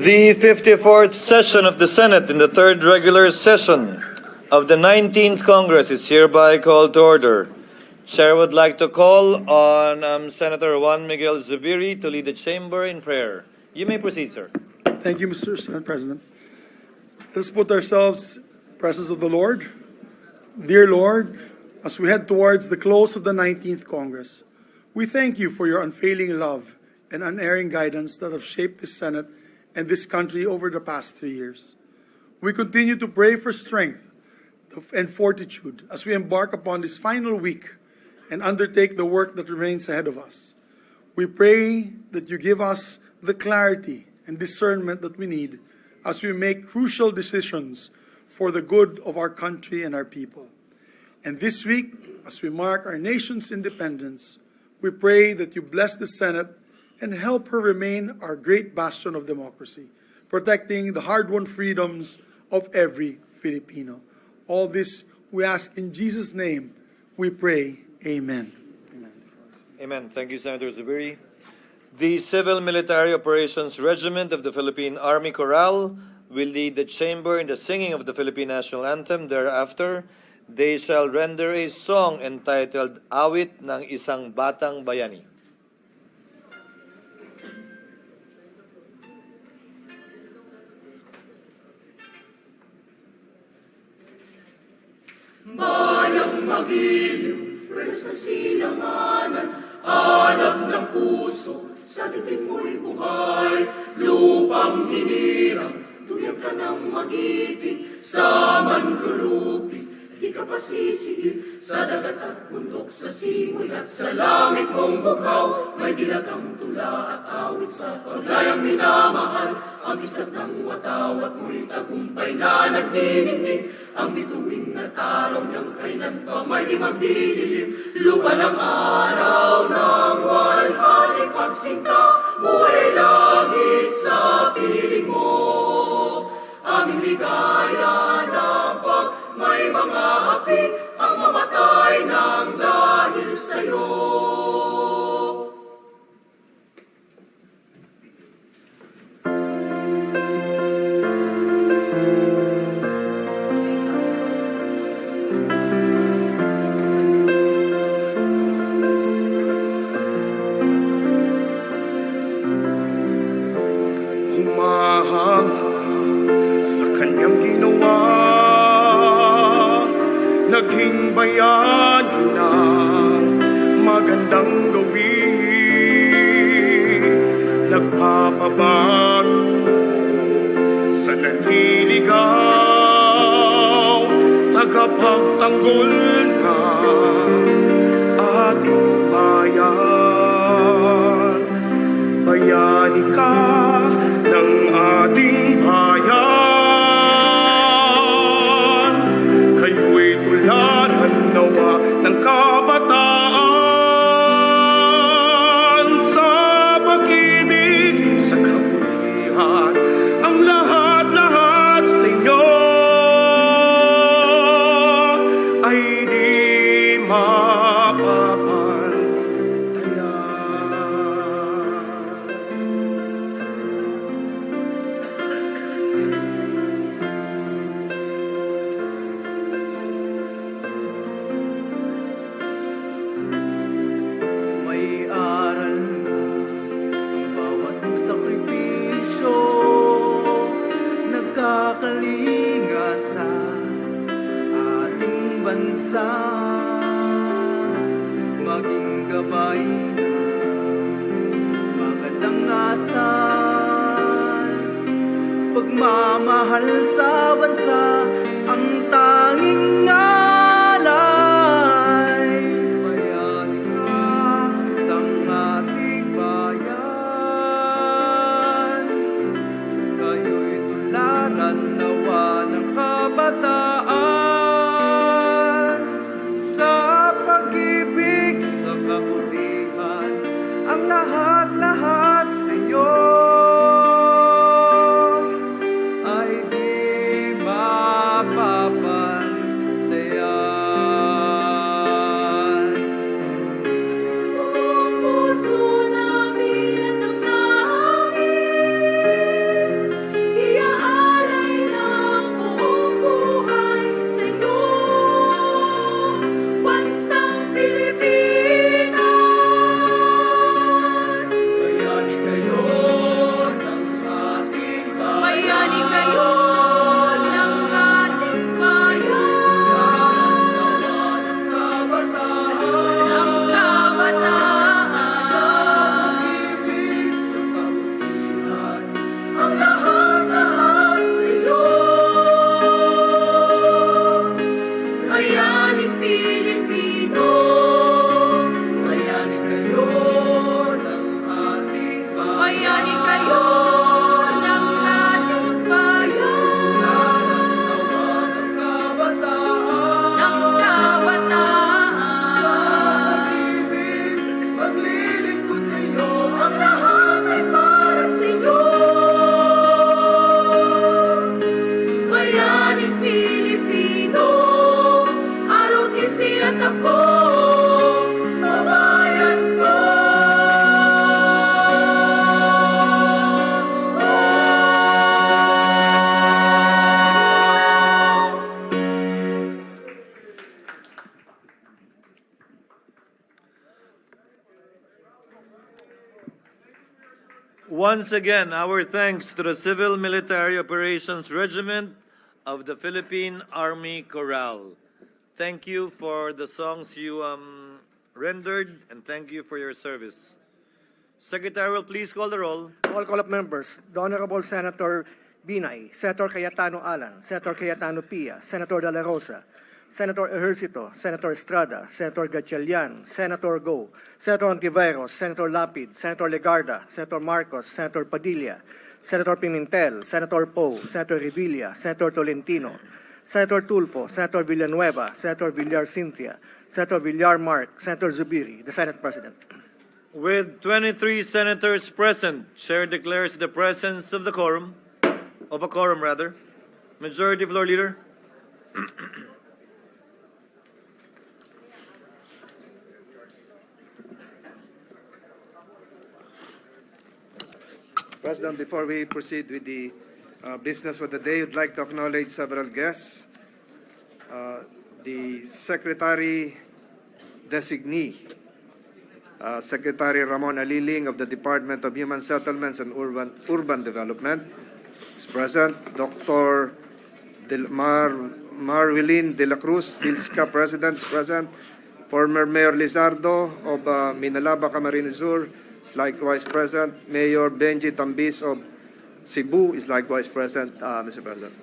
The 54th session of the Senate in the third regular session of the 19th Congress is hereby called to order. Chair would like to call on Senator Juan Miguel Zubiri to lead the chamber in prayer. You may proceed, sir. Thank you, Mr. Senate President. Let's put ourselves in the presence of the Lord. Dear Lord, as we head towards the close of the 19th Congress, we thank you for your unfailing love and unerring guidance that have shaped this Senate and this country over the past 3 years. We continue to pray for strength and fortitude as we embark upon this final week and undertake the work that remains ahead of us. We pray that you give us the clarity and discernment that we need as we make crucial decisions for the good of our country and our people. And this week, as we mark our nation's independence, we pray that you bless the Senate and help her remain our great bastion of democracy, protecting the hard-won freedoms of every Filipino. All this we ask in Jesus' name, we pray. Amen. Amen. Thank you, Senator Zubiri. The Civil Military Operations Regiment of the Philippine Army Chorale will lead the chamber in the singing of the Philippine National Anthem. Thereafter, they shall render a song entitled Awit ng Isang Batang Bayani. Bayang magiliw, renas na silanganan, alab ng puso, sa titik mo'y buhay. Lupang hinirang, tuyag ka ng magiting, sa manlulupig, di ka pasisiil. Sa dagat at bundok, sa simoy at sa langit mong bughaw, may dilagang tula at awit sa paglayang minamahal. Ang islat ng watawat mo'y tagumpay na nagdinignig, ang bituin na taraw niyang kailan pa may di magdidilim. Lupa ng araw ng walhati pagsinta, buhay langit sa piling mo. Aming ligaya ng pag may mga api, ang mamatay ng dahil sa'yo. Naging bayani ng magandang gawin, nagpapabago sa nanliligaw, tagapagtanggol na ating bayan. Bayani ka ng ating bayan. Nawa ng kabataan sa pag-ibig, sa kabutihan, ang lahat-lahat sa inyo ay di Nagkakalinga sa ating bansa, maging gabay na magandang asal, pagmamahal sa bansa ang tanging alay. Bayani ka ng ating bayan, kayo'y tularan nawa ng kabataan sa pag-ibig, sa kabutihan, ang lahat-lahat sa inyo ay di ma Pilipino, ROTC at ako, babayan ko. Once again, our thanks to the Civil Military Operations Regiment of the Philippine Army Chorale. Thank you for the songs you rendered, and thank you for your service. Secretary will please call the roll. Roll call of members. The Honorable Senator Binay, Senator Cayetano Alan, Senator Cayetano Pia, Senator De La Rosa, Senator Ejercito, Senator Estrada, Senator Gatchalian, Senator Go, Senator Ontiveros, Senator Lapid, Senator Legarda, Senator Marcos, Senator Padilla, Senator Pimentel, Senator Poe, Senator Revilla, Senator Tolentino, Senator Tulfo, Senator Villanueva, Senator Villar Cynthia, Senator Villar Mark, Senator Zubiri, the Senate President. With 23 senators present, Chair declares the presence of a quorum. Majority Floor Leader. President, before we proceed with the business for the day, I'd like to acknowledge several guests. The Secretary Designee, Secretary Ramon Aliling of the Department of Human Settlements and Urban Development is present. Dr. Marwilin de la Cruz, PhilSCA President, is present. Former Mayor Lizardo of Minalaba, Camarines Sur is likewise present. Mayor Benji Tambis of Cebu is likewise present, Mr. President.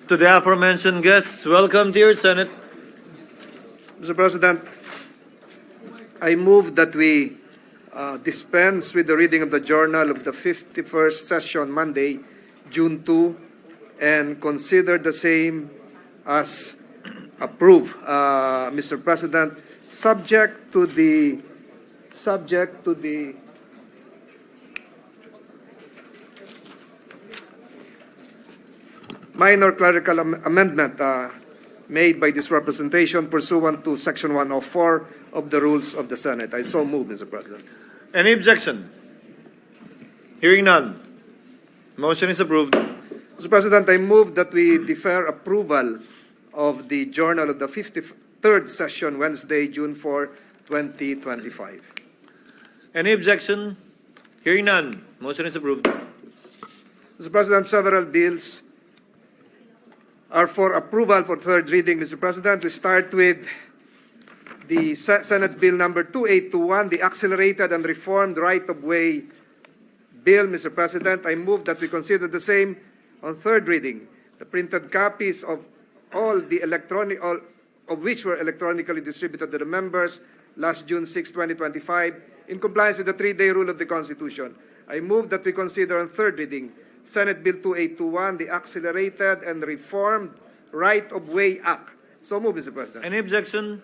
To the aforementioned guests, welcome to your Senate. Mr. President, I move that we dispense with the reading of the journal of the 51st session Monday, June 2, and consider the same as approved, Mr. President, subject to the minor clerical amendment made by this representation pursuant to Section 104 of the Rules of the Senate. I so move, Mr. President. Any objection? Hearing none. Motion is approved. Mr. President, I move that we defer approval of the journal of the 53rd session Wednesday, June 4, 2025. Any objection? Hearing none. Motion is approved. Mr. President, several bills are for approval for third reading, Mr. President. We start with the Senate Bill number 2821, the Accelerated and Reformed Right-of-Way Bill, Mr. President. I move that we consider the same on third reading. The printed copies of all of which were electronically distributed to the members last June 6, 2025, in compliance with the 3-day rule of the Constitution. I move that we consider on third reading Senate Bill 2821, the Accelerated and Reformed Right-of-Way Act. So move, Mr. President. Any objection?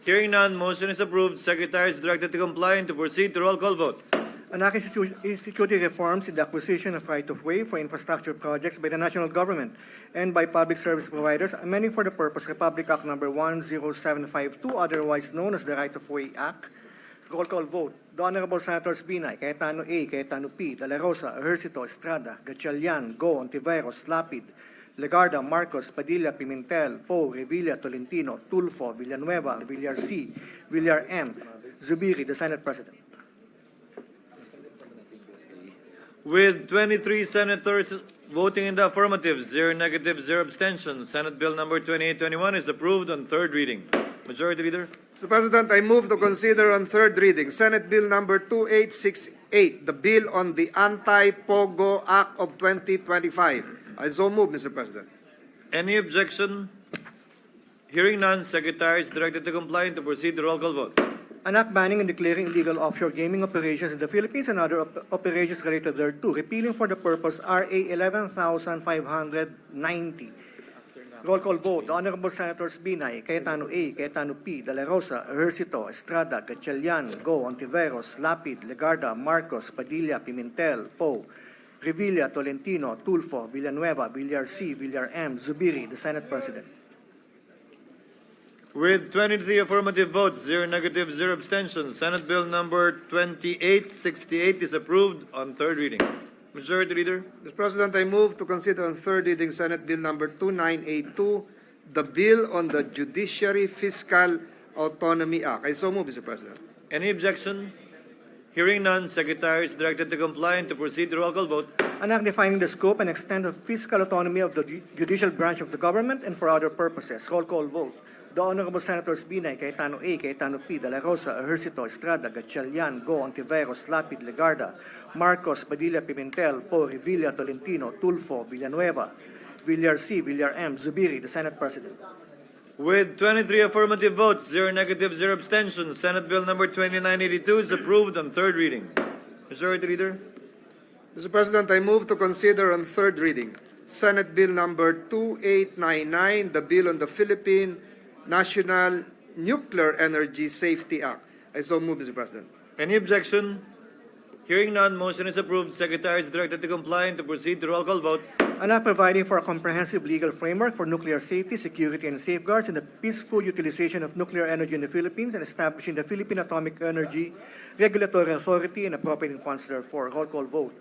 Hearing none, motion is approved. Secretary is directed to comply and to proceed to roll call vote. An act instituting reforms in the acquisition of right-of-way for infrastructure projects by the national government and by public service providers, amending for the purpose Republic Act Number 10752, otherwise known as the Right-of-Way Act. Roll call vote. The Honorable Senators Binay, Cayetano A, Cayetano P, De La Rosa, Ejercito, Estrada, Gatchalian, Go, Ontiveros, Lapid, Legarda, Marcos, Padilla, Pimentel, Poe, Revilla, Tolentino, Tulfo, Villanueva, Villar C, Villar M, Zubiri, the Senate President. With 23 senators voting in the affirmative, 0 negative, 0 abstention, Senate Bill number 2821 is approved on third reading. Majority Leader. Mr. President, I move to consider on third reading Senate Bill number 2868, the bill on the Anti-POGO Act of 2025. I so move, Mr. President. Any objection? Hearing none, Secretary is directed to comply and to proceed to roll call vote. An act banning and declaring illegal offshore gaming operations in the Philippines and other operations related thereto, repealing for the purpose RA 11590. Roll call vote. The Honorable Senators Binay, Cayetano A, Cayetano P, De La Rosa, Ejercito, Estrada, Gatchalian, Go, Ontiveros, Lapid, Legarda, Marcos, Padilla, Pimentel, Poe, Revilla, Tolentino, Tulfo, Villanueva, Villar C, Villar M, Zubiri, the Senate President. With 23 affirmative votes, 0 negative, 0 abstentions, Senate Bill number 2868 is approved on third reading. Majority Leader. Mr. President, I move to consider on third reading Senate Bill number 2982, the bill on the Judiciary Fiscal Autonomy Act. I so move, Mr. President. Any objection? Hearing none, Secretary is directed to comply and to proceed to roll call vote. An act defining the scope and extent of fiscal autonomy of the judicial branch of the government and for other purposes. Roll call vote. The Honorable Senators Binay, Cayetano A, Cayetano P, De La Rosa, Ejercito, Estrada, Gatchalian, Go, Ontiveros, Lapid, Legarda, Marcos, Padilla, Pimentel, Po, Revilla, Tolentino, Tulfo, Villanueva, Villar C, Villar M, Zubiri, the Senate President. With 23 affirmative votes, 0 negative, 0 abstentions, Senate Bill number 2982 is approved on third reading. Majority Leader. Mr. President, I move to consider on third reading Senate Bill number 2899, the bill on the Philippine National Nuclear Energy Safety Act. I so move, Mr. President. Any objection? Hearing none, motion is approved. Secretary is directed to comply and to proceed to roll call vote. An act providing for a comprehensive legal framework for nuclear safety, security, and safeguards in the peaceful utilization of nuclear energy in the Philippines and establishing the Philippine Atomic Energy Regulatory Authority and appropriating funds therefore. Roll call vote.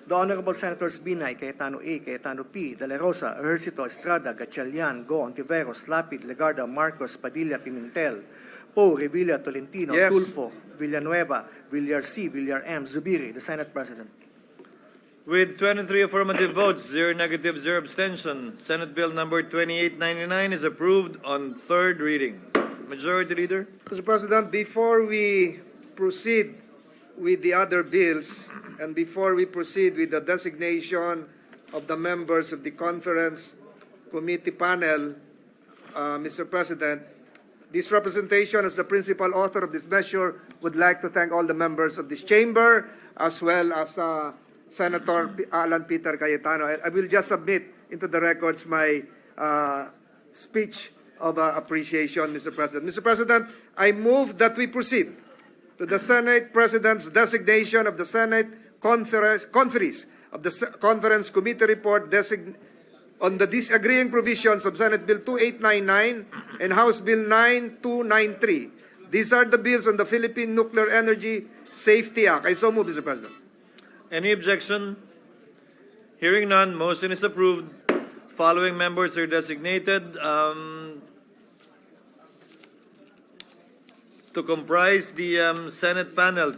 The Honorable Senators Binay, Cayetano A, Cayetano P, De La Rosa, Ejercito, Estrada, Gatchalian, Go, Ontiveros, Lapid, Legarda, Marcos, Padilla, Pimentel, Po, Revilla, Tolentino, Yes. Tulfo, Villanueva, Villar C, Villar M, Zubiri, the Senate President. With 23 affirmative votes, 0 negative, 0 abstention, Senate Bill number 2899 is approved on third reading. Majority Leader. Mr. President, before we proceed with the other bills and before we proceed with the designation of the members of the conference committee panel, Mr. President, this representation as the principal author of this measure would like to thank all the members of this chamber as well as Senator Alan Peter Cayetano. I will just submit into the records my speech of appreciation, Mr. President. Mr. President, I move that we proceed to the Senate President's designation of the Senate Conferees of the Conference Committee Report on the disagreeing provisions of Senate Bill 2899 and House Bill 9293. These are the bills on the Philippine Nuclear Energy Safety Act. I so move, Mr. President. Any objection? Hearing none, motion is approved. Following members are designated to comprise the Senate panel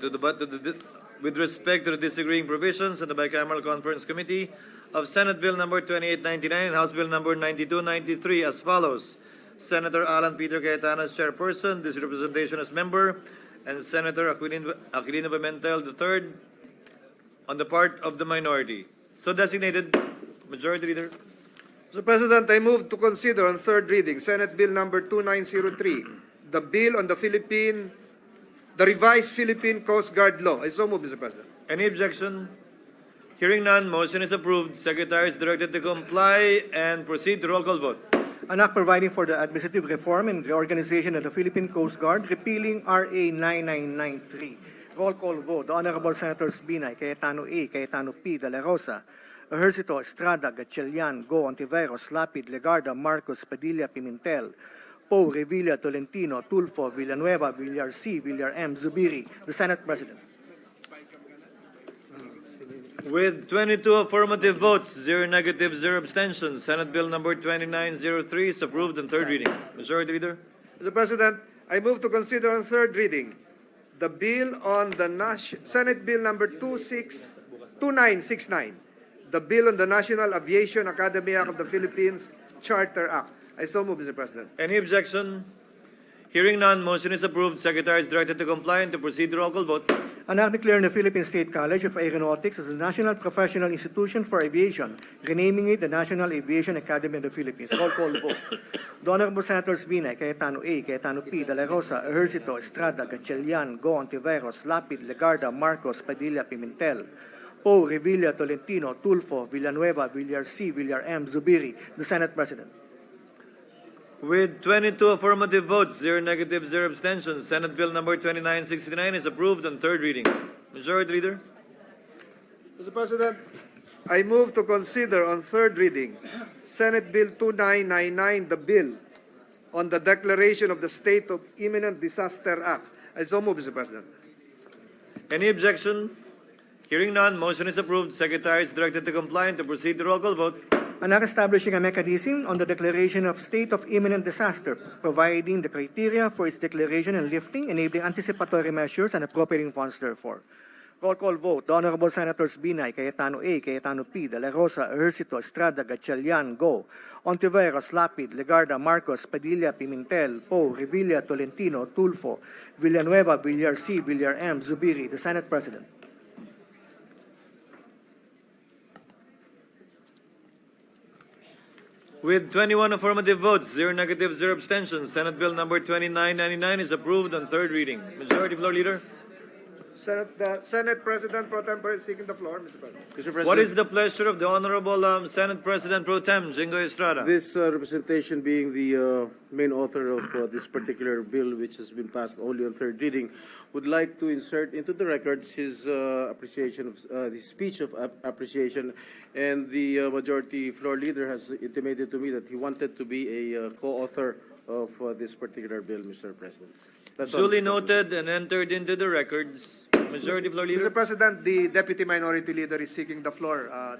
with respect to the disagreeing provisions in the Bicameral Conference Committee of Senate Bill number 2899 and House Bill number 9293 as follows. Senator Alan Peter Cayetano as chairperson, this representation as member, and Senator Aquilino Pimentel III on the part of the minority. So designated. Majority Leader. Mr. President, I move to consider on third reading Senate Bill number 2903, the bill on the revised Philippine Coast Guard law. I so move, Mr. President. Any objection? Hearing none, motion is approved. Secretary is directed to comply and proceed to roll call vote. An act providing for the administrative reform and reorganization of the Philippine Coast Guard, repealing RA 9993. Roll call vote. The Honorable Senators Binay, Cayetano A, Cayetano P, De La Rosa, Ejercito, Estrada, Gatchalian, Go, Ontiveros, Lapid, Legarda, Marcos, Padilla, Pimentel, Po, Revilla, Tolentino, Tulfo, Villanueva, Villar C, Villar M, Zubiri, the Senate President. With 22 affirmative votes, 0 negative, 0 abstentions, Senate Bill number 2903 is approved on third reading. Majority Leader. Mr. President, I move to consider on third reading the bill on the Senate Bill number 2969, the bill on the National Aviation Academy Act of the Philippines Charter Act. I so move, Mr. President. Any objection? Hearing none, motion is approved. Secretary is directed to comply and to proceed to roll call vote. An act declaring the Philippine State College of Aeronautics as a national professional institution for aviation, renaming it the National Aviation Academy of the Philippines. Roll call vote. The Honorable Senators Binay, Cayetano A, Cayetano P, De La Rosa, Ejercito, Estrada, Gatchalian, Go, Ontiveros, Lapid, Legarda, Marcos, Padilla, Pimentel, Po, Revilla, Tolentino, Tulfo, Villanueva, Villar C, Villar M, Zubiri, the Senate President. With 22 affirmative votes, 0 negative, 0 abstentions, Senate Bill number 2969 is approved on third reading. Majority Leader. Mr. President, I move to consider on third reading Senate Bill 2999, the bill on the declaration of the State of Imminent Disaster Act. I so move, Mr. President. Any objection? Hearing none, motion is approved. Secretary is directed to comply and to proceed to roll call vote. An act establishing a mechanism on the declaration of state of imminent disaster, providing the criteria for its declaration and lifting, enabling anticipatory measures and appropriating funds therefore. Roll call vote. The Honorable Senators Binay, Cayetano A, Cayetano P, De La Rosa, Ejercito, Estrada, Gatchalian, Go, Ontiveros, Lapid, Legarda, Marcos, Padilla, Pimentel, Poe, Revilla, Tolentino, Tulfo, Villanueva, Villar C, Villar M, Zubiri, the Senate President. With 21 affirmative votes, 0 negatives, 0 abstentions, Senate Bill number 2999 is approved on third reading. Majority Floor Leader. Senate President Pro Tempore is seeking the floor, Mr. President. Mr. President, What is the pleasure of the Honorable Senate President Pro Tem, Jingo Estrada? this representation being the main author of this particular bill, which has been passed only on third reading, would like to insert into the records his appreciation of the speech of appreciation, and the majority floor leader has intimated to me that he wanted to be a co-author of this particular bill, Mr. President. That's all, Duly Mr. noted and entered into the records. Majority Floor Leader. Mr. President, the Deputy Minority Leader is seeking the floor.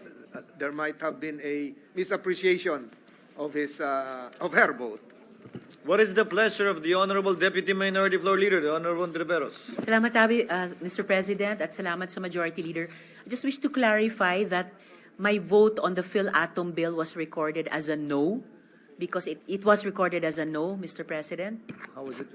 There might have been a misappreciation of her vote. What is the pleasure of the Honorable Deputy Minority Floor Leader, the Honorable Entreveros? Salamat tabi, Mr. President, at salamat sa Majority Leader. I just wish to clarify that my vote on the PhilAtom bill was recorded as a no, because it was recorded as a no, Mr. President. How was it?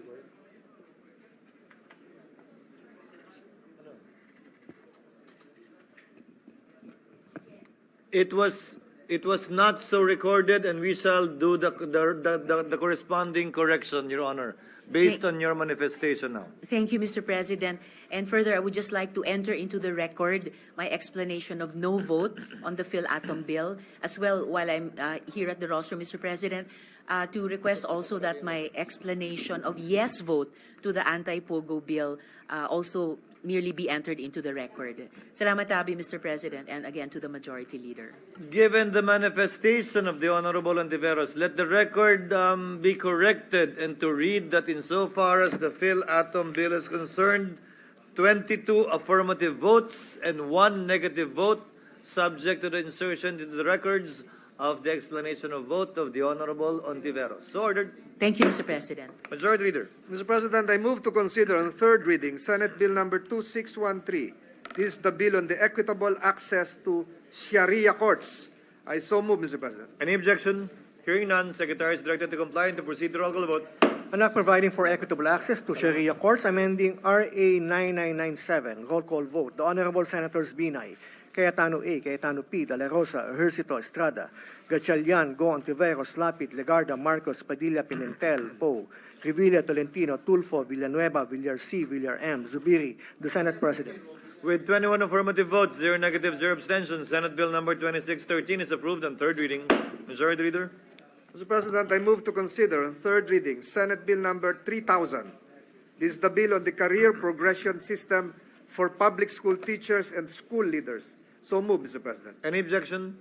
It was not so recorded, and we shall do the corresponding correction, Your Honor, based on your manifestation now. Thank you, Mr. President. And further, I would just like to enter into the record my explanation of no vote on the PhilAtom bill, as well while I'm here at the rostrum, Mr. President, to request also that my explanation of yes vote to the anti-POGO bill also merely be entered into the record. Salamat tabi, Mr. President, and again to the Majority Leader. Given the manifestation of the Honorable Ontiveros, let the record be corrected and to read that insofar as the PhilAtom bill is concerned, 22 affirmative votes and 1 negative vote, subject to the insertion into the records of the explanation of vote of the Honorable Ontiveros. So ordered. Thank you, Mr. President. Majority Leader. Mr. President, I move to consider on third reading Senate Bill number 2613. This is the bill on the equitable access to Sharia courts. I so move, Mr. President. Any objection? Hearing none, Secretary is directed to comply and to proceed to roll call vote. An act providing for equitable access to Sharia courts, amending RA 9997. Roll call vote. The Honorable Senators Binay, Cayetano A, Cayetano P, De La Rosa, Ejercito, Estrada, Gatchalian, Go, Ontiveros, Lapid, Legarda, Marcos, Padilla, Pimentel, Poe, Revilla, Tolentino, Tulfo, Villanueva, Villar C, Villar M, Zubiri, the Senate President. With 21 affirmative votes, 0 negatives, 0 abstentions, Senate Bill number 2613 is approved on third reading. Majority Leader. Mr. President, I move to consider on third reading Senate Bill number 3000. This is the bill on the career progression system for public school teachers and school leaders. So move, Mr. President. Any objection?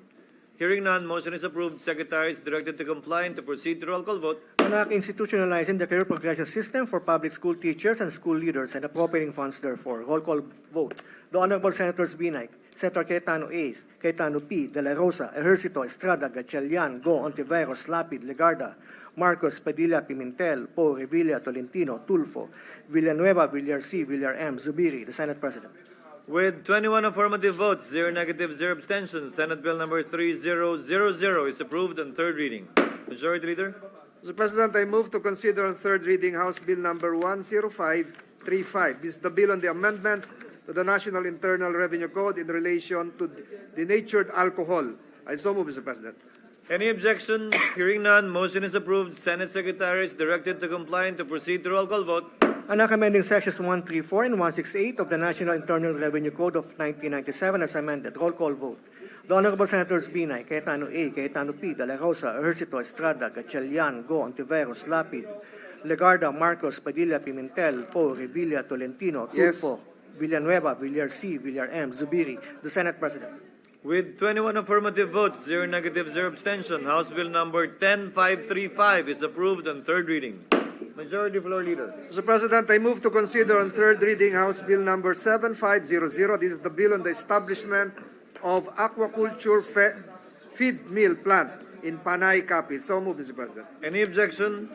Hearing none, motion is approved. Secretary is directed to comply and to proceed to roll call vote. An act institutionalizing the career progression system for public school teachers and school leaders and appropriating funds therefore. Roll call vote. The Honorable Senators Binay, Senator Cayetano A, Cayetano P, De La Rosa, Ejercito, Estrada, Gatchalian, Go, Ontiveros, Lapid, Legarda, Marcos, Padilla, Pimentel, Poe, Revilla, Tolentino, Tulfo, Villanueva, Villar C, Villar M, Zubiri, the Senate President. With 21 affirmative votes, 0 negatives, 0 abstentions, Senate Bill number 3000 is approved on third reading. Majority Leader. Mr. President, I move to consider on third reading House Bill number 10535. This is the bill on the amendments to the National Internal Revenue Code in relation to denatured alcohol. I so move, Mr. President. Any objection? Hearing none, motion is approved. Senate Secretary is directed to comply and to proceed to roll call vote. An act amending sections 134 and 168 of the National Internal Revenue Code of 1997 as amended. Roll call vote. The Honorable Senators Binay, Cayetano A, Cayetano P, De La Rosa, Ejercito, Estrada, Gatchalian, Go, Ontiveros, Lapid, Legarda, Marcos, Padilla, Pimentel, Poe, Revilla, Tolentino, Yes. Tulfo, Villanueva, Villar C, Villar M, Zubiri, the Senate President. With 21 affirmative votes, 0 negative, 0 abstention, House Bill number 10535 is approved on third reading. Majority Floor Leader. Mr. President, I move to consider on third reading House Bill number 7500. This is the bill on the establishment of aquaculture feed mill plant in Panay, Capiz. So moved, Mr. President. Any objection?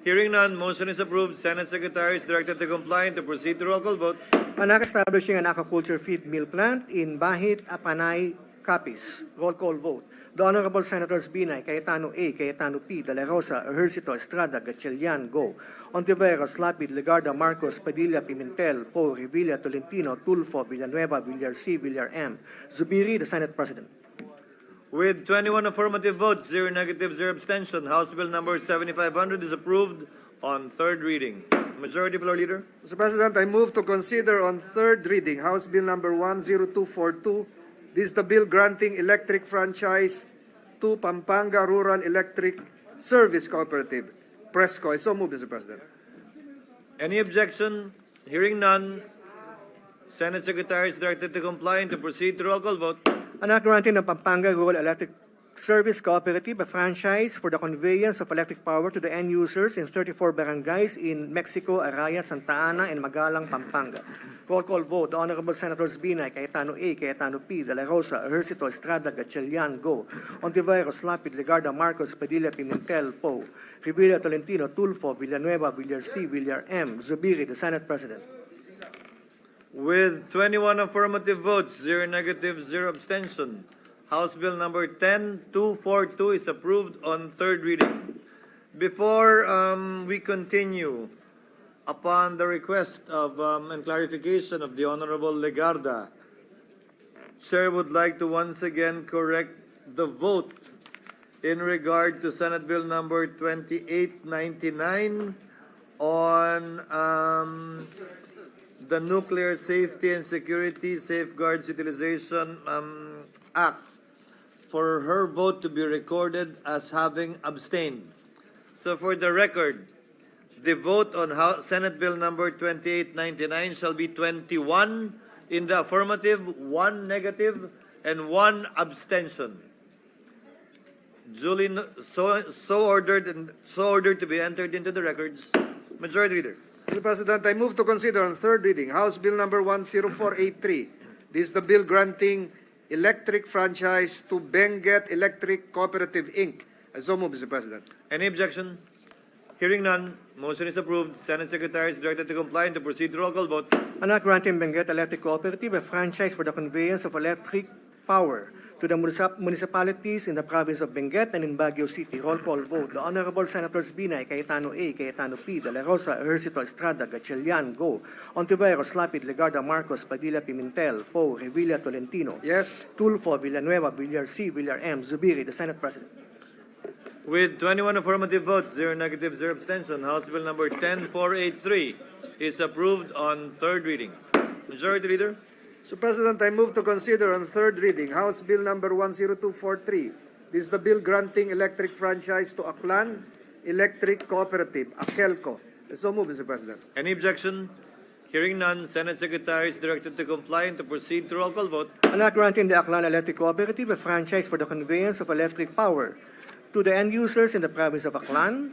Hearing none, motion is approved. Senate Secretary is directed to comply and to proceed to roll call vote. An act establishing an aquaculture feed mill plant in Bahit, Panay, Capiz. Roll call vote. The Honorable Senators Binay, Cayetano A, Cayetano P, De La Rosa, Ejercito, Estrada, Gatchalian, Go. Ontiveros, Lapid, Legarda, Marcos, Padilla, Pimentel, Poe, Revilla, Tolentino, Tulfo, Villanueva, Villar C, Villar M. Zubiri, the Senate President. With 21 affirmative votes, 0 negative, 0 abstention, House Bill number 7500 is approved on third reading. Majority Floor Leader. Mr. President, I move to consider on third reading House Bill number 10242. This is the bill granting electric franchise to Pampanga Rural Electric Service Cooperative, Presco. I so move, Mr. President. Any objection? Hearing none, Senate Secretary is directed to comply and to proceed to roll call vote. An act granting the Pampanga Rural Electric Service Cooperative a franchise for the conveyance of electric power to the end users in 34 barangays in Mexico, Araya, Santa Ana, and Magalang, Pampanga. Roll call vote. The Honorable Senators Binay, Cayetano A, Cayetano P, De La Rosa, Ejercito, Estrada, Gatchalian, Go. Ontiveros, Lapid, Legarda, Marcos, Padilla, Pimentel, Poe. Revilla, Tolentino, Tulfo, Villanueva, Villar C, Villar M. Zubiri, the Senate President. With 21 affirmative votes, 0 negative, 0 abstention, House Bill number 10242 is approved on third reading. Before we continue, upon the request of and clarification of the Honorable Legarda, Chair would like to once again correct the vote in regard to Senate Bill number 2899 on the Nuclear Safety and Security Safeguards Utilization Act, for her vote to be recorded as having abstained. So for the record, the vote on Senate Bill number 2899 shall be 21 in the affirmative, 1 negative, and 1 abstention. Duly so ordered to be entered into the records. Majority Leader. Mr. President, I move to consider on third reading House Bill number 10483. This is the bill granting electric franchise to Benguet Electric Cooperative, Inc. I so move, Mr. President. Any objection? Hearing none, motion is approved. Senate Secretary is directed to comply and to proceed to roll call vote. An act granting Benguet Electric Cooperative a franchise for the conveyance of electric power to the municipalities in the province of Benguet and in Baguio City. Roll call vote. The Honorable Senators Binay, Cayetano A, Cayetano P, De La Rosa, Ejercito, Estrada, Gatchalian, Go. Ontiveros, Lapid, Legarda, Marcos, Padilla, Pimentel, Poe, Revilla, Tolentino. Yes. Tulfo, Villanueva, Villar C, Villar M. Zubiri, the Senate President. With 21 affirmative votes, 0 negative, 0 abstention, House Bill number 10483 is approved on third reading. Majority Leader. Mr. President, I move to consider on third reading House Bill number 10243. This is the bill granting electric franchise to Aklan Electric Cooperative, Akelco. I so move, Mr. President. Any objection? Hearing none, Senate Secretary is directed to comply and to proceed to roll call vote. An act granting the Aklan Electric Cooperative a franchise for the conveyance of electric power to the end users in the province of Aklan,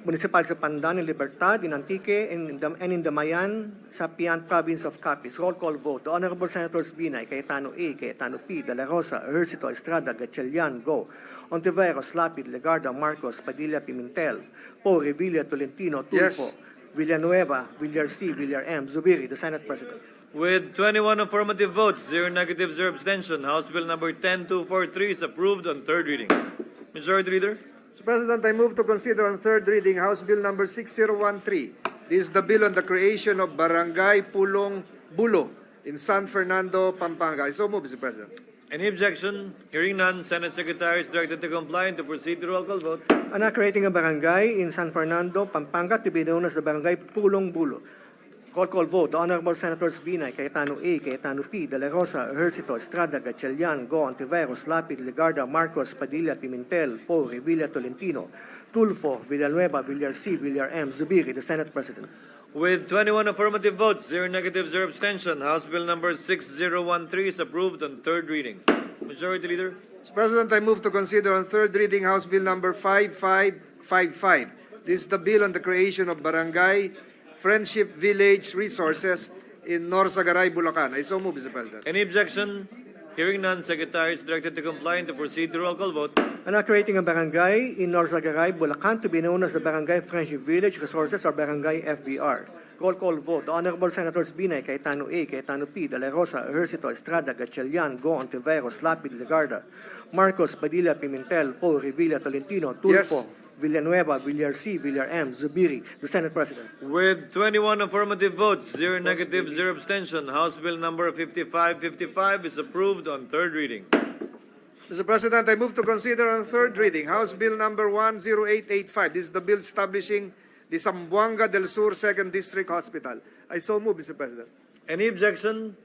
municipalities of Pandan and Libertad, in Antique, and in the Mayan, Sapian province of Capiz. Roll call vote. The Honorable Senators Binay, Cayetano A, Cayetano P, De La Rosa, Ejercito, Estrada, Gatchalian, Go. Ontiveros, Lapid, Legarda, Marcos, Padilla, Pimentel, Poe, Revilla, Tolentino, Tulfo, Yes. Villanueva, Villar C, Villar M. Zubiri, the Senate President. With 21 affirmative votes, 0 negative, 0 abstention, House Bill number 10243 is approved on third reading. Majority Leader. Mr. President, I move to consider on third reading House Bill number 6013. This is the bill on the creation of Barangay Pulong Bulo in San Fernando, Pampanga. I so move, Mr. President. Any objection? Hearing none, Senate Secretary is directed to comply and to proceed to roll call vote. An act creating a barangay in San Fernando, Pampanga, to be known as the Barangay Pulong Bulo. Roll call vote. The Honorable Senators Binay, Cayetano A, Cayetano P, De La Rosa, Ejercito, Estrada, Gatchalian, Go, Ontiveros, Lapid, Legarda, Marcos, Padilla, Pimentel, Poe, Revilla, Tolentino, Tulfo, Villanueva, Villar C, Villar M. Zubiri, the Senate President. With 21 affirmative votes, 0 negative, 0 abstention, House Bill number 6013 is approved on third reading. Majority Leader. Mr. President, I move to consider on third reading House Bill number 5555. This is the bill on the creation of Barangay Friendship Village Resources in Norsagaray, Bulacan. I so move, Mr. President. Any objection? Hearing none, Secretary is directed to comply and to proceed to roll call vote. Creating a barangay in Norsagaray, Bulacan to be known as the Barangay Friendship Village Resources or Barangay FVR. Roll call vote. The Honorable Senators Binay, Cayetano A, Cayetano P, De La Rosa, Ejercito, Estrada, Gatchalian, Go, Ontiveros, Lapid, Legarda, Marcos, Padilla, Pimentel, Poe, Revilla, Tolentino, Tulfo, Villanueva, Villar C, Villar M, Zubiri, the Senate President. With 21 affirmative votes, 0 negative, 0 abstention, House Bill number 5555 is approved on third reading. Mr. President, I move to consider on third reading House Bill number 10885. This is the bill establishing the Zamboanga del Sur 2nd District Hospital. I so move, Mr. President. Any objection?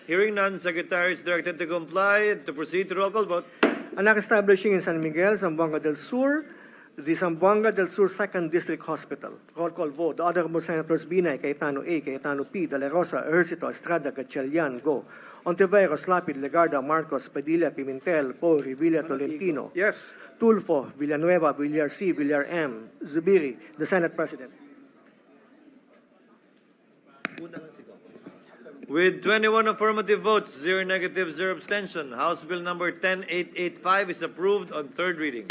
Hearing none, Secretary is directed to comply and to proceed to roll call vote. Establishing in San Miguel, Zamboanga del Sur, the Zamboanga del Sur 2nd District Hospital. Roll call vote. The Honorable Senators Binay, Cayetano A, Cayetano P, De La Rosa, Ejercito, Estrada, Gatchalian, Go, Ontiveros, Lapid, Legarda, Marcos, Padilla, Pimentel, Poe, Revilla, Tolentino, Yes. Tulfo, Villanueva, Villar C, Villar M, Zubiri, the Senate President. With 21 affirmative votes, 0 negative, 0 abstention, House Bill number 10885 is approved on third reading.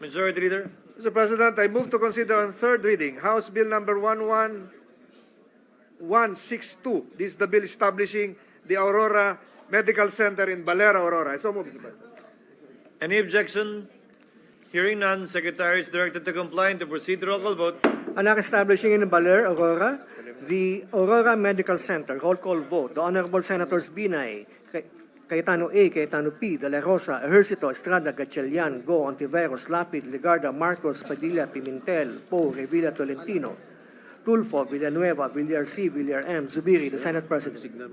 Majority Leader. Mr. President, I move to consider on third reading House Bill number 11162. This is the bill establishing the Aurora Medical Center in Balera, Aurora. I so move, Mr. President. Any objection? Hearing none, Secretary is directed to comply and to proceed to roll call vote. Establishing in Baler, Aurora, the Aurora Medical Center. Roll call vote. The Honorable Senators Binay, Cayetano A, Cayetano P, De La Rosa, Ejercito, Estrada, Gatchalian, Go, Ontiveros, Lapid, Legarda, Marcos, Padilla, Pimentel, Poe, Revilla, Tolentino, Tulfo, Villanueva, Villar C, Villar M, Zubiri, the Senate President.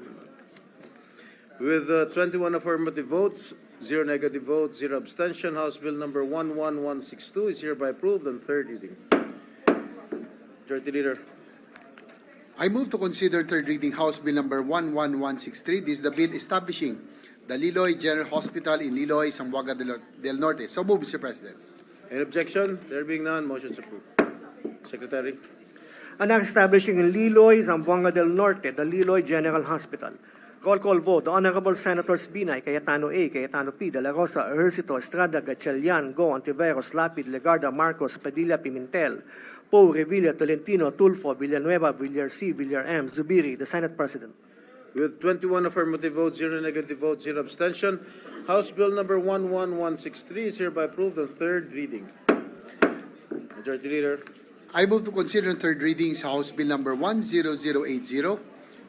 With 21 affirmative votes, 0 negative votes, 0 abstention, House Bill number 11162 is hereby approved on third reading. Majority Leader. I move to consider third reading House Bill number 11163. This is the bill establishing the Liloy General Hospital in Liloy, Zamboanga del Norte. So move, Mr. President. Any objection? There being none, motion is approved. Secretary. Establishing in Liloy, Zamboanga del Norte, the Liloy General Hospital. Roll call vote. The Honorable Senators Binay, Cayetano A, Cayetano P, De La Rosa, Ejercito, Estrada, Gatchalian, Go, Ontiveros, Lapid, Legarda, Marcos, Padilla, Pimentel, Poe, Revilla, Tolentino, Tulfo, Villanueva, Villar C, Villar M, Zubiri, the Senate President. With 21 affirmative votes, 0 negative votes, 0 abstention, House Bill number 11163 is hereby approved on third reading. Majority Leader. I move to consider on third reading House Bill number 10080.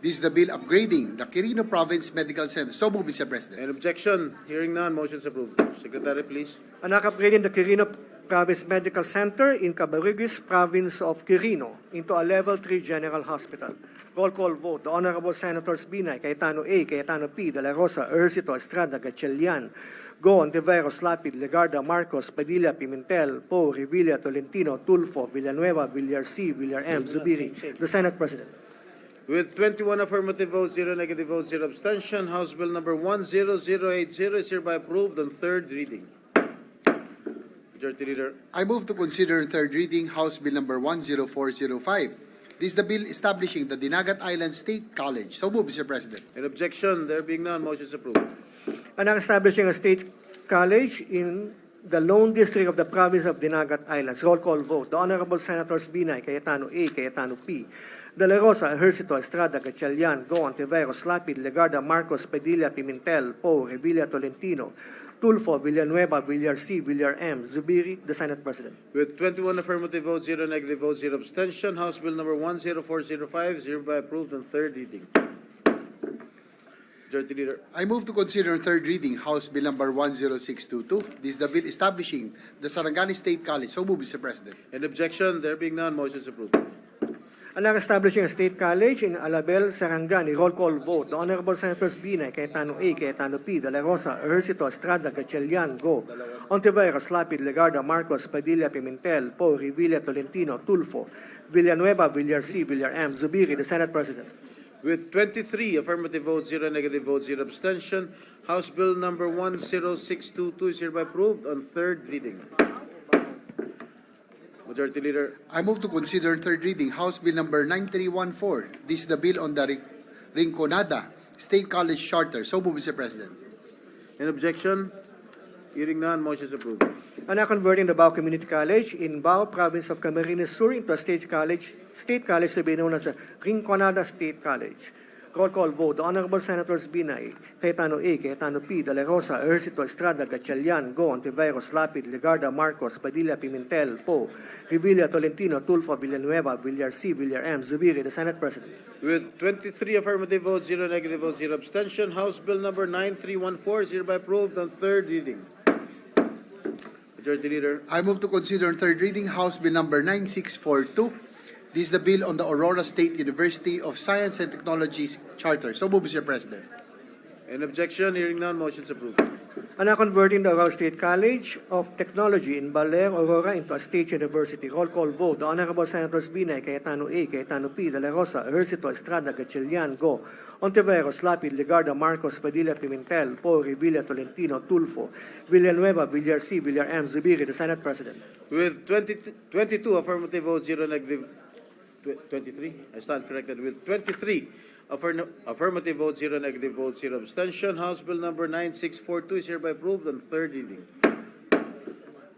This is the bill upgrading the Quirino Province Medical Center. So move, Mr. President. An objection? Hearing none, motion is approved. Secretary, please. Upgrading the Quirino Province Medical Center in Cabariguis, Province of Quirino, into a Level 3 General Hospital. Roll call vote. The Honorable Senators Binay, Cayetano A, Cayetano P, De La Rosa, Ejercito, Estrada, Gatchalian, Go, Ontiveros, Lapid, Legarda, Marcos, Padilla, Pimentel, Poe, Revilla, Tolentino, Tulfo, Villanueva, Villar C, Villar M, Zubiri, the Senate President. With 21 affirmative votes, 0 negative votes, 0 abstention, House Bill number 10080 is hereby approved on third reading. Majority Leader. I move to consider on third reading House Bill number 10405. This is the bill establishing the Dinagat Island State College. So move, Mr. President. An objection? There being none, motion is approved. Establishing a state college in the Lone District of the Province of Dinagat Islands. Roll call vote. The Honorable Senators Binay, Cayetano A, Cayetano P, De La Rosa, Ejercito, Estrada, Gatchalian, Go, Ontiveros, Lapid, Legarda, Marcos, Padilla, Pimentel, Poe, Revilla, Tolentino, Tulfo, Villanueva, Villar C, Villar M, Zubiri, the Senate President. With 21 affirmative votes, 0 negative votes, 0 abstention, House Bill number 10405 is hereby approved on third reading. Majority Leader. I move to consider on third reading House Bill number 10622. This is the bill establishing the Sarangani State College. So move, Mr. President. An objection? There being none, motion is approved. Establishing a state college in Alabel, Sarangani. Roll call vote. The Honorable Senators Binay, Cayetano A, Cayetano P, De La Rosa, Ejercito, Estrada, Gatchalian, Go, Ontiveros, Lapid, Legarda, Marcos, Padilla, Pimentel, Poe, Revilla, Tolentino, Tulfo, Villanueva, Villar C, Villar M, Zubiri, the Senate President. With 23 affirmative votes, 0 negative votes, 0 abstention, House Bill number 10622 is hereby approved on third reading. Majority Leader. I move to consider on third reading House Bill number 9314. This is the bill on the Rinconada State College Charter. So move, Mr. President. Any objection? Hearing none, motion is approved. And now converting the Bao Community College in Bao, province of Camarines Sur, into a state college to be known as a Rinconada State College. Roll call vote. The Honorable Senators Binay, Cayetano A, Cayetano P, De La Rosa, Ercito, Estrada, Gatchalian, Go, Ontiveros, Lapid, Legarda, Marcos, Padilla, Pimentel, Po, Revilla, Tolentino, Tulfo, Villanueva, Villar C, Villar M, Zubiri, the Senate President. With 23 affirmative votes, 0 negative votes, 0 abstention, House Bill number 9314 is hereby approved on third reading. Majority Leader. I move to consider on third reading House Bill number 9642. This is the bill on the Aurora State University of Science and Technology Charter. So move, Mr. President. Any objection? Hearing none, motion is approved. And now converting the Aurora State College of Technology in Baler, Aurora into a state university. Roll call vote. The Honorable Senators Binay, Cayetano A, Cayetano P, De La Rosa, Ercito, Estrada, Gatchalian, Go, Ontiveros, Lapid, Legarda, Marcos, Padilla, Pimentel, Po, Revilla, Tolentino, Tulfo, Villanueva, Villar C, Villar M, Zubiri, the Senate President. With 22 affirmative votes, 0 negative 23. I stand corrected. With 23 affirmative votes, 0 negative votes, 0 abstention, House Bill number 9642 is hereby approved on third reading.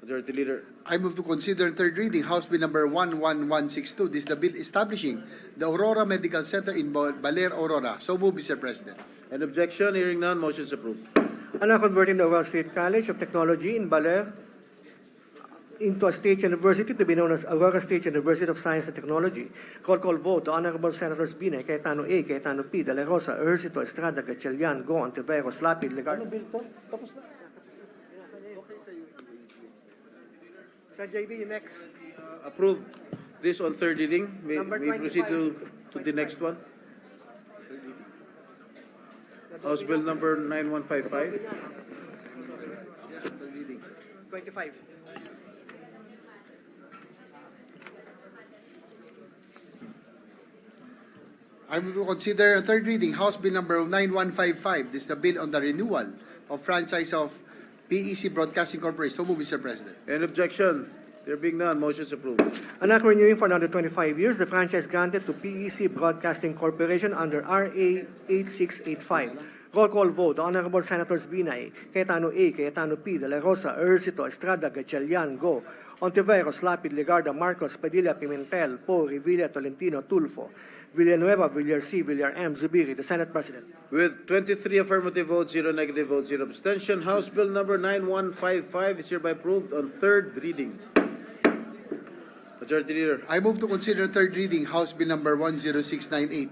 Majority Leader. I move to consider on third reading House Bill number 11162. This is the bill establishing the Aurora Medical Center in Baler, Aurora. So move, Mr. President. An objection? Hearing none, motion is approved. And now converting the Aurora State College of Technology in Baler into a state university to be known as Aurora State University of Science and Technology. Roll call vote. The Honorable Senators Binay, Cayetano A, Cayetano P, De La Rosa, Ercito, Estrada, Gatchalian, Go, Ontiveros, Lapid, Legarda. Sir JB, next. Approve this on third reading. We proceed 25. to the next one. House Bill number 9155. 25. I move to consider on third reading House Bill number 9155. This is the bill on the renewal of franchise of PEC Broadcasting Corporation. So move, Mr. President. Any objection? There being none, motion is approved. And now renewing for another 25 years, the franchise granted to PEC Broadcasting Corporation under RA 8685. Roll call vote. The Honorable Senators Binay, Cayetano A, Cayetano P, De La Rosa, Ercito, Estrada, Gatchalian, Go, Ontiveros, Lapid, Legarda, Marcos, Padilla, Pimentel, Po, Revilla, Tolentino, Tulfo, Villanueva, Villar C, Villar M, Zubiri, the Senate President. With 23 affirmative votes, 0 negative votes, 0 abstention, House Bill number 9155 is hereby approved on third reading. Majority Leader. I move to consider third reading House Bill number 10698.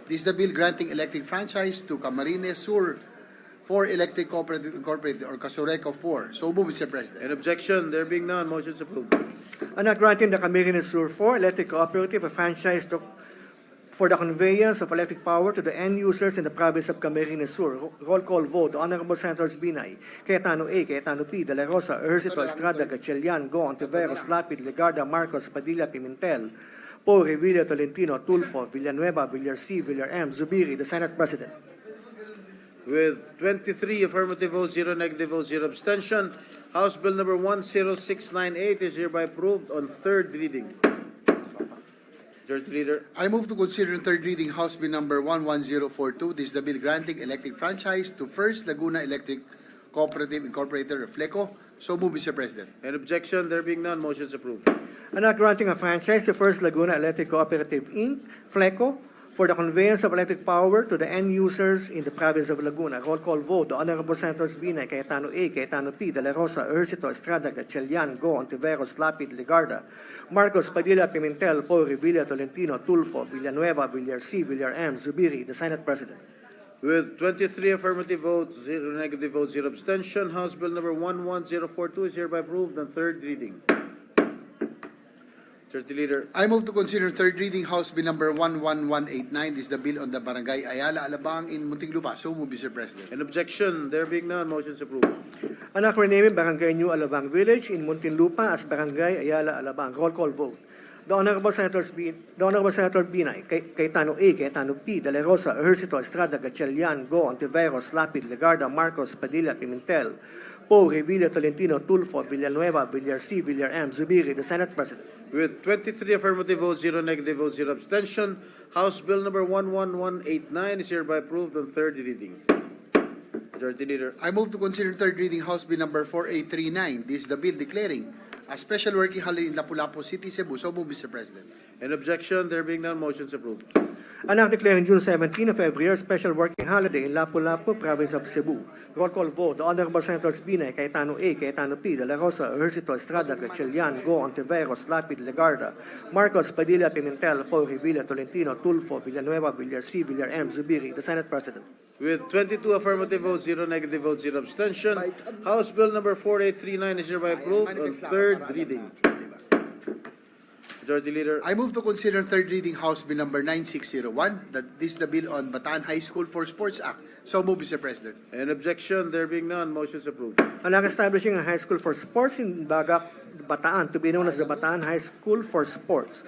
This is the bill granting electric franchise to Camarines Sur 4 Electric Cooperative Incorporated, or Casureco 4. So move, Mr. President. An objection? There being none, motion is approved. And now granting the Camarines Sur 4 Electric Cooperative a franchise for the conveyance of electric power to the end users in the province of Camarines Sur. Roll call vote. The Honorable Senators Binay, Cayetano A, Cayetano P, De La Rosa, Ercito, Estrada, Gatchalian, Go, Ontiveros, Lapid, Legarda, Marcos, Padilla, Pimentel, Po, Revilla, Tolentino, Tulfo, Villanueva, Villar C, Villar M, Zubiri, the Senate President. With 23 affirmative votes, 0 negative votes, 0 abstention, House Bill number 10698 is hereby approved on third reading. Majority Leader. I move to consider in third reading House Bill number 11042. This is the bill granting electric franchise to First Laguna Electric Cooperative Incorporated, or FLECO. So move, Mr. President. An objection? There being none, motion is approved. And now granting a franchise to First Laguna Electric Cooperative Inc., FLECO, for the conveyance of electric power to the end users in the province of Laguna. Roll call vote. The Honorable Senators Binay, Cayetano A, Cayetano P, De La Rosa, Ercito, Estrada, Gatchalian, Go, Ontiveros, Lapid, Legarda, Marcos, Padilla, Pimentel, Po, Revilla, Tolentino, Tulfo, Villanueva, Villar C, Villar M, Zubiri, the Senate President. With 23 affirmative votes, 0 negative votes, 0 abstention, House Bill number 11042 is hereby approved on third reading. Majority Leader. I move to consider third reading House Bill number 11189. This is the bill on the Barangay Ayala Alabang in Muntinlupa. So move, Mr. President. An objection? There being none, motion is approved. Anak renaming Barangay New Alabang Village in Muntinlupa as Barangay Ayala Alabang. Roll call vote. The Honorable Senator Binay, Cayetano A, Cayetano P, De La Rosa, Ejercito, Estrada, Gatchalian, Go, Ontiveros, Lapid, Legarda, Marcos, Padilla, Pimentel, Poe, Revilla, Tolentino, Tulfo, Villanueva, Villar C, Villar M, Zubiri, the Senate President. With 23 affirmative votes, 0 negative votes, 0 abstention, House Bill number 11189 is hereby approved on third reading. Majority Leader. I move to consider third reading House Bill number 4839. This is the bill declaring a special working holiday in Lapu-Lapu City, Cebu. So move, Mr. President. An objection, there being none, motions approved. An act declaring June 17 of every year special working holiday in Lapu-Lapu, province of Cebu. Roll call vote. The Honorable Senators Binay, Cayetano A, Cayetano P, De La Rosa, Ejercito, Estrada, Gatchalian, Go, Ontiveros, Lapid, Legarda, Marcos, Padilla, Pimentel, Poe, Revilla, Tolentino, Tulfo, Villanueva, Villar C, Villar M, Zubiri, the Senate President. With 22 affirmative votes, 0 negative votes, 0 abstention, House Bill number 4839 is hereby approved on third reading. Majority Leader. I move to consider third reading House Bill number 9601. That this is the bill on Bataan High School for Sports Act. So move, Mr. President. An objection, there being none, motions approved. An act establishing a high school for sports in Bagak, Bataan, to be known as the Bataan High School for Sports.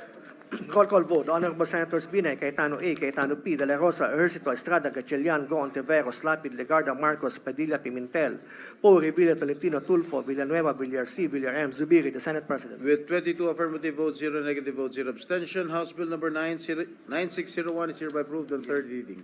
Roll call vote. The Honorable Senators Binay, Cayetano A, Cayetano P, De La Rosa, Ejercito, Estrada, Gatchalian, Go, Ontiveros, Lapid, Legarda, Marcos, Padilla, Pimentel, Poe, Revilla, Tolentino, Tulfo, Villanueva, Villar C, Villar M, Zubiri, the Senate President. With 22 affirmative votes, 0 negative votes, 0 abstention, House Bill number 9601 is hereby approved on third reading.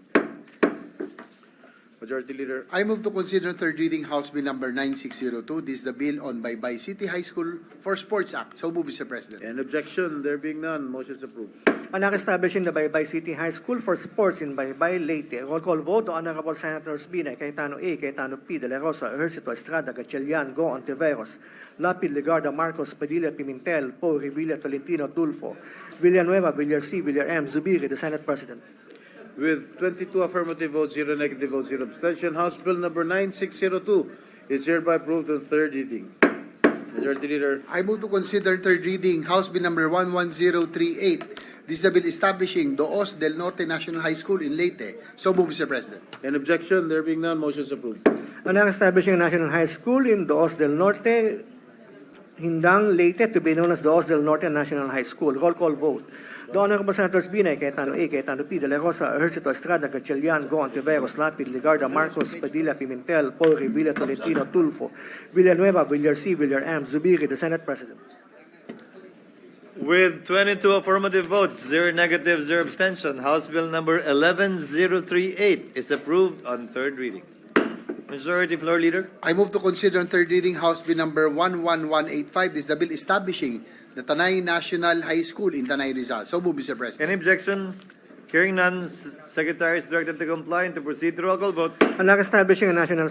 Majority Leader. I move to consider third reading House Bill number 9602. This is the bill on Baybay City High School for Sports Act. So move, Mr. President. An objection, there being none, motions approved. An act establishing the Baybay City High School for Sports in Baybay, Leyte. Roll call vote. The Honorable Senators Binay, Cayetano A, Cayetano P, De La Rosa, Ejercito, Estrada, Gatchalian, Go, Ontiveros, Lapid, Legarda, Marcos, Padilla, Pimentel, Poe, Revilla, Tolentino, Tulfo, Villanueva, Villar C, Villar M, Zubiri, the Senate President. With 22 affirmative votes, 0 negative votes, 0 abstention, House Bill number 9602 is hereby approved on third reading. Majority Leader. I move to consider third reading House Bill number 11038. This is the bill establishing Doos del Norte National High School in Leyte. So move, Mr. President. An objection, there being none, motions approved. An act establishing a national high school in Doos del Norte, Hindang, Leyte, to be known as Doos del Norte National High School. Roll call vote. The Honorable Senators Binay, Cayetano A, Cayetano P, De La Rosa, Ejercito, Estrada, Gatchalian, Go, Ontiveros, Lapid, Legarda, Marcos, Padilla, Pimentel, Poe, Revilla, Tolentino, Tulfo, Villanueva, Villar C, Villar M, Zubiri, the Senate President. With 22 affirmative votes, 0 negative, 0 abstention, House Bill number 11038 is approved on third reading. Majority Floor Leader. I move to consider on third reading House Bill number 11185. This is the bill establishing the Tanay National High School in Tanay, Rizal. So move, Mr. President. Any objection? Hearing none, Secretary is directed to comply and to proceed to roll call vote. An act establishing a national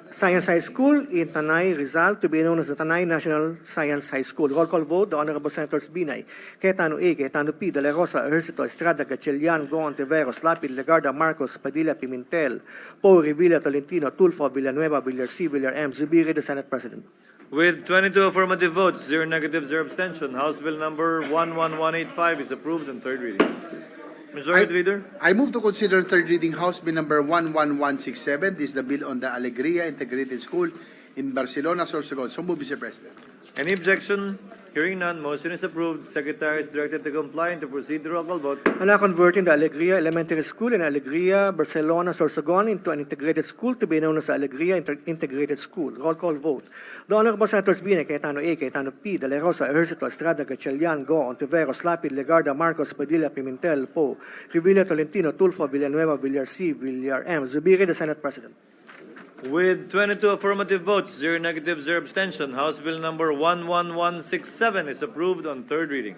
science high school in Tanay, Rizal, to be known as the Tanay National Science High School. Roll call vote. The Honorable Senators Binay, Cayetano A, Cayetano P, De La Rosa, Ejercito, Estrada, Gatchalian, Go, Ontiveros, Lapid, Legarda, Marcos, Padilla, Pimentel, Poe, Revilla, Tolentino, Tulfo, Villanueva, Villar C, Villar M, Zubiri, the Senate President. With 22 affirmative votes, 0 negative, 0 abstention, House Bill number 11185 is approved on third reading. Majority Leader. I move to consider third reading House Bill number 11167. This is the bill on the Alegria Integrated School in Barcelona, Sorsogon. So move, Mr. President. Any objection? Hearing none, motion is approved. Secretary is directed to comply and to proceed to roll call vote. An act converting the Alegria Elementary School in Alegria, Barcelona, Sorsogon into an integrated school to be known as Alegria Integrated School. Roll call vote. The Honorable Senators Binay, Cayetano A, Cayetano P, De La Rosa, Ejercito, Estrada, Gatchalian, Go, Ontiveros, Lapid, Legarda, Marcos, Padilla, Pimentel, Poe, Revilla, Tolentino, Tulfo, Villanueva, Villar C, Villar M, Zubiri, the Senate President. With 22 affirmative votes, 0 negative, 0 abstention, House Bill number 11167 is approved on third reading.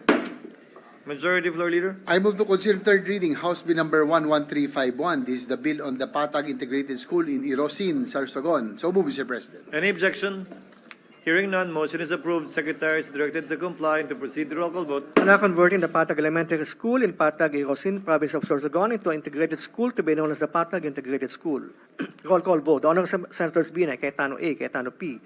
Majority Floor Leader. I move to consider third reading House Bill number 11351. This is the bill on the Patag Integrated School in Irosin, Sorsogon. So move, Mr. President. Any objection? Hearing none, motion is approved. Secretary is directed to comply and to proceed to roll call vote. An act converting the Patag Elementary School in Patag, Irosin, province of Sorsogon into an integrated school to be known as the Patag Integrated School. Roll call vote. The Honorable Senators Binay, Cayetano A, Cayetano P,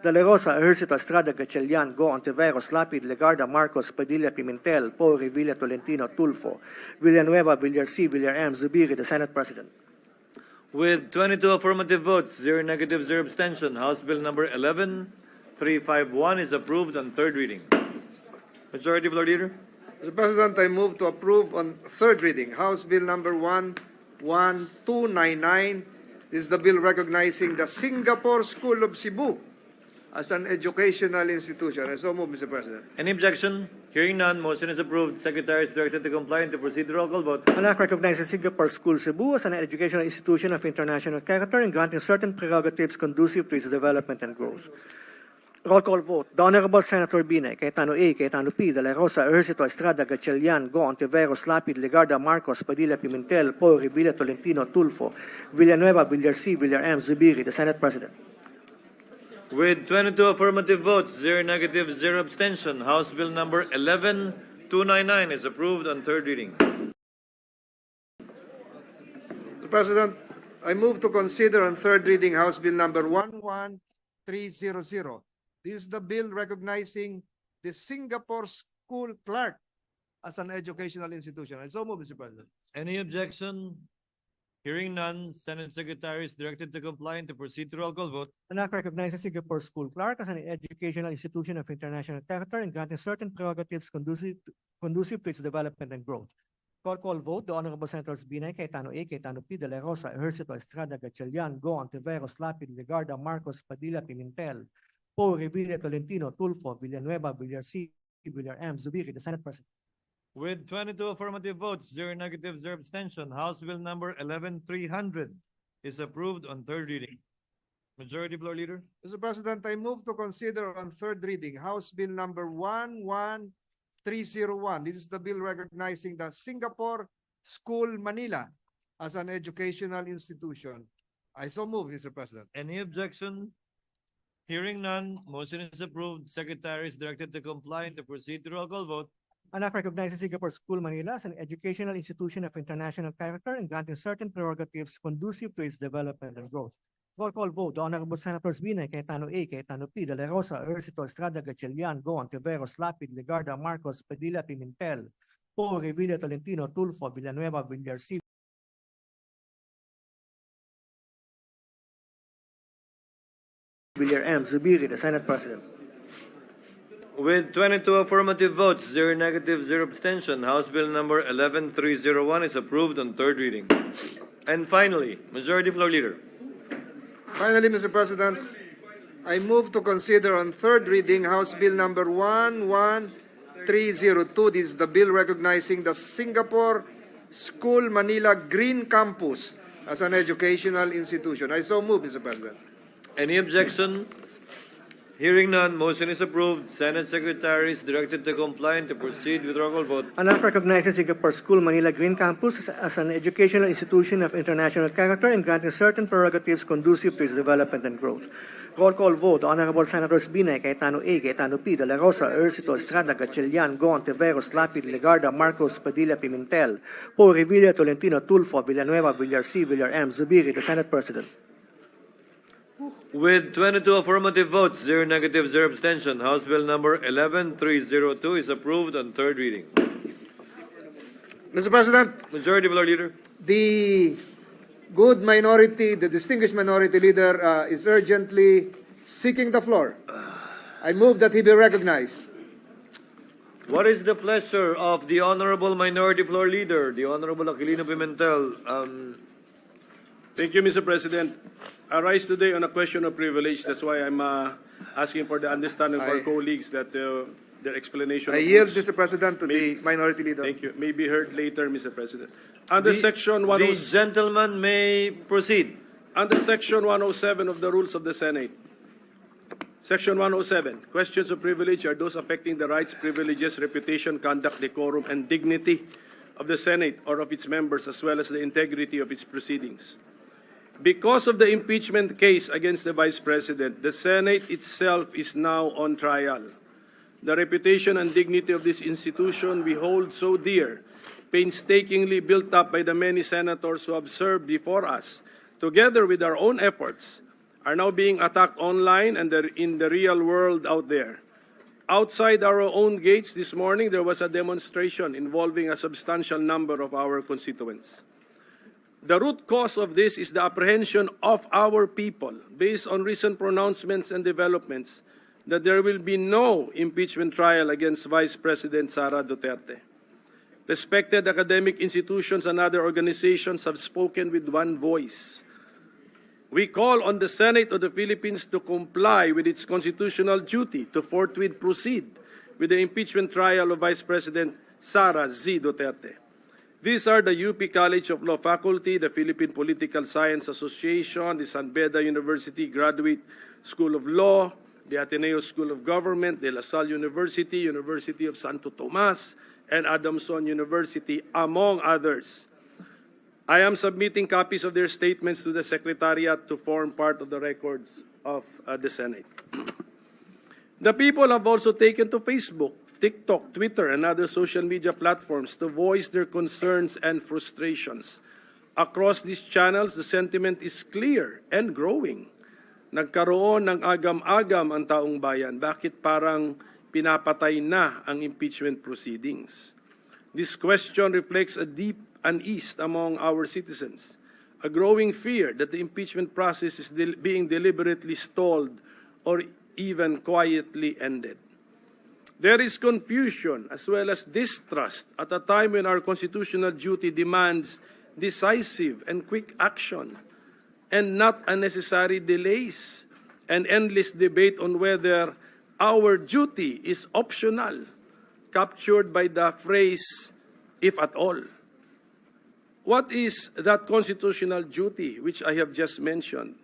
De La Rosa, Ejercito, Estrada, Gatchalian, Go, Ontiveros, Lapid, Legarda, Marcos, Padilla, Pimentel, Poe, Revilla, Tolentino, Tulfo, Villanueva, Villar C, Villar M, Zubiri, the Senate President. With 22 affirmative votes, 0 negative, 0 abstention, House Bill number 11351 is approved on third reading. Majority Floor Leader. Mr. President, I move to approve on third reading House Bill number 11299. This is the bill recognizing the Singapore School of Cebu as an educational institution. I so move, Mr. President. Any objection? Hearing none, motion is approved. Secretary is directed to comply and to proceed to roll call vote. An act recognizing Singapore School Cebu as an educational institution of international character and granting certain prerogatives conducive to its development and growth. Roll call vote. The Honorable Senator Binay, Cayetano A, Cayetano P, De La Rosa, Ejercito, Estrada, Gatchalian, Go, Ontiveros, Lapid, Legarda, Marcos, Padilla, Pimentel, Po, Revilla, Tolentino, Tulfo, Villanueva, Villar C, Villar M, Zubiri, the Senate President. With 22 affirmative votes, 0 negative, 0 abstention, House Bill number 11299 is approved on third reading. Mr. President, I move to consider on third reading House Bill number 11300. This is the bill recognizing the Singapore School Clerk as an educational institution. I so move, Mr. President. Any objection? Hearing none, Senate Secretary is directed to comply and to proceed to roll call vote. An act recognizing Singapore School Clerk as an educational institution of international character and granting certain prerogatives conducive to its development and growth. Roll call vote. The Honorable Senators Binay, Cayetano A, Cayetano P, De La Rosa, Ejercito, Estrada, Gatchalian, Go, Ontiveros, Lapid, Legarda, Marcos, Padilla, Pimentel, Po, Revilla, Tolentino, Tulfo, Villanueva, Villar C, Villar M, Zubiri, the Senate President. With 22 affirmative votes, 0 negative, 0 abstention, House Bill number 11300 is approved on third reading. Majority Floor Leader. Mr. President, I move to consider on third reading House Bill number 11301. This is the bill recognizing the Singapore School Manila as an educational institution. I so move, Mr. President. Any objection? Hearing none, motion is approved. Secretary is directed to comply and to proceed to roll call vote. An act recognizing Singapore School Manila as an educational institution of international character and granting certain prerogatives conducive to its development and growth. Roll call vote. The Honorable Senators Binay, Cayetano A, Cayetano P, De La Rosa, Ejercito, Estrada, Gatchalian, Go, Ontiveros, Lapid, Legarda, Marcos, Padilla, Pimentel, Po, Revilla, Tolentino, Tulfo, Villanueva, Villar C, Villar M, Zubiri, the Senate President. With 22 affirmative votes, 0 negative, 0 abstention, House Bill number 11301 is approved on third reading. And finally, Majority Floor Leader. Finally, Mr. President, I move to consider on third reading House Bill number 11302. This is the bill recognizing the Singapore School Manila Green Campus as an educational institution. I so move, Mr. President. Any objection? Hearing none, motion is approved. Senate Secretary is directed to comply and to proceed with roll call vote. An act recognizing Singapore School Manila Green Campus as an educational institution of international character and granting certain prerogatives conducive to its development and growth. Roll call vote. The Honorable Senators Binay, Cayetano A, Cayetano P, De La Rosa, Ejercito, Estrada, Gatchalian, Go, Ontiveros, Lapid, Legarda, Marcos, Padilla, Pimentel, Po, Revilla, Tolentino, Tulfo, Villanueva, Villar C, Villar M, Zubiri, the Senate President. With 22 affirmative votes, 0 negative, 0 abstention, House Bill number 11302 is approved on third reading. Mr. President, Majority Floor Leader. the good minority, the distinguished minority leader is urgently seeking the floor. I move that he be recognized. What is the pleasure of the Honorable Minority Floor Leader, the Honorable Aquilino Pimentel? Thank you, Mr. President. I rise today on a question of privilege. That's why I'm asking for the understanding of our colleagues that their explanation. I yield, Mr. President, to the minority leader. Thank you. May be heard later, Mr. President. Under Section 107, the gentleman may proceed. Under Section 107 of the Rules of the Senate. Section 107, questions of privilege are those affecting the rights, privileges, reputation, conduct, decorum, and dignity of the Senate or of its members, as well as the integrity of its proceedings. Because of the impeachment case against the Vice President, the Senate itself is now on trial. The reputation and dignity of this institution we hold so dear, painstakingly built up by the many senators who have served before us, together with our own efforts, are now being attacked online and in the real world out there. Outside our own gates this morning, there was a demonstration involving a substantial number of our constituents. The root cause of this is the apprehension of our people, based on recent pronouncements and developments, that there will be no impeachment trial against Vice President Sara Duterte. Respected academic institutions and other organizations have spoken with one voice. We call on the Senate of the Philippines to comply with its constitutional duty to forthwith proceed with the impeachment trial of Vice President Sara Z. Duterte. These are the UP College of Law faculty, the Philippine Political Science Association, the San Beda University Graduate School of Law, the Ateneo School of Government, the La Salle University, University of Santo Tomas, and Adamson University, among others. I am submitting copies of their statements to the Secretariat to form part of the records of the Senate. The people have also taken to Facebook, TikTok, Twitter, and other social media platforms to voice their concerns and frustrations. Across these channels, the sentiment is clear and growing. Nagkaroon ng agam-agam ang taong bayan. Bakit parang pinapatay na ang impeachment proceedings? This question reflects a deep unease among our citizens, a growing fear that the impeachment process is being deliberately stalled or even quietly ended. There is confusion as well as distrust at a time when our constitutional duty demands decisive and quick action and not unnecessary delays and endless debate on whether our duty is optional, captured by the phrase, if at all. What is that constitutional duty which I have just mentioned?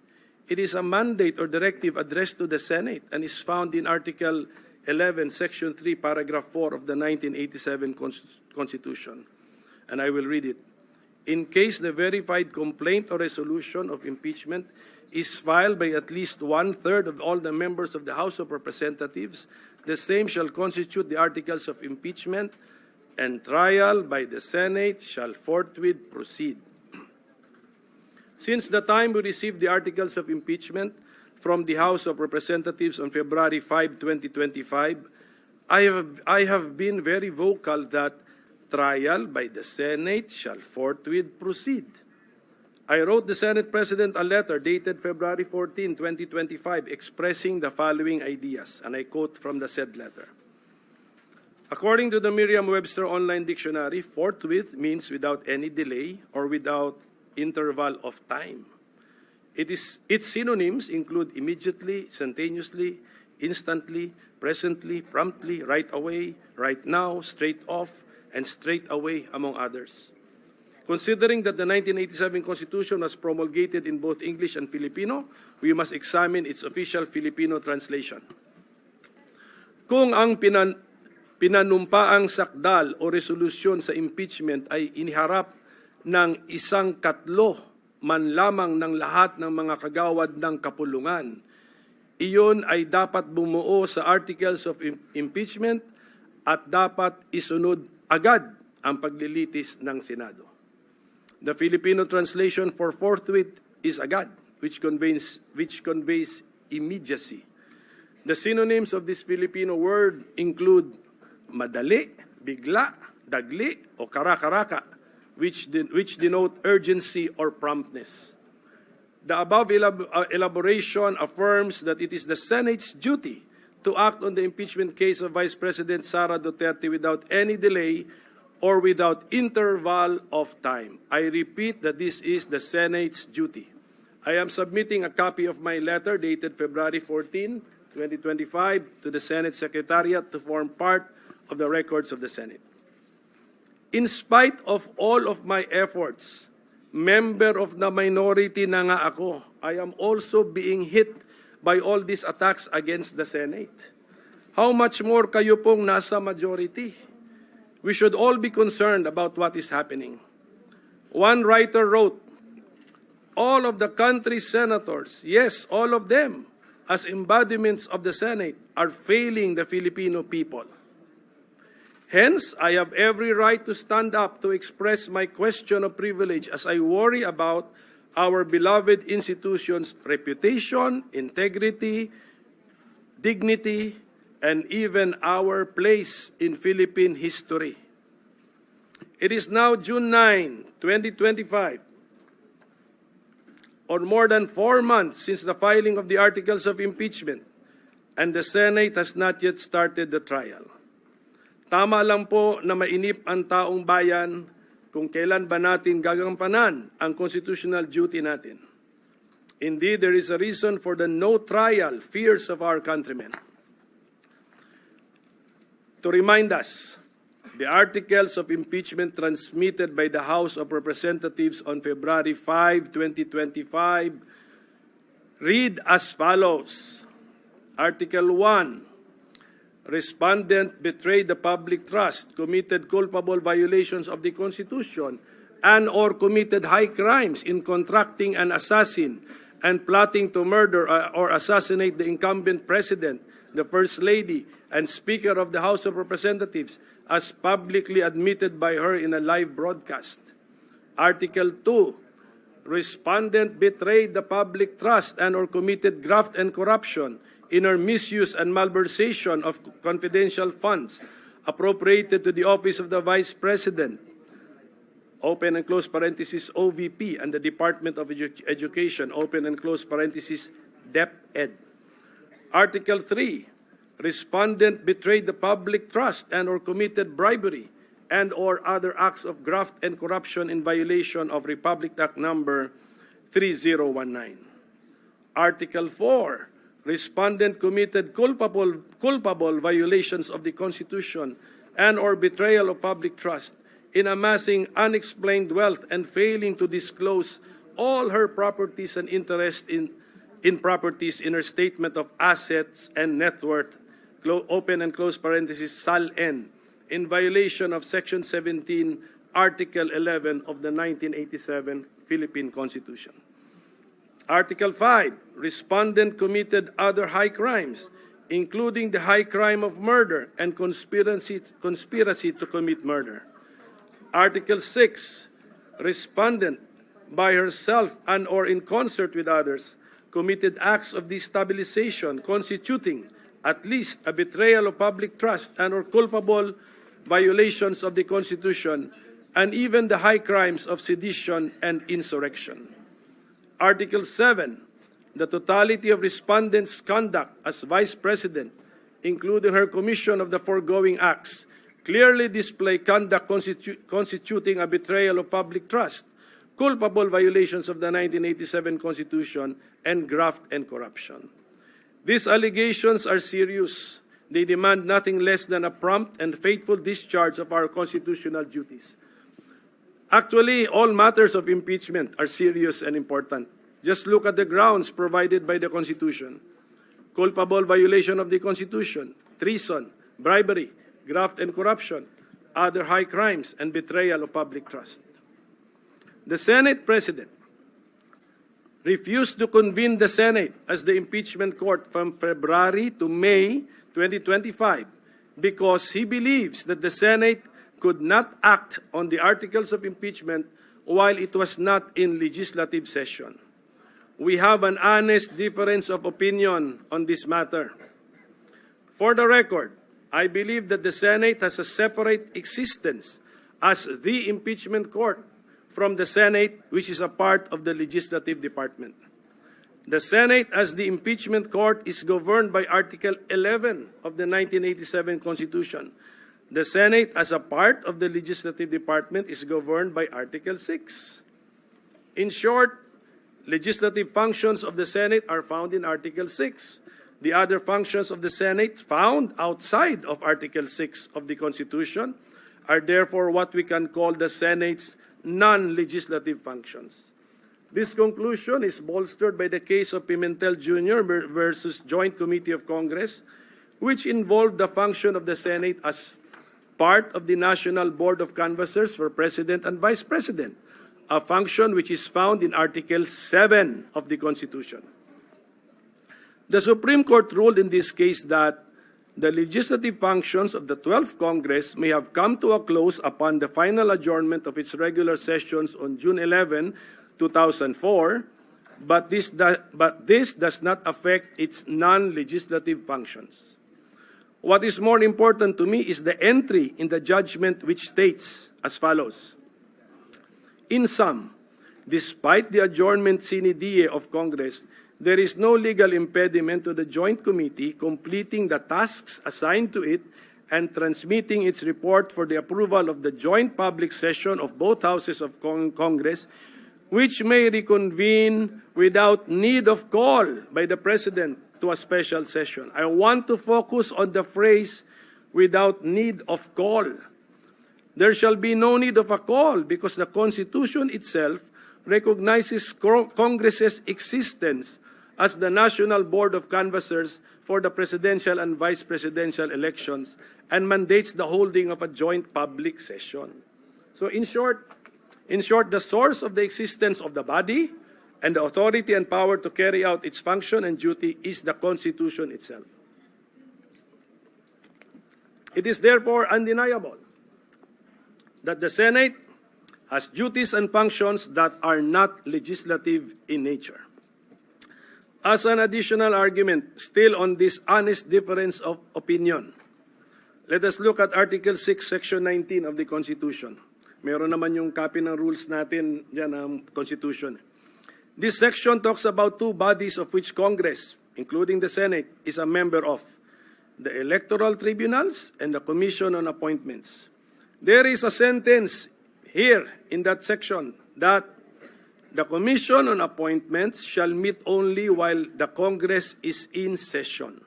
It is a mandate or directive addressed to the Senate and is found in Article 11, Section 3, Paragraph 4 of the 1987 Constitution. And I will read it. In case the verified complaint or resolution of impeachment is filed by at least one-third of all the members of the House of Representatives, the same shall constitute the articles of impeachment, and trial by the Senate shall forthwith proceed. Since the time we received the articles of impeachment from the House of Representatives on February 5, 2025, I have been very vocal that trial by the Senate shall forthwith proceed. I wrote the Senate President a letter dated February 14, 2025, expressing the following ideas, and I quote from the said letter. According to the Merriam-Webster Online Dictionary, forthwith means without any delay or without interval of time. Its synonyms include immediately, instantaneously, instantly, presently, promptly, right away, right now, straight off, and straight away, among others. Considering that the 1987 Constitution was promulgated in both English and Filipino, we must examine its official Filipino translation. Kung ang pinanumpaang sakdal o resolusyon sa impeachment ay iniharap ng isang katlo man lamang ng lahat ng mga kagawad ng kapulungan, iyon ay dapat bumuo sa Articles of Impeachment at dapat isunod agad ang paglilitis ng Senado. The Filipino translation for forthwith is agad, which conveys immediacy. The synonyms of this Filipino word include madali, bigla, dagli, o kara-karaka, which denote urgency or promptness. The above elaboration affirms that it is the Senate's duty to act on the impeachment case of Vice President Sara Duterte without any delay or without interval of time. I repeat that this is the Senate's duty. I am submitting a copy of my letter dated February 14, 2025 to the Senate Secretariat to form part of the records of the Senate. In spite of all of my efforts, member of the minority na nga ako, I am also being hit by all these attacks against the Senate. How much more kayo pong nasa majority? We should all be concerned about what is happening. One writer wrote, all of the country's senators, yes, all of them, as embodiments of the Senate, are failing the Filipino people. Hence, I have every right to stand up to express my question of privilege as I worry about our beloved institution's reputation, integrity, dignity, and even our place in Philippine history. It is now June 9, 2025, or more than 4 months since the filing of the articles of impeachment, and the Senate has not yet started the trial. Tama lang po na mainip ang taong bayan kung kailan ba natin gagampanan ang constitutional duty natin. Indeed, there is a reason for the no trial fears of our countrymen. To remind us, the articles of impeachment transmitted by the House of Representatives on February 5, 2025 read as follows. Article 1. Respondent betrayed the public trust, committed culpable violations of the Constitution, and or committed high crimes in contracting an assassin and plotting to murder or assassinate the incumbent president, the First Lady, and Speaker of the House of Representatives, as publicly admitted by her in a live broadcast. Article 2. Respondent betrayed the public trust and or committed graft and corruption in her misuse and malversation of confidential funds appropriated to the office of the Vice President, open and close parenthesis OVP, and the Department of Education, open and close parenthesis DepEd. Article 3. Respondent betrayed the public trust and or committed bribery and or other acts of graft and corruption in violation of Republic Act number 3019. Article 4. Respondent committed culpable violations of the Constitution and or betrayal of public trust in amassing unexplained wealth and failing to disclose all her properties and interest in properties in her statement of assets and net worth, open and close parenthesis SAL-N, in violation of Section 17, Article 11 of the 1987 Philippine Constitution. Article 5, respondent committed other high crimes, including the high crime of murder and conspiracy to commit murder. Article 6, respondent, by herself and or in concert with others, committed acts of destabilization constituting at least a betrayal of public trust and or culpable violations of the Constitution and even the high crimes of sedition and insurrection. Article 7, the totality of respondents' conduct as Vice President, including her commission of the foregoing acts, clearly display conduct constituting a betrayal of public trust, culpable violations of the 1987 Constitution, and graft and corruption. These allegations are serious. They demand nothing less than a prompt and faithful discharge of our constitutional duties. Actually, all matters of impeachment are serious and important. Just look at the grounds provided by the Constitution. Culpable violation of the Constitution, treason, bribery, graft and corruption, other high crimes, and betrayal of public trust. The Senate President refused to convene the Senate as the impeachment court from February to May 2025 because he believes that the Senate could not act on the articles of impeachment while it was not in legislative session. We have an honest difference of opinion on this matter. For the record, I believe that the Senate has a separate existence as the impeachment court from the Senate, which is a part of the legislative department. The Senate as the impeachment court is governed by Article 11 of the 1987 Constitution. The Senate as a part of the legislative department is governed by Article 6. In short, legislative functions of the Senate are found in Article 6. The other functions of the Senate found outside of Article 6 of the Constitution are therefore what we can call the Senate's non-legislative functions. This conclusion is bolstered by the case of Pimentel Jr. versus Joint Committee of Congress, which involved the function of the Senate as part of the National Board of Canvassers for President and Vice President, a function which is found in Article 7 of the Constitution. The Supreme Court ruled in this case that the legislative functions of the 12th Congress may have come to a close upon the final adjournment of its regular sessions on June 11, 2004, but this does not affect its non-legislative functions. What is more important to me is the entry in the judgment which states as follows. In sum, despite the adjournment sine die of Congress, there is no legal impediment to the Joint Committee completing the tasks assigned to it and transmitting its report for the approval of the joint public session of both houses of Congress, which may reconvene without need of call by the President to a special session. I want to focus on the phrase without need of call. There shall be no need of a call because the Constitution itself recognizes Congress's existence as the National Board of Canvassers for the presidential and vice presidential elections and mandates the holding of a joint public session. So in short, the source of the existence of the body and the authority and power to carry out its function and duty is the Constitution itself. It is therefore undeniable that the Senate has duties and functions that are not legislative in nature. As an additional argument, still on this honest difference of opinion, let us look at Article 6, Section 19 of the Constitution. Meron naman yung copy ng rules natin dyan ng Constitution. This section talks about two bodies of which Congress, including the Senate, is a member of: the electoral tribunals and the Commission on Appointments. There is a sentence here in that section that the Commission on Appointments shall meet only while the Congress is in session.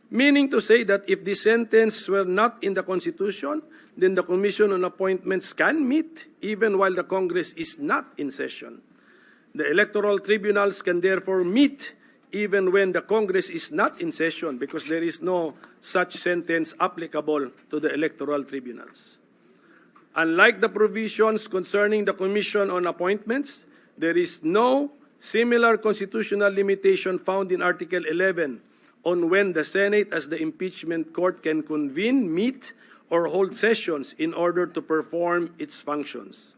Meaning to say that if the sentence were not in the Constitution, then the Commission on Appointments can meet even while the Congress is not in session. The electoral tribunals can therefore meet even when the Congress is not in session because there is no such sentence applicable to the electoral tribunals. Unlike the provisions concerning the Commission on Appointments, there is no similar constitutional limitation found in Article 11 on when the Senate as the impeachment court can convene, meet, or hold sessions in order to perform its functions.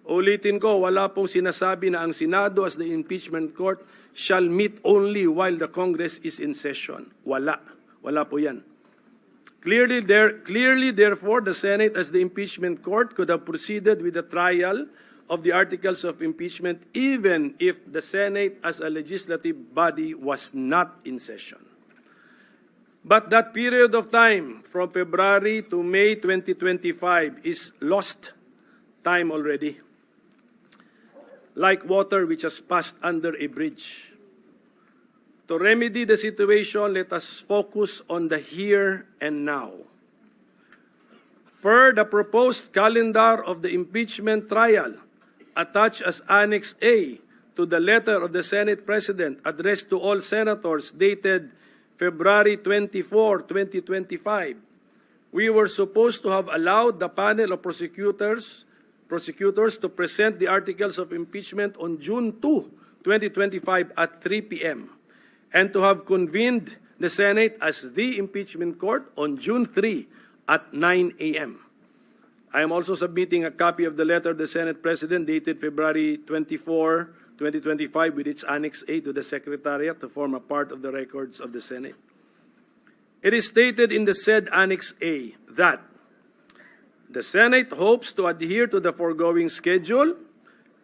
Ulitin ko, wala pong sinasabi na ang Senado as the impeachment court shall meet only while the Congress is in session. Wala. Wala po yan. Clearly, therefore, the Senate as the impeachment court could have proceeded with the trial of the articles of impeachment even if the Senate as a legislative body was not in session. But that period of time from February to May 2025 is lost time already, like water which has passed under a bridge. To remedy the situation, let us focus on the here and now. Per the proposed calendar of the impeachment trial, attached as Annex A to the letter of the Senate President addressed to all senators dated February 24, 2025, we were supposed to have allowed the panel of prosecutors to present the articles of impeachment on June 2, 2025 at 3 p.m. and to have convened the Senate as the impeachment court on June 3 at 9 a.m. I am also submitting a copy of the letter of the Senate President dated February 24, 2025 with its Annex A to the Secretariat to form a part of the records of the Senate. It is stated in the said Annex A that the Senate hopes to adhere to the foregoing schedule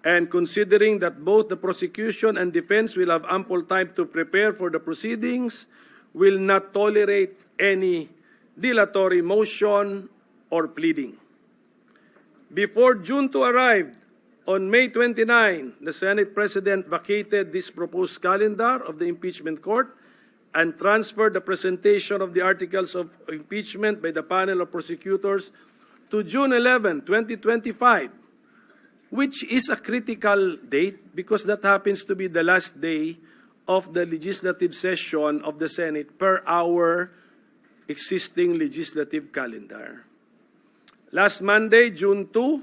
and considering that both the prosecution and defense will have ample time to prepare for the proceedings, will not tolerate any dilatory motion or pleading. Before June 2 arrived, on May 29, the Senate President vacated this proposed calendar of the impeachment court and transferred the presentation of the articles of impeachment by the panel of prosecutors to June 11, 2025, which is a critical date because that happens to be the last day of the legislative session of the Senate per our existing legislative calendar. Last Monday, June 2,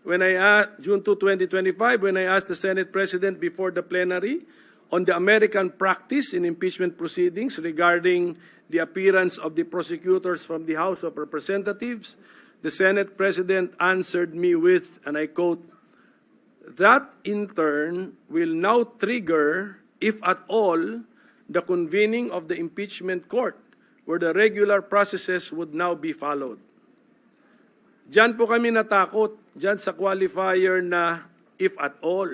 2025, when I asked the Senate President before the plenary on the American practice in impeachment proceedings regarding the appearance of the prosecutors from the House of Representatives, the Senate President answered me with, and I quote, "That in turn will now trigger, if at all, the convening of the impeachment court, where the regular processes would now be followed." Diyan po kami natakot, diyan sa qualifier na if at all.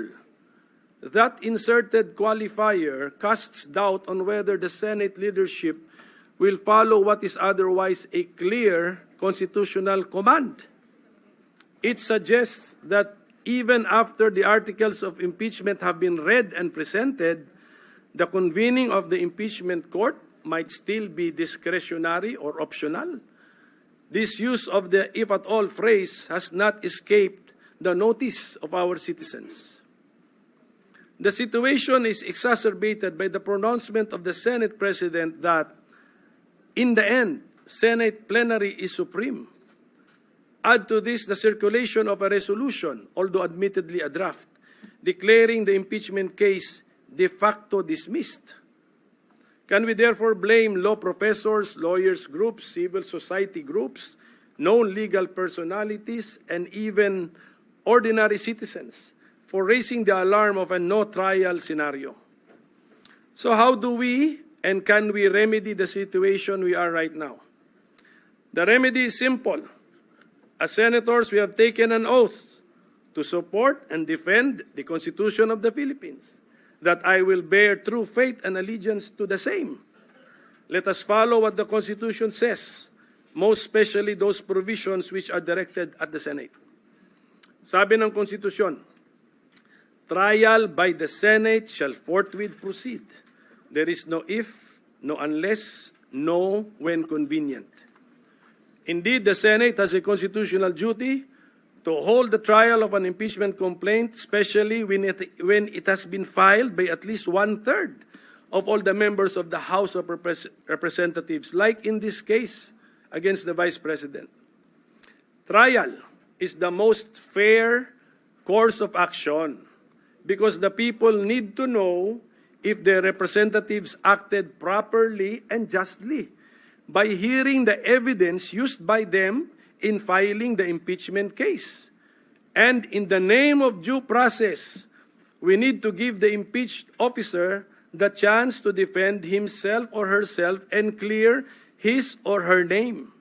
That inserted qualifier casts doubt on whether the Senate leadership will follow what is otherwise a clear constitutional command. It suggests that even after the articles of impeachment have been read and presented, the convening of the impeachment court might still be discretionary or optional. This use of the "if at all" phrase has not escaped the notice of our citizens. The situation is exacerbated by the pronouncement of the Senate President that, in the end, Senate plenary is supreme. Add to this the circulation of a resolution, although admittedly a draft, declaring the impeachment case de facto dismissed. Can we therefore blame law professors, lawyers groups, civil society groups, known legal personalities, and even ordinary citizens for raising the alarm of a no-trial scenario? So how do we and can we remedy the situation we are right now? The remedy is simple. As senators, we have taken an oath to support and defend the Constitution of the Philippines, that I will bear true faith and allegiance to the same. Let us follow what the Constitution says, most especially those provisions which are directed at the Senate. Sabi ng Konstitusyon, trial by the Senate shall forthwith proceed. There is no if, no unless, no when convenient. Indeed, the Senate has a constitutional duty to hold the trial of an impeachment complaint, especially when it has been filed by at least 1/3 of all the members of the House of Representatives, like in this case against the Vice President. Trial is the most fair course of action because the people need to know if their representatives acted properly and justly by hearing the evidence used by them in filing the impeachment case. And in the name of due process, we need to give the impeached officer the chance to defend himself or herself and clear his or her name.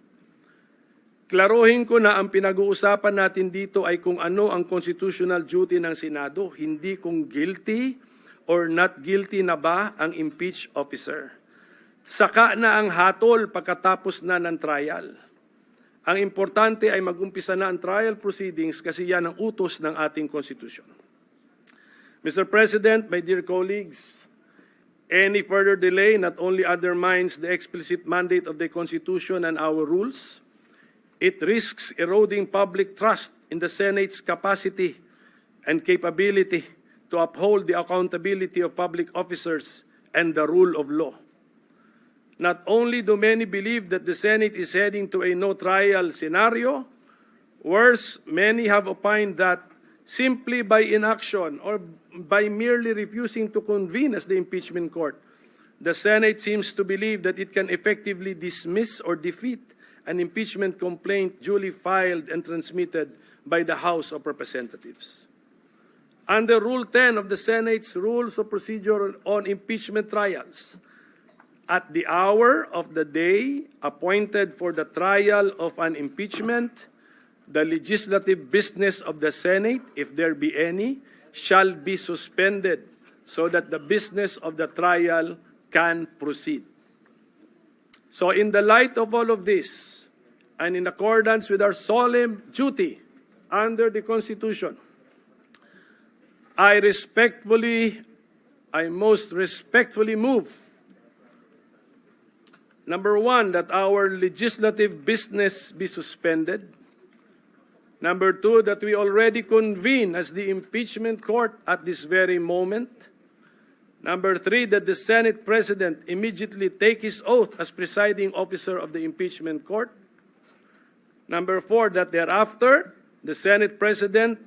Klaruhin ko na ang pinag-uusapan natin dito ay kung ano ang constitutional duty ng Senado, hindi kung guilty or not guilty na ba ang impeached officer. Saka na ang hatol pagkatapos na ng trial. Ang importante ay mag-umpisa na ang trial proceedings kasi yan ang utos ng ating Constitution. Mr. President, my dear colleagues, any further delay not only undermines the explicit mandate of the Constitution and our rules, it risks eroding public trust in the Senate's capacity and capability to uphold the accountability of public officers and the rule of law. Not only do many believe that the Senate is heading to a no-trial scenario, worse, many have opined that simply by inaction or by merely refusing to convene as the impeachment court, the Senate seems to believe that it can effectively dismiss or defeat an impeachment complaint duly filed and transmitted by the House of Representatives. Under Rule 10 of the Senate's Rules of Procedure on Impeachment Trials, at the hour of the day appointed for the trial of an impeachment, the legislative business of the Senate, if there be any, shall be suspended so that the business of the trial can proceed. So in the light of all of this, and in accordance with our solemn duty under the Constitution, I most respectfully move, number one, that our legislative business be suspended. Number two, that we already convene as the impeachment court at this very moment. Number three, that the Senate President immediately take his oath as presiding officer of the impeachment court. Number four, that thereafter, the Senate President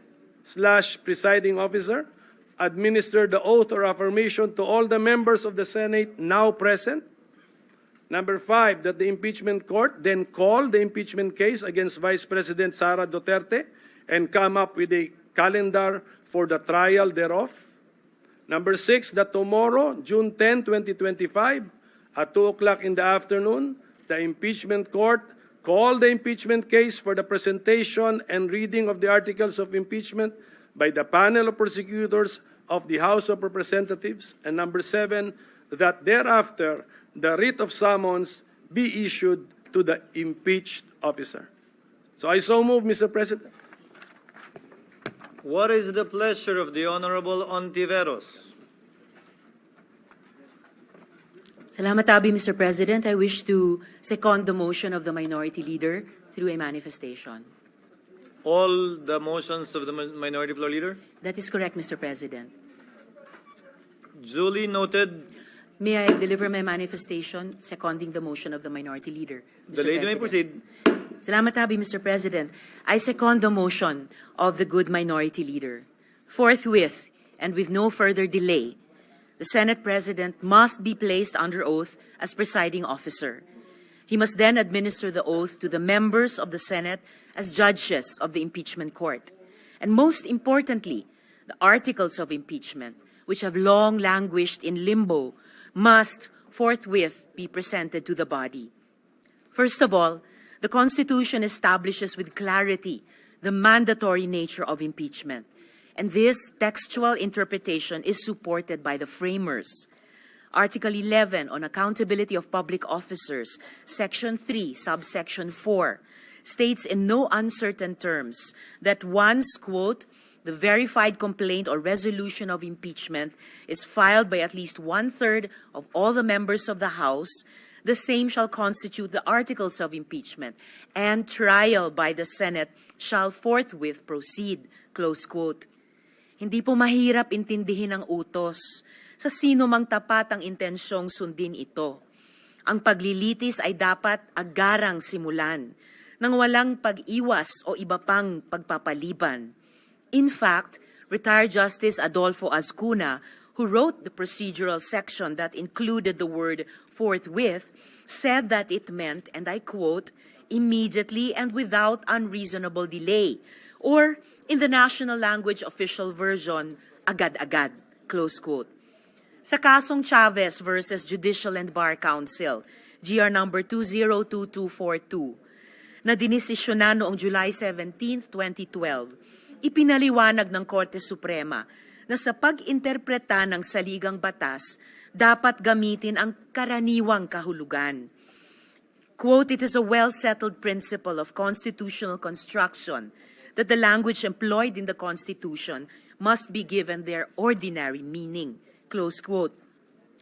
/ presiding officer administer the oath or affirmation to all the members of the Senate now present. Number five, that the impeachment court then call the impeachment case against Vice President Sara Duterte and come up with a calendar for the trial thereof. Number six, that tomorrow, June 10, 2025, at 2 o'clock in the afternoon, the impeachment court call the impeachment case for the presentation and reading of the articles of impeachment by the panel of prosecutors of the House of Representatives. And number seven, that thereafter, the writ of summons be issued to the impeached officer. So I so move, Mr. President. What is the pleasure of the Honorable Ontiveros? Salamat Abi, Mr. President. I wish to second the motion of the Minority Leader through a manifestation. All the motions of the Minority Floor Leader? That is correct, Mr. President. Duly noted. May I deliver my manifestation seconding the motion of the Minority Leader, Mr. The lady may President? proceed. Salamat Abi, Mr. President. I second the motion of the good Minority Leader. Forthwith, and with no further delay, the Senate President must be placed under oath as presiding officer. He must then administer the oath to the members of the Senate as judges of the impeachment court. And most importantly, the articles of impeachment, which have long languished in limbo, must forthwith be presented to the body. First of all, the Constitution establishes with clarity the mandatory nature of impeachment, and this textual interpretation is supported by the framers. Article 11 on accountability of public officers, Section 3, subsection 4, states in no uncertain terms that once, quote, the verified complaint or resolution of impeachment is filed by at least 1/3 of all the members of the House, the same shall constitute the articles of impeachment, and trial by the Senate shall forthwith proceed, close quote. Hindi po mahirap intindihin ang utos sa sino mang tapat ang intensyong sundin ito. Ang paglilitis ay dapat agarang simulan, nang walang pag-iwas o iba pang pagpapaliban. In fact, retired Justice Adolfo Azcuna, who wrote the procedural section that included the word forthwith, said that it meant, and I quote, immediately and without unreasonable delay, or in the national language official version, agad-agad, close quote. Sa kasong Chavez versus Judicial and Bar Council, GR number 202242, na dinisisyonan noong July 17, 2012, ipinaliwanag ng Korte Suprema na sa pag-interpreta ng saligang batas, dapat gamitin ang karaniwang kahulugan. Quote, it is a well-settled principle of constitutional construction that the language employed in the Constitution must be given their ordinary meaning. Close quote.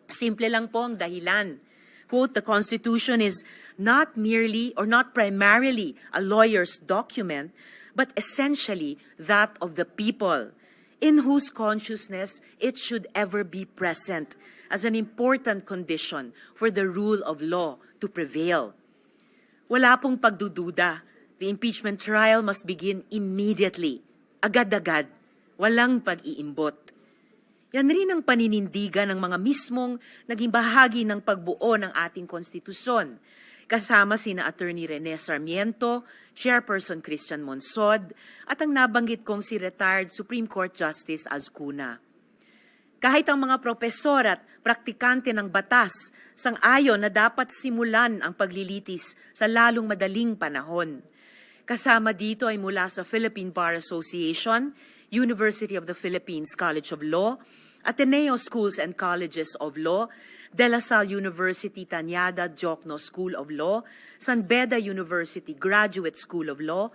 Simple lang po ang dahilan. Quote, the Constitution is not merely or not primarily a lawyer's document, but essentially that of the people, in whose consciousness it should ever be present as an important condition for the rule of law to prevail. Wala pong pagdududa. The impeachment trial must begin immediately, agad-agad, walang pag-iimbot. Yan rin ang paninindigan ng mga mismong naging bahagi ng pagbuo ng ating konstitusyon, kasama sina Attorney Rene Sarmiento, Chairperson Christian Monsod, at ang nabanggit kong si retired Supreme Court Justice Azcuna. Kahit ang mga propesor at praktikante ng batas sang-ayon na dapat simulan ang paglilitis sa lalong madaling panahon. Kasama dito ay mula sa Philippine Bar Association, University of the Philippines College of Law, Ateneo Schools and Colleges of Law, De La Salle University Tanyada Jokno School of Law, San Beda University Graduate School of Law,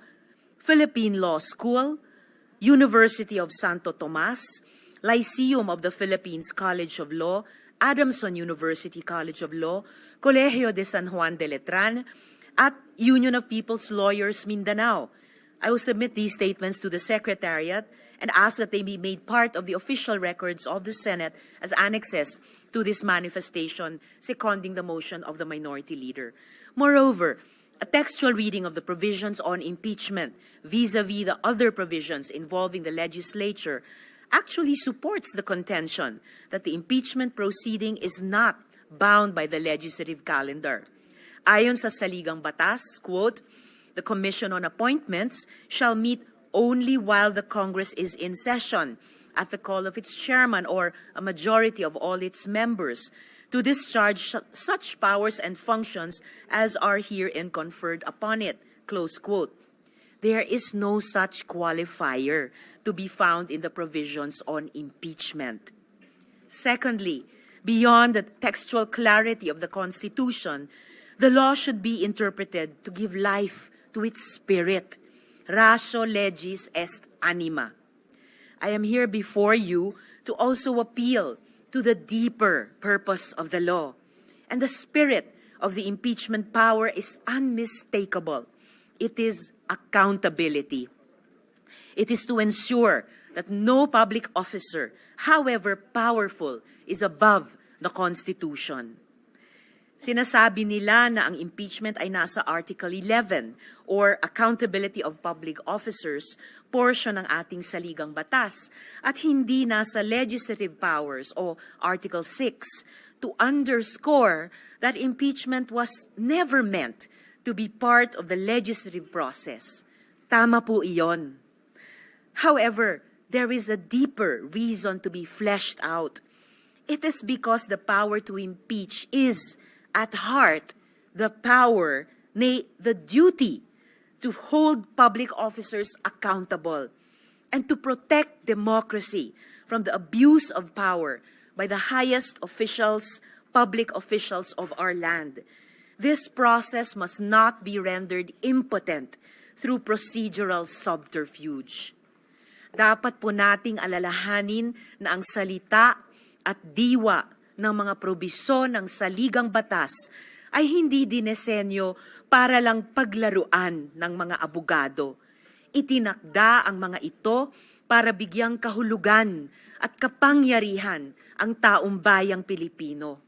Philippine Law School, University of Santo Tomas, Lyceum of the Philippines College of Law, Adamson University College of Law, Colegio de San Juan de Letran, at Union of People's Lawyers Mindanao. I will submit these statements to the Secretariat and ask that they be made part of the official records of the Senate as annexes to this manifestation, seconding the motion of the Minority Leader. Moreover, a textual reading of the provisions on impeachment vis-a-vis the other provisions involving the legislature actually supports the contention that the impeachment proceeding is not bound by the legislative calendar. Ayon sa saligang batas, quote, the Commission on Appointments shall meet only while the Congress is in session at the call of its chairman or a majority of all its members to discharge such powers and functions as are herein conferred upon it, close quote. There is no such qualifier to be found in the provisions on impeachment. Secondly, beyond the textual clarity of the Constitution, The law should be interpreted to give life to its spirit. Ratio legis est anima. I am here before you to also appeal to the deeper purpose of the law. And the spirit of the impeachment power is unmistakable. It is accountability. It is to ensure that no public officer, however powerful, is above the Constitution. Sinasabi nila na ang impeachment ay nasa Article 11 or Accountability of Public Officers, portion ng ating saligang batas, at hindi nasa legislative powers o Article 6 to underscore that impeachment was never meant to be part of the legislative process. Tama po iyon. However, there is a deeper reason to be fleshed out. It is because the power to impeach is, at heart, the power, nay, the duty to hold public officers accountable and to protect democracy from the abuse of power by the highest officials, public officials of our land. This process must not be rendered impotent through procedural subterfuge. Dapat po nating alalahanin na ang salita at diwa ng mga probisyon ng saligang batas ay hindi dinesenyo para lang paglaruan ng mga abogado. Itinakda ang mga ito para bigyang kahulugan at kapangyarihan ang taong bayang Pilipino.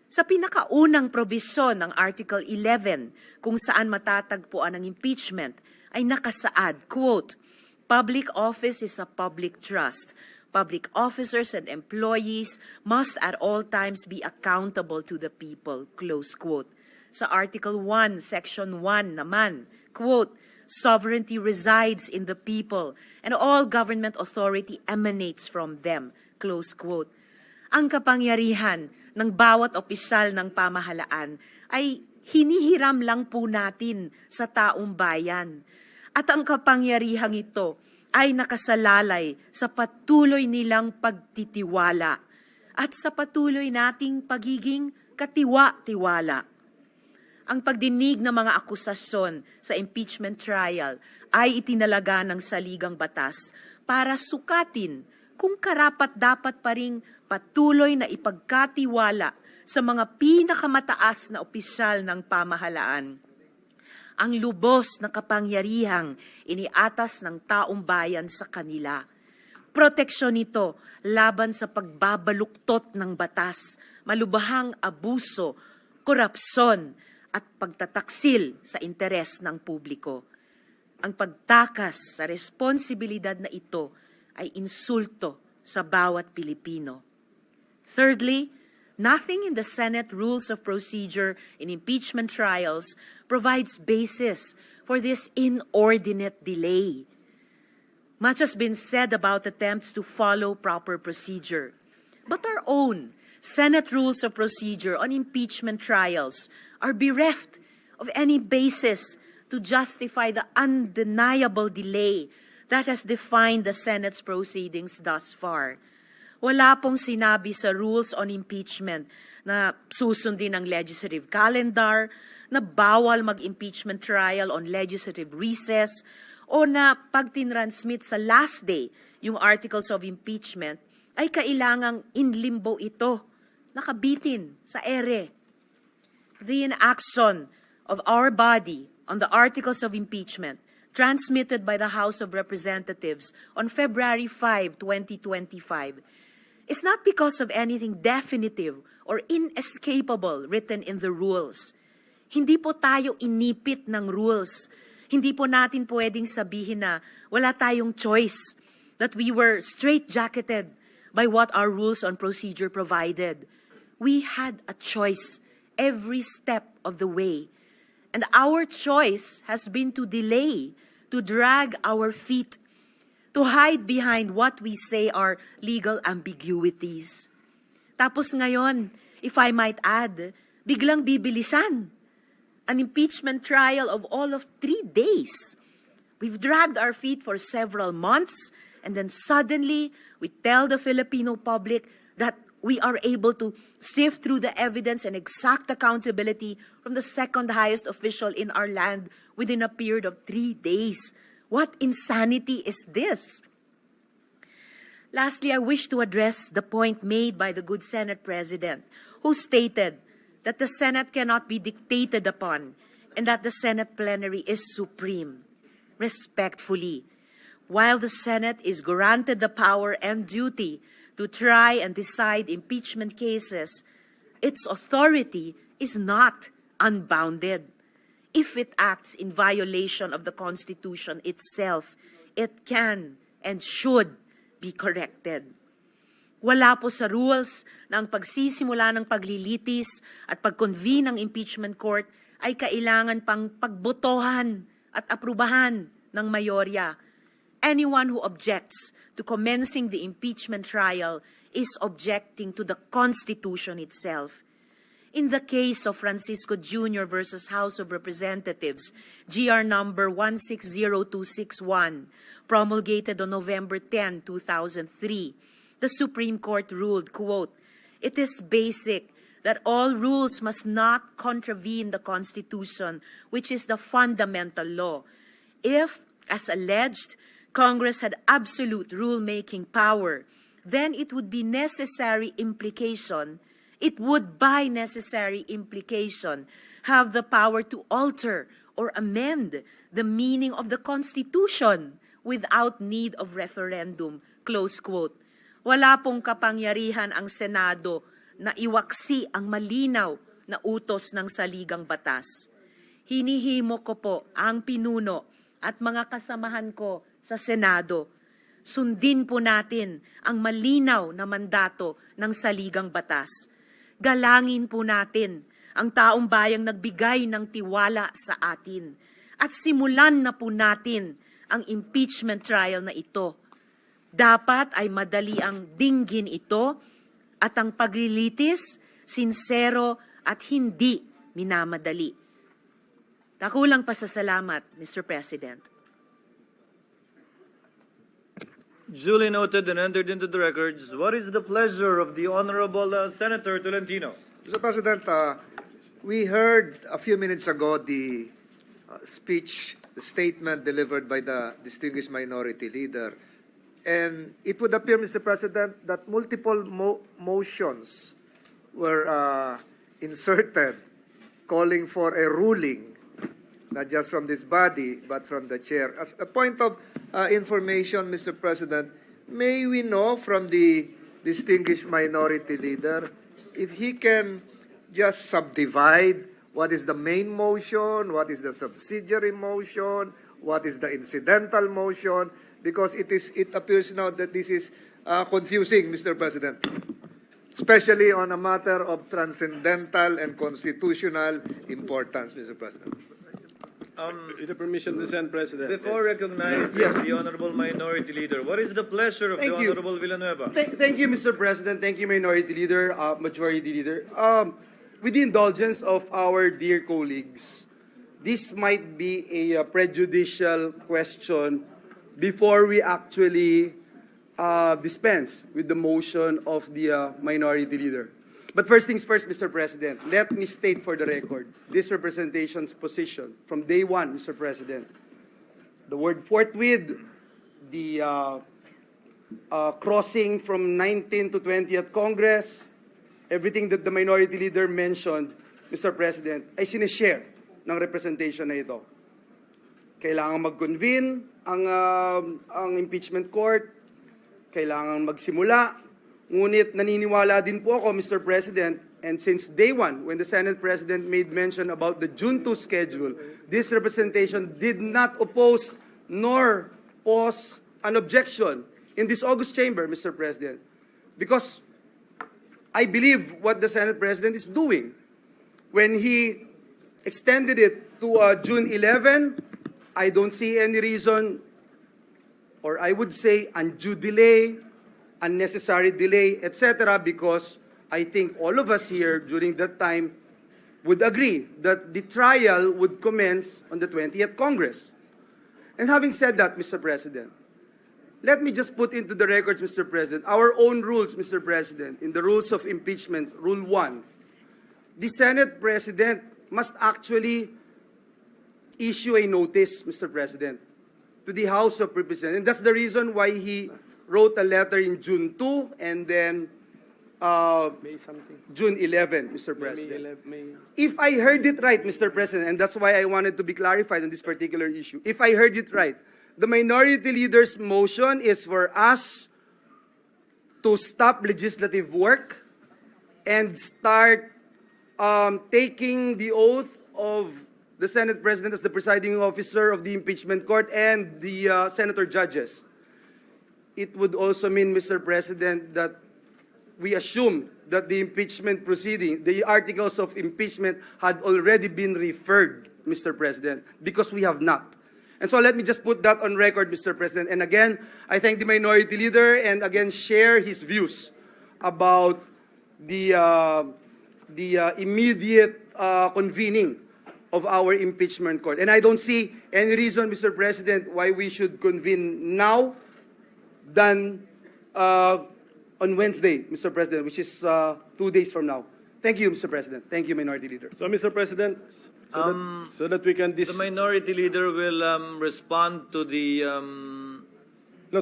Sa pinakaunang probisyon ng Article 11 kung saan matatagpuan ang impeachment ay nakasaad, quote, "Public office is a public trust. Public officers and employees must at all times be accountable to the people," close quote. Sa Article 1, Section 1 naman, quote, "Sovereignty resides in the people and all government authority emanates from them," close quote. Ang kapangyarihan ng bawat opisyal ng pamahalaan ay hinihiram lang po natin sa taong bayan. At ang kapangyarihang ito ay nakasalalay sa patuloy nilang pagtitiwala at sa patuloy nating pagiging katiwa-tiwala. Ang pagdinig ng mga akusasyon sa impeachment trial ay itinalaga ng saligang batas para sukatin kung karapat-dapat pa ring patuloy na ipagkatiwala sa mga pinakamataas na opisyal ng pamahalaan ang lubos na kapangyarihang iniatas ng taong bayan sa kanila. Proteksyon nito laban sa pagbabaluktot ng batas, malubhang abuso, korupsyon at pagtataksil sa interes ng publiko. Ang pagtakas sa responsibilidad na ito ay insulto sa bawat Pilipino. Thirdly, nothing in the Senate Rules of Procedure in impeachment trials provides basis for this inordinate delay. Much has been said about attempts to follow proper procedure, but our own Senate Rules of Procedure on impeachment trials are bereft of any basis to justify the undeniable delay that has defined the Senate's proceedings thus far. Wala pong sinabi sa rules on impeachment na susundin ang legislative calendar, na bawal mag-impeachment trial on legislative recess, o na pag tinransmit sa last day yung articles of impeachment, ay kailangang in limbo ito, nakabitin sa ere. The inaction of our body on the articles of impeachment transmitted by the House of Representatives on February 5, 2025, is not because of anything definitive or inescapable written in the rules. Hindi po tayo inipit ng rules. Hindi po natin pwedeng sabihin na wala tayong choice, that we were straitjacketed by what our rules on procedure provided. We had a choice every step of the way. And our choice has been to delay, to drag our feet, to hide behind what we say are legal ambiguities. Tapos ngayon, if I might add, biglang bibilisan. An impeachment trial of all of 3 days. We've dragged our feet for several months, and then suddenly we tell the Filipino public that we are able to sift through the evidence and exact accountability from the second highest official in our land within a period of 3 days. What insanity is this? Lastly, I wish to address the point made by the good Senate President, who stated that the Senate cannot be dictated upon and that the Senate plenary is supreme. Respectfully, while the Senate is granted the power and duty to try and decide impeachment cases, its authority is not unbounded. If it acts in violation of the Constitution itself, it can and should be corrected. Wala po sa rules na ang pagsisimula ng paglilitis at pag-convene ng impeachment court ay kailangan pang pagbotohan at aprubahan ng mayorya. Anyone who objects to commencing the impeachment trial is objecting to the Constitution itself. In the case of Francisco Jr. versus House of Representatives, GR number 160261, promulgated on November 10, 2003, the Supreme Court ruled, quote, "It is basic that all rules must not contravene the Constitution, which is the fundamental law. If, as alleged, Congress had absolute rule-making power, then it would by necessary implication have the power to alter or amend the meaning of the Constitution without need of referendum," close quote. Wala pong kapangyarihan ang Senado na iwaksi ang malinaw na utos ng saligang batas. Hinihimo ko po ang pinuno at mga kasamahan ko sa Senado. Sundin po natin ang malinaw na mandato ng saligang batas. Galangin po natin ang taong bayang nagbigay ng tiwala sa atin. At simulan na po natin ang impeachment trial na ito. Dapat ay madali ang dinggin ito at ang paglilitis, sinsero at hindi minamadali. Takulang pasasalamat, Mr. President. Duly noted and entered into the records. What is the pleasure of the Honorable Senator Tolentino? Mr. President, we heard a few minutes ago the the statement delivered by the distinguished minority leader. And it would appear, Mr. President, that multiple motions were inserted calling for a ruling, not just from this body, but from the chair. As a point of information, Mr. President, may we know from the distinguished minority leader if he can just subdivide what is the main motion, what is the subsidiary motion, what is the incidental motion, because it appears now that this is confusing, Mr. President, especially on a matter of transcendental and constitutional importance, Mr. President. With the permission of the Senate President. Before recognizing the Honorable Minority Leader, what is the pleasure of the Honorable Villanueva? Thank you, Mr. President. Thank you, Minority Leader, Majority Leader. With the indulgence of our dear colleagues, this might be a prejudicial question before we actually dispense with the motion of the Minority Leader. But first things first, Mr. President, let me state for the record this representation's position from day one, Mr. President. The word forthwith, the crossing from 19th to 20th Congress, everything that the Minority Leader mentioned, Mr. President, ay sinishare ng representation na ito. Kailangan mag-convene ang impeachment court, kailangan magsimula. Ngunit naniniwala din po ako, Mr. President, and since day one, when the Senate President made mention about the June 2 schedule, this representation did not oppose nor pose an objection in this August chamber, Mr. President, because I believe what the Senate President is doing. When he extended it to June 11, I don't see any reason, or I would say undue delay, unnecessary delay, etc., because I think all of us here during that time would agree that the trial would commence on the 20th Congress. And having said that, Mr. President, let me just put into the records, Mr. President, our own rules, Mr. President, in the rules of impeachment, Rule 1, the Senate President must actually issue a notice, Mr. President, to the House of Representatives. And that's the reason why he wrote a letter in June 2 and then June 11, Mr. President. If I heard it right, Mr. President, and that's why I wanted to be clarified on this particular issue, if I heard it right, the minority leader's motion is for us to stop legislative work and start taking the oath of the Senate President as the presiding officer of the impeachment court and the senator judges. It would also mean, Mr. President, that we assume that the impeachment proceeding, the articles of impeachment had already been referred, Mr. President, because we have not. And so let me just put that on record, Mr. President. And again, I thank the minority leader and again share his views about the immediate convening of our impeachment court. And I don't see any reason, Mr. President, why we should convene now than on Wednesday, Mr. President, which is 2 days from now. Thank you, Mr. President. Thank you, Minority Leader. So, Mr. President, so that we can... The Minority Leader will respond to the...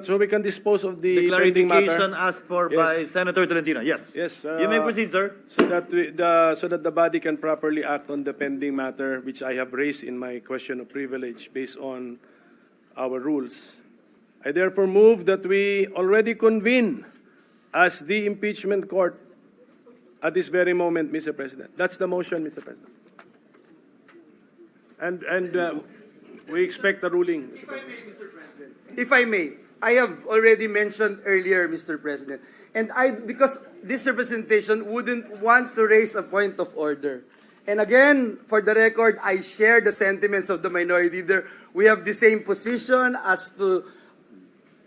so we can dispose of the pending clarification matter asked for by Senator Tolentino. Yes. Yes. You may proceed, sir. So that the body can properly act on the pending matter, which I have raised in my question of privilege based on our rules. I therefore move that we already convene as the impeachment court at this very moment, Mr. President. That's the motion, Mr. President. And we expect the ruling. If I may, Mr. President. If I may, I have already mentioned earlier, Mr. President, and because this representation wouldn't want to raise a point of order. And again, for the record, I share the sentiments of the minority leader. We have the same position as to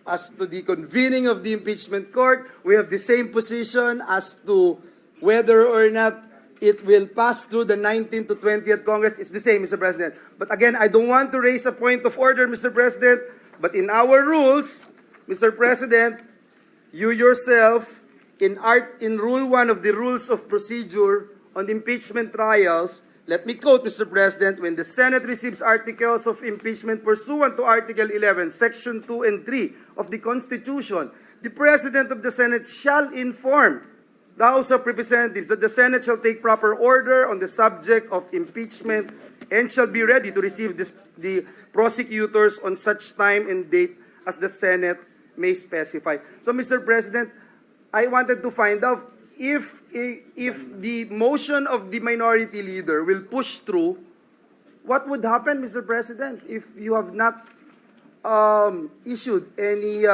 the convening of the impeachment court. We have the same position as to whether or not it will pass through the 19th to 20th Congress. It's the same, Mr. President. But again, I don't want to raise a point of order, Mr. President, but in our rules, Mr. President, you yourself, in Rule 1 of the Rules of Procedure on impeachment trials, let me quote, Mr. President, when the Senate receives articles of impeachment pursuant to Article 11, Section 2 and 3 of the Constitution, the President of the Senate shall inform the House of Representatives that the Senate shall take proper order on the subject of impeachment and shall be ready to receive the prosecutors on such time and date as the Senate may specify. So, Mr. President, I wanted to find out if the motion of the minority leader will push through, what would happen, Mr. President, if you have not issued any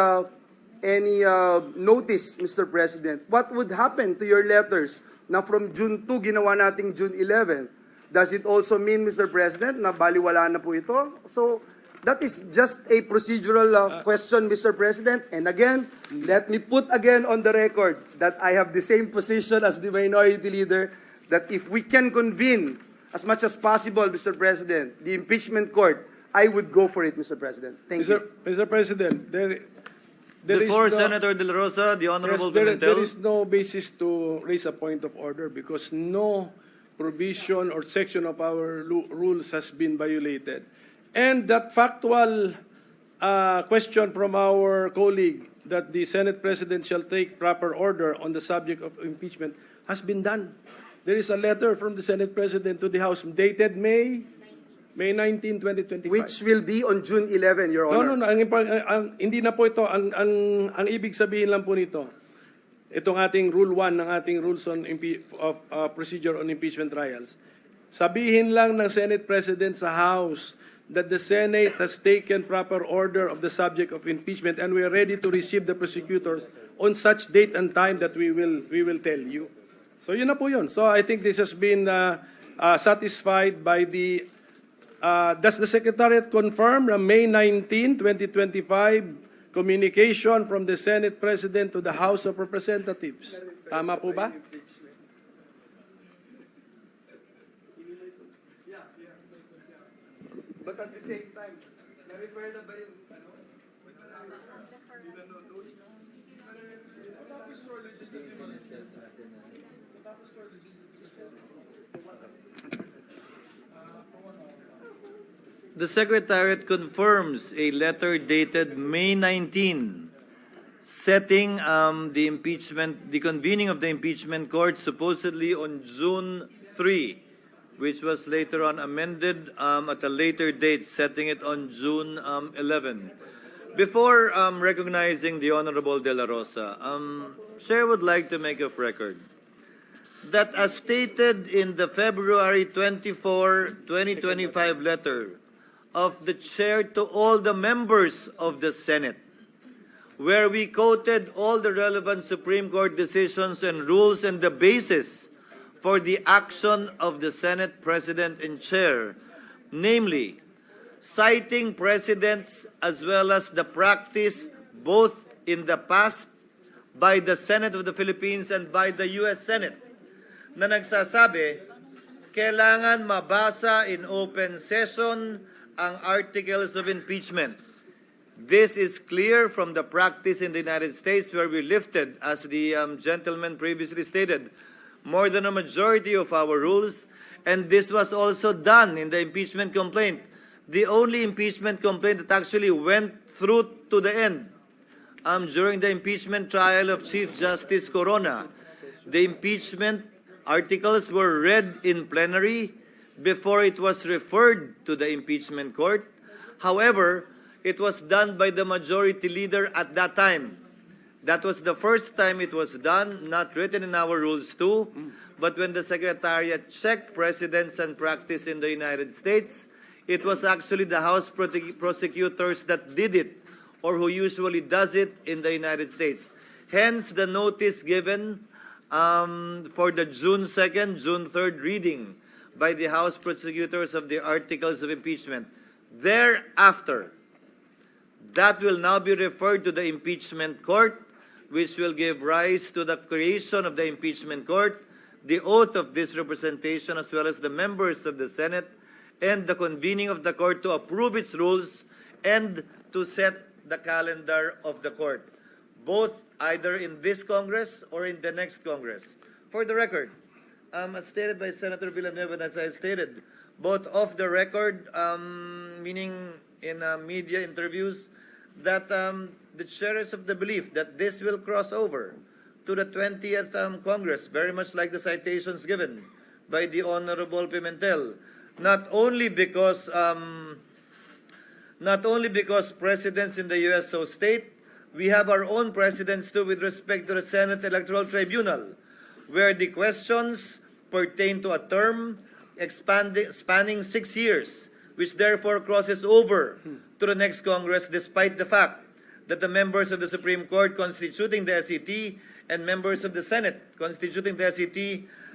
notice, Mr. President? What would happen to your letters na from June 2 ginawa nating June 11? Does it also mean, Mr. President, na baliwala na po ito? So that is just a procedural question, Mr. President. And again, let me put again on the record that I have the same position as the minority leader, that if we can convene as much as possible, Mr. President, the impeachment court, I would go for it, Mr. President. Thank you. Mr. President, before Senator De La Rosa, the Honorable there Pimentel. is no basis to raise a point of order because no provision or section of our rules has been violated. And that factual question from our colleague that the Senate President shall take proper order on the subject of impeachment has been done. There is a letter from the Senate President to the House dated May 19, 2025. Which will be on June 11, Your Honor. No. Hindi na po ito. Ang ibig sabihin lang po nito, itong ating Rule 1 ng ating Rules on Procedure on Impeachment Trials. Sabihin lang ng Senate President sa House that the Senate has taken proper order of the subject of impeachment and we are ready to receive the prosecutors on such date and time that we will tell you. So yun na po yun. So I think this has been satisfied by the... does the Secretariat confirm the May 19, 2025 communication from the Senate President to the House of Representatives? Tama po ba? But at the same time, na-refer na ba yung The Secretariat confirms a letter dated May 19 setting the convening of the impeachment court supposedly on June 3, which was later on amended at a later date, setting it on June 11. Before recognizing the Honorable De La Rosa, Chair would like to make of record that as stated in the February 24, 2025 letter of the Chair to all the members of the Senate, where we quoted all the relevant Supreme Court decisions and rules and the basis for the action of the Senate President and Chair, namely, citing precedents as well as the practice both in the past by the Senate of the Philippines and by the U.S. Senate, na nagsasabi, kailangan mabasa in open session ang articles of impeachment. This is clear from the practice in the United States where we lifted, as the gentleman previously stated, more than a majority of our rules, and this was also done in the impeachment complaint. The only impeachment complaint that actually went through to the end during the impeachment trial of Chief Justice Corona. The impeachment articles were read in plenary before it was referred to the impeachment court. However, it was done by the majority leader at that time. That was the first time it was done, not written in our rules too, but when the Secretariat checked precedents and practice in the United States, it was actually the House prosecutors that did it, or who usually does it in the United States. Hence, the notice given for the June 2nd, June 3rd reading by the House prosecutors of the articles of impeachment. Thereafter, that will now be referred to the impeachment court, which will give rise to the creation of the impeachment court, the oath of this representation, as well as the members of the Senate, and the convening of the court to approve its rules and to set the calendar of the court, both either in this Congress or in the next Congress. For the record, as stated by Senator Villanueva, and as I stated, both off the record, meaning in media interviews, that the chair is of the belief that this will cross over to the 20th Congress, very much like the citations given by the Honorable Pimentel, not only because presidents in the U.S. so state, we have our own precedents too with respect to the Senate Electoral Tribunal, where the questions pertain to a term spanning 6 years, which therefore crosses over to the next Congress, despite the fact that the members of the Supreme Court constituting the SET and members of the Senate constituting the SET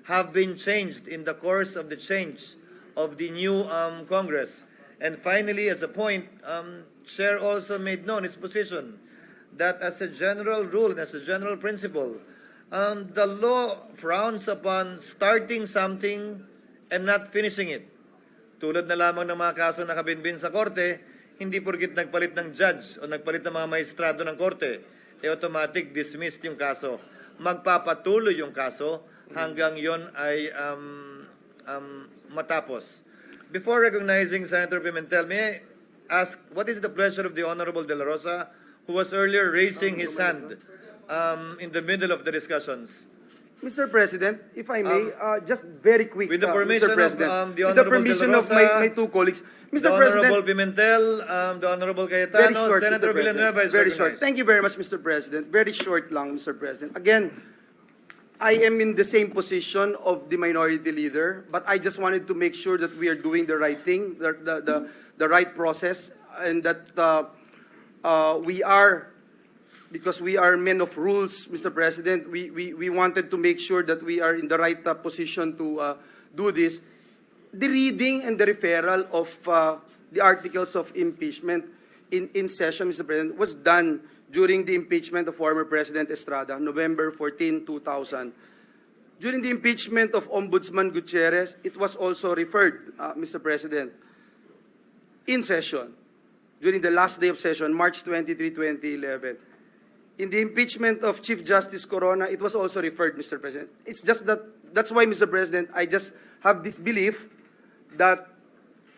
have been changed in the course of the change of the new Congress. And finally, as a point, Chair also made known its position that as a general rule and as a general principle, the law frowns upon starting something and not finishing it. Tulad na lamang ng mga kaso na kabinbin sa korte, hindi porkit nagpalit ng judge o nagpalit ng mga maestrado ng korte, automatic dismissed yung kaso. Magpapatuloy yung kaso hanggang yon ay matapos. Before recognizing Senator Pimentel, may I ask, what is the pleasure of the Honorable De La Rosa, who was earlier raising his hand in the middle of the discussions? Mr. President, if I may, just very quick, with the permission Mr. President, of the with the Honorable permission De La of Rosa, my two colleagues, Mr. the President, Honorable Pimentel, the Honorable very Cayetano, short, Senator Mr. President. Villanueva is Very recognized. short. Thank you very much, Mr. President. Very short lang, Mr. President. Again, I am in the same position of the minority leader, but I just wanted to make sure that we are doing the right thing, the right process, and that we are, because we are men of rules, Mr. President, we wanted to make sure that we are in the right position to do this. The reading and the referral of the articles of impeachment in session, Mr. President, was done during the impeachment of former President Estrada, November 14, 2000. During the impeachment of Ombudsman Gutierrez, it was also referred, Mr. President, in session. during the last day of session, March 23, 2011. In the impeachment of Chief Justice Corona, it was also referred, Mr. President. It's just that, that's why, Mr. President, I just have this belief that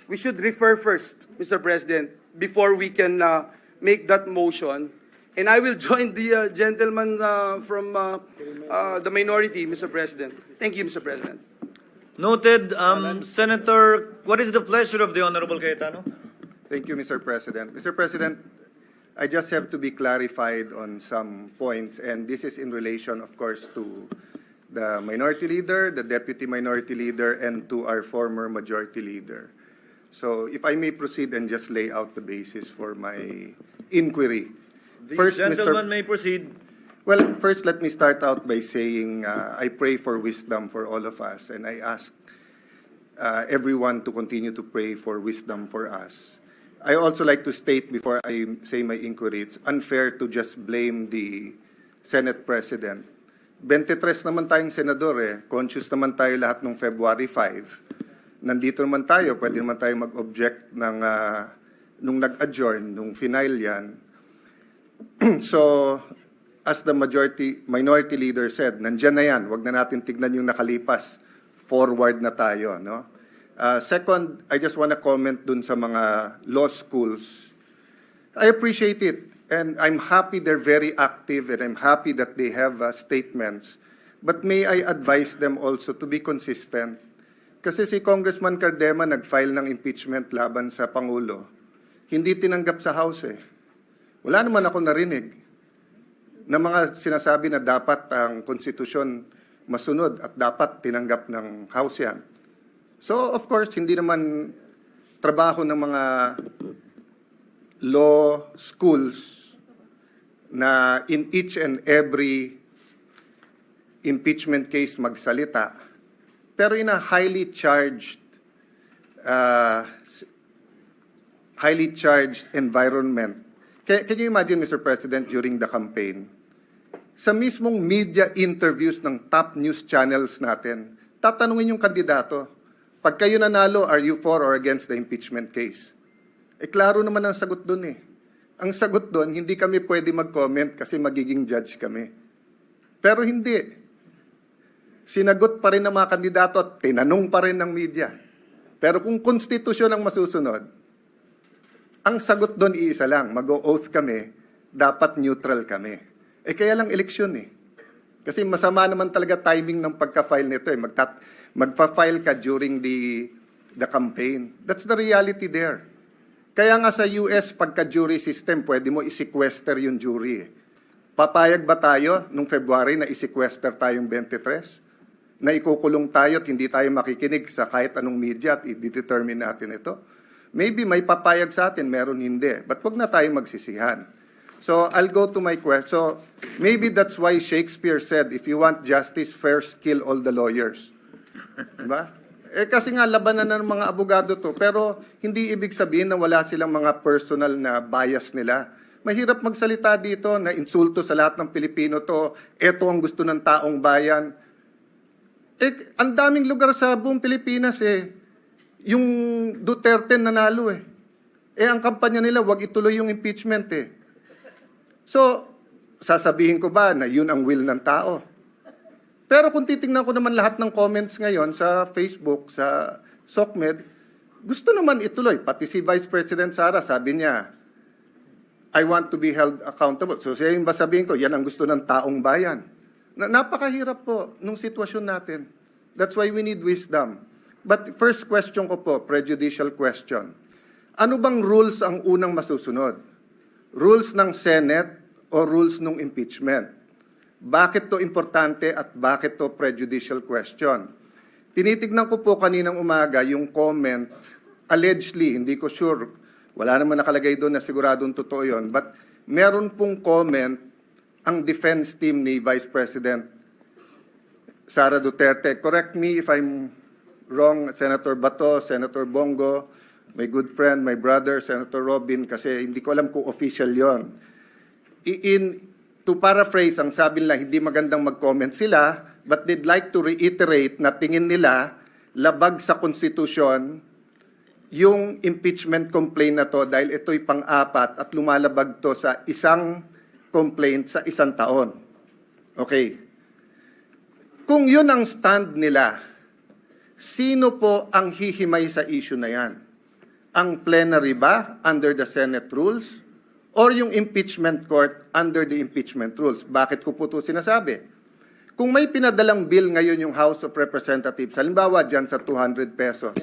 we should refer first, Mr. President, before we can make that motion. And I will join the gentleman from the minority, Mr. President. Thank you, Mr. President. Noted. Senator, what is the pleasure of the Honorable Cayetano? Thank you, Mr. President. Mr. President, I just have to be clarified on some points, and this is in relation, of course, to the minority leader, the deputy minority leader, and to our former majority leader. So if I may proceed and just lay out the basis for my inquiry. The gentleman may proceed. Well, first let me start out by saying I pray for wisdom for all of us, and I ask everyone to continue to pray for wisdom for us. I also like to state before I say my inquiry, it's unfair to just blame the Senate President. 23 naman tayong senador eh. Conscious naman tayo lahat nung February 5. Nandito naman tayo, pwede naman tayo mag-object ng, nung nag-adjourn, nung final yan. So, as the minority leader said, nandyan na yan, wag na natin tignan yung nakalipas. Forward na tayo, no? Second, I just want to comment dun sa mga law schools. I appreciate it, and I'm happy they're very active, and I'm happy that they have statements. But may I advise them also to be consistent? Kasi si Congressman Cardema nag-file ng impeachment laban sa Pangulo. Hindi tinanggap sa House eh. Wala naman ako narinig na mga sinasabi na dapat ang konstitusyon masunod at dapat tinanggap ng House yan. So, of course, hindi naman trabaho ng mga law schools na in each and every impeachment case magsalita. Pero in a highly charged environment. Can you imagine, Mr. President, during the campaign, sa mismong media interviews ng top news channels natin, tatanungin yung kandidato, pag kayo nanalo, are you for or against the impeachment case? Eh, klaro naman ang sagot doon eh. Ang sagot doon, hindi kami pwede mag-comment kasi magiging judge kami. Pero hindi. Sinagot pa rin ng mga kandidato at tinanong pa rin ng media. Pero kung konstitusyon ang masusunod, ang sagot doon iisa lang, mag-o-oath kami, dapat neutral kami. Eh kaya lang eleksyon eh. Kasi masama naman talaga timing ng pagka-file nito eh. Magpa-file ka during the campaign. That's the reality there. Kaya nga sa US, pagka-jury system, pwede mo i-sequester yung jury eh. Papayag ba tayo nung February na i-sequester tayong 23? Na ikukulong tayo at hindi tayo makikinig sa kahit anong media at i-determine natin ito? Maybe may papayag sa atin, meron hindi. But wag na tayo magsisihan. So I'll go to my question. So maybe that's why Shakespeare said, if you want justice, first kill all the lawyers. Diba? Eh kasi nga labanan ng mga abogado to, pero hindi ibig sabihin na wala silang mga personal na bias nila. Mahirap magsalita dito na insulto sa lahat ng Pilipino to, eto ang gusto ng taong bayan. Eh, ang daming lugar sa buong Pilipinas eh, yung Duterte nanalo eh. Eh, ang kampanya nila, wag ituloy yung impeachment eh. So, sasabihin ko ba na yun ang will ng tao? Pero kung titingnan ko naman lahat ng comments ngayon sa Facebook, sa SOCMED, gusto naman ituloy. Pati si Vice President Sara, sabi niya, I want to be held accountable. So siya yung ba sabihin ko, yan ang gusto ng taong bayan. Napakahirap po nung sitwasyon natin. That's why we need wisdom. But first question ko po, prejudicial question. Ano bang rules ang unang masusunod? Rules ng Senate o rules ng impeachment? Bakit to importante at bakit to prejudicial question? Tinitignan ko po kaninang umaga yung comment, allegedly, hindi ko sure, wala naman nakalagay doon na siguradong totoo yun, but meron pong comment ang defense team ni Vice President Sara Duterte. Correct me if I'm wrong, Senator Bato, Senator Bongo, my good friend, my brother, Senator Robin, kasi hindi ko alam kung official yon. To paraphrase, ang sabi nila, hindi magandang mag-comment sila, but they'd like to reiterate na tingin nila labag sa konstitusyon yung impeachment complaint na to dahil ito'y pang-apat at lumalabag to sa isang complaint sa isang taon. Okay. Kung yun ang stand nila, sino po ang hihimay sa issue na yan? Ang plenary ba under the Senate rules? Or yung impeachment court under the impeachment rules? Bakit ko po ito sinasabi? Kung may pinadalang bill ngayon yung House of Representatives, halimbawa dyan sa 200 pesos,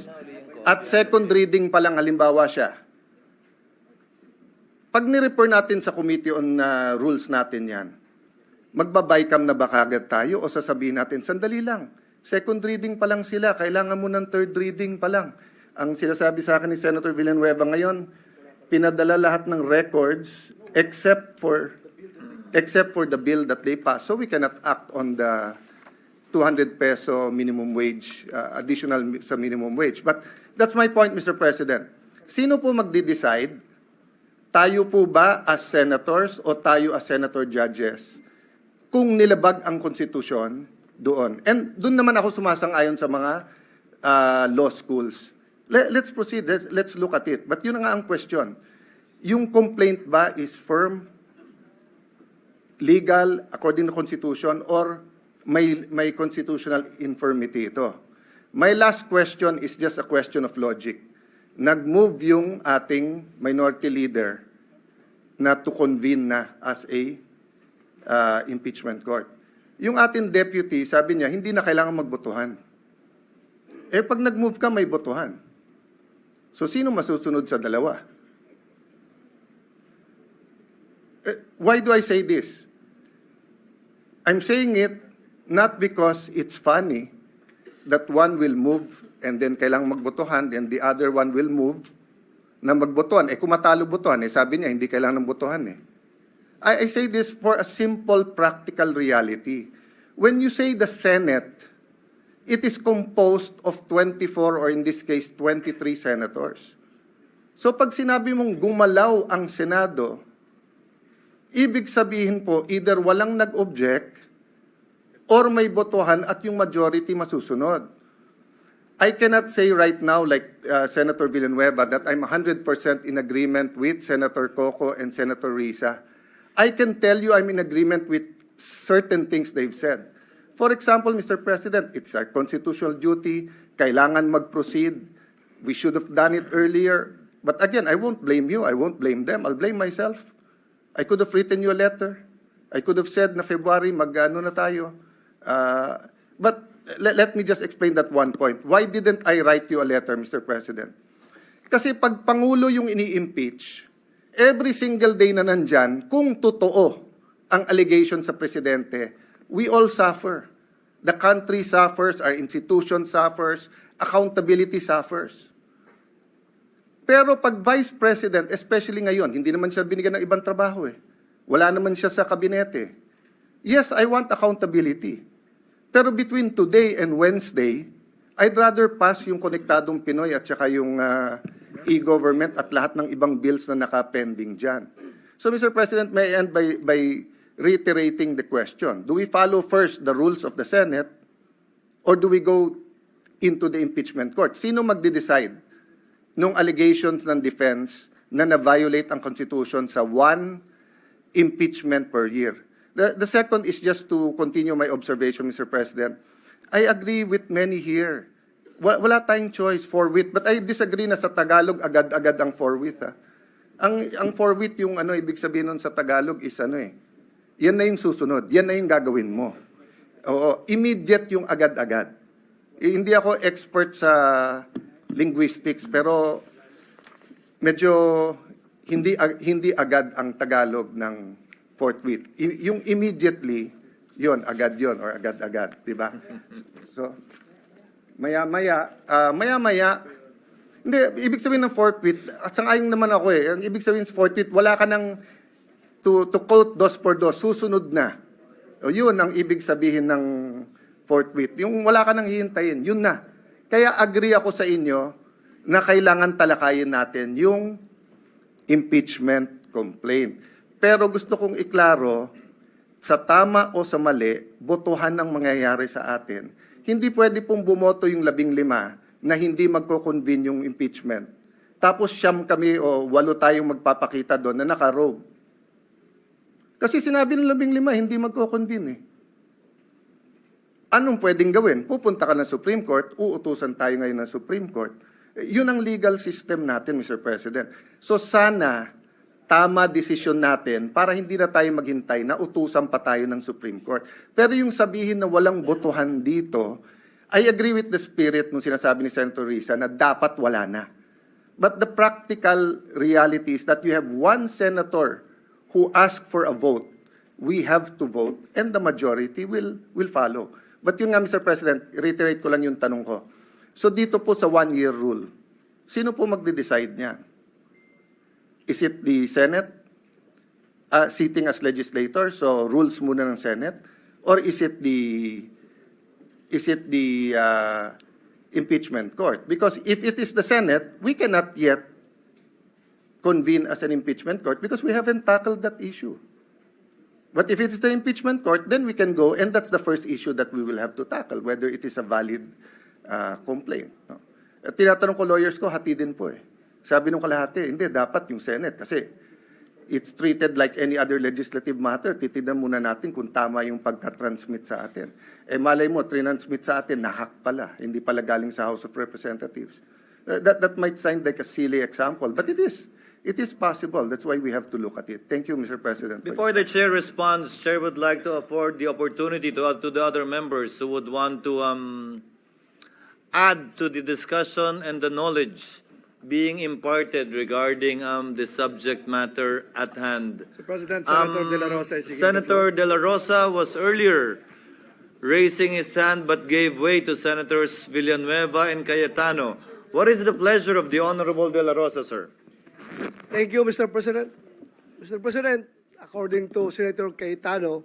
at second reading pa lang halimbawa siya, pag ni-refer natin sa Committee on Rules natin yan, magbabaycam na ba kagad tayo o sasabihin natin, sandali lang, second reading pa lang sila, kailangan mo ng third reading pa lang. Ang sinasabi sa akin ni Senator Villanueva ngayon, pinadala lahat ng records except for the bill that they passed. So we cannot act on the 200 peso minimum wage, additional sa minimum wage. But that's my point, Mr. President. Sino po magde-decide? Tayo po ba as senators o tayo as senator judges? Kung nilabag ang konstitusyon doon. And doon naman ako sumasang-ayon sa mga law schools. Let's proceed. Let's look at it. But yun nga ang question. Yung complaint ba is firm, legal, according to Constitution, or may constitutional infirmity ito? My last question is just a question of logic. Nag-move yung ating minority leader na to convene na as a impeachment court. Yung ating deputy, sabi niya, hindi na kailangan magbotohan. Eh, pag nag-move ka, may botohan. So, sino masusunod sa dalawa? Why do I say this? I'm saying it not because it's funny that one will move and then kailangang magbotohan, then the other one will move na magbotohan. Eh, kung matalo botohan, eh, sabi niya, hindi kailangan ng botohan eh. I say this for a simple practical reality. When you say the Senate, it is composed of 24 or in this case, 23 senators. So pag sinabi mong gumalaw ang Senado, ibig sabihin po, either walang nag-object or may botohan at yung majority masusunod. I cannot say right now, like Senator Villanueva, that I'm 100% in agreement with Senator Coco and Senator Risa. I can tell you I'm in agreement with certain things they've said. For example, Mr. President, it's our constitutional duty. Kailangan mag-proceed. We should have done it earlier. But again, I won't blame you. I won't blame them. I'll blame myself. I could have written you a letter. I could have said na February, mag-ano na tayo. But let me just explain that one point. Why didn't I write you a letter, Mr. President? Kasi pag Pangulo yung ini-impeach, every single day na nandyan, kung totoo ang allegation sa Presidente, we all suffer. The country suffers, our institution suffers, accountability suffers. Pero pag Vice President, especially ngayon, hindi naman siya binigyan ng ibang trabaho eh. Wala naman siya sa kabinete. Yes, I want accountability. Pero between today and Wednesday, I'd rather pass yung Konektadong Pinoy at saka yung E-Government at lahat ng ibang bills na naka-pending dyan. So, Mr. President, may I end by reiterating the question. Do we follow first the rules of the Senate or do we go into the impeachment court? Sino magde-decide nung allegations ng defense na na-violate ang Constitution sa one impeachment per year? The second is just to continue my observation, Mr. President. I agree with many here. Wala tayong choice, forthwith. But I disagree na sa Tagalog, agad-agad ang forthwith. Ang forthwith, yung ibig sabihin nun sa Tagalog is yan na yung susunod. Yan na yung gagawin mo. Oo, immediate yung agad-agad. Hindi ako expert sa linguistics, pero medyo hindi agad ang Tagalog ng forthwith. Yung immediately, yon agad yon or agad-agad, di ba? So, maya-maya, hindi, ibig sabihin ng forthwith, sang-ayon naman ako ang ibig sabihin ng forthwith, wala ka ng, to quote dos por dos, susunod na. O yun ang ibig sabihin ng forthwith. Yung wala ka nang hihintayin, yun na. Kaya agree ako sa inyo na kailangan talakayin natin yung impeachment complaint. Pero gusto kong iklaro, sa tama o sa mali, botohan ang mangyayari sa atin. Hindi pwede pong bumoto yung 15 na hindi magko-convene yung impeachment. Tapos siyam kami o 8 tayong magpapakita doon na naka-robe. Kasi sinabi ng 15, hindi magko-convene eh. Anong pwedeng gawin? Pupunta ka ng Supreme Court, uutusan tayo ngayon ng Supreme Court. Yun ang legal system natin, Mr. President. So sana, tama desisyon natin para hindi na tayo maghintay na utusan pa tayo ng Supreme Court. Pero yung sabihin na walang botohan dito, I agree with the spirit nung sinasabi ni Senator Risa na dapat wala na. But the practical reality is that you have one senator who asked for a vote. We have to vote and the majority will follow. But yun nga, Mr. President, reiterate ko lang yung tanong ko. So dito po sa 1-year rule, sino po magde-decide niya? Is it the Senate sitting as legislator, so rules muna ng Senate? Or is it the impeachment court? Because if it is the Senate, we cannot yet convene as an impeachment court because we haven't tackled that issue. But if it is the impeachment court, then we can go, and that's the first issue that we will have to tackle, whether it is a valid complaint. No? At tinatanong ko lawyers ko, hati din po eh. Sabi nung kalahati, hindi, dapat yung Senate kasi it's treated like any other legislative matter. Titignan muna natin kung tama yung pagka-transmit sa atin. Eh malay mo, transmit sa atin, nahack pala. Hindi pala galing sa House of Representatives. That might sound like a silly example, but it is. It is possible. That's why we have to look at it. Thank you, Mr. President. Before the chair responds, chair would like to afford the opportunity to the other members who would want to add to the discussion and the knowledge being imparted regarding the subject matter at hand. Mr. President, Senator De La Rosa is seeking the floor. Senator De La Rosa was earlier raising his hand but gave way to Senators Villanueva and Cayetano. What is the pleasure of the Honorable De La Rosa, sir? Thank you, Mr. President. Mr. President, according to Senator Cayetano,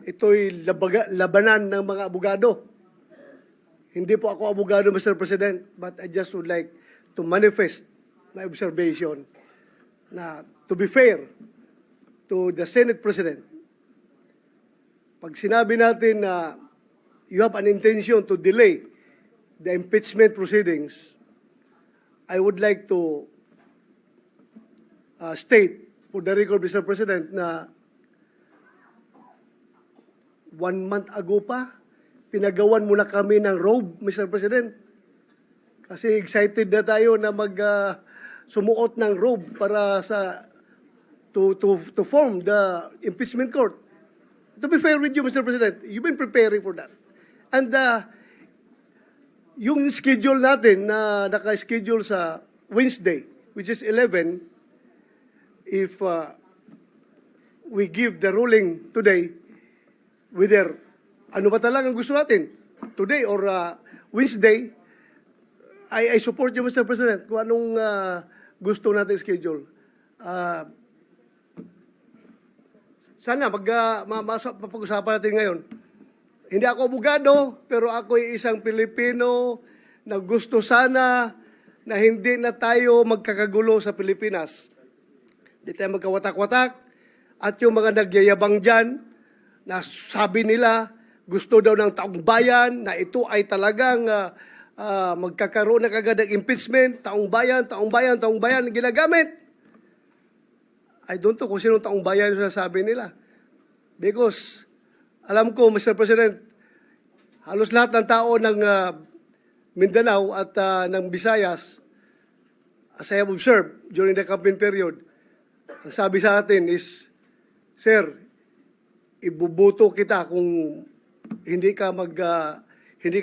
ito'y labanan ng mga abogado. Hindi po ako abogado, Mr. President, but I just would like to manifest my observation na, to be fair to the Senate President, pag sinabi natin na you have an intention to delay the impeachment proceedings, I would like to state for the record, Mr. President, na 1 month ago pa, pinagawan muna kami ng robe, Mr. President. Kasi excited na tayo na sumuot ng robe para to form the impeachment court. To be fair with you, Mr. President, you've been preparing for that. And yung schedule natin na naka-schedule sa Wednesday, which is 11, if we give the ruling today, whether ano ba talagang gusto natin, today or Wednesday, I support you, Mr. President, kung anong gusto natin schedule. Sana mapag-usapan natin ngayon. Hindi ako abogado, pero ako ay isang Pilipino na gusto sana na hindi na tayo magkakagulo sa Pilipinas. Hindi tayo magkawatak-watak. At yung mga nagyayabang dyan, na sabi nila, gusto daw ng taong bayan, na ito ay talagang magkakaroon na kagad ng impeachment, taong bayan, ginagamit. I don't know kung sinong taong bayan yung sinasabi nila. Because, alam ko, Mr. President, halos lahat ng tao ng Mindanao at ng Visayas, as I have observed during the campaign period, ang sabi sa atin is, Sir, ibubuto kita kung hindi ka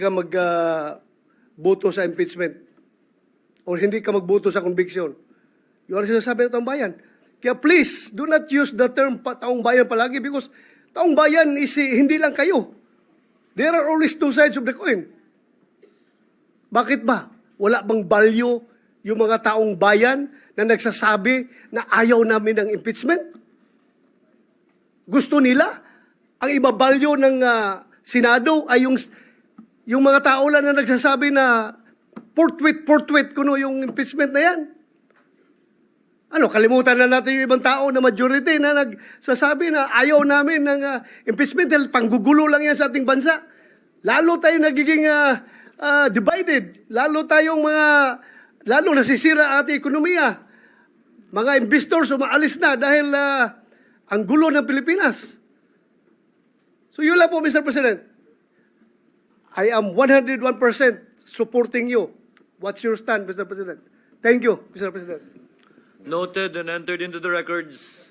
magboto sa impeachment or hindi ka magboto sa conviction. Yun ang sinasabi ng taong bayan. Kaya please, do not use the term taong bayan palagi because taong bayan is hindi lang kayo. There are always two sides of the coin. Bakit ba? Wala bang value yung mga taong bayan na nagsasabi na ayaw namin ng impeachment? Gusto nila? Ang ibabalyo ng Senado ay yung mga tao lang na nagsasabi na forthwith kuno yung impeachment na yan. Ano, kalimutan na natin yung ibang tao na majority na nagsasabi na ayaw namin ng impeachment dahil panggugulo lang yan sa ating bansa. Lalo tayo nagiging divided. Lalo nasisira ang ating ekonomiya. Mga investors umaalis na dahil ang gulo ng Pilipinas. So yun lang po, Mr. President. I am 101% supporting you. What's your stand, Mr. President? Thank you, Mr. President. Noted and entered into the records.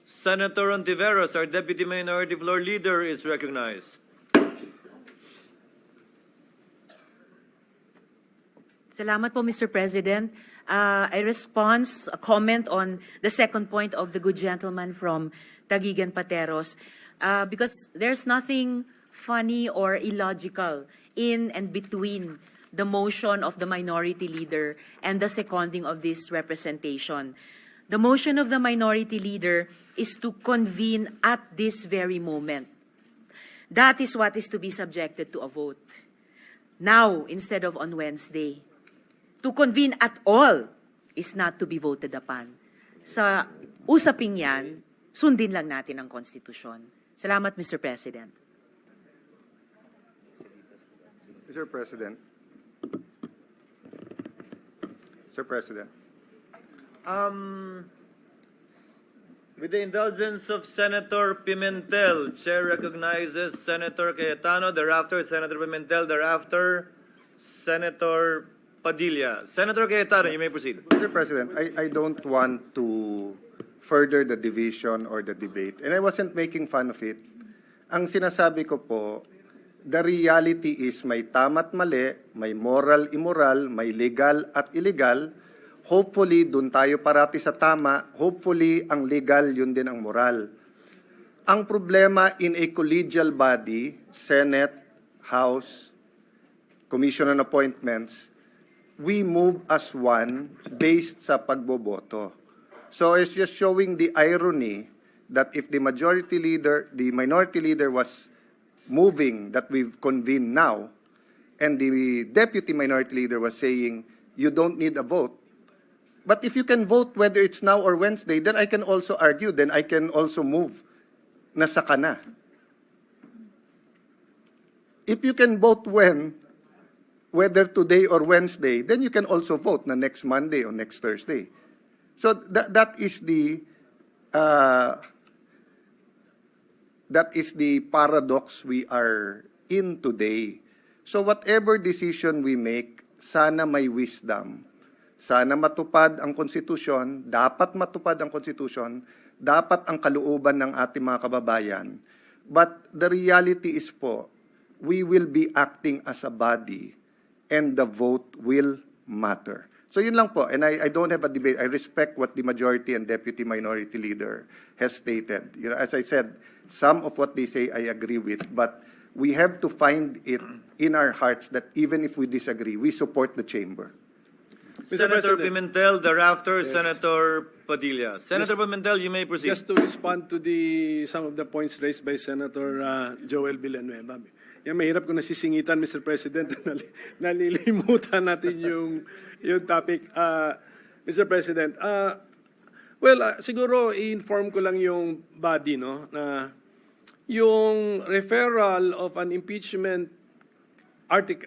Senator Ontiveros, our Deputy Minority Floor Leader, is recognized. Salamat po, Mr. President. A comment on the second point of the good gentleman from Taguig Pateros, because there's nothing funny or illogical in and between the motion of the minority leader and the seconding of this representation. The motion of the minority leader is to convene at this very moment. That is what is to be subjected to a vote. Now, instead of on Wednesday. To convene at all is not to be voted upon. Sa usaping yan, sundin lang natin ang konstitusyon. Salamat, Mr. President. Mr. President. Mr. President. With the indulgence of Senator Pimentel, Chair recognizes Senator Cayetano, thereafter Senator Pimentel, thereafter Senator Padilla. Senator Cayetano, you may proceed. Mr. President, I don't want to further the division or the debate, and I wasn't making fun of it. Ang sinasabi ko po, the reality is may tama't mali, may moral, immoral, may legal at illegal. Hopefully, dun tayo parati sa tama. Hopefully, ang legal, yun din ang moral. Ang problema in a collegial body, Senate, House, Commission on Appointments, we move as one based sa pagboboto. So it's just showing the irony that if the minority leader was moving that we've convened now, and the deputy minority leader was saying, you don't need a vote. But if you can vote whether it's now or Wednesday, then I can also argue, then I can also move na saka na. If you can vote whether today or Wednesday, then you can also vote na next Monday or next Thursday. So that is the paradox we are in today. So whatever decision we make, sana may wisdom. Sana matupad ang konstitusyon, dapat matupad ang konstitusyon, dapat ang kalooban ng ating mga kababayan. But the reality is po, we will be acting as a body and the vote will matter. So yun lang po, and I don't have a debate. I respect what the majority and deputy minority leader has stated. You know, as I said, some of what they say I agree with, but we have to find it in our hearts that even if we disagree, we support the chamber. Senator Pimentel, thereafter Senator Padilla. Senator Pimentel, you may proceed. Just to respond to some of the points raised by Senator Joel Villanueva. Yan, mahirap kung nasisingitan, Mr. President, nalilimutan natin yung topic. Mr. President, siguro i-inform ko lang yung body, no, na yung referral of an impeachment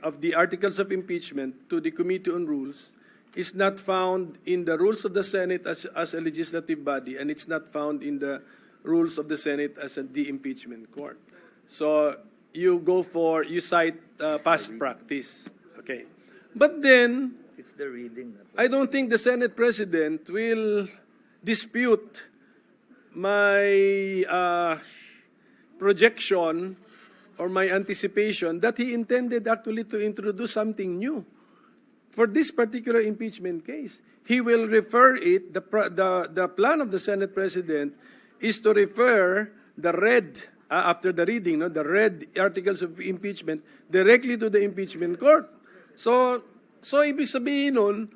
of the articles of impeachment to the Committee on Rules is not found in the rules of the Senate as a legislative body, and it's not found in the rules of the Senate as the impeachment court. So you cite past practice. Okay. But then, it's the reading. I don't think the Senate President will dispute my projection or my anticipation that he intended actually to introduce something new. For this particular impeachment case, he will refer it, the plan of the Senate President is to refer the after the reading, the read articles of impeachment directly to the impeachment court. So ibig sabihin nun,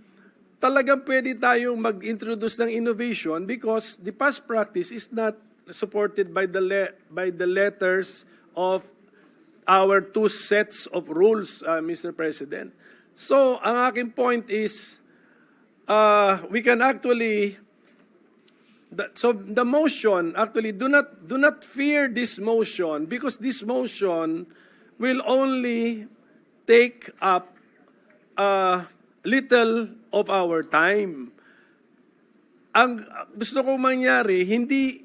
talagang pwede tayong mag-introduce ng innovation because the past practice is not supported by the letters of our two sets of rules, Mr. President. So, ang aking point is, we can actually, so the motion, actually, do not fear this motion because this motion will only take up little of our time. Ang gusto kong mangyari, hindi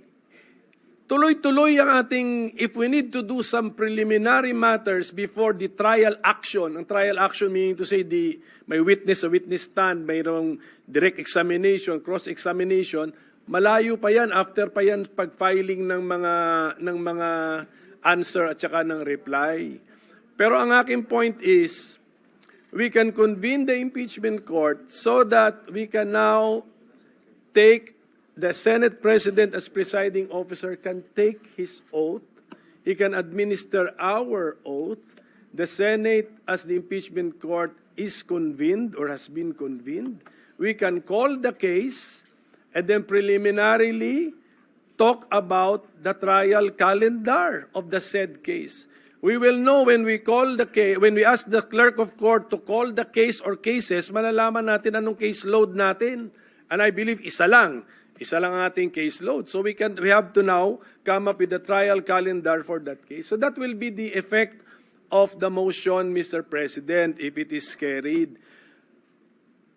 tuloy-tuloy ang ating, if we need to do some preliminary matters before the trial action, ang trial action meaning to say may witness, a witness stand, mayroong direct examination, cross-examination, malayo pa yan, after pa yan pag-filing ng mga answer at saka ng reply. Pero ang aking point is, we can convene the impeachment court so that we can now take the Senate President as presiding officer can take his oath. He can administer our oath. The Senate, as the impeachment court, is convened or has been convened. We can call the case and then preliminarily talk about the trial calendar of the said case. We will know when we call the case, when we ask the clerk of court to call the case or cases, malalaman natin anong case load natin. And I believe isa lang ang ating case load. So we have to now come up with the trial calendar for that case. So that will be the effect of the motion, Mr. President, if it is carried.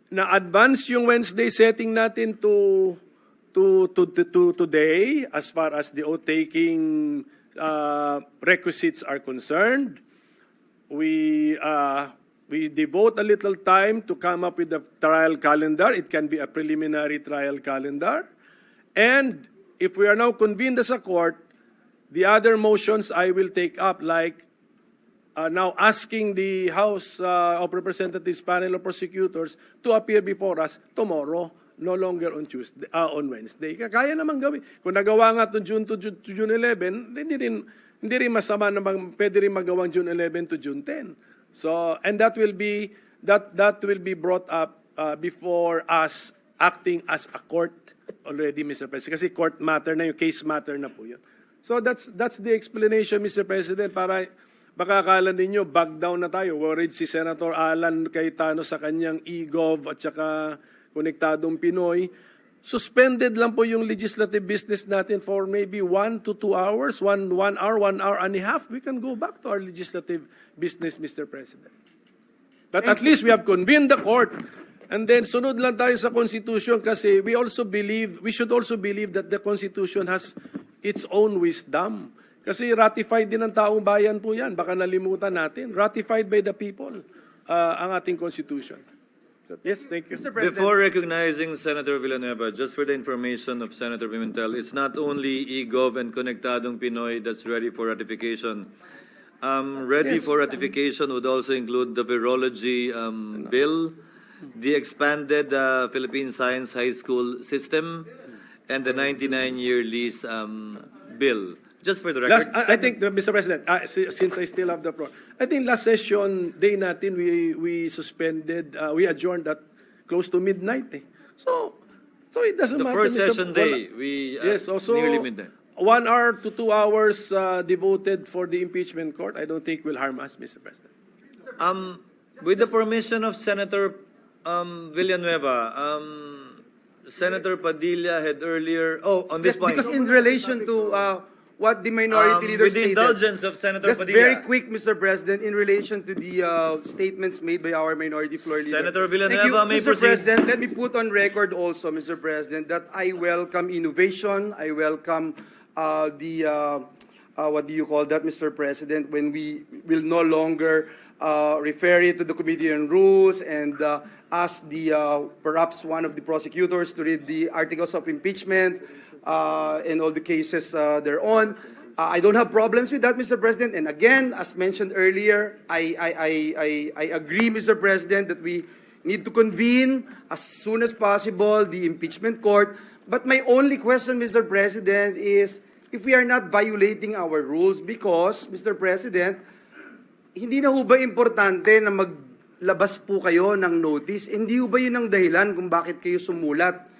Na-advance yung Wednesday setting natin to today as far as the oath-taking requisites are concerned. We devote a little time to come up with the trial calendar. It can be a preliminary trial calendar. And if we are now convened as a court, the other motions I will take up, like now asking the House of Representatives panel of prosecutors to appear before us tomorrow, no longer on Tuesday, on Wednesday. Kaya naman gawin. Kung nagawa nga June to June 11, hindi rin masama na pwede rin magawang June 11 to June 10. So, and that will be brought up before us acting as a court already, Mr. President. Kasi court matter na yung case matter na po yun. So that's the explanation, Mr. President, para baka akala ninyo back down na tayo. Worried si Senator Alan Cayetano sa kanyang e-gov at saka Konektadong Pinoy. Suspended lang po yung legislative business natin for maybe 1 to 2 hours, 1 hour and a half. We can go back to our legislative business, Mr. President. But at least we have convened the court. And then sunod lang tayo sa Constitution kasi we should also believe that the Constitution has its own wisdom. Kasi ratified din ng taong bayan po yan. Baka nalimutan natin. Ratified by the people ang ating Constitution. So, yes, thank you. Before recognizing Senator Villanueva, just for the information of Senator Pimentel, it's not only e-gov and Konektadong Pinoy that's ready for ratification. Ready for ratification would also include the Virology bill, the expanded Philippine Science High School system, and the 99-year lease bill. Just for the record. I think, Mr. President, since I still have the floor, I think last session day natin, we suspended, we adjourned at close to midnight. So it doesn't matter. The first session day, yes, also nearly midnight. 1 hour to 2 hours devoted for the impeachment court, I don't think will harm us, Mr. President. With the permission of Senator Villanueva, Senator Padilla had earlier, on this point. Because in relation to what the minority leader with the stated. indulgence of Senator Just Padilla. very quick, Mr. President, in relation to the statements made by our minority floor leader. Senator Villanueva may Mr. proceed. President, let me put on record also, Mr. President, that I welcome innovation. I welcome what do you call that, Mr. President, when we will no longer refer it to the Committee on Rules and ask perhaps one of the prosecutors to read the articles of impeachment and all the cases thereon. I don't have problems with that, Mr. President. And again, as mentioned earlier, I agree, Mr. President, that we need to convene as soon as possible the impeachment court. But my only question, Mr. President, is if we are not violating our rules because, Mr. President, hindi na ho ba importante na maglabas po kayo ng notice? Hindi ho ba yun ang dahilan kung bakit kayo sumulat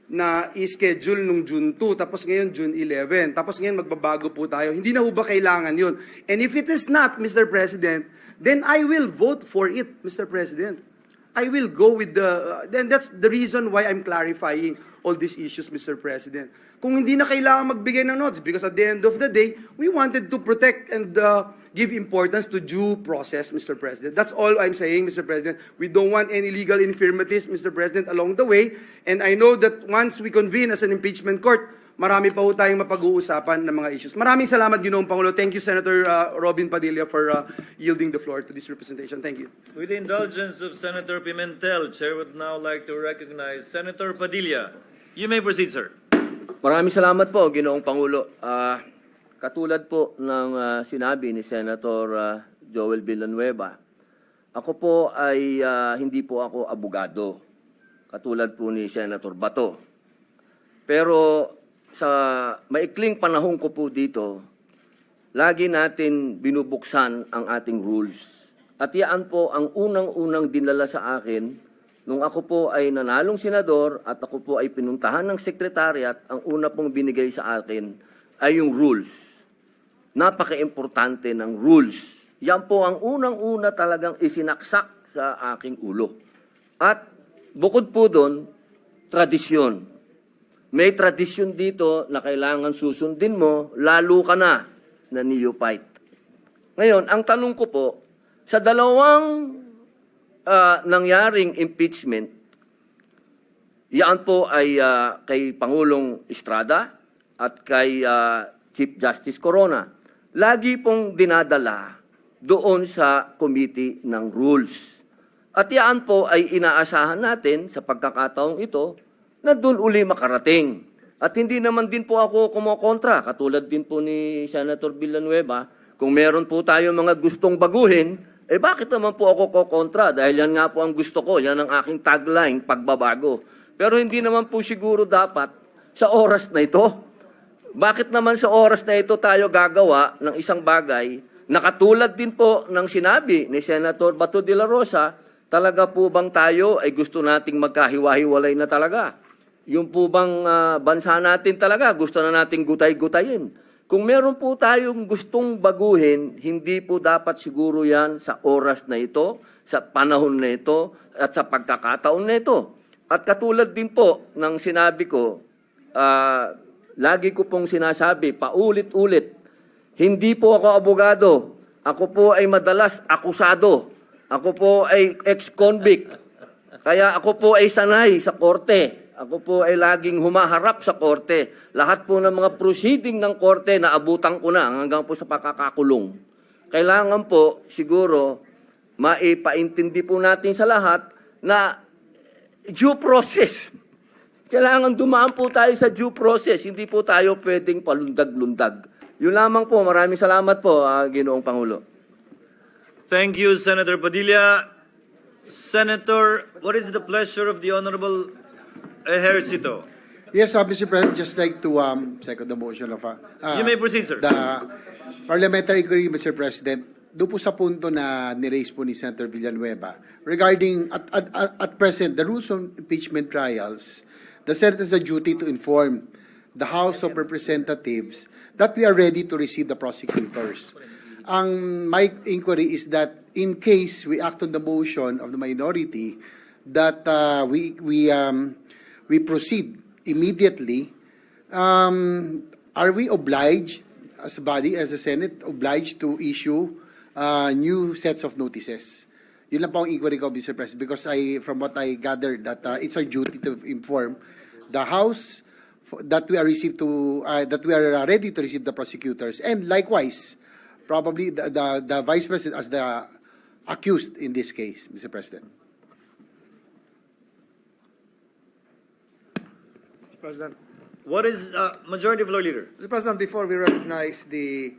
na i-schedule nung June 2, tapos ngayon June 11, tapos ngayon magbabago po tayo? Hindi na ho ba kailangan yun? And if it is not, Mr. President, then I will vote for it, Mr. President. I will go with then that's the reason why I'm clarifying all these issues, Mr. President. Kung hindi na kailangan magbigay ng notes, because at the end of the day, we wanted to protect and give importance to due process, Mr. President. That's all I'm saying, Mr. President. We don't want any legal infirmities, Mr. President, along the way. And I know that once we convene as an impeachment court, marami pa ho tayong mapag-uusapan ng mga issues. Maraming salamat, Ginoong Pangulo. Thank you, Senator Robin Padilla, for yielding the floor to this representation. Thank you. With the indulgence of Senator Pimentel, Chair would now like to recognize Senator Padilla. You may proceed, sir. Maraming salamat po, Ginoong Pangulo. Katulad po ng sinabi ni Senator Joel Villanueva, ako po ay hindi po ako abogado, katulad po ni Senator Bato. Pero sa maikling panahon ko po dito, lagi natin binubuksan ang ating rules. At yan po ang unang-unang dinala sa akin nung ako po ay nanalong senador at ako po ay pinuntahan ng sekretariat. Ang una pong binigay sa akin ay yung rules. Napaka-importante ng rules. Yan po ang unang-una talagang isinaksak sa aking ulo. At bukod po doon, tradisyon. May tradisyon dito na kailangan susundin mo, lalo ka na neophyte. Ngayon, ang tanong ko po, sa dalawang nangyaring impeachment, yan po ay kay Pangulong Estrada at kay Chief Justice Corona. Lagi pong dinadala doon sa Committee ng Rules. At yan po ay inaasahan natin sa pagkakataong ito na doon uli makarating. At hindi naman din po ako kumokontra, katulad din po ni Senator Villanueva, kung meron po tayo mga gustong baguhin, bakit naman po ako kokontra? Dahil yan nga po ang gusto ko, yan ang aking tagline, pagbabago. Pero hindi naman po siguro dapat sa oras na ito. Bakit naman sa oras na ito tayo gagawa ng isang bagay na katulad din po ng sinabi ni Senator Bato de la Rosa, talaga po bang tayo ay gusto nating magkahiwa-hiwalay na talaga? Yung po bang bansa natin talaga, gusto na nating gutay-gutayin. Kung meron po tayong gustong baguhin, hindi po dapat siguro yan sa oras na ito, sa panahon na ito, at sa pagkakataon na ito. At katulad din po ng sinabi ko, lagi ko pong sinasabi, paulit-ulit, hindi po ako abogado. Ako po ay madalas akusado. Ako po ay ex-convict. Kaya ako po ay sanay sa korte. Ako po ay laging humaharap sa korte. Lahat po ng mga proceeding ng korte na abutan ko na hanggang po sa pakakakulong. Kailangan po siguro maipaintindi po natin sa lahat na due process. Kailangan dumaan po tayo sa due process. Hindi po tayo pwedeng palundag-lundag. Yun lamang po. Maraming salamat po, Ginoong Pangulo. Thank you, Senator Padilla. Senator, what is the pleasure of the Honorable Ejercito? Yes, Mr. President, just like to second the motion of... you may proceed, sir. The parliamentary inquiry, Mr. President, doon po sa punto na niraise po ni Senator Villanueva regarding, at present, the rules of impeachment trials, the Senate has the duty to inform the House of Representatives that we are ready to receive the prosecutors. My inquiry is that in case we act on the motion of the minority, that we proceed immediately, are we obliged, as a body, as a Senate, obliged to issue new sets of notices? Yun lang po ang inquiry ko, Mr. President, because from what I gathered, that it's our duty to inform the House that we are ready to receive the prosecutors, and likewise, probably the Vice President as the accused in this case, Mr. President. Mr. President. What is Majority Floor Leader? Mr. President, before we recognize the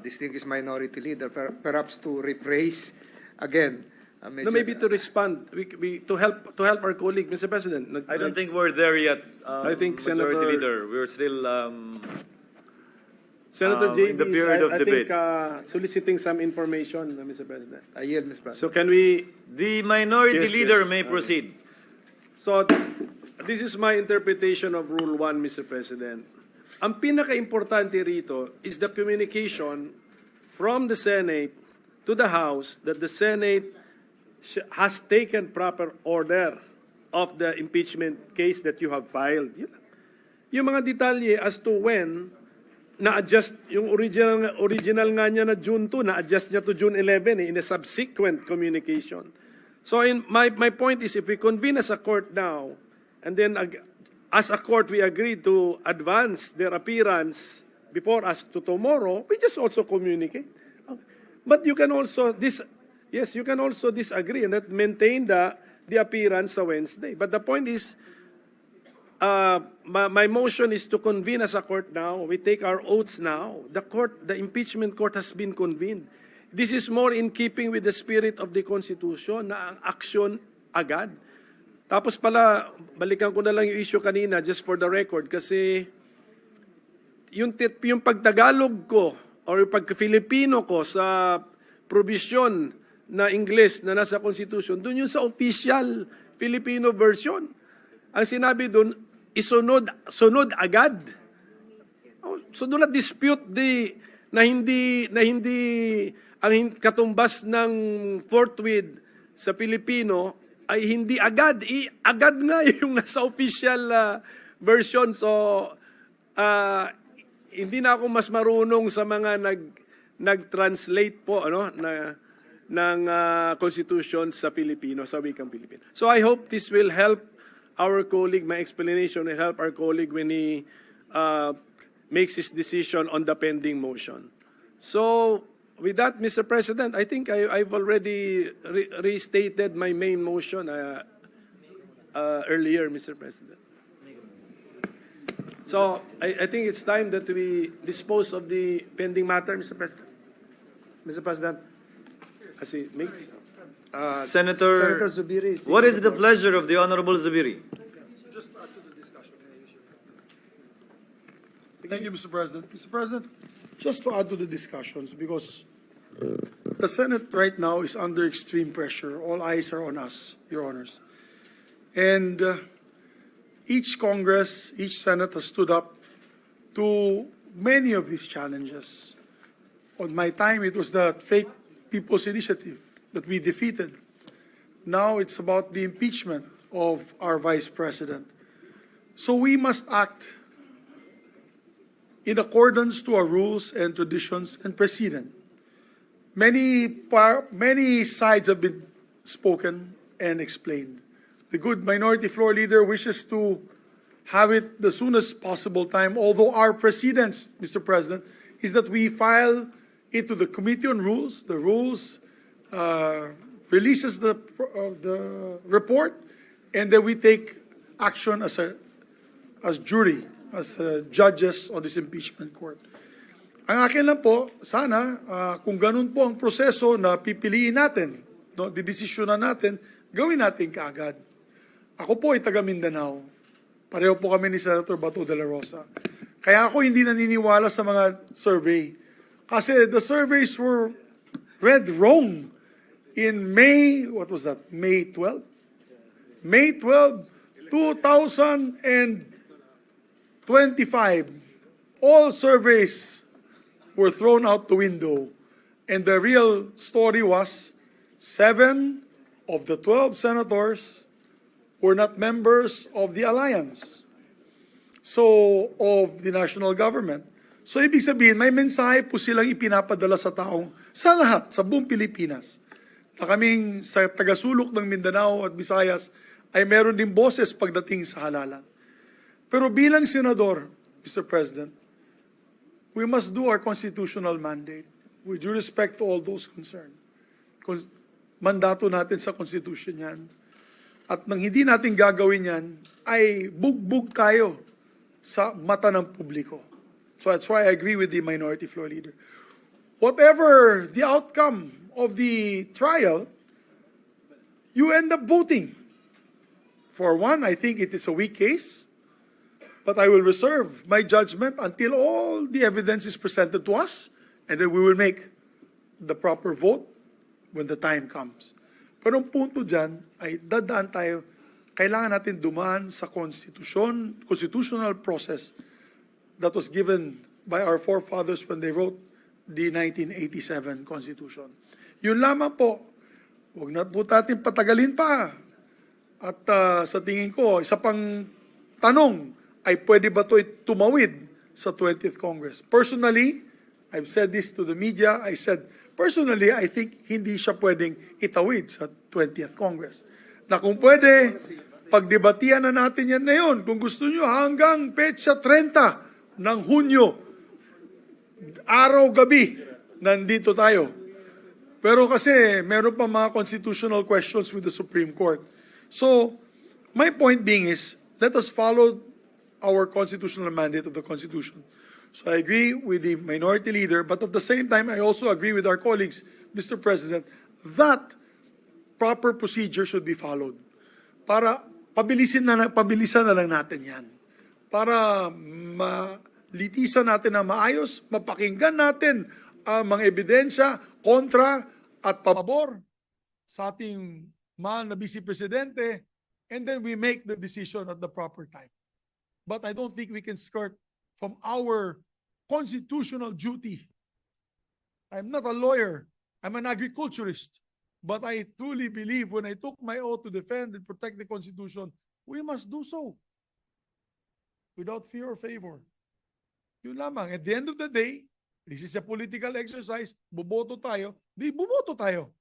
distinguished minority leader, perhaps to rephrase again. No, maybe to respond, to help our colleague, Mr. President. I don't think we're there yet. I think Majority Leader, we're still Senator in the period of debate. I think soliciting some information, Mr. President. I yield, Mr. President. So can we? The minority leader may proceed. So this is my interpretation of Rule 1, Mr. President. Ang pinaka-importante rito is the communication from the Senate to the House that the Senate has taken proper order of the impeachment case that you have filed. Yung mga detalye as to when na-adjust, yung original nga niya na June 2, na-adjust niya to June 11 in a subsequent communication. So my point is, if we convene as a court now, and then as a court we agree to advance their appearance before us to tomorrow, we just also communicate. But you can also you can also disagree and that maintain the appearance sa Wednesday. But the point is, my motion is to convene as a court now. We take our oaths now. The impeachment court has been convened. This is more in keeping with the spirit of the Constitution na ang action agad. Tapos pala, balikan ko na lang yung issue kanina just for the record kasi yung pagtagalog ko or yung pag-Filipino ko sa provision na English na nasa Constitution, dun yung sa official Filipino version. Ang sinabi dun, sunod agad. So do not dispute na hindi ang katumbas ng forthwith sa Filipino ay hindi agad. Agad nga yung nasa official version. So hindi na ako mas marunong sa mga nag-translate po ng Constitution sa Filipino, sa wikang Filipino. So I hope this will help our colleague, my explanation will help our colleague when he makes his decision on the pending motion. So, with that, Mr. President, I think I've already restated my main motion earlier, Mr. President. So, I think it's time that we dispose of the pending matter, Mr. President. Mr. President. Kasi mix. Senator Zubiri. What is the pleasure of the Honorable Zubiri? Just add to the discussion. Thank you, Mr. President. Mr. President, just to add to the discussions, because the Senate right now is under extreme pressure. All eyes are on us, Your Honors. And each Congress, each Senate has stood up to many of these challenges. On my time, it was the fake People's Initiative that we defeated. Now it's about the impeachment of our Vice President. So we must act in accordance to our rules and traditions and precedent. Many sides have been spoken and explained. The good minority floor leader wishes to have it the soonest possible time, although our precedence, Mr. President, is that we file it to the Committee on Rules. The Rules releases the report, and then we take action as jury, as judges on this impeachment court. Ang akin lang po, sana kung ganun po ang proseso na pipiliin natin, didesisyonan natin, gawin natin kaagad. Ako po ay taga Mindanao. Pareho po kami ni Senator Bato de la Rosa. Kaya ako hindi naniniwala sa mga survey. Kasi the surveys were read wrong. In May, what was that? May 12? May 12, 2025, all surveys were thrown out the window. And the real story was 7 of the 12 senators were not members of the alliance. So, of the national government. So, ibig sabihin, may mensahe po silang ipinapadala sa taong, sa lahat, sa buong Pilipinas, na kaming sa tagasulok ng Mindanao at Visayas ay meron din boses pagdating sa halalan. Pero bilang senador, Mr. President, we must do our constitutional mandate with due respect to all those concerned. Mandato natin sa Constitution yan. At nang hindi natin gagawin yan, ay bugbog tayo sa mata ng publiko. So that's why I agree with the minority floor leader. Whatever the outcome of the trial, you end up voting. For one, I think it is a weak case, but I will reserve my judgment until all the evidence is presented to us, and then we will make the proper vote when the time comes. Pero ang punto dyan ay dadaan tayo, kailangan natin dumaan sa constitutional process that was given by our forefathers when they wrote the 1987 Constitution. Yun lamang po, huwag na po natin patagalin pa. At sa tingin ko, isa pang tanong ay pwede ba ito tumawid sa 20th Congress. Personally, I've said this to the media, I said, personally, I think hindi siya pwedeng itawid sa 20th Congress. Na kung pwede, pagdebatihan na natin yan ngayon. Kung gusto nyo, hanggang petsa 30 ng Hunyo, araw-gabi, nandito tayo. Pero kasi, meron pa mga constitutional questions with the Supreme Court. So, my point being is, let us follow our constitutional mandate of the Constitution. So I agree with the minority leader, but at the same time, I also agree with our colleagues, Mr. President, that proper procedure should be followed. Para pabilisan na lang natin yan. Para malitisan natin na maayos, mapakinggan natin ang mga ebidensya, kontra at pabor sa ating mahal na Vice Presidente, and then we make the decision at the proper time. But I don't think we can skirt from our constitutional duty. I'm not a lawyer. I'm an agriculturist. But I truly believe when I took my oath to defend and protect the Constitution, we must do so without fear or favor. Yun lamang. At the end of the day, this is a political exercise. Boboto tayo. Di boboto tayo.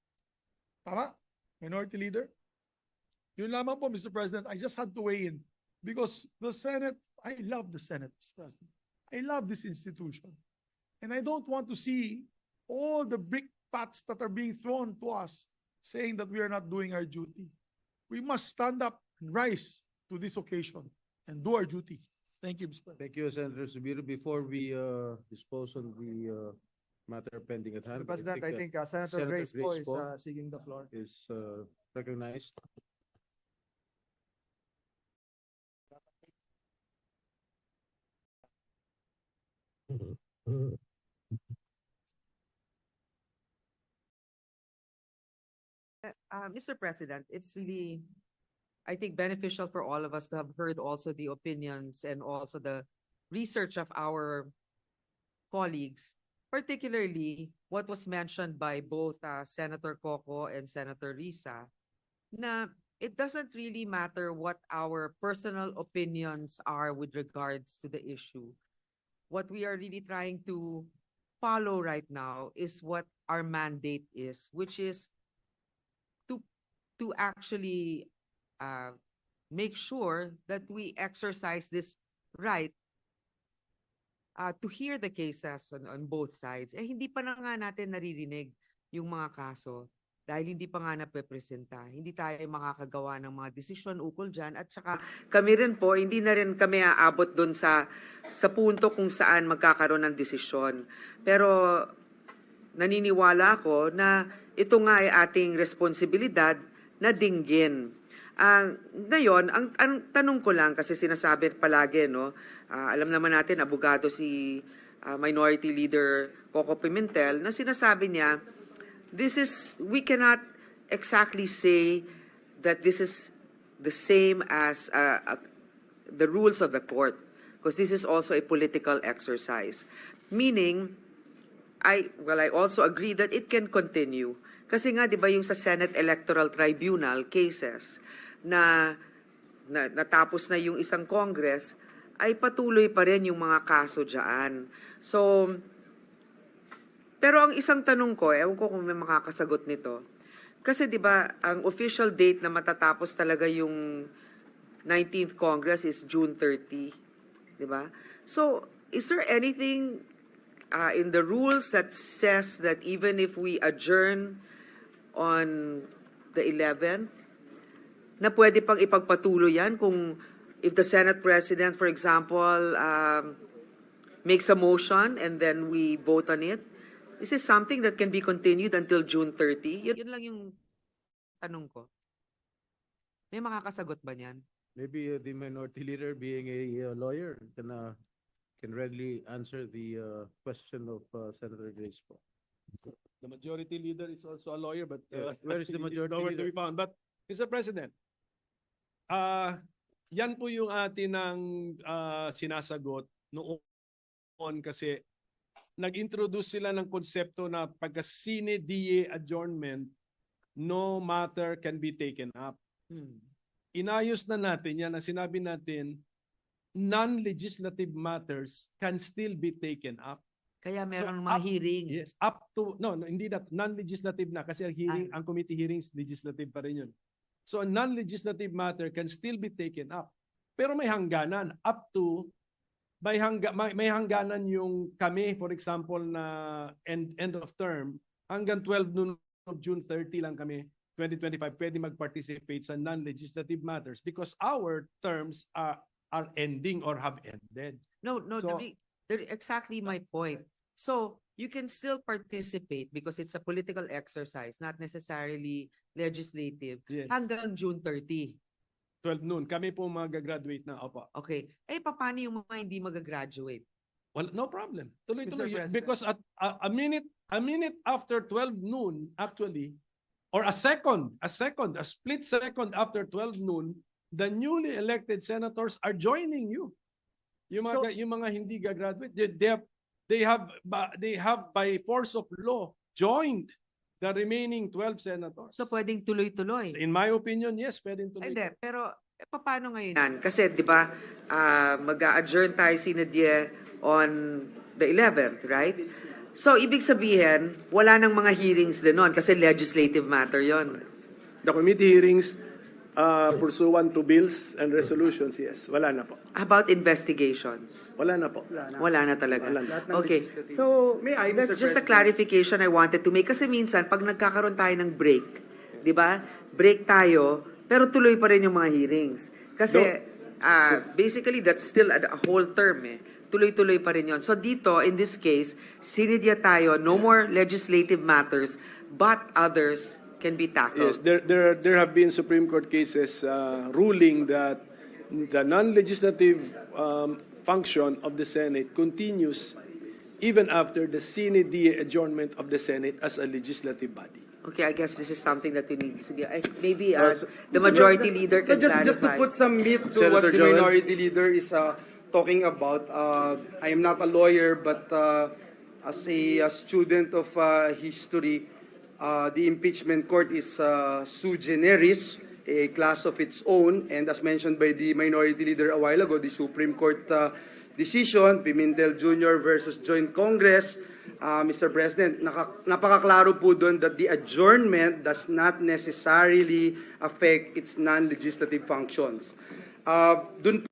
Tama? Minority Leader? Yun lamang po, Mr. President. I just had to weigh in. Because the Senate, I love the Senate, Mr. President. I love this institution. And I don't want to see all the brickbats that are being thrown to us saying that we are not doing our duty. We must stand up and rise to this occasion and do our duty. Thank you, Mr. President. Thank you, Senator Subiro. Before we dispose on the matter pending at hand, Mr. President, I think Senator Grace Poe is seeking the floor. Is recognized. Mr. President, it's really, I think, beneficial for all of us to have heard also the opinions and also the research of our colleagues, particularly what was mentioned by both Senator Coco and Senator Risa, na it doesn't really matter what our personal opinions are with regards to the issue. What we are really trying to follow right now is what our mandate is, which is to actually make sure that we exercise this right to hear the cases on both sides. Eh, hindi pa na nga natin naririnig yung mga kaso dahil hindi pa nga napepresenta. Hindi tayo makakagawa ng mga desisyon ukol dyan. At saka kami rin po, hindi na rin kami aabot doon sa punto kung saan magkakaroon ng desisyon. Pero naniniwala ako na ito nga ay ating responsibilidad na dinggin. Ngayon, ang tanong ko lang, kasi sinasabi palagi, no, alam naman natin, abogado si Minority Leader Coco Pimentel, na sinasabi niya, we cannot exactly say that this is the same as the rules of the court, because this is also a political exercise. Meaning, I also agree that it can continue. Kasi nga, di ba yung sa Senate Electoral Tribunal cases na natapos na yung isang Congress, ay patuloy pa rin yung mga kaso dyan. So, pero ang isang tanong ko, ewan ko kung may makakasagot nito, kasi di ba ang official date na matatapos talaga yung 19th Congress is June 30, di ba? So, is there anything in the rules that says that even if we adjourn on the 11th, na pwede pang ipagpatuloy yan kung if the Senate President, for example, makes a motion and then we vote on it? Is this something that can be continued until June 30? Yun lang yung tanong ko. May makakasagot ba niyan? Maybe the minority leader, being a lawyer, can readily answer the question of Senator Grace Poe. The majority leader is also a lawyer, but where is the majority nowhere leader? to be found. But, Mr. President, yan po yung atin ng sinasagot noon kasi nag-introduce sila ng konsepto na pagka sine die adjournment, no matter can be taken up. Inayos na natin yan. Ang sinabi natin, non-legislative matters can still be taken up. Kaya meron So, mga hearing. Yes, up to, no, hindi that, non-legislative na kasi ang hearing, ang committee hearings, legislative pa rin yun. So a non-legislative matter can still be taken up. Pero may hangganan, up to, may hangganan yung kami, for example, na end of term, hanggang 12 noon of June 30 lang kami, 2025, pwede mag-participate sa non-legislative matters because our terms are ending or have ended. No, So, exactly my point. So you can still participate because it's a political exercise, not necessarily legislative, Yes. hanggang June 30. 12 noon, kami po mag-graduate na. Opo. Okay. Paano yung mga hindi mag-graduate? Well, no problem. Tuloy-tuloy. Mr. President. Because at a minute after 12 noon, actually, or a split second after 12 noon, the newly elected senators are joining you. Yung mga hindi gagraduate, they have by force of law joined the remaining 12 senators. So pwedeng tuloy-tuloy. In my opinion, yes, pwedeng tuloy. Hindi, pero paano ngayon? Kasi 'di ba, mag-a-adjourn tayo sinadya on the 11th, right? So ibig sabihin, wala nang mga hearings din noon kasi legislative matter 'yon. The committee hearings pursuant to bills and resolutions, yes. Wala na po. About investigations? Wala na po. Wala na talaga. Wala na. Okay. So, May I, that's Mr. just a President? clarification I wanted to make. Kasi minsan, pag nagkakaroon tayo ng break, di ba? Break tayo, pero tuloy pa rin yung mga hearings. Kasi, basically, that's still a whole term eh. Tuloy-tuloy pa rin yun. So dito, in this case, sinidya tayo, no more legislative matters, but others can be tackled. Yes, there have been Supreme Court cases ruling that the non-legislative function of the Senate continues even after the sine die adjournment of the Senate as a legislative body. Okay, I guess this is something that we need to be. Maybe the majority leader can clarify. Just to put some meat to what the minority leader is talking about, I am not a lawyer, but as a student of history, the impeachment court is sui generis, a class of its own, and as mentioned by the minority leader a while ago, the Supreme Court decision, Pimentel Jr. versus Joint Congress, Mr. President, napakaklaro po doon that the adjournment does not necessarily affect its non-legislative functions. Doon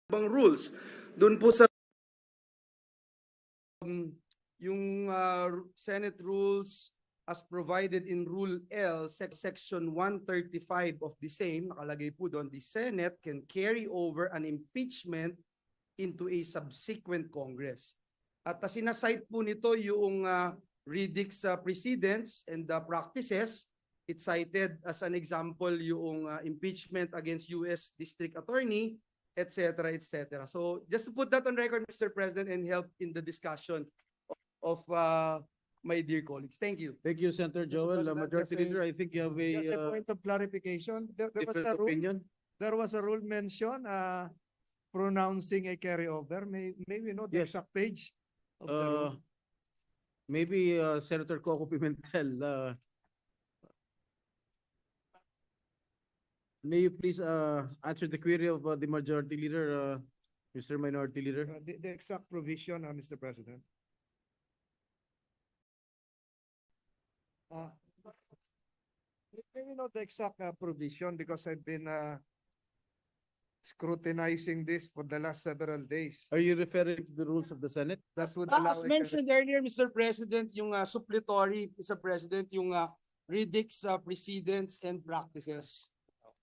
bang rules? Doon po sa yung Senate rules as provided in Rule L, Section 135 of the same, nakalagay po doon, the Senate can carry over an impeachment into a subsequent Congress. At sinasite po nito yung Riddick's precedents and practices. It cited as an example yung impeachment against U.S. District Attorney, etc., etc. So just to put that on record, Mr. President, and help in the discussion of my dear colleagues. Thank you. Thank you, Senator Joel. Majority Leader, I think you have Just a a point of clarification. There was different a rule. opinion. There was a rule mentioned pronouncing a carryover. May we know the Yes. exact page of the rule? Maybe Senator Coco Pimentel. May you please answer the query of the Majority Leader, Mr. Minority Leader? The exact provision, Mr. President. May we know the exact provision because I've been scrutinizing this for the last several days. Are you referring to the rules of the Senate? That would allow as mentioned earlier, Mr. President, yung suppletory, Mr. President, yung Riddick's precedents and practices.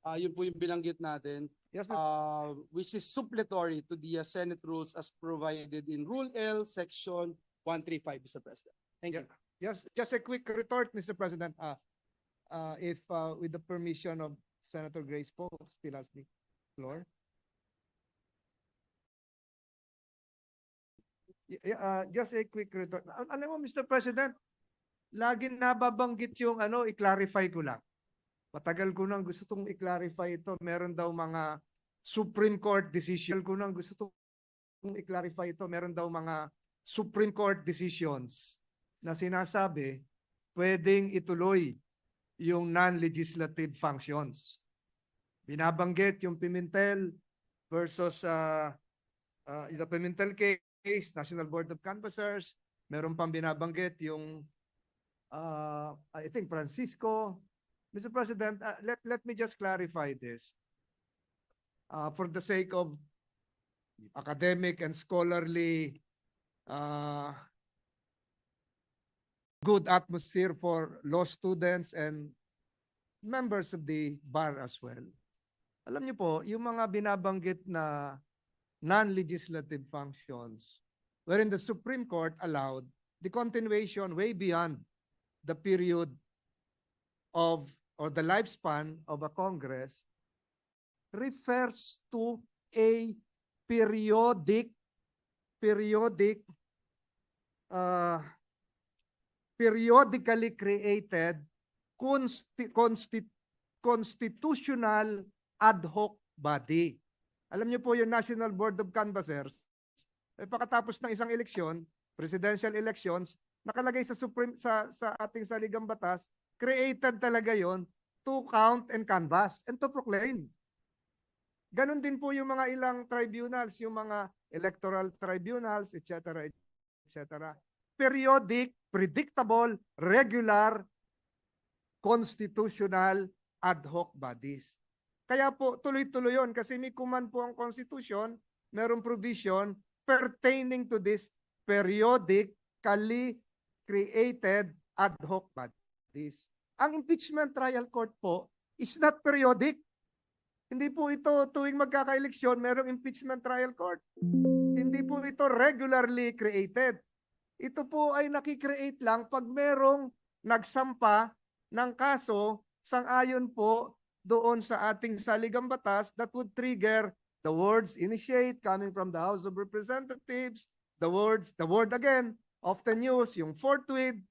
Yun po yung binanggit natin. Yes, Which is suppletory to the Senate rules as provided in Rule L, Section 135, Mr. President. Thank you. Just a quick retort, Mr. President. If with the permission of Senator Grace Poe, still has the floor. Just a quick retort. Alam mo, Mr. President, laging nababanggit yung i-clarify ko lang. Matagal ko nang gusto tong i-clarify ito. Meron daw mga Supreme Court decision. Ko nang gusto tong i-clarify ito. Meron daw mga Supreme Court decisions na sinasabi pwedeng ituloy yung non-legislative functions. Binabanggit yung Pimentel versus the Pimentel case, National Board of Canvassers. Meron pang binabanggit yung I think Francisco. Mr. President, let me just clarify this. For the sake of academic and scholarly good atmosphere for law students and members of the bar as well. Alam niyo po, yung mga binabanggit na non-legislative functions wherein the Supreme Court allowed the continuation way beyond the period of or the lifespan of a Congress refers to a periodically created constitutional ad hoc body. Alam niyo po yung National Board of Canvassers, pagkatapos ng isang eleksyon, presidential elections, nakalagay sa ating saligang batas, created talaga yon to count and canvass and to proclaim. Ganon din po yung mga ilang tribunals, yung mga electoral tribunals, etc., etc. Periodic, predictable, regular, constitutional ad hoc bodies. Kaya po tuloy-tuloy yun kasi may command po ang Constitution, merong provision pertaining to this periodically created ad hoc bodies. Ang impeachment trial court po is not periodic. Hindi po ito tuwing magkaka-eleksyon, merong impeachment trial court. Hindi po ito regularly created. Ito po ay nakikreate lang pag merong nagsampa ng kaso sang-ayon po doon sa ating saligang batas that would trigger the words initiate coming from the House of Representatives, the word again, often used, yung forthwith.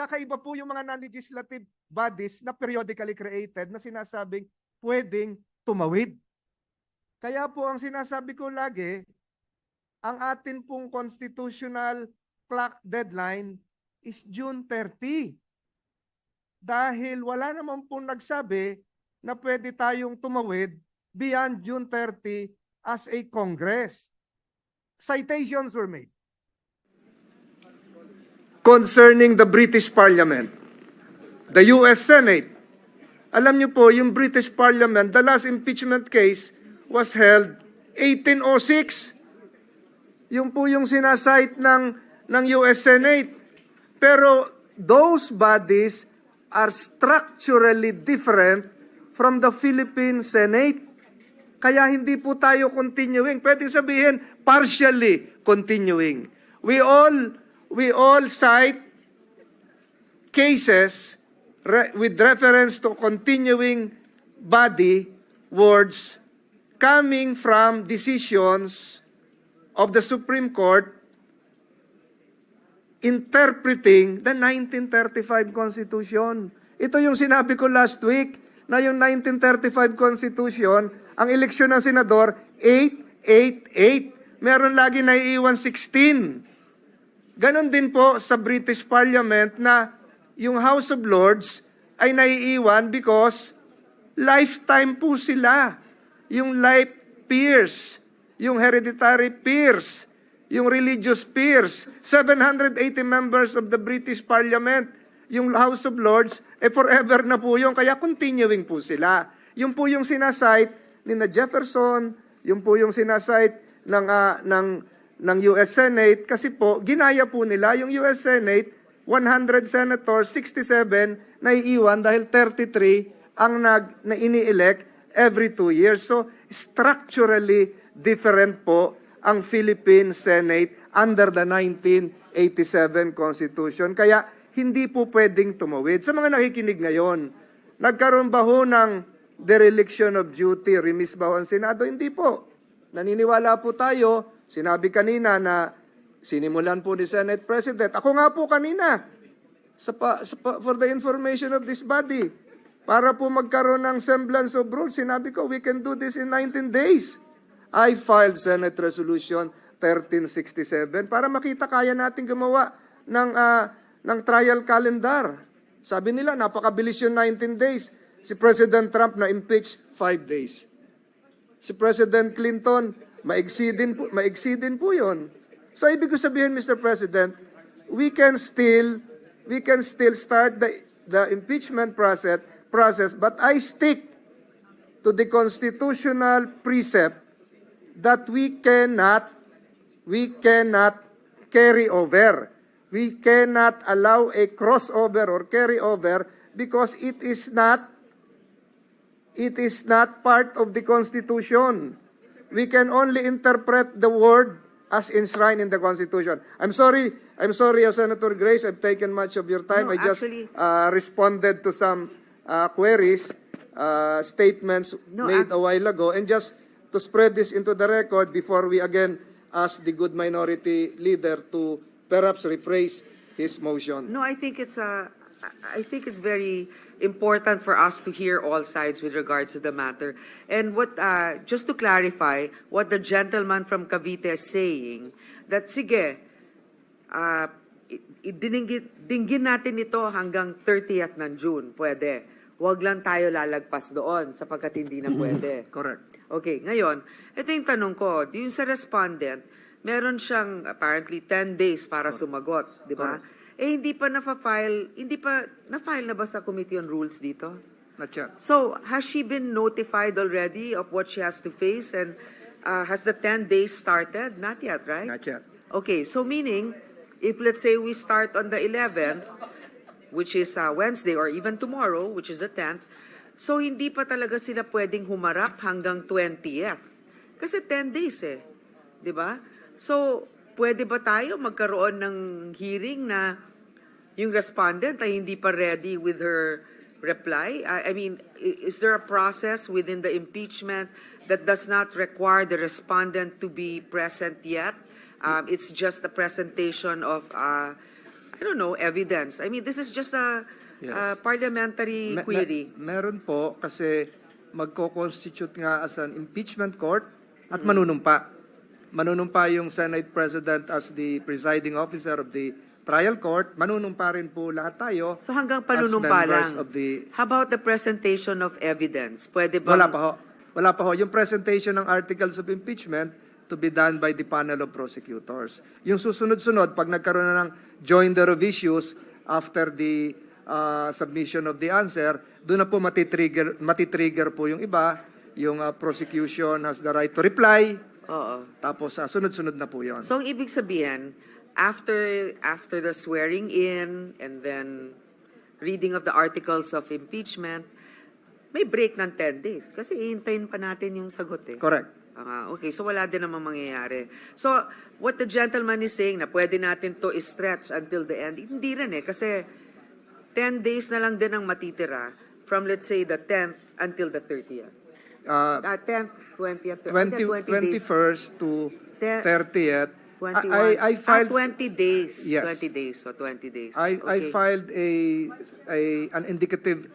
Kakaiba po yung mga non-legislative bodies na periodically created na sinasabing pwedeng tumawid. Kaya po ang sinasabi ko lagi, ang atin pong constitutional clock deadline is June 30. Dahil wala naman pong nagsabi na pwede tayong tumawid beyond June 30 as a Congress. Citations were made. Concerning the British Parliament, the US Senate, alam niyo po, yung British Parliament, the last impeachment case was held 1806. Yung po yung sinasite ng US Senate. Pero those bodies are structurally different from the Philippine Senate. Kaya hindi po tayo continuing. Pwede sabihin, partially continuing. We all cite cases with reference to continuing body words coming from decisions of the Supreme Court interpreting the 1935 Constitution. Ito yung sinabi ko last week na yung 1935 Constitution, ang eleksyon ng senador, 888. Meron lagi na iiwan 16. Ganon din po sa British Parliament na yung House of Lords ay naiiwan because lifetime po sila. Yung life peers, yung hereditary peers, yung religious peers, 780 members of the British Parliament, yung House of Lords, forever na po yun, kaya continuing po sila. Yung po yung sinasite ni na Jefferson, yung po yung sinasite ng US Senate, kasi po, ginaya po nila yung US Senate, 100 senators, 67 naiiwan dahil 33 ang na ini-elect every 2 years. So, structurally different po ang Philippine Senate under the 1987 Constitution. Kaya hindi po pwedeng tumawid. Sa mga nakikinig ngayon, nagkaroon ba ho ng dereliction of duty, remiss ba ho ang Senado? Hindi po. Naniniwala po tayo, sinabi kanina na sinimulan po ni Senate President. Ako nga po kanina, for the information of this body, para po magkaroon ng semblance of rules, sinabi ko, we can do this in 19 days. I filed Senate Resolution 1367 para makita kaya natin gumawa ng trial calendar. Sabi nila, napakabilis yung 19 days. Si President Trump na impeach 5 days. Si President Clinton, maigsi din po yun. So ibig ko sabihin, Mr. President, we can still start the impeachment process, but I stick to the constitutional precept that we cannot carry over. We cannot allow a crossover or carry over because it is not part of the Constitution. We can only interpret the word as enshrined in the Constitution. I'm sorry, Senator Grace, I've taken much of your time. No, I just actually, responded to some queries, statements made a while ago, and just to spread this into the record before we again ask the good minority leader to perhaps rephrase his motion. No, I think it's very important for us to hear all sides with regards to the matter. And what just to clarify what the gentleman from Cavite is saying, that sige, dinggin natin ito hanggang 30th ng June, pwede. Huwag lang tayo lalagpas doon sapagkat hindi na pwede. Correct. Okay, ngayon, ito yung tanong ko, yung sa respondent, meron siyang apparently 10 days para sumagot, di ba? Hindi pa na-file na ba sa Committee on Rules dito? Not yet. So, has she been notified already of what she has to face, and has the 10 days started? Not yet, right? Not yet. Okay, so meaning, if let's say we start on the 11th, which is Wednesday, or even tomorrow, which is the 10th, so hindi pa talaga sila pwedeng humarap hanggang 20th. Kasi 10 days di ba? So, pwede ba tayo magkaroon ng hearing na yung respondent ay hindi pa ready with her reply? I mean, is there a process within the impeachment that does not require the respondent to be present yet? It's just a presentation of, I don't know, evidence. I mean, this is just a parliamentary query. Meron po kasi magko-constitute nga as an impeachment court at manunumpa. Manunumpa yung Senate President as the presiding officer of the trial court. Manunumpa rin po lahat tayo. So hanggang panunumpa lang. How about the presentation of evidence? Pwede ba? Wala pa ho. Yung presentation ng articles of impeachment to be done by the panel of prosecutors. Yung susunod-sunod, pag nagkaroon na ng joinder of issues after the submission of the answer, doon na po matitrigger po yung iba. Yung prosecution has the right to reply. Oo. Tapos sunod-sunod na po yun. So ang ibig sabihin, after the swearing in and then reading of the articles of impeachment, may break ng 10 days. Kasi ihintayin pa natin yung sagot Correct. Okay, so wala din namang mangyayari. So what the gentleman is saying na pwede natin to stretch until the end, hindi rin kasi 10 days na lang din ang matitira from let's say the 10th until the 30th. 10th, 20th, 21st to 30th. 21. I filed 20 days. Yes. 20 days. So 20 days. I filed an indicative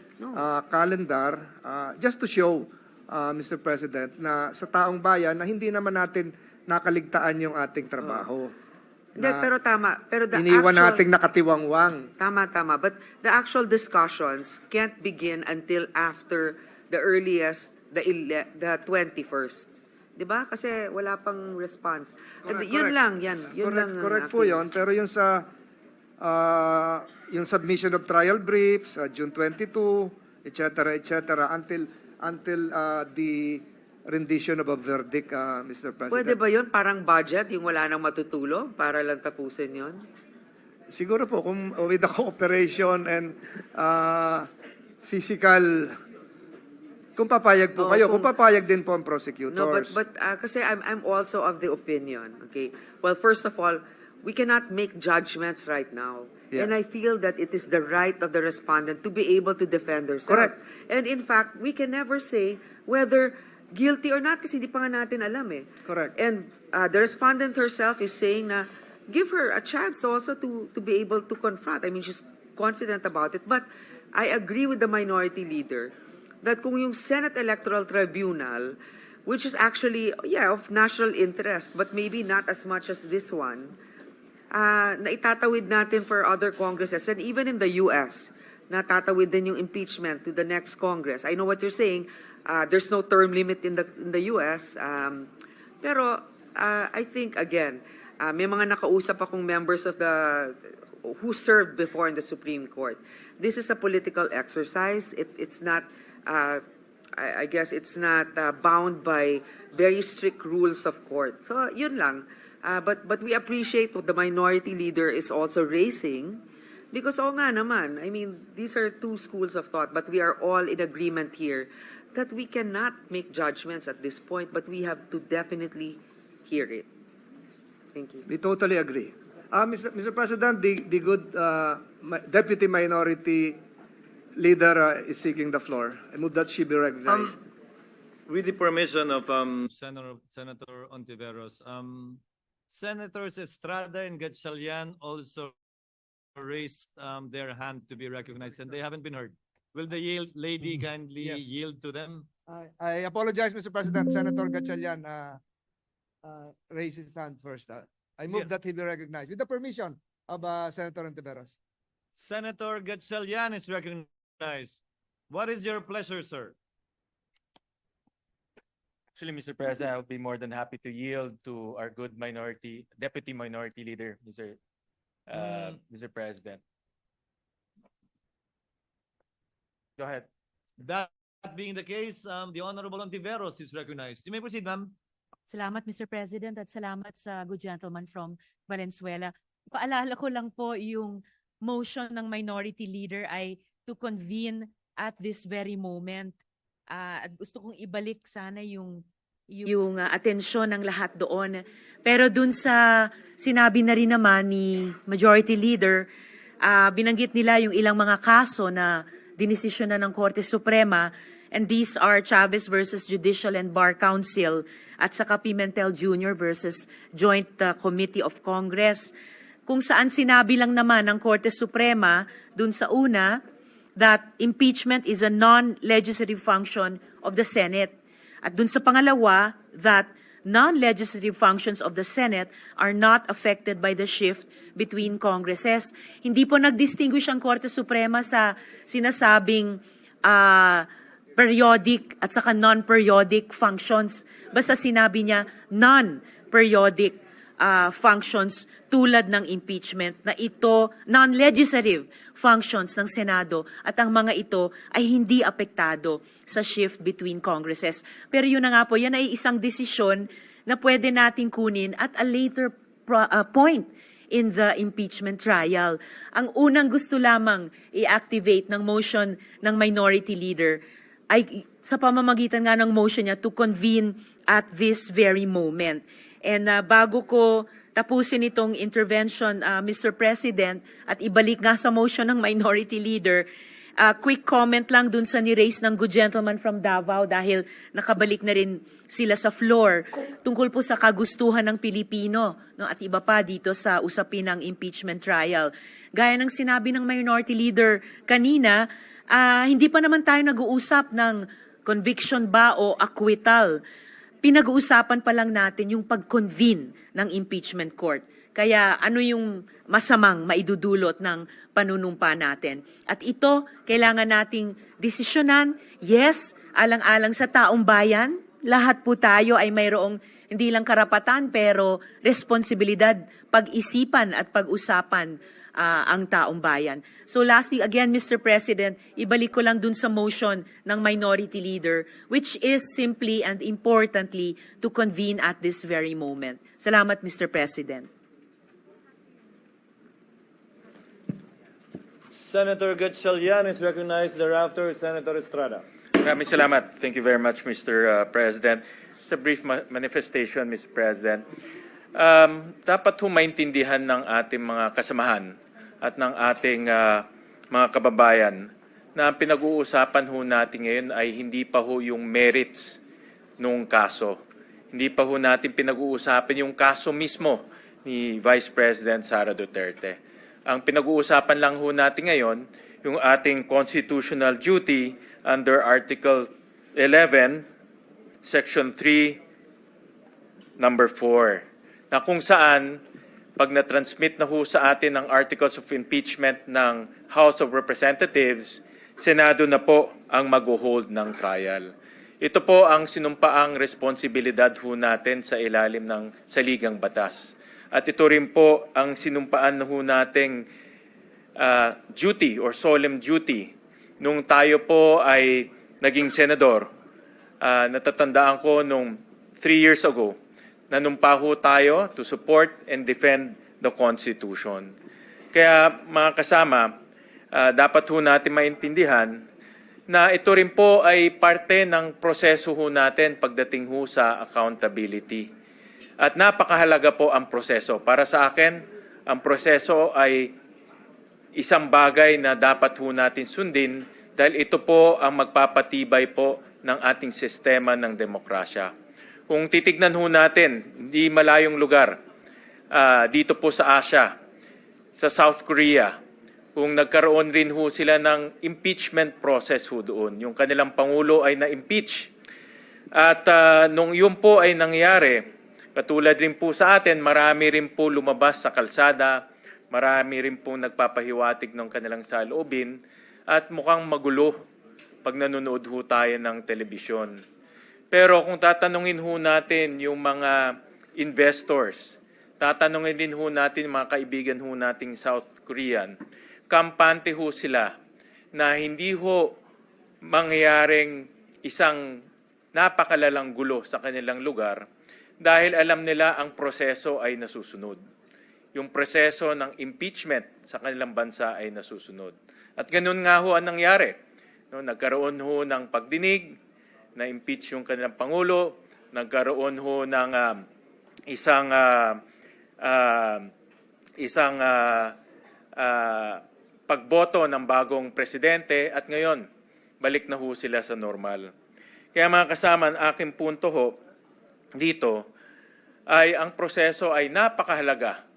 calendar just to show, Mr. President, na sa taong bayan na hindi naman natin nakaligtaan yung ating trabaho. Hindi, pero tama. Pero the iniwan actual, nating nakatiwangwang. Tama. But the actual discussions can't begin until after the earliest, the 21st. 'Di ba? Kasi wala pang response. Yun lang. Correct po 'yon, pero yung sa yung submission of trial briefs, June 22, etc. until the rendition of a verdict, Mr. President. Pwede ba 'yon parang budget, yung wala nang matutulong para lang tapusin 'yon? Siguro po kung with the cooperation and physical. Kung papayag po kayo, kung papayag din po ang prosecutors. No, but kasi I'm also of the opinion, okay? Well, first of all, we cannot make judgments right now. Yeah. And I feel that it is the right of the respondent to be able to defend herself. Correct. And in fact, we can never say whether guilty or not kasi di pa nga natin alam Correct. And the respondent herself is saying na give her a chance also to be able to confront. I mean, she's confident about it. But I agree with the minority leader that kung yung Senate Electoral Tribunal, which is actually, of national interest, but maybe not as much as this one, na itatawid natin for other congresses, and even in the U.S., na tatawid din yung impeachment to the next Congress. I know what you're saying. There's no term limit in the US. Pero I think, again, may mga nakausap akong members of who served before in the Supreme Court. This is a political exercise. It's not, I guess it's not bound by very strict rules of court. So yun lang. But we appreciate what the minority leader is also raising, because nga naman, I mean, these are two schools of thought, but we are all in agreement here that we cannot make judgments at this point, but we have to definitely hear it. Thank you. We totally agree. Mr. President, the good Deputy Minority Leader is seeking the floor. I move that she be recognized. With the permission of Senator Ontiveros, Senators Estrada and Gatchalian also raised their hand to be recognized, and they haven't been heard. Will the lady kindly yield to them? I apologize, Mr. President. Senator Gatchalian raised his hand first. I move that he be recognized with the permission of Senator Ontiveros. Senator Gatchalian is recognized. What is your pleasure, sir? Actually, Mr. President, I would be more than happy to yield to our good Deputy Minority Leader, Mr. President. Go ahead. That being the case, the Honorable Ontiveros is recognized. You may proceed, ma'am. Salamat, Mr. President, at salamat sa good gentleman from Valenzuela. Paalala ko lang po yung motion ng minority leader ay to convene at this very moment. At gusto kong ibalik sana yung atensyon ng lahat doon. Pero dun sa sinabi na rin naman ni Majority Leader, binanggit nila yung ilang mga kaso na dinesisyon na ng Korte Suprema, and these are Chavez versus Judicial and Bar Council at saka Pimentel Jr. versus Joint Committee of Congress, kung saan sinabi lang naman ng Korte Suprema dun sa una that impeachment is a non-legislative function of the Senate. At dun sa pangalawa, that non-legislative functions of the Senate are not affected by the shift between Congresses. Hindi po nag-distinguish ang Korte Suprema sa sinasabing periodic at saka non-periodic functions. Basta sinabi niya non-periodic functions tulad ng impeachment, na ito non-legislative functions ng Senado at ang mga ito ay hindi apektado sa shift between Congresses. Pero yun na nga po, yan ay isang desisyon na pwede nating kunin at a later point in the impeachment trial. Ang unang gusto lamang i-activate ng motion ng minority leader ay sa pamamagitan nga ng motion niya to convene at this very moment. And bago ko tapusin itong intervention, Mr. President, at ibalik nga sa motion ng minority leader, quick comment lang dun sa ni-raise ng good gentleman from Davao dahil nakabalik na rin sila sa floor tungkol po sa kagustuhan ng Pilipino, no, at iba pa dito sa usapin ng impeachment trial. Gaya ng sinabi ng minority leader kanina, hindi pa naman tayo nag-uusap ng conviction ba o acquittal. Pinag-uusapan pa lang natin yung pag-convene ng impeachment court. Kaya ano yung masamang maidudulot ng panunumpa natin. At ito, kailangan nating desisyonan. Yes, alang-alang sa taong bayan, lahat po tayo ay mayroong hindi lang karapatan pero responsibilidad, pag-isipan at pag-usapan ang taong bayan. So lastly, again, Mr. President, ibalik ko lang dun sa motion ng minority leader, which is simply and importantly to convene at this very moment. Salamat, Mr. President. Senator Gatchalian is recognized. Thereafter, Senator Estrada. Maraming salamat. Thank you very much, Mr. President. It's a brief manifestation, Mr. President. Dapat maintindihan ng ating mga kasamahan at ng ating mga kababayan na ang pinag-uusapan natin ngayon ay hindi pa yung merits nung kaso. Hindi pa natin pinag-uusapan yung kaso mismo ni Vice President Sara Duterte. Ang pinag-uusapan lang natin ngayon yung ating constitutional duty under Article 11, Section 3, Number 4, na kung saan pag na-transmit na ho sa atin ang Articles of Impeachment ng House of Representatives, Senado na po ang mag-hold ng trial. Ito po ang sinumpaang responsibilidad ho natin sa ilalim ng saligang batas. At ito rin po ang sinumpaan ho nating duty or solemn duty nung tayo po ay naging senador. Natatandaan ko nung 3 years ago, nanumpa ho tayo to support and defend the Constitution. Kaya mga kasama, dapat ho natin maintindihan na ito rin po ay parte ng proseso ho natin pagdating ho sa accountability. At napakahalaga po ang proseso. Para sa akin, ang proseso ay isang bagay na dapat ho natin sundin dahil ito po ang magpapatibay po ng ating sistema ng demokrasya. Kung titignan ho natin, hindi malayong lugar, dito po sa Asia, sa South Korea, kung nagkaroon rin ho sila ng impeachment process ho doon. Yung kanilang Pangulo ay na-impeach. At nung yun po ay nangyari, katulad rin po sa atin, marami rin po lumabas sa kalsada, marami rin po nagpapahiwatig ng kanilang saloobin, at mukhang magulo pag nanonood ho tayo ng telebisyon. Pero kung tatanungin ho natin yung mga investors, tatanungin din ho natin mga kaibigan ho nating South Korean, kampante ho sila na hindi ho mangyaring isang napakalalang gulo sa kanilang lugar dahil alam nila ang proseso ay nasusunod. Yung proseso ng impeachment sa kanilang bansa ay nasusunod. At ganun nga ho ang nangyari. No, nagkaroon ho ng pagdinig, na-impeach yung kanilang Pangulo, nagkaroon ho ng isang pagboto ng bagong presidente at ngayon, balik na ho sila sa normal. Kaya mga kasama, ang aking punto ho dito ay ang proseso ay napakahalaga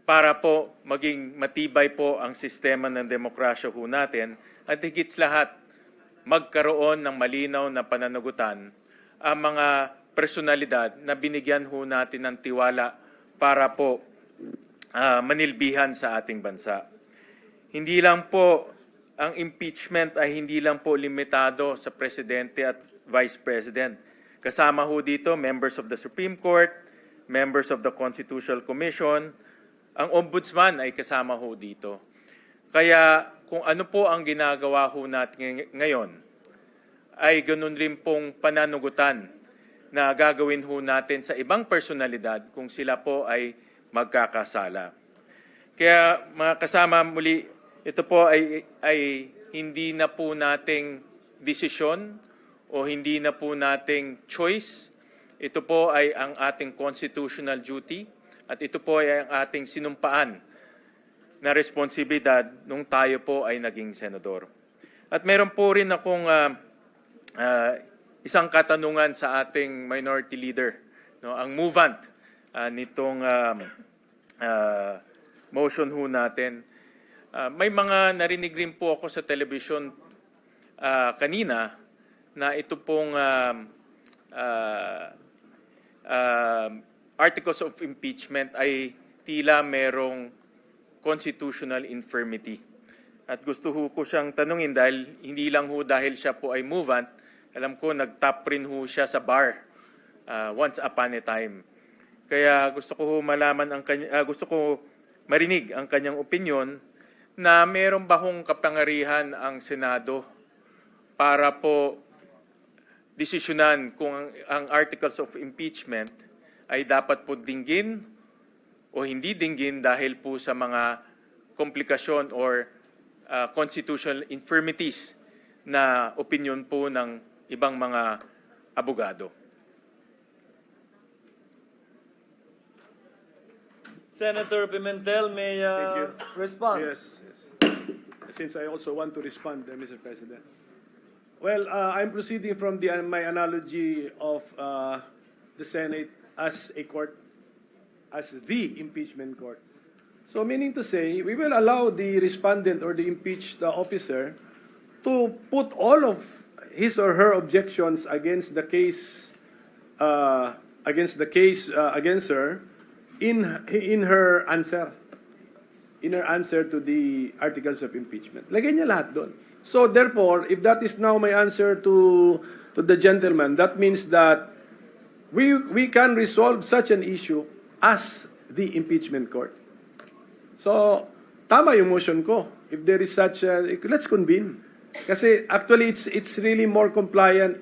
para po maging matibay po ang sistema ng demokrasya ho natin at higit sa lahat, magkaroon ng malinaw na pananagutan ang mga personalidad na binigyan ho natin ng tiwala para po manilbihan sa ating bansa. Hindi lang po ang impeachment ay hindi lang po limitado sa Presidente at Vice President. Kasama ho dito members of the Supreme Court, members of the Constitutional Commission, ang Ombudsman ay kasama ho dito. Kaya kung ano po ang ginagawa ho natin ngayon, ay ganun rin pong pananugutan na gagawin ho natin sa ibang personalidad kung sila po ay magkakasala. Kaya mga kasama, muli, ito po ay hindi na po nating desisyon o hindi na po nating choice. Ito po ay ang ating constitutional duty at ito po ay ang ating sinumpaan na responsibilidad nung tayo po ay naging senador. At meron po rin akong isang katanungan sa ating minority leader, no, ang movant nitong motion ho natin. May mga narinig rin po ako sa television kanina na ito pong articles of impeachment ay tila merong constitutional infirmity. At gusto ko siyang tanungin dahil hindi lang ho dahil siya po ay movant, alam ko nag-top rin ho siya sa bar once upon a time. Kaya gusto ko malaman gusto ko marinig ang kanyang opinion na meron ba hong kapangyarihan ang Senado para po desisyonan kung ang articles of impeachment ay dapat po dinggin o hindi dinggin dahil po sa mga komplikasyon or constitutional infirmities na opinion po ng ibang mga abogado. Senator Pimentel may respond. Yes. Since I also want to respond, Mr. President. Well, I'm proceeding from my analogy of the Senate as a court, as the impeachment court. So meaning to say, we will allow the respondent or the impeached officer to put all of his or her objections against the case against her in her answer to the articles of impeachment. Lagay niya lahat doon. So therefore, if that is now my answer to the gentleman, that means that we can resolve such an issue as the impeachment court. So tama yung motion ko. If there is such let's convene. Kasi actually it's really more compliant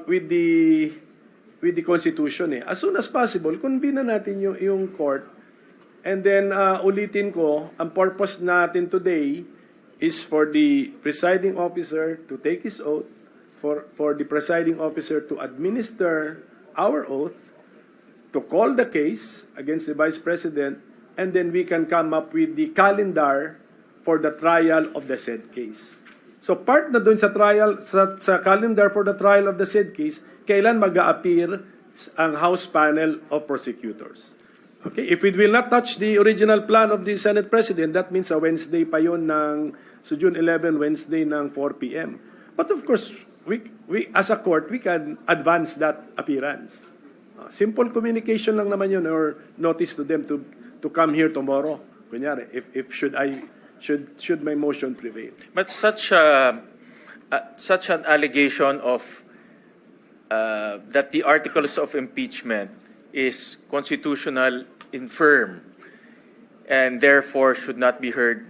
with the Constitution. As soon as possible, convene na natin yung court. And then ulitin ko, ang purpose natin today is for the presiding officer to take his oath, for the presiding officer to administer our oath, to call the case against the Vice President, and then we can come up with the calendar for the trial of the said case. So part na dun sa trial, sa calendar for the trial of the said case, kailan mag-a-appear ang House panel of prosecutors. Okay, if it will not touch the original plan of the Senate President, that means a Wednesday pa yun so June 11, Wednesday ng 4 p.m. But of course, we as a court, we can advance that appearance. Simple communication lang naman yun, or notice to them to come here tomorrow. Kunyari, if should my motion prevail. But such an allegation of that the articles of impeachment is constitutional infirm and therefore should not be heard,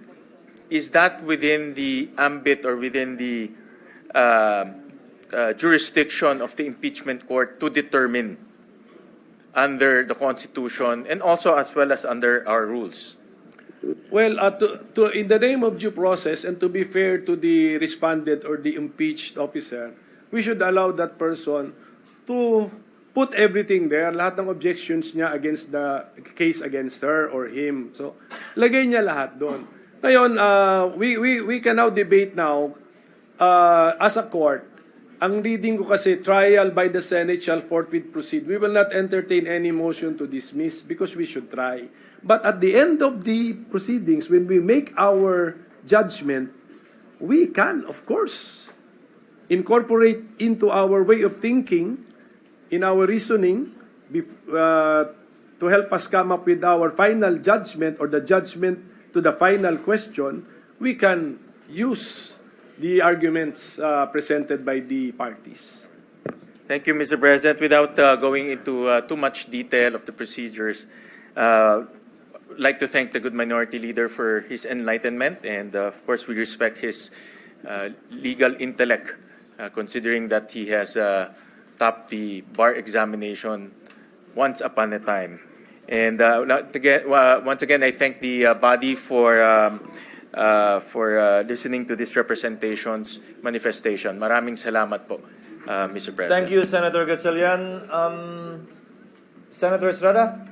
is that within the ambit or within the jurisdiction of the impeachment court to determine under the Constitution and also as well as under our rules? Well, in the name of due process and to be fair to the respondent or the impeached officer, we should allow that person to put everything there, lahat ng objections niya against the case against her or him. So, lagay niya lahat doon. Ngayon, we can now debate now as a court. Ang reading ko kasi, trial by the Senate shall forthwith proceed. We will not entertain any motion to dismiss because we should try. But at the end of the proceedings, when we make our judgment, we can, of course, incorporate into our way of thinking, in our reasoning, to help us come up with our final judgment or the judgment to the final question, we can use the arguments presented by the parties. Thank you, Mr. President. Without going into too much detail of the procedures, I'd like to thank the good minority leader for his enlightenment, and of course we respect his legal intellect, considering that he has topped the bar examination once upon a time. And once again, I thank the body for listening to this representation's manifestation. Maraming salamat po, Mr. President. Thank you, Senator Gatchalian. Senator Estrada?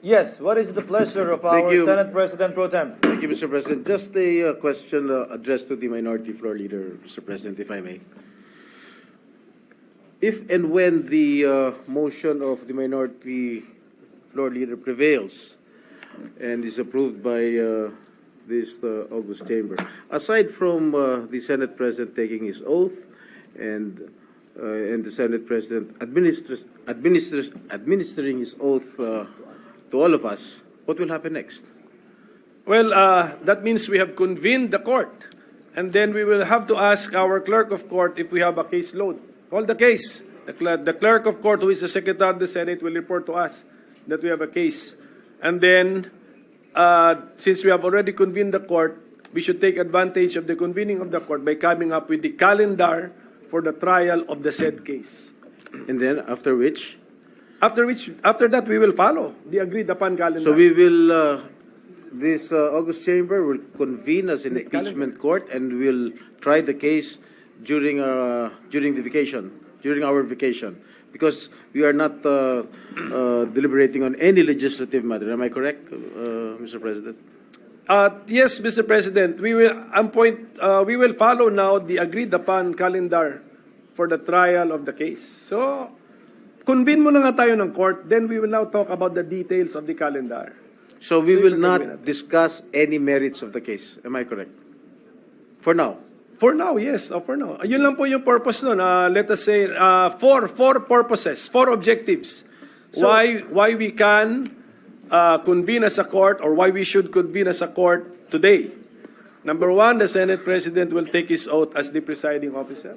Yes, what is the pleasure of our Senate President Pro Tem? Thank you, Mr. President. Just a question addressed to the Minority Floor Leader, Mr. President, if I may. If and when the motion of the Minority Floor Leader prevails and is approved by this August Chamber, aside from the Senate President taking his oath and the Senate President administering his oath to all of us, what will happen next? Well, that means we have convened the court, and then we will have to ask our clerk of court if we have a case load. Call the case. The clerk of court, who is the Secretary of the Senate, will report to us that we have a case. And then, since we have already convened the court, we should take advantage of the convening of the court by coming up with the calendar for the trial of the said case. And then, after that, we will follow the agreed upon calendar. So we will, this August Chamber will convene as an impeachment court and will try the case during our vacation, because we are not deliberating on any legislative matter. Am I correct, Mr. President? Yes, Mr. President. We will follow now the agreed upon calendar for the trial of the case. So, convene muna nga tayo ng court, then we will now talk about the details of the calendar. So we will not discuss any merits of the case. Am I correct? For now? For now, yes. For now. Yun lang po yung purpose nun. Let us say, four purposes, four objectives. why we can convene as a court, or why we should convene as a court today. Number one, the Senate President will take his oath as the presiding officer.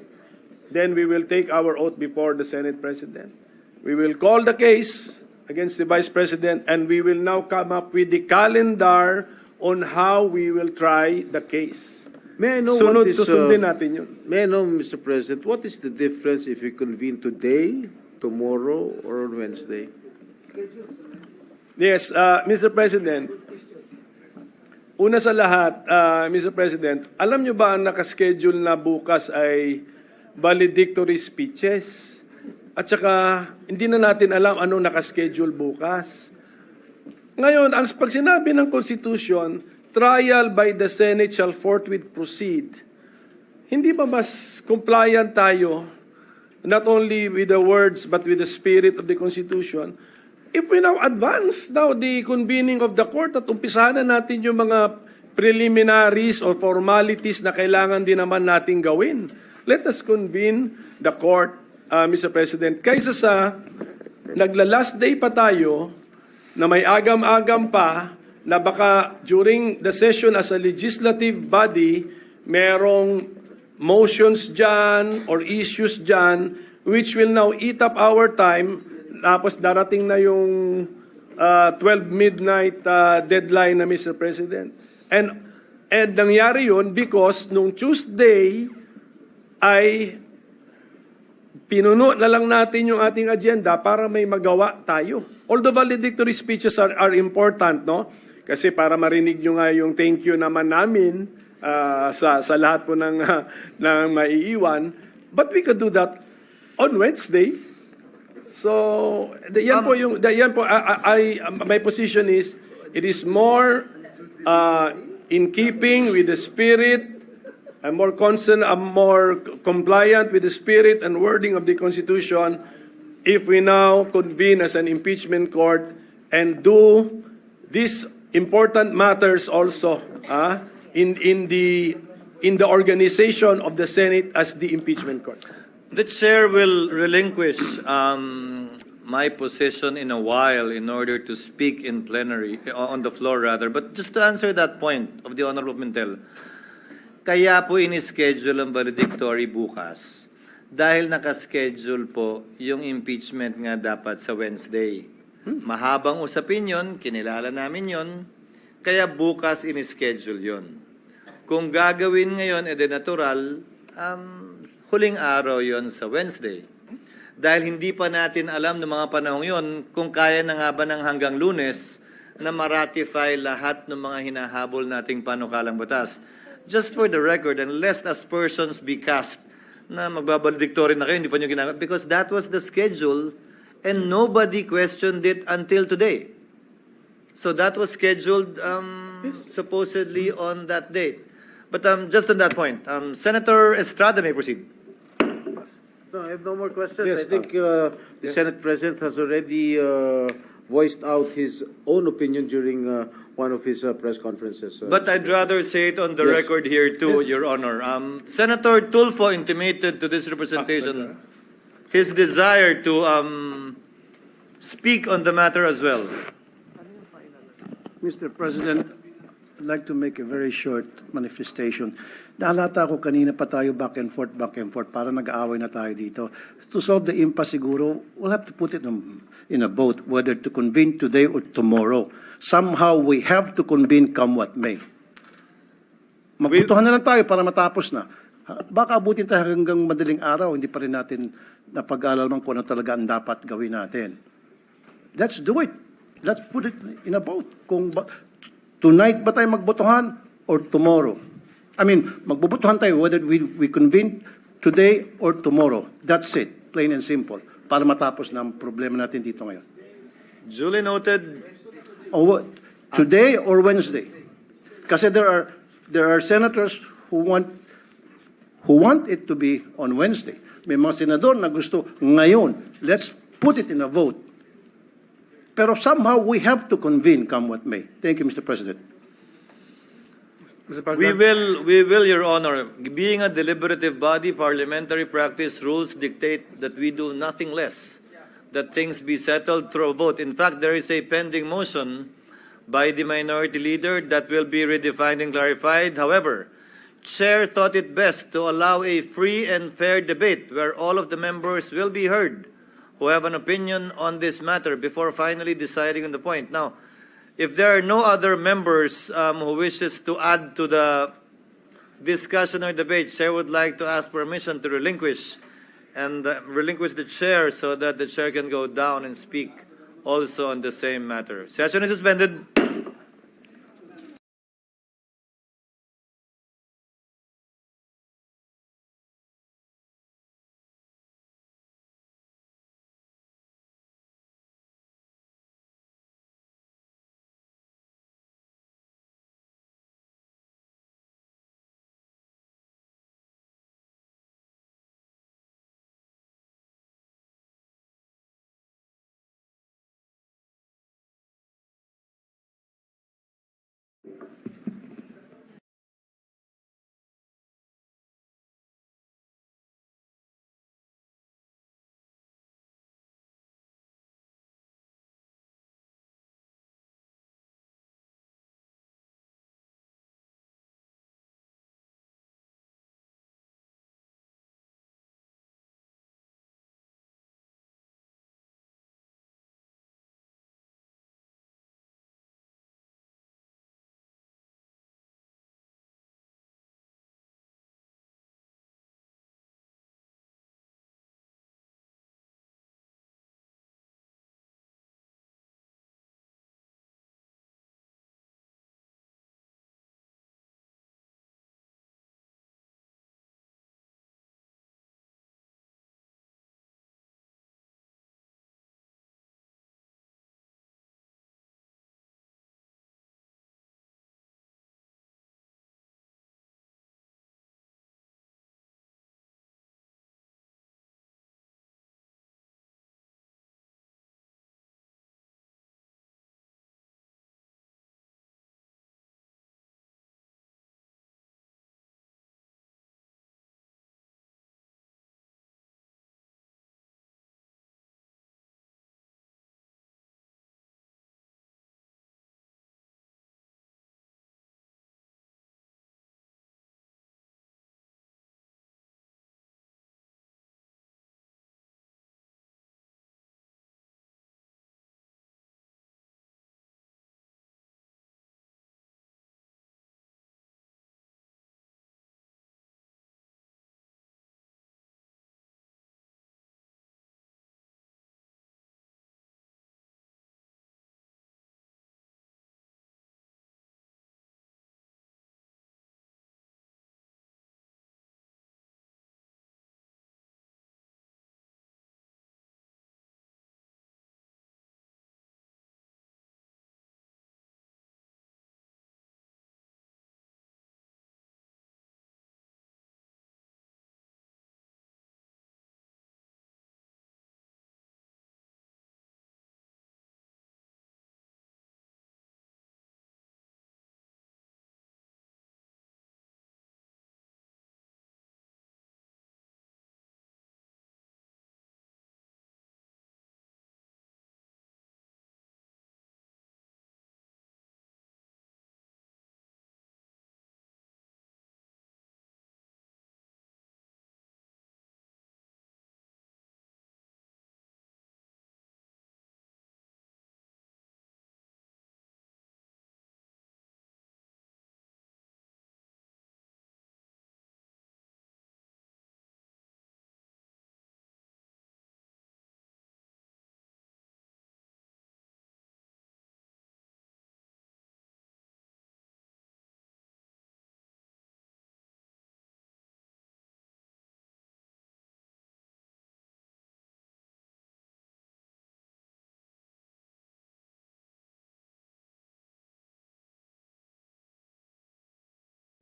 Then we will take our oath before the Senate President. We will call the case against the Vice President, and we will now come up with the calendar on how we will try the case. May I know susundin natin yun. May I know, Mr. President, what is the difference if we convene today, tomorrow, or on Wednesday? Yes, Mr. President, una sa lahat, Mr. President, alam nyo ba ang nakaschedule na bukas ay valedictory speeches? At saka, hindi na natin alam anong nakaschedule bukas. Ngayon, ang pag sinabi ng Constitution, trial by the Senate shall forthwith proceed. Hindi ba mas compliant tayo, not only with the words but with the spirit of the Constitution, if we now advance now the convening of the court at umpisahan na natin yung mga preliminaries or formalities na kailangan din naman natin gawin. Let us convene the court, Mr. President, kaysa sa nagla-last day pa tayo na may agam-agam pa na baka during the session as a legislative body, merong motions dyan or issues dyan which will now eat up our time. Tapos darating na yung 12 midnight deadline na, Mr. President. And nangyari yun because nung Tuesday ay pinuno na lang natin yung ating agenda para may magawa tayo. Although valedictory speeches are important, no? Kasi para marinig nyo nga yung thank you naman namin sa lahat po ng maiiwan. But we could do that on Wednesday. So, my position is, it is more in keeping with the spirit, I'm more concerned, I'm more compliant with the spirit and wording of the Constitution if we now convene as an impeachment court and do these important matters also in the organization of the Senate as the impeachment court. The chair will relinquish my position in a while in order to speak in plenary, on the floor rather. But just to answer that point of the Honorable Mintel, kaya po in-schedule ang valedictory bukas dahil nakaschedule po yung impeachment nga dapat sa Wednesday. Mahabang usapin yun, kinilala namin yun, kaya bukas in-schedule yun. Kung gagawin ngayon, edi natural, huling araw yon sa Wednesday. Dahil hindi pa natin alam ng mga panahong yon kung kaya na nga ba ng hanggang Lunes na ma-ratify lahat ng mga hinahabol nating panukalang batas. Just for the record, and lest aspersions be cast na magbabaledictory na kayo, hindi pa nyo ginagawa, because that was the schedule and nobody questioned it until today. So that was scheduled supposedly on that date. But just on that point, Senator Estrada may proceed. No, I have no more questions. Yes, I think the Senate President has already voiced out his own opinion during one of his press conferences. But I'd rather say it on the record here too, Your Honor. Senator Tulfo intimated to this representation his desire to speak on the matter as well. Mr. President, I'd like to make a very short manifestation. Nahalata ako kanina pa tayo back and forth, para nag-aaway na tayo dito. To solve the impasse siguro, we'll have to put it in a vote whether to convene today or tomorrow. Somehow we have to convene come what may. Magbutuhan na lang tayo para matapos na. Baka abutin tayo hanggang madaling araw, hindi pa rin natin napag-alalaman kung ano talaga ang dapat gawin natin. Let's do it. Let's put it in a vote. Kung tonight ba tayo magbotohan or tomorrow? I mean, magbubutuhan tayo whether we convene today or tomorrow. That's it. Plain and simple. Para matapos na ang problema natin dito ngayon. Duly noted. Today or Wednesday? Kasi there are senators who want it to be on Wednesday. May mga senador na gusto ngayon. Let's put it in a vote. Pero somehow we have to convene come what may. Thank you, Mr. President. Mr. President. We will, Your Honor. Being a deliberative body, parliamentary practice rules dictate that we do nothing less that things be settled through a vote. In fact, there is a pending motion by the minority leader that will be redefined and clarified. However, Chair thought it best to allow a free and fair debate where all of the members will be heard who have an opinion on this matter before finally deciding on the point. Now, if there are no other members who wishes to add to the discussion or debate, Chair would like to ask permission to relinquish the chair so that the chair can go down and speak also on the same matter. Session is suspended.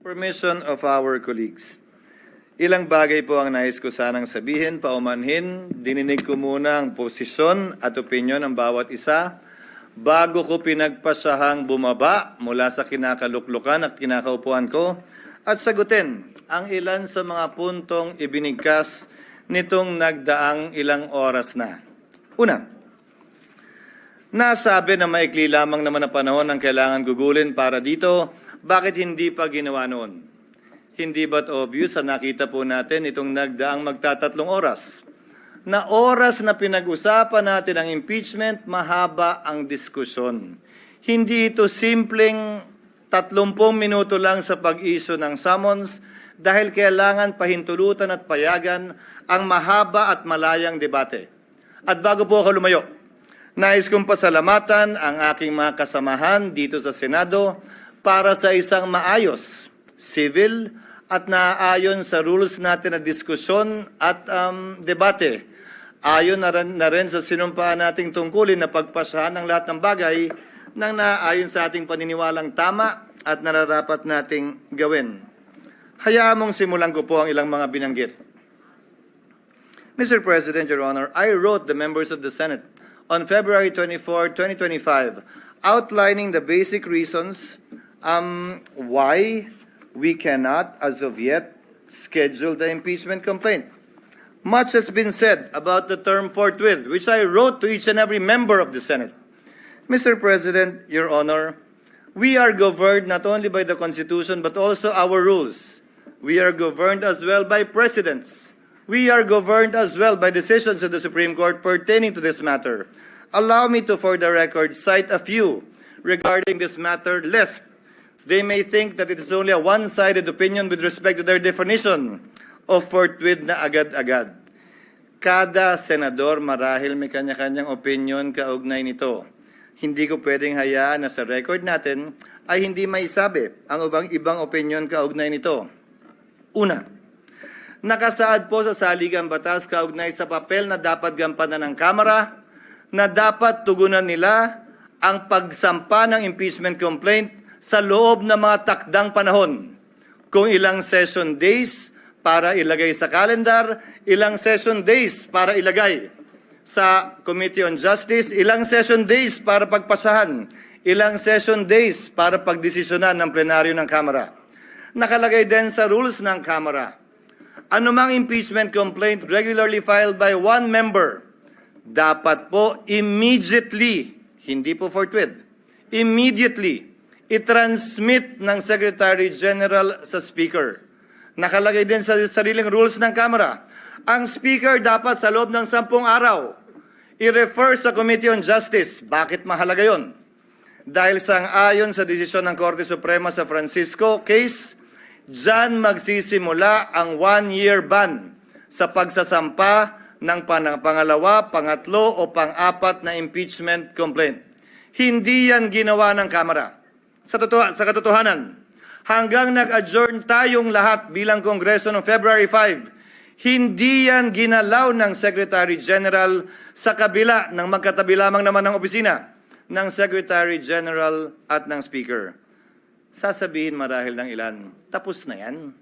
Permission of our colleagues. Ilang bagay po ang nais ko sanang sabihin, paumanhin. Dininig ko muna ang posisyon at opinyon ng bawat isa bago ko pinagpasahang bumaba mula sa kinakaluklukan at kinakaupuan ko at sagutin ang ilan sa mga puntong ibinigkas nitong nagdaang ilang oras na. Una, nasabi na maikli lamang naman na panahon ang kailangan gugulin para dito, bakit hindi pa ginawa noon? Hindi ba't obvious na nakita po natin itong nagdaang magtatatlong oras? Na oras na pinag-usapan natin ang impeachment, mahaba ang diskusyon. Hindi ito simpleng 30 minuto lang sa pag-issue ng summons dahil kailangan pahintulutan at payagan ang mahaba at malayang debate. At bago po ako lumayo, nais kong pasalamatan ang aking mga kasamahan dito sa Senado para sa isang maayos, civil at naaayon sa rules natin na diskusyon at debate. Ayon na rin sa sinumpaan nating tungkulin na pagpasahan ng lahat ng bagay nang naaayon sa ating paniniwalang tama at nararapat nating gawin. Hayaan mong simulan ko po ang ilang mga binanggit. Mr. President, Your Honor, I wrote the members of the Senate on February 24, 2025, outlining the basic reasons why we cannot, as of yet, schedule the impeachment complaint. Much has been said about the term forthwith, which I wrote to each and every member of the Senate. Mr. President, Your Honor, we are governed not only by the Constitution but also our rules. We are governed as well by precedents. We are governed as well by decisions of the Supreme Court pertaining to this matter. Allow me to, for the record, cite a few regarding this matter, lest they may think that it is only a one-sided opinion with respect to their definition of forthwith na agad-agad. Kada senador marahil may kanya-kanyang opinion kaugnay nito. Hindi ko pwedeng hayaan na sa record natin ay hindi maisabi ang ibang opinion kaugnay nito. Una, nakasaad po sa saligang batas kaugnay sa papel na dapat gampanan ng Kamara na dapat tugunan nila ang pagsampa ng impeachment complaint sa loob ng mga takdang panahon. Kung ilang session days para ilagay sa calendar, ilang session days para ilagay sa Committee on Justice, ilang session days para pagpasahan, ilang session days para pagdesisyonan ng plenaryo ng Kamara. Nakalagay din sa rules ng Kamara, anumang impeachment complaint regularly filed by one member, dapat po immediately, hindi po forthwith, immediately, i-transmit ng Secretary General sa Speaker. Nakalagay din sa sariling rules ng Kamara, ang Speaker dapat sa loob ng 10 araw i-refer sa Committee on Justice. Bakit mahalaga yon? Dahil sang-ayon sa desisyon ng Korte Suprema sa Francisco case, dyan magsisimula ang 1-year ban sa pagsasampa ng pangalawa, pangatlo o pang-apat na impeachment complaint. Hindi yan ginawa ng Kamara. Sa katotohanan, hanggang nag-adjourn tayong lahat bilang Kongreso noong February 5, hindi yan ginalaw ng Secretary General sa kabila ng magkatabi lamang naman ng opisina ng Secretary General at ng Speaker. Sasabihin marahil ng ilan, tapos na yan.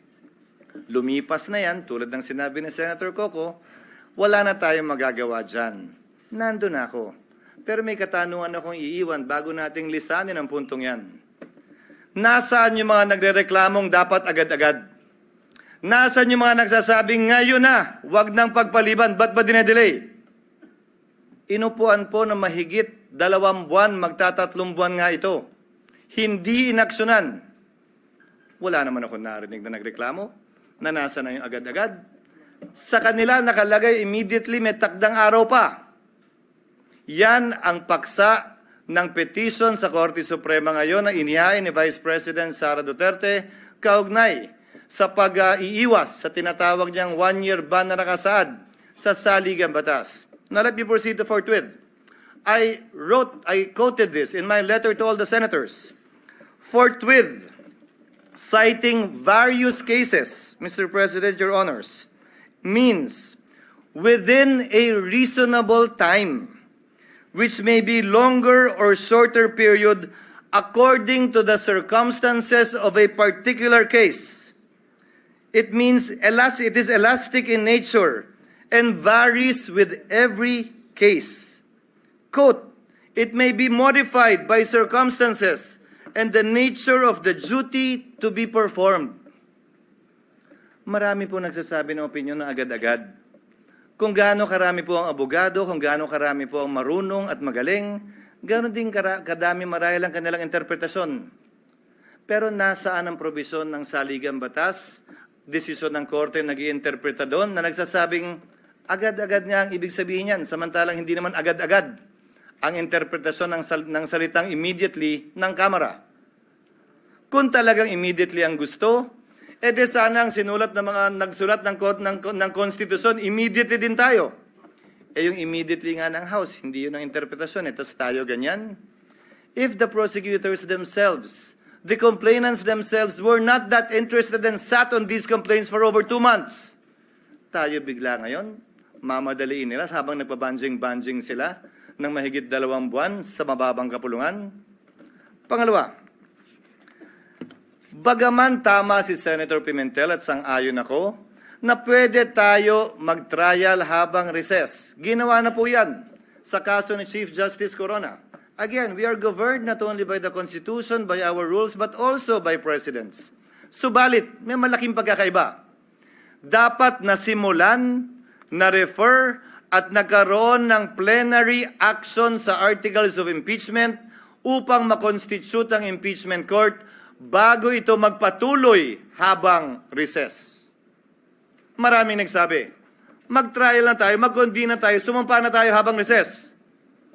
Lumipas na yan, tulad ng sinabi ni Senator Coco, wala na tayong magagawa dyan. Nandun ako. Pero may katanungan akong iiwan bago nating lisanin ang puntong yan. Nasaan yung mga nagrereklamong dapat agad-agad? Nasaan yung mga nagsasabing ngayon na, wag nang pagpaliban, ba't ba dinedelay? Inupuan po na mahigit 2 buwan, magtatatlong buwan nga ito. Hindi inaksyonan. Wala naman ako narinig na nagreklamo na nasa na yung agad-agad. Sa kanila nakalagay immediately, may takdang araw pa. Yan ang paksa ng petition sa Korte Suprema ngayon na inihain ni Vice President Sara Duterte kaugnay sa pag-iiwas sa tinatawag niyang 1-year ban na nakasaad sa saligang batas. Now let me proceed to forthwith. I quoted this in my letter to all the senators. Forthwith, citing various cases, Mr. President, Your Honors, means within a reasonable time, which may be longer or shorter period according to the circumstances of a particular case. It means it is elastic in nature and varies with every case. Quote, it may be modified by circumstances and the nature of the duty to be performed. Marami po nagsasabi ng opinion na agad-agad. Kung gaano karami po ang abogado, kung gaano karami po ang marunong at magaling, gaano din kadami marahil ang kanilang interpretasyon. Pero nasaan ang probisyon ng saligang batas, desisyon ng korte nag-iinterpreta doon na nagsasabing agad-agad nga ang ibig sabihin yan, samantalang hindi naman agad-agad ang interpretasyon ng salitang immediately ng Kamara. Kung talagang immediately ang gusto, edi sana ang sinulat ng mga nagsulat ng konstitusyon, immediately din tayo. Yung immediately nga ng House, hindi yun ang interpretasyon. Tapos tayo ganyan. If the prosecutors themselves, the complainants themselves were not that interested and sat on these complaints for over 2 months, tayo bigla ngayon, mamadaliin nila habang nagpabanjing-banjing sila ng mahigit 2 buwan sa mababang kapulungan. Pangalawa, bagaman tama si Senator Pimentel at sang-ayon ako na pwede tayo mag-trial habang recess. Ginawa na po yan sa kaso ni Chief Justice Corona. Again, we are governed not only by the Constitution, by our rules, but also by precedents. Subalit, may malaking pagkakaiba. Dapat nasimulan, na-refer, at nagkaroon ng plenary action sa articles of impeachment upang makonstitute ang impeachment court bago ito magpatuloy habang recess. Maraming nagsabi, mag-trial na tayo, mag-convene na tayo, sumampa na tayo habang recess.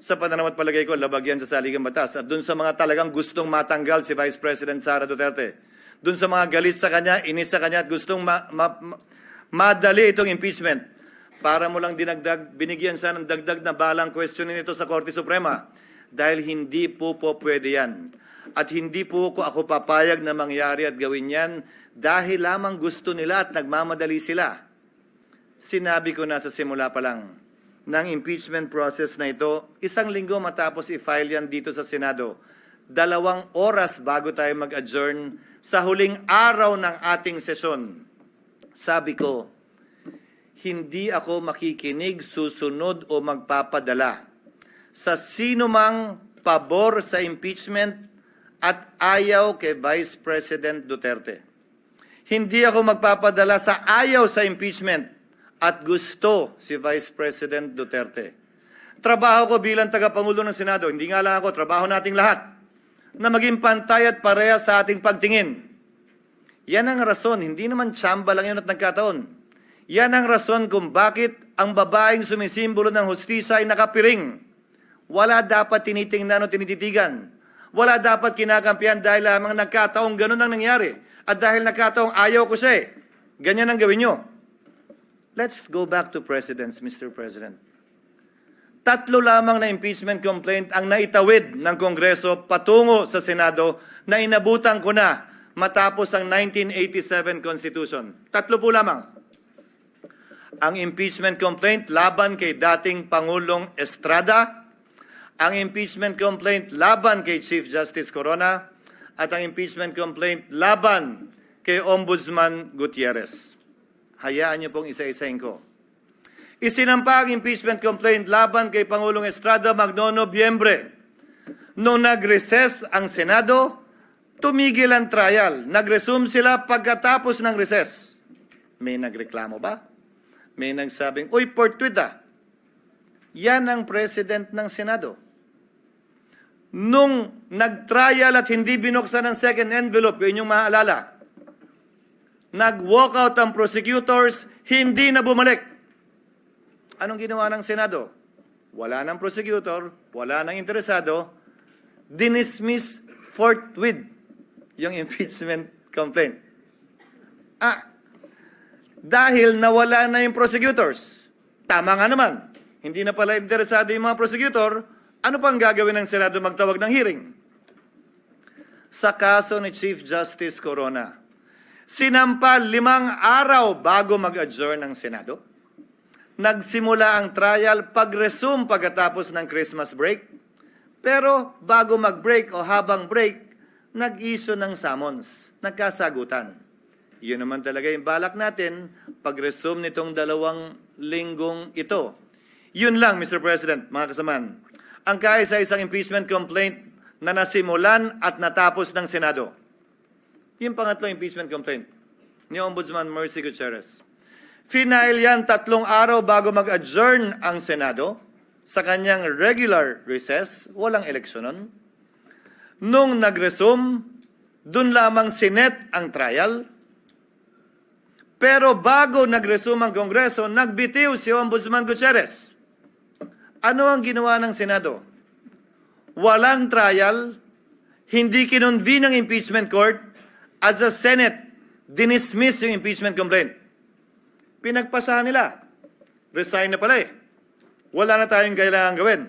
Sa pananaw at palagay ko, labag yan sa saligang batas. At dun sa mga talagang gustong matanggal si Vice President Sara Duterte, dun sa mga galit sa kanya, inis sa kanya at gustong madali itong impeachment, para mo lang binigyan siya ng dagdag na balang questionin ito sa Korte Suprema. Dahil hindi po pwede yan. At hindi po ako papayag na mangyari at gawin yan dahil lamang gusto nila at nagmamadali sila. Sinabi ko na sa simula pa lang ng impeachment process na ito, 1 linggo matapos i-file yan dito sa Senado, 2 oras bago tayo mag-adjourn sa huling araw ng ating sesyon. Sabi ko, hindi ako makikinig, susunod o magpapadala sa sino mang pabor sa impeachment at ayaw kay Vice President Duterte. Hindi ako magpapadala sa ayaw sa impeachment at gusto si Vice President Duterte. Trabaho ko bilang tagapangulo ng Senado, hindi nga lang ako, trabaho nating lahat, na maging pantay at pareha sa ating pagtingin. Yan ang rason, hindi naman tsamba lang yun at nagkataon. Yan ang rason kung bakit ang babaeng sumisimbolo ng hustisya ay nakapiring. Wala dapat tinitingnan o tinititigan. Wala dapat kinakampihan dahil lamang nagkataong ganun ang nangyari. At dahil nagkataong ayaw ko siya ganyan ang gawin nyo. Let's go back to precedents, Mr. President. 3 lamang na impeachment complaint ang naitawid ng Kongreso patungo sa Senado na inabutan ko na matapos ang 1987 Constitution. 3 po lamang. Ang impeachment complaint laban kay dating Pangulong Estrada, ang impeachment complaint laban kay Chief Justice Corona, at ang impeachment complaint laban kay Ombudsman Gutierrez. Hayaan niyo pong isa-isahin ko. Isinampa ang impeachment complaint laban kay Pangulong Estrada magno-Nobyembre. Nung nag-recess ang Senado, tumigil ang trial. Nag-resume sila pagkatapos ng recess. May nagreklamo ba? May nagsabing, uy, portwita. Yan ang president ng Senado. Nung nag-trial at hindi binuksan ang second envelope, kung inyong maalala, nag-walkout ang prosecutors, hindi na bumalik. Anong ginawa ng Senado? Wala ng prosecutor, wala ng interesado, dinismiss forthwith yung impeachment complaint. Dahil nawala na yung prosecutors. Tama nga naman. Hindi na pala interesado yung mga prosecutor, ano pang gagawin ng Senado magtawag ng hearing? Sa kaso ni Chief Justice Corona, sinampa 5 araw bago mag-adjourn ng Senado. Nagsimula ang trial pag-resume pagkatapos ng Christmas break. Pero bago mag-break o habang break, nag-issue ng summons. Nagkasagutan. Yun naman talaga yung balak natin pag-resume nitong 2 linggong ito. Yun lang, Mr. President, mga kasamaan. Ang kaisa-isang impeachment complaint na nasimulan at natapos ng Senado. Yung pangatlong impeachment complaint ni Ombudsman Mercy Gutierrez. Final yan 3 araw bago mag-adjourn ang Senado sa kanyang regular recess, walang eleksyon nun. Nung nag-resume, dun lamang sinet ang trial. Pero bago nag-resume ang Kongreso, nagbitiw si Ombudsman Gutierrez. Ano ang ginawa ng Senado? Walang trial, hindi kinonvene ang impeachment court, as a Senate, dinismiss yung impeachment complaint. Pinagpasahan nila. Resign na pala eh. Wala na tayong kailangan gawin.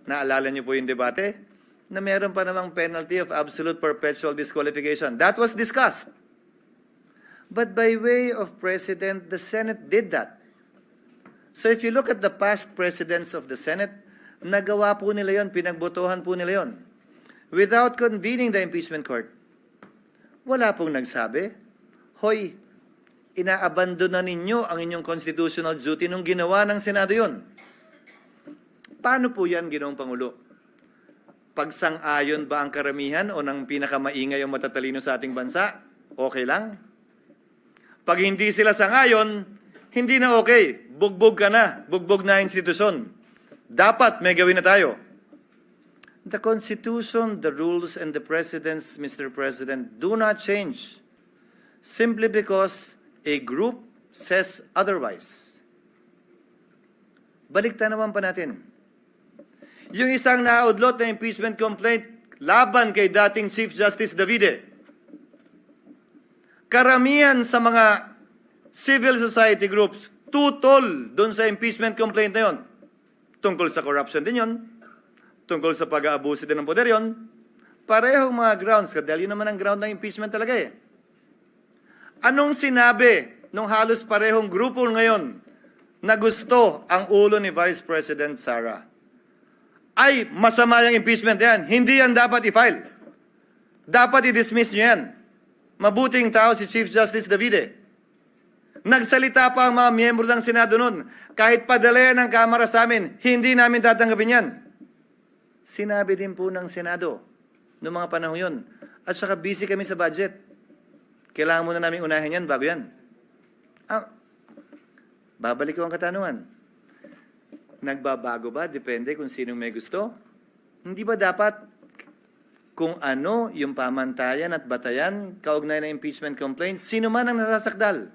Naalala niyo po yung debate? Na meron pa namang penalty of absolute perpetual disqualification. That was discussed. But by way of precedent, the Senate did that. So if you look at the past presidents of the Senate, nagawa po nila yon, pinagbotohan po nila yon. Without convening the impeachment court. Wala pong nagsabi, hoy, inaabandon na ninyo ang inyong constitutional duty nung ginawa ng Senado yon. Paano po yan, Ginoong Pangulo? Pagsang-ayon ba ang karamihan o ng pinakamaingay o matatalino sa ating bansa? Okay lang? Pag hindi sila sang-ayon, hindi na okay. Bugbog ka na. Bugbog na institusyon. Dapat may gawin na tayo. The Constitution, the rules, and the precedents, Mr. President, do not change simply because a group says otherwise. Balikta naman pa natin. Yung isang naudlot na impeachment complaint laban kay dating Chief Justice Davide, karamihan sa mga civil society groups tutol doon sa impeachment complaint na yon. Tungkol sa corruption din yon. Tungkol sa pag-aabuso din ng poder yon. Parehong mga grounds. Dahil yun naman ang ground ng impeachment talaga eh. Anong sinabi nung halos parehong grupo ngayon na gusto ang ulo ni Vice President Sara? Ay, masama yung impeachment yan. Hindi yan dapat i-file. Dapat i-dismiss nyo yan. Mabuting tao si Chief Justice Davide. Nagsalita pa ang mga miyembro ng Senado noon. Kahit padala ng Kamara sa amin, hindi namin tatanggapin yan. Sinabi din po ng Senado noong mga panahon yun. At saka busy kami sa budget. Kailangan muna namin unahin yan bago yan. Babalik ko ang katanungan. Nagbabago ba? Depende kung sinong may gusto. Hindi ba dapat kung ano yung pamantayan at batayan kaugnay na impeachment complaint, sino man ang nasasakdal?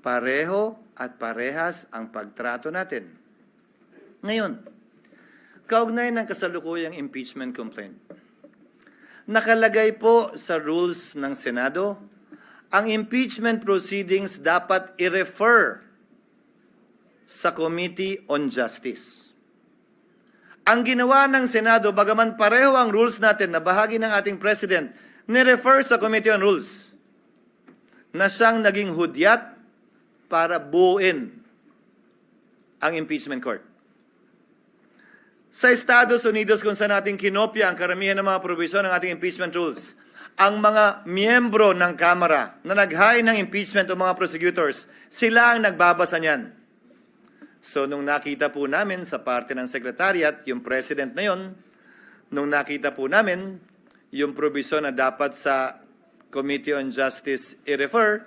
Pareho at parehas ang pagtrato natin. Ngayon, kaugnay ng kasalukuyang impeachment complaint, nakalagay po sa rules ng Senado, ang impeachment proceedings dapat i-refer sa Committee on Justice. Ang ginawa ng Senado, bagaman pareho ang rules natin na bahagi ng ating President, ni-refer sa Committee on Rules na siyang naging hudyat para buuin ang impeachment court. Sa Estados Unidos, kung saan natin kinopya ang karamihan ng mga provision ng ating impeachment rules, ang mga miyembro ng Kamara na naghain ng impeachment o mga prosecutors, sila ang nagbabasa niyan. So, nung nakita po namin sa parte ng Secretariat, yung President na yon, nung nakita po namin yung provision na dapat sa Committee on Justice i-refer,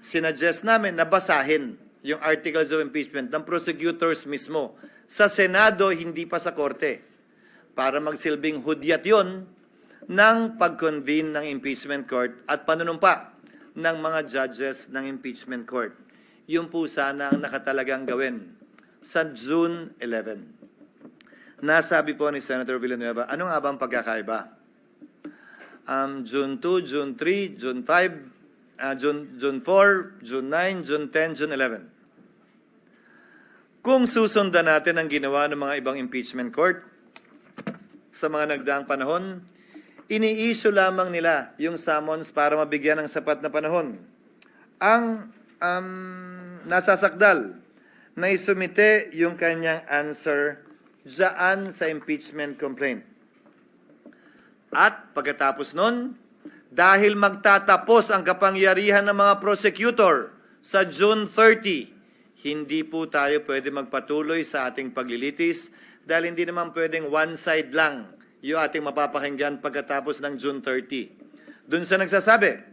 sinuggest namin na basahin yung Articles of Impeachment ng prosecutors mismo. Sa Senado, hindi pa sa Korte. Para magsilbing hudyat yon ng pag-convene ng impeachment court at panunumpa ng mga judges ng impeachment court. Yung po sana ang nakatalagang gawin sa June 11. Nasabi po ni Senator Villanueva, ano nga bang pagkakaiba? June 2, June 3, June 5, June 4, June 9, June 10, June 11. Kung susundan natin ang ginawa ng mga ibang impeachment court sa mga nagdaang panahon, ini-issue lamang nila yung summons para mabigyan ng sapat na panahon. Ang nasasakdal na isumite yung kanyang answer dyan sa impeachment complaint. At pagkatapos nun, dahil magtatapos ang kapangyarihan ng mga prosecutor sa June 30, hindi po tayo pwede magpatuloy sa ating paglilitis dahil hindi naman pwedeng one side lang yung ating mapapakinggan pagkatapos ng June 30. Doon sa nagsasabi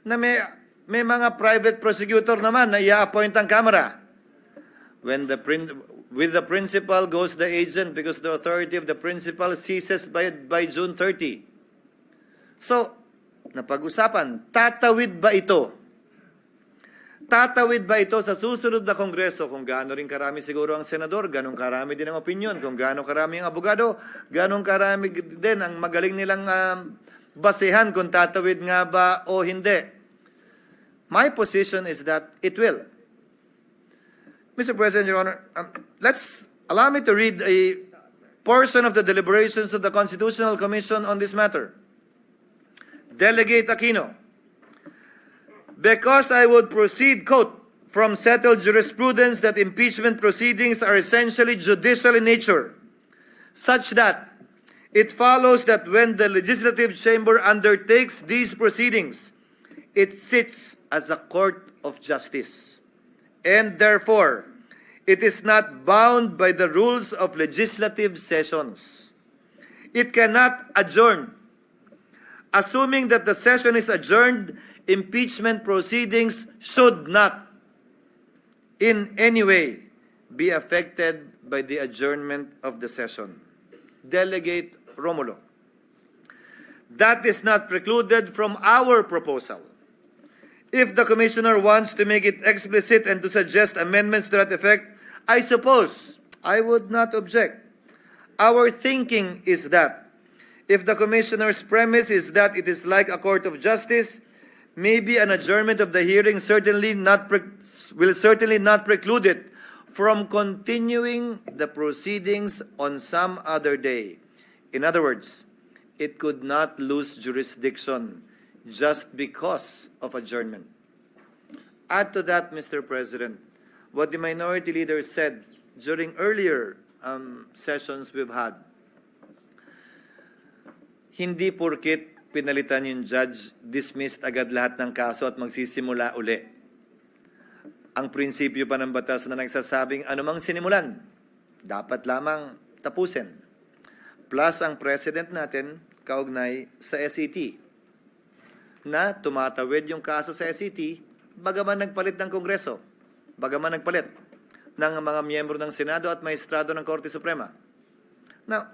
na may may mga private prosecutor naman na i-appoint ang Kamara. When with the principal goes the agent because the authority of the principal ceases by June 30. So, napag-usapan, tatawid ba ito? Tatawid ba ito sa susunod na Kongreso? Kung gaano rin karami siguro ang senador, ganong karami din ang opinion. Kung gaano karami ang abogado, ganong karami din ang magaling nilang basehan kung tatawid nga ba o hindi. My position is that it will. Mr. President, Your Honor, allow me to read a portion of the deliberations of the Constitutional Commission on this matter. Delegate Aquino. Because I would proceed, quote, from settled jurisprudence that impeachment proceedings are essentially judicial in nature, such that it follows that when the legislative chamber undertakes these proceedings, it sits as a court of justice, and therefore, it is not bound by the rules of legislative sessions. It cannot adjourn. Assuming that the session is adjourned, impeachment proceedings should not in any way be affected by the adjournment of the session. Delegate Romulo. That is not precluded from our proposal. If the Commissioner wants to make it explicit and to suggest amendments to that effect, I suppose I would not object. Our thinking is that if the Commissioner's premise is that it is like a court of justice, maybe an adjournment of the hearing will certainly not preclude it from continuing the proceedings on some other day. In other words, it could not lose jurisdiction just because of adjournment. Add to that, Mr. President, what the minority leader said during earlier sessions we've had. Hindi porkit pinalitan yung judge, dismissed agad lahat ng kaso at magsisimula uli. Ang prinsipyo pa ng batas na nagsasabing anumang sinimulan, dapat lamang tapusin. Plus ang president natin, kaugnay sa SET, na tumatawid yung kaso sa SET, bagaman nagpalit ng Kongreso, bagaman nagpalit ng mga miyembro ng Senado at maestrado ng Korte Suprema. Now,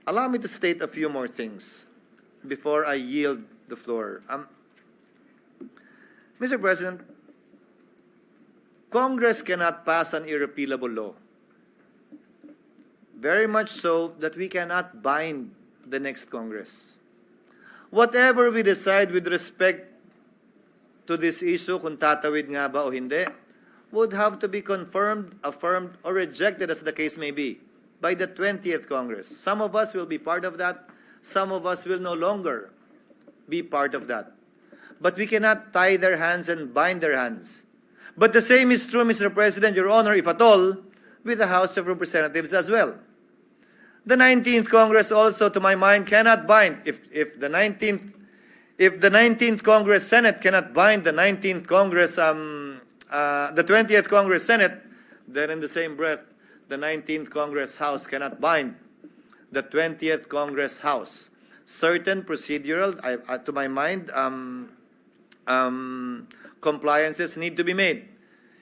allow me to state a few more things before I yield the floor. Mr. President, Congress cannot pass an irrepealable law. Very much so that we cannot bind the next Congress. Whatever we decide with respect to this issue, kung tatawid nga ba o hindi, would have to be confirmed, affirmed, or rejected as the case may be by the 20th Congress. Some of us will be part of that. Some of us will no longer be part of that. But we cannot tie their hands and bind their hands. But the same is true, Mr. President, Your Honor, if at all, with the House of Representatives as well. The 19th Congress also, to my mind, cannot bind. If the 19th Congress Senate cannot bind the 19th Congress, the 20th Congress Senate, then in the same breath, the 19th Congress House cannot bind the 20th Congress House. Certain procedural, to my mind, compliances need to be made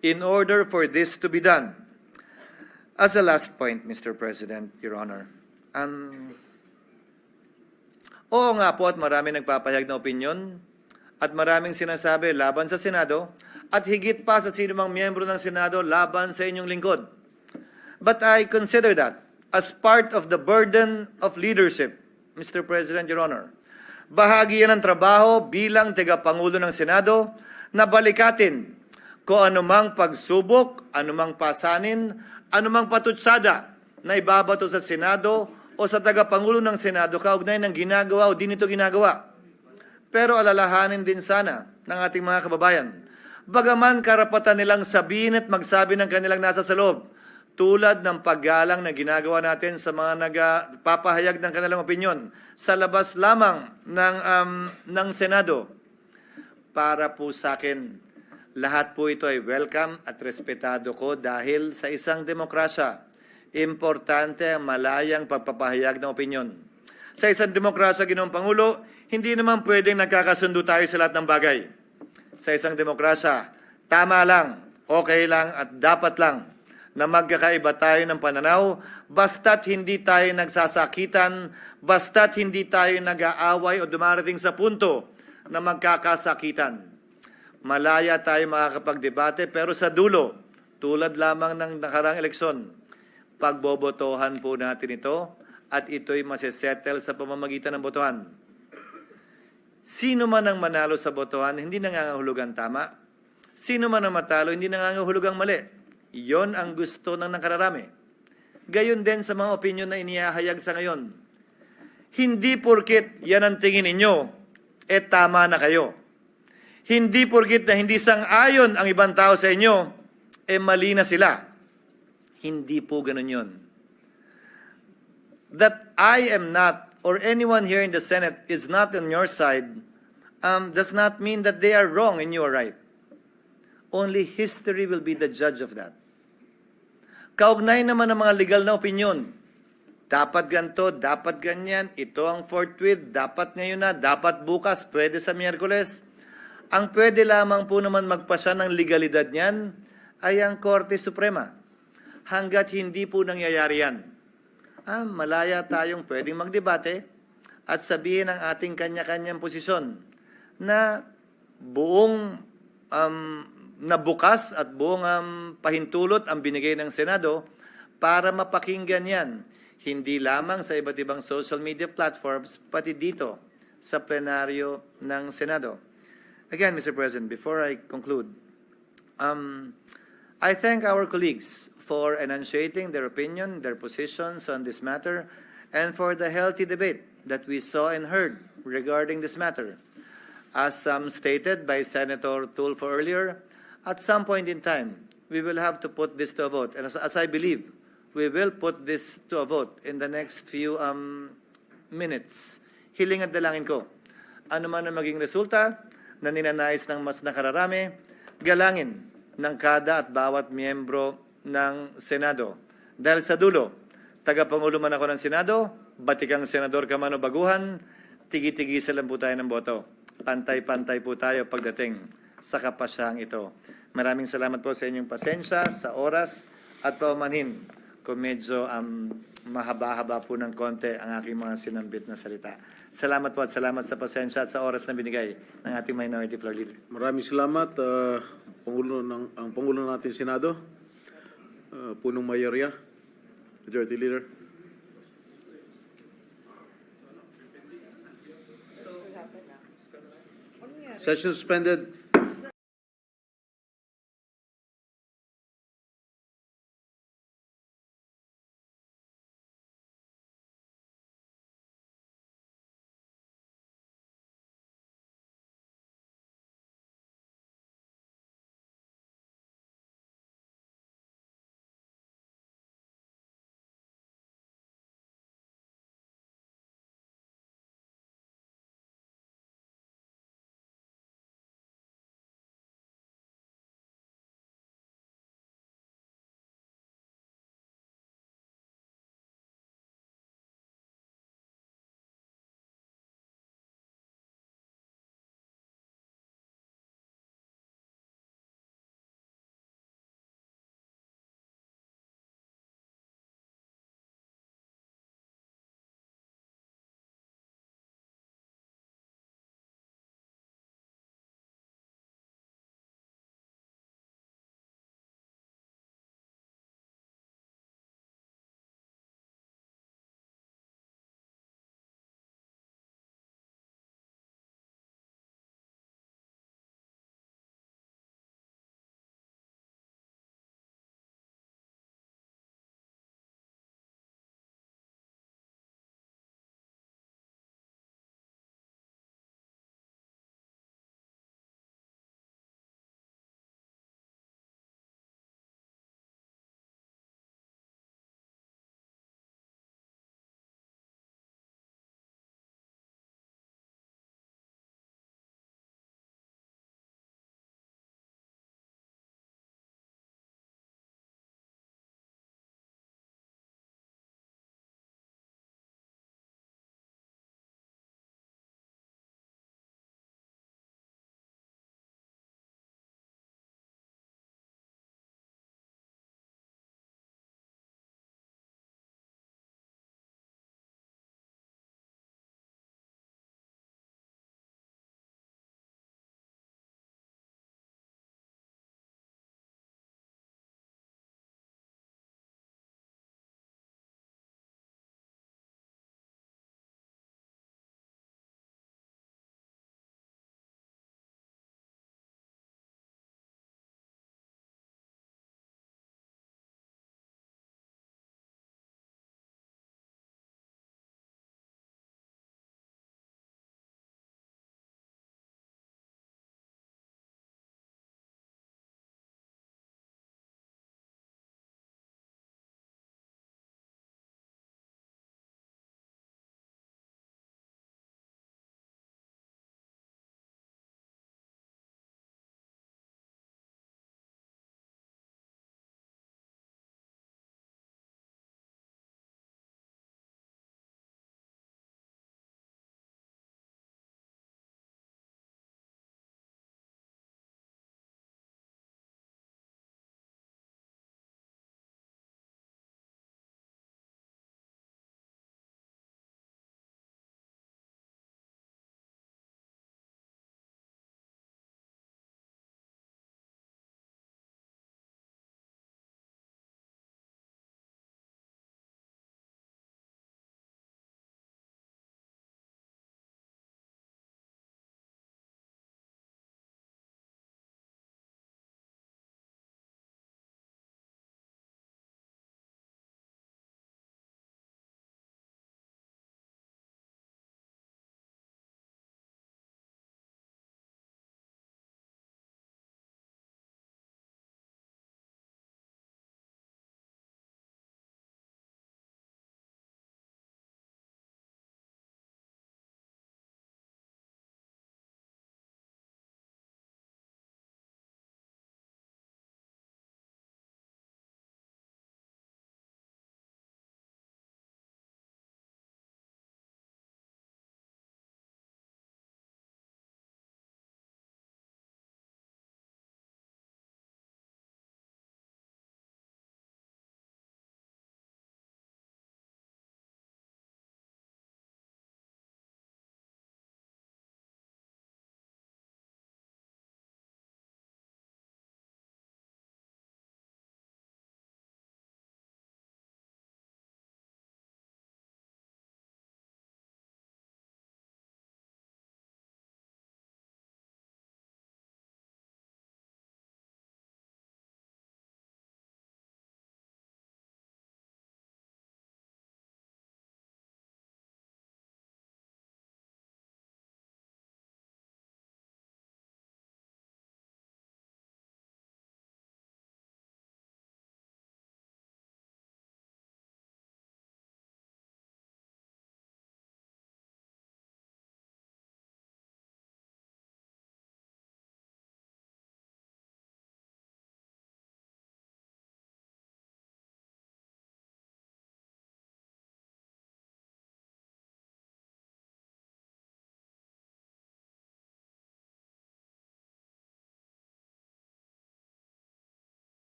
in order for this to be done. As a last point, Mr. President, Your Honor, oo nga po at maraming nagpapahayag na opinyon at maraming sinasabi laban sa Senado at higit pa sa sinumang miyembro ng Senado laban sa inyong lingkod. But I consider that as part of the burden of leadership, Mr. President, Your Honor. Bahagi yan ng trabaho bilang tagapangulo ng Senado na balikatin kung anumang pagsubok, anumang pasanin, anumang patutsada na ibabato sa Senado o sa tagapangulo ng Senado kaugnay ng ginagawa o di nito ginagawa. Pero alalahanin din sana ng ating mga kababayan, bagaman karapatan nilang sabihin at magsabi ng kanilang nasa sa loob, tulad ng paggalang na ginagawa natin sa mga nagpapahayag ng kanilang opinyon sa labas lamang ng Senado. Para po sa akin, lahat po ito ay welcome at respetado ko dahil sa isang demokrasya, importante ang malayang pagpapahayag ng opinyon. Sa isang demokrasya, Ginoong Pangulo, hindi naman pwedeng nagkakasundo tayo sa lahat ng bagay. sa isang demokrasya. Tama lang, okay lang at dapat lang na magkakaiba tayo ng pananaw basta't hindi tayo nagsasakitan, basta't hindi tayo nag-aaway o dumarating sa punto na magkakasakitan. Malaya tayo makakapagdebate pero sa dulo, tulad lamang ng nakarang eleksyon, pagbobotohan po natin ito at ito'y masesettle sa pamamagitan ng botohan. Sino man ang manalo sa botohan, hindi nangangahulugang tama. Sino man ang matalo, hindi nangangahulugang mali. Iyon ang gusto ng nakararami. Gayon din sa mga opinion na inihahayag sa ngayon. Hindi porkit yan ang tingin ninyo, tama na kayo. Hindi porkit na hindi sang-ayon ang ibang tao sa inyo, mali na sila. Hindi po ganun yun. That I am not, or anyone here in the Senate is not on your side, does not mean that they are wrong and you are right. Only history will be the judge of that. Kaugnay naman ng mga legal na opinion. Dapat ganito, dapat ganyan, ito ang forthwith, dapat ngayon na, dapat bukas, pwede sa Miyerkules. Ang pwede lamang po naman magpasya ng legalidad niyan ay ang Korte Suprema. Hanggat hindi po nangyayari yan, malaya tayong pwedeng magdebate at sabihin ang ating kanya-kanyang posisyon na buong na bukas at buong pahintulot ang binigay ng Senado para mapakinggan yan. Hindi lamang sa iba't ibang social media platforms, pati dito sa plenaryo ng Senado. Again, Mr. President, before I conclude, I thank our colleagues for enunciating their opinion, their positions on this matter, and for the healthy debate that we saw and heard regarding this matter. As stated by Senator Tulfo earlier, at some point in time, we will have to put this to a vote. And as I believe, we will put this to a vote in the next few minutes. Hiling at dalangin ko. Ano man ang maging resulta na ninanais ng mas nakararami, galangin ng kada at bawat miyembro ng Senado. Dahil sa dulo, tagapangulo man ako ng Senado, batikang senador ka man o baguhan, tigi-tigisa lang po tayo ng boto. Pantay-pantay po tayo pagdating sa kapasyang ito. Maraming salamat po sa inyong pasensya, sa oras at paumanhin kung medyo mahaba-haba po ng konti ang aking mga sinambit na salita. Salamat po at salamat sa pasensya at sa oras na binigay ng ating Minority Floor Leader. Maraming salamat, ang Pangulo natin Senado, punong mayorya, Majority Leader. Session suspended.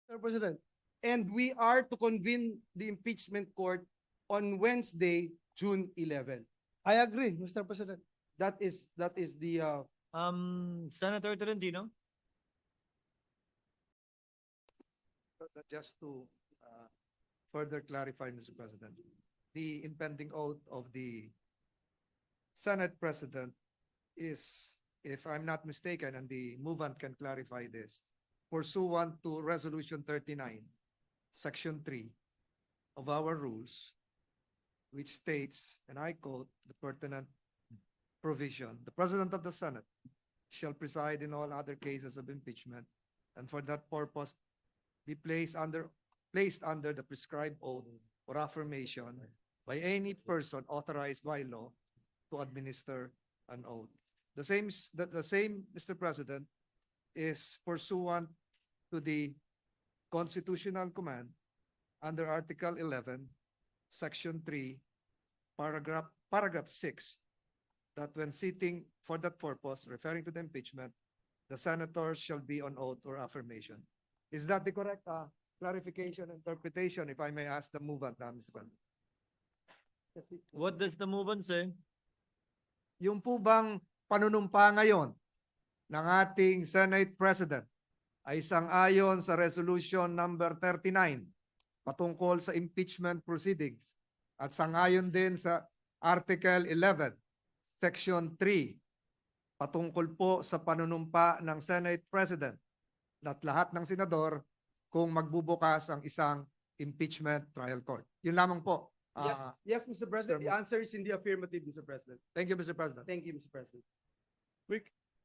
Mr. President. And we are to convene the impeachment court on Wednesday, June 11. I agree, Mr. President. That is the Senator Tolentino? Just to further clarify, Mr. President, the impending oath of the Senate President is, if I'm not mistaken, and the movant can clarify this, pursuant to Resolution 39, Section 3 of our rules, which states, and I quote the pertinent provision, the President of the Senate shall preside in all other cases of impeachment, and for that purpose be placed under the prescribed oath or affirmation by any person authorized by law to administer an oath. The same, Mr. President, is pursuant to the constitutional command under Article 11, Section 3, paragraph 6, that when sitting for that purpose, referring to the impeachment, the senators shall be on oath or affirmation. Is that the correct clarification, interpretation, if I may ask the movant, Mr. President? What does the movant say? Yung po bang panunumpa ngayon ng ating Senate President ay sang-ayon sa Resolution number 39 patungkol sa impeachment proceedings at sang-ayon din sa Article 11, Section 3 patungkol po sa panunumpa ng Senate President at lahat ng senador kung magbubukas ang isang impeachment trial court. Yun lamang po. yes, Mr. President. The answer is in the affirmative, Mr. President. Thank you, Mr. President. Thank you, Mr. President.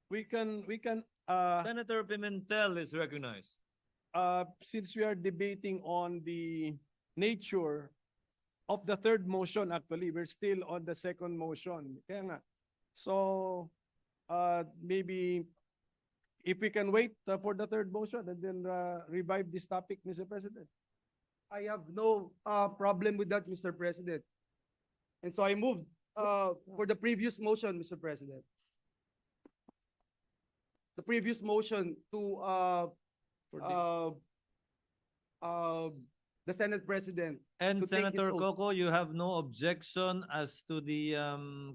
We can Senator Pimentel is recognized. since we are debating on the nature of the third motion, actually, we're still on the second motion. Kaya nga. So, maybe if we can wait for the third motion and then revive this topic, Mr. President. I have no problem with that, Mr. President. And so I moved for the previous motion, Mr. President. The previous motion to the Senate President. And to take his Senator oath. Coco, you have no objection as to the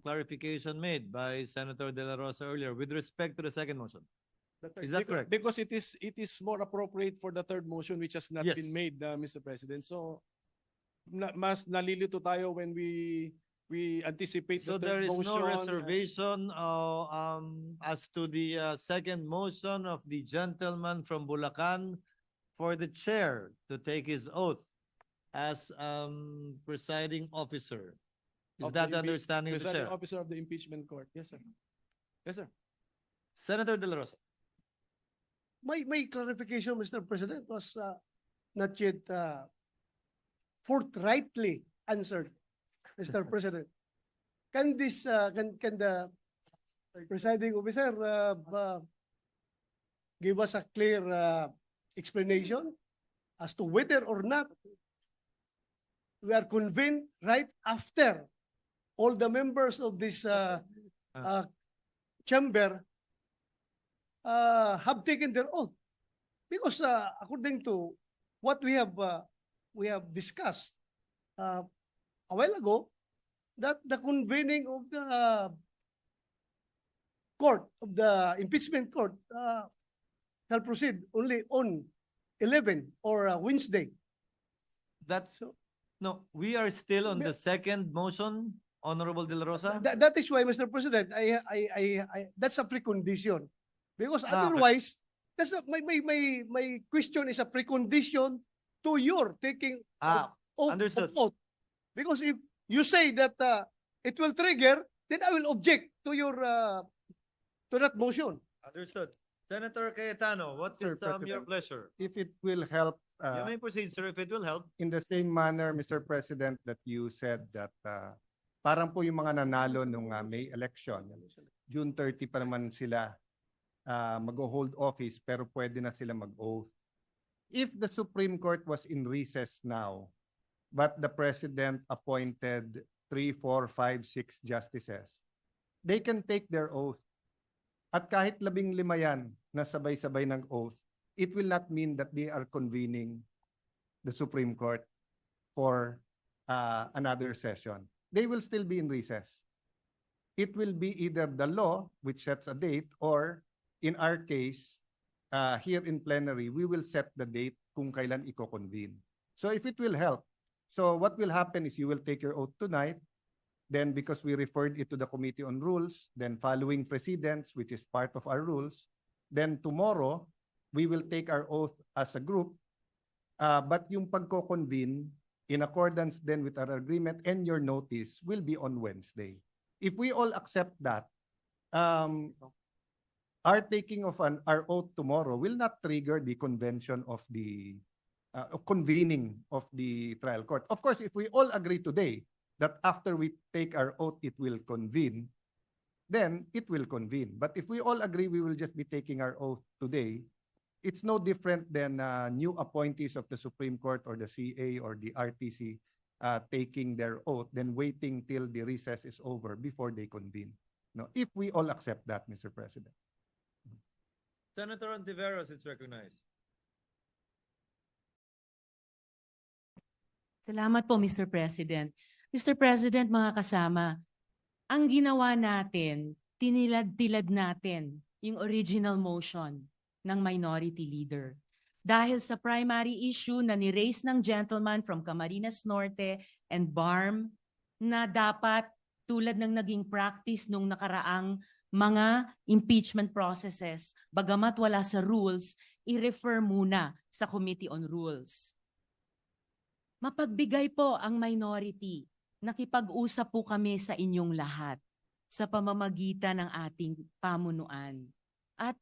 clarification made by Senator De La Rosa earlier with respect to the second motion. Is that correct? Because it is more appropriate for the third motion which has not Yes. been made, Mr. President. So, mas nalilito tayo when we anticipate So the there third is motion. no reservation as to the second motion of the gentleman from Bulacan for the chair to take his oath as presiding officer. Is of that the the understanding of the presiding chair? officer of the impeachment court. Yes, sir. Yes, sir. Senator De La Rosa. My clarification, Mr. President, was not yet forthrightly answered, Mr. President. Can this can the presiding officer give us a clear explanation as to whether or not we are convened right after all the members of this chamber have taken their oath? Because according to what we have discussed a while ago, that the convening of the court, of the impeachment court, shall proceed only on 11 or Wednesday. That's no, we are still on the second motion, Honorable De La Rosa. That is why, Mr. President, that's a precondition. Because otherwise, that's my question is a precondition to your taking understood. of oath. Because if you say that it will trigger, then I will object to your to that motion. Understood. Senator Cayetano, what is your pleasure? If it will help, You may proceed, sir, if it will help. in the same manner, Mr. President, that you said that parang po yung mga nanalo nung May election, June 30 pa naman sila mag-hold office pero pwede na sila mag-oath. If the Supreme Court was in recess now, but the President appointed 3, 4, 5, 6 justices, they can take their oath. At kahit 15 yan na sabay-sabay ng oath, it will not mean that they are convening the Supreme Court for another session. They will still be in recess. It will be either the law, which sets a date, or in our case, here in plenary, we will set the date kung kailan i-convene. So if it will help, so what will happen is you will take your oath tonight, then because we referred it to the Committee on Rules, then following precedents, which is part of our rules, then tomorrow, we will take our oath as a group, but yung pagko-convene, in accordance then with our agreement and your notice, will be on Wednesday. If we all accept that, our taking of our oath tomorrow will not trigger the convention of the convening of the trial court. Of course, if we all agree today that after we take our oath, it will convene, then it will convene. But if we all agree we will just be taking our oath today, it's no different than new appointees of the Supreme Court or the CA or the RTC taking their oath, then waiting till the recess is over before they convene. No, if we all accept that, Mr. President. Senator Ontiveros is recognized. Salamat po, Mr. President. Mr. President, mga kasama, ang ginawa natin, tinilad-tilad natin yung original motion ng minority leader. Dahil sa primary issue na ni-raise ng gentleman from Camarines Norte and BARM na dapat tulad ng naging practice nung nakaraang mga impeachment processes, bagamat wala sa rules, i-refer muna sa Committee on Rules. Mapagbigay po ang minority. Nakipag-usap po kami sa inyong lahat sa pamamagitan ng ating pamunuan. At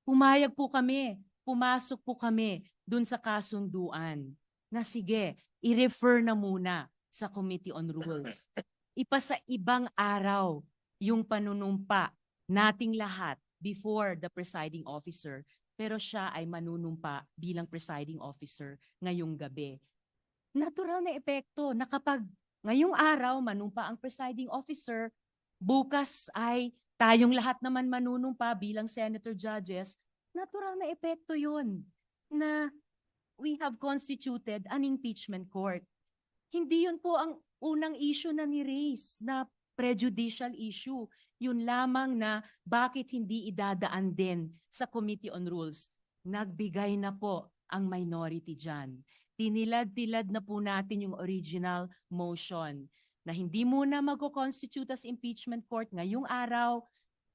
pumayag po kami, pumasok po kami dun sa kasunduan na sige, i-refer na muna sa Committee on Rules. Ipasa ibang araw yung panunumpa nating lahat before the presiding officer, pero siya ay manunumpa bilang presiding officer ngayong gabi. Natural na epekto na kapag ngayong araw manumpa ang presiding officer, bukas ay tayong lahat naman manunumpa bilang senator judges, natural na epekto yun na we have constituted an impeachment court. Hindi yun po ang unang issue na ni-raise na prejudicial issue. Yun lamang na bakit hindi idadaan din sa Committee on Rules. Nagbigay na po ang minority dyan. Tinilad-tilad na po natin yung original motion na hindi muna mag-constitute as impeachment court ngayong araw,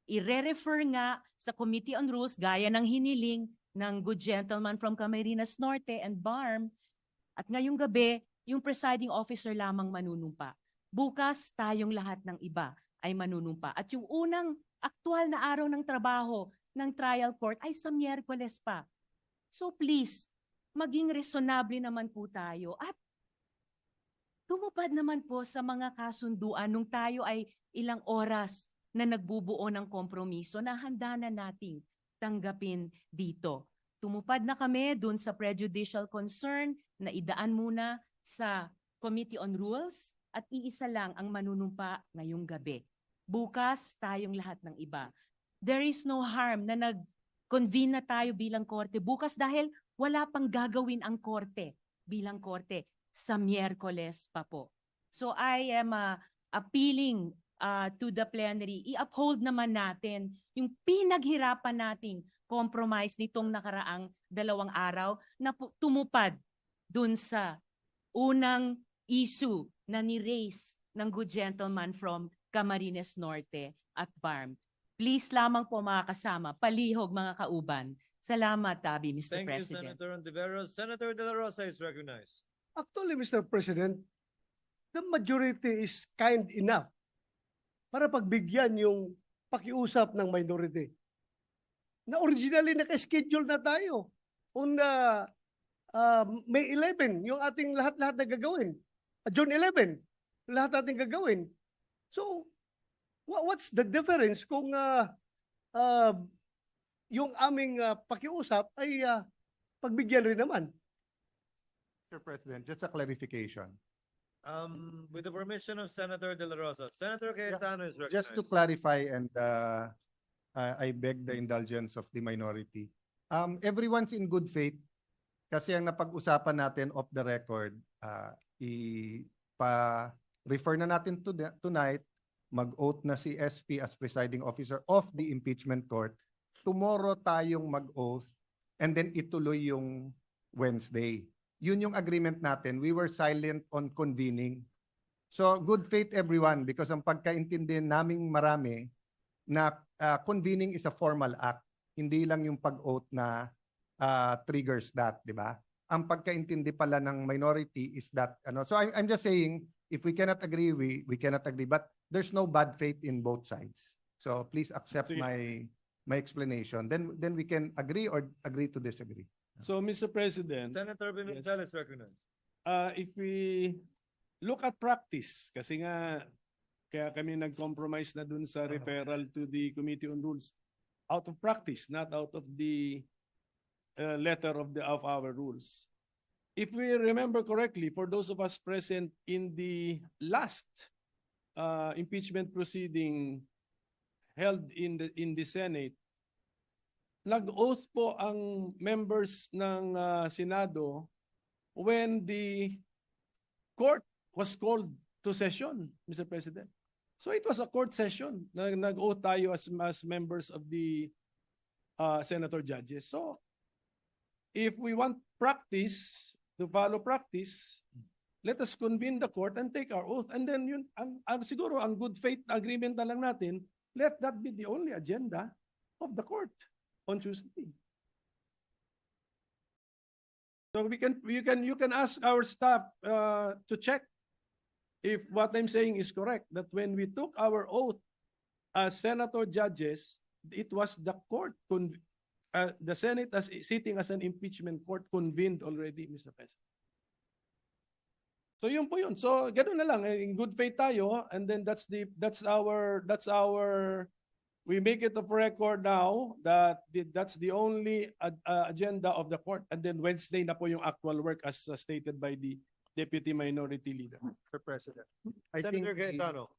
i-refer nga sa Committee on Rules gaya ng hiniling ng good gentleman from Camarines Norte and BARM, at ngayong gabi, yung presiding officer lamang manunumpa. Bukas, tayong lahat ng iba ay manunumpa. At yung unang aktual na araw ng trabaho ng trial court ay sa Miyerkules pa. So please, maging resonable naman po tayo at tumupad naman po sa mga kasunduan nung tayo ay ilang oras na nagbubuo ng kompromiso na handa na nating tanggapin dito. Tumupad na kami dun sa prejudicial concern na idaan muna sa Committee on Rules at iisa lang ang manunumpa ngayong gabi. Bukas, tayong lahat ng iba. There is no harm na nag-convene na tayo bilang korte bukas dahil wala pang gagawin ang korte bilang korte sa Miyerkules pa po. So I am appealing to the plenary, i-uphold naman natin yung pinaghirapan nating compromise nitong nakaraang 2 araw na tumupad dun sa unang issue na ni-raise ng good gentleman from Camarines Norte at BARM. Please lamang po mga kasama, palihog mga kauban. Salamat, Tabi, Mr. President. Thank you, Senator Ontiveros. Senator De La Rosa is recognized. Actually, Mr. President, the majority is kind enough para pagbigyan yung pakiusap ng minority. Na originally naka-schedule na tayo on May 11, yung ating lahat-lahat na gagawin. June 11, lahat natin gagawin. So, what's the difference kung yung aming pakiusap ay pagbigyan rin naman? Mr. President, just a clarification. With the permission of Senator De La Rosa, Senator Cayetano is recognized. Just to clarify, and I beg the indulgence of the minority. Everyone's in good faith kasi ang napag-usapan natin off the record, refer na natin tonight, mag-oath na si SP as presiding officer of the impeachment court. Tomorrow tayong mag-oath and then ituloy yung Wednesday. Yun yung agreement natin. We were silent on convening. So good faith everyone, because ang pagkaintindi naming marami na convening is a formal act. Hindi lang yung pag-oath na triggers that, di ba? Ang pagkaintindi pala ng minority is that, so I'm just saying, if we cannot agree, we cannot agree. But there's no bad faith in both sides. So please accept my explanation. Then we can agree or agree to disagree. So, Mr. President, Senator Pimentel is recognized. if we look at practice, kasi nga kaya kami nag-compromise na dun sa referral to the Committee on Rules out of practice, not out of the letter of our rules. If we remember correctly, for those of us present in the last impeachment proceeding held in the Senate, nag-oath po ang members ng Senado when the court was called to session, Mr. President. So it was a court session. Nag-oath tayo as members of the senator judges. So if we want practice, to follow practice, let us convene the court and take our oath. And then yun, siguro ang good faith agreement na lang natin, let that be the only agenda of the court on Tuesday. So you can ask our staff to check if what I'm saying is correct, that when we took our oath as senator judges, it was the court, the Senate as sitting as an impeachment court convened already, Mr. President. So yun po yun. So ganoon na lang, in good faith tayo, and then that's our we make it of record now that that's the only agenda of the court, and then Wednesday na po yung actual work as stated by the Deputy Minority Leader. Mr. President, I Senator think Cayetano.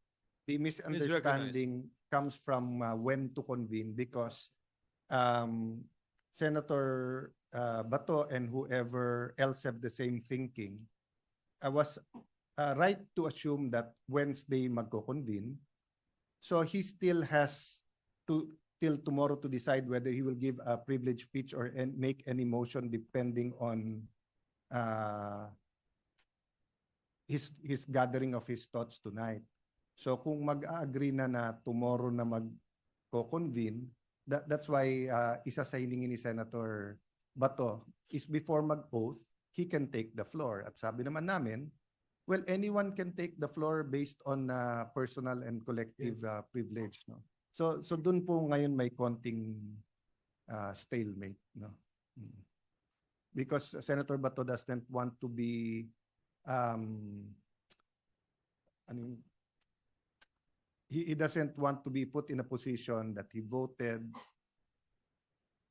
the misunderstanding comes from when to convene, because Senator Bato and whoever else have the same thinking, was right to assume that Wednesday magko-convene. So he still has till tomorrow to decide whether he will give a privilege speech or make any motion depending on his gathering of his thoughts tonight. So kung mag-agree na tomorrow na mag-convene, that's why isa sa hiningi ni Senator Bato is before mag-oath, he can take the floor. At sabi naman namin, well, anyone can take the floor based on personal and collective privilege, no? So dun po ngayon may konting stalemate, no? Because Senator Bato doesn't want to be he doesn't want to be put in a position that he voted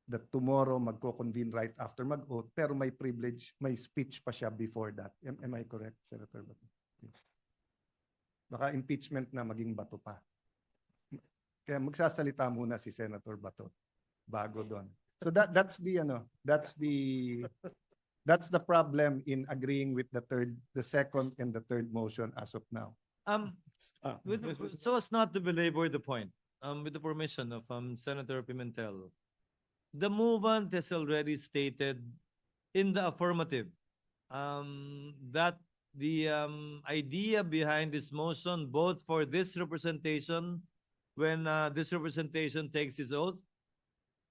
that tomorrow magko-convene right after mag-oath, pero may privilege, may speech pa siya before that. Am I correct, Senator Bato? Baka impeachment na maging Bato pa. Kaya magsasalita muna si Senator Bato bago doon. So that's the problem in agreeing with the second and the third motion as of now. So as not to belabor the point, with the permission of Senator Pimentel, the movement has already stated in the affirmative that the idea behind this motion, both for this representation, when this representation takes its oath,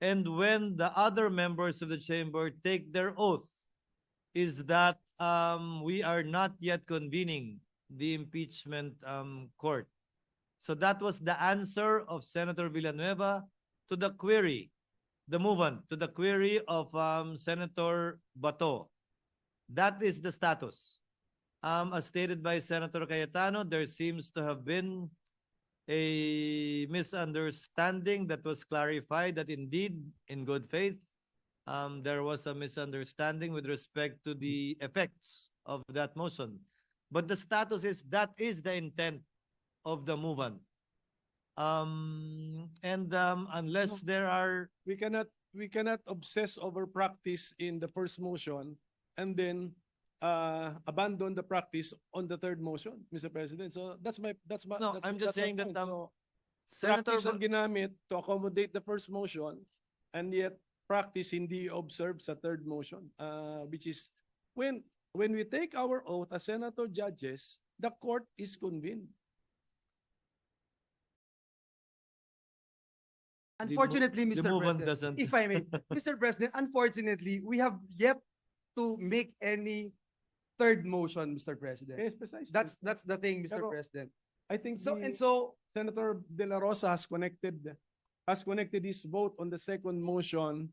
and when the other members of the chamber take their oath, is that we are not yet convening the impeachment court. So that was the answer of Senator Villanueva to the query, the movement, to the query of Senator Bato. That is the status. As stated by Senator Cayetano, there seems to have been a misunderstanding that was clarified that indeed, in good faith, there was a misunderstanding with respect to the effects of that motion. But the status is that is the intent of the movement. Unless there are... We cannot obsess over practice in the first motion and then abandon the practice on the third motion, Mr. President. So No, I'm just that's my saying that point. So, Senator practice ang ginamit to accommodate the first motion and yet practice hindi observed sa third motion, which is when we take our oath as senator judges, the court is convened. Unfortunately, the Mr. movement President, doesn't. if I may, Mr. President, unfortunately, we have yet to make any third motion, Mr. President. Yes, precisely. That's the thing, Mr. Pero, President. I think So Senator De La Rosa has connected his vote on the second motion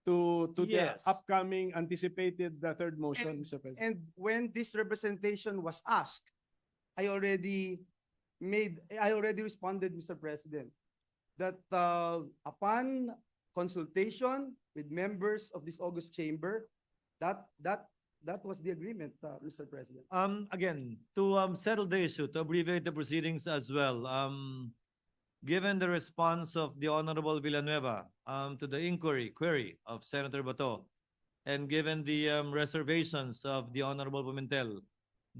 to Yes. the upcoming anticipated third motion, Mr. President. and when this representation was asked, I already responded, Mr. President, that upon consultation with members of this August chamber, that was the agreement, Mr. President. Again, to settle the issue, to abbreviate the proceedings as well, given the response of the Honorable Villanueva to the query of Senator Bato, and given the reservations of the Honorable Pimentel,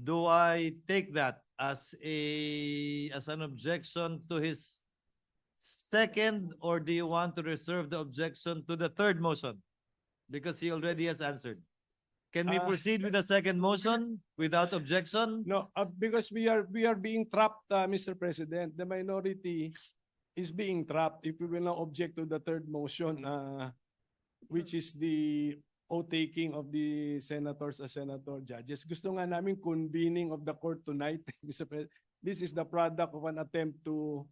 do I take that as an objection to his second, or do you want to reserve the objection to the third motion? Because he already has answered. Can we proceed with the second motion without objection? No, because we are being trapped, Mr. President. The minority is being trapped if we will not object to the third motion, which is the oath-taking of the senators as senator judges. Gusto nga namin convening of the court tonight, Mr. President. This is the product of an attempt to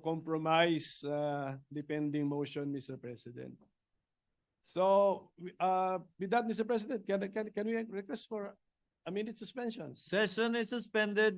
compromise the pending motion, Mr. President. So, with that, Mr. President, can we request for a minute suspension? Session is suspended.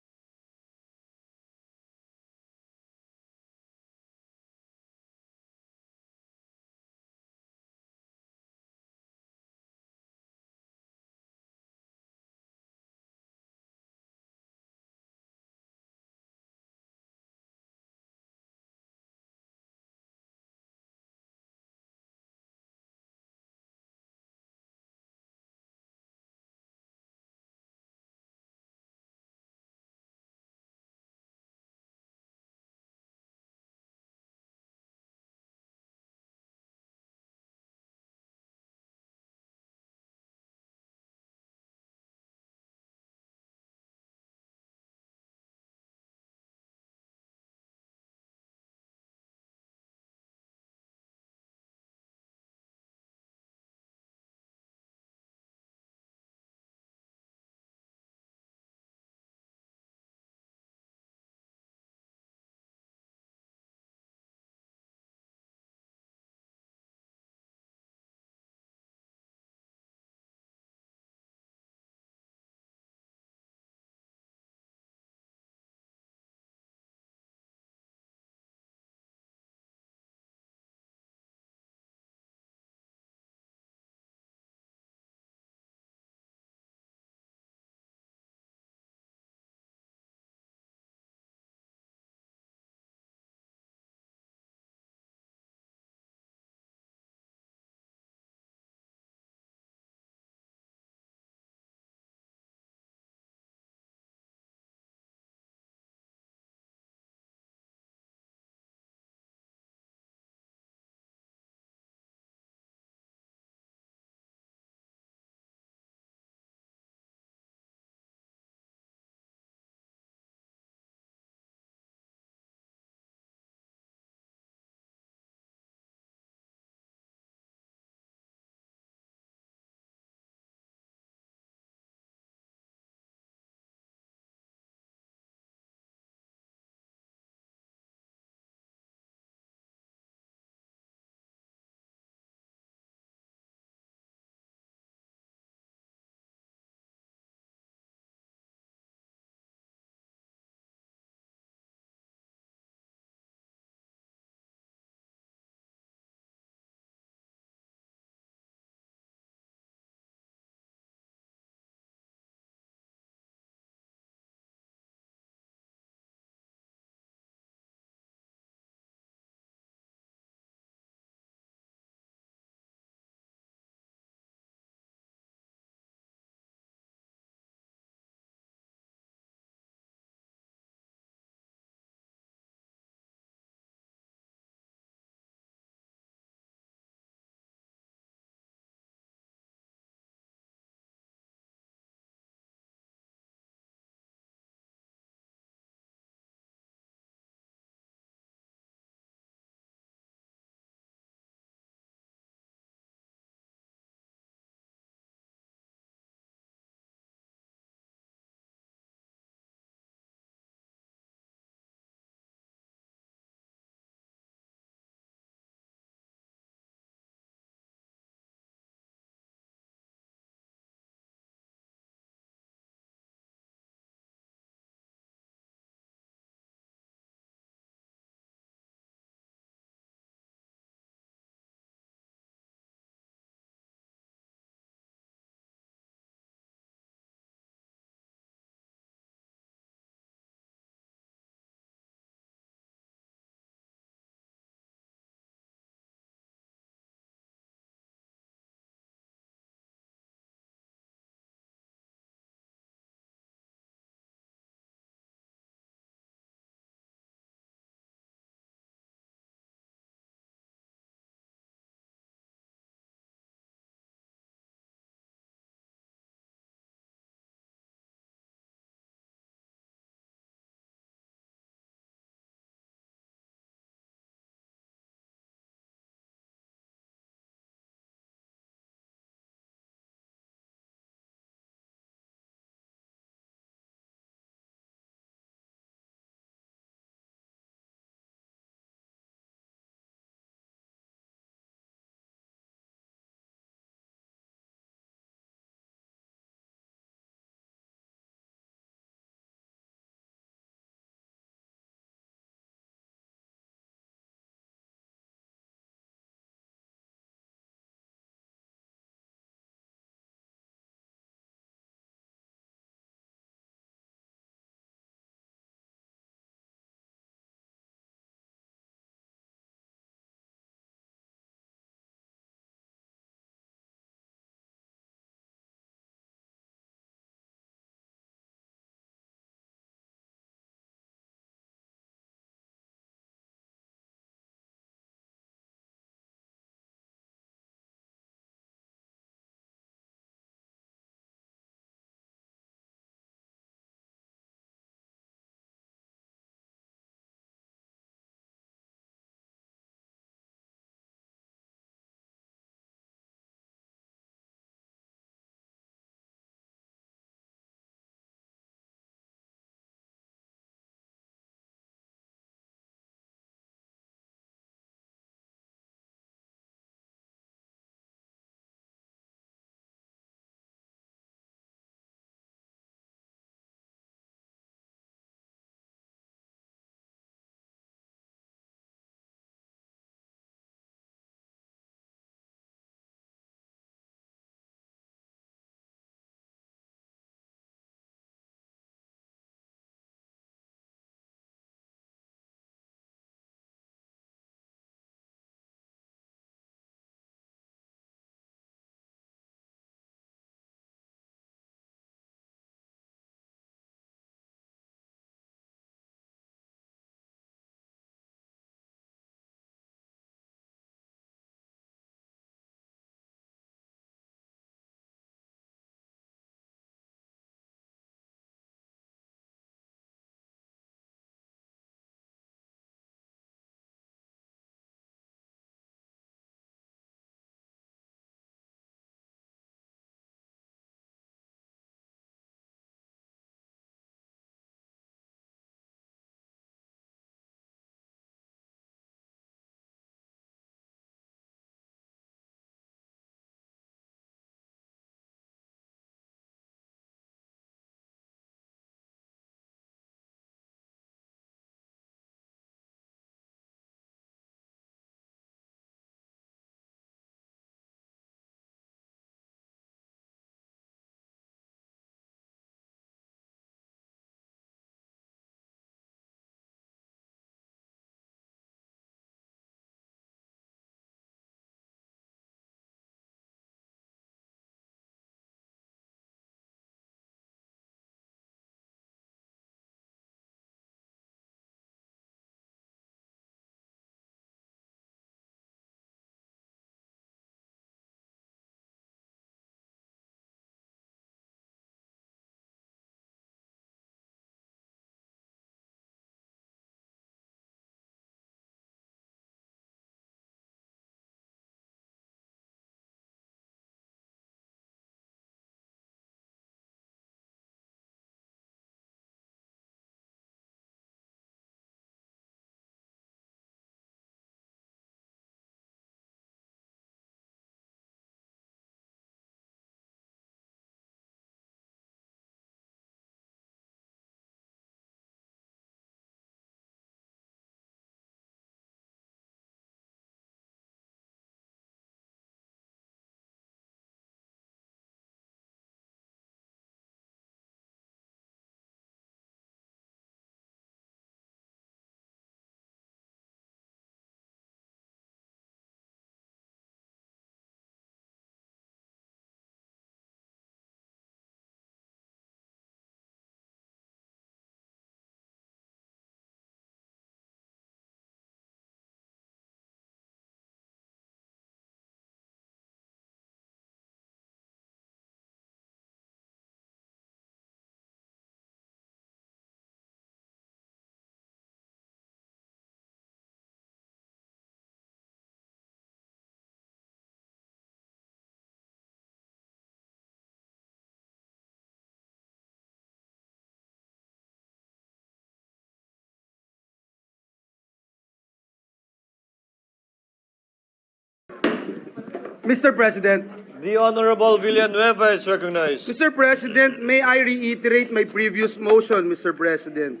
Mr. President. The Honorable Villanueva is recognized. Mr. President, may I reiterate my previous motion, Mr. President?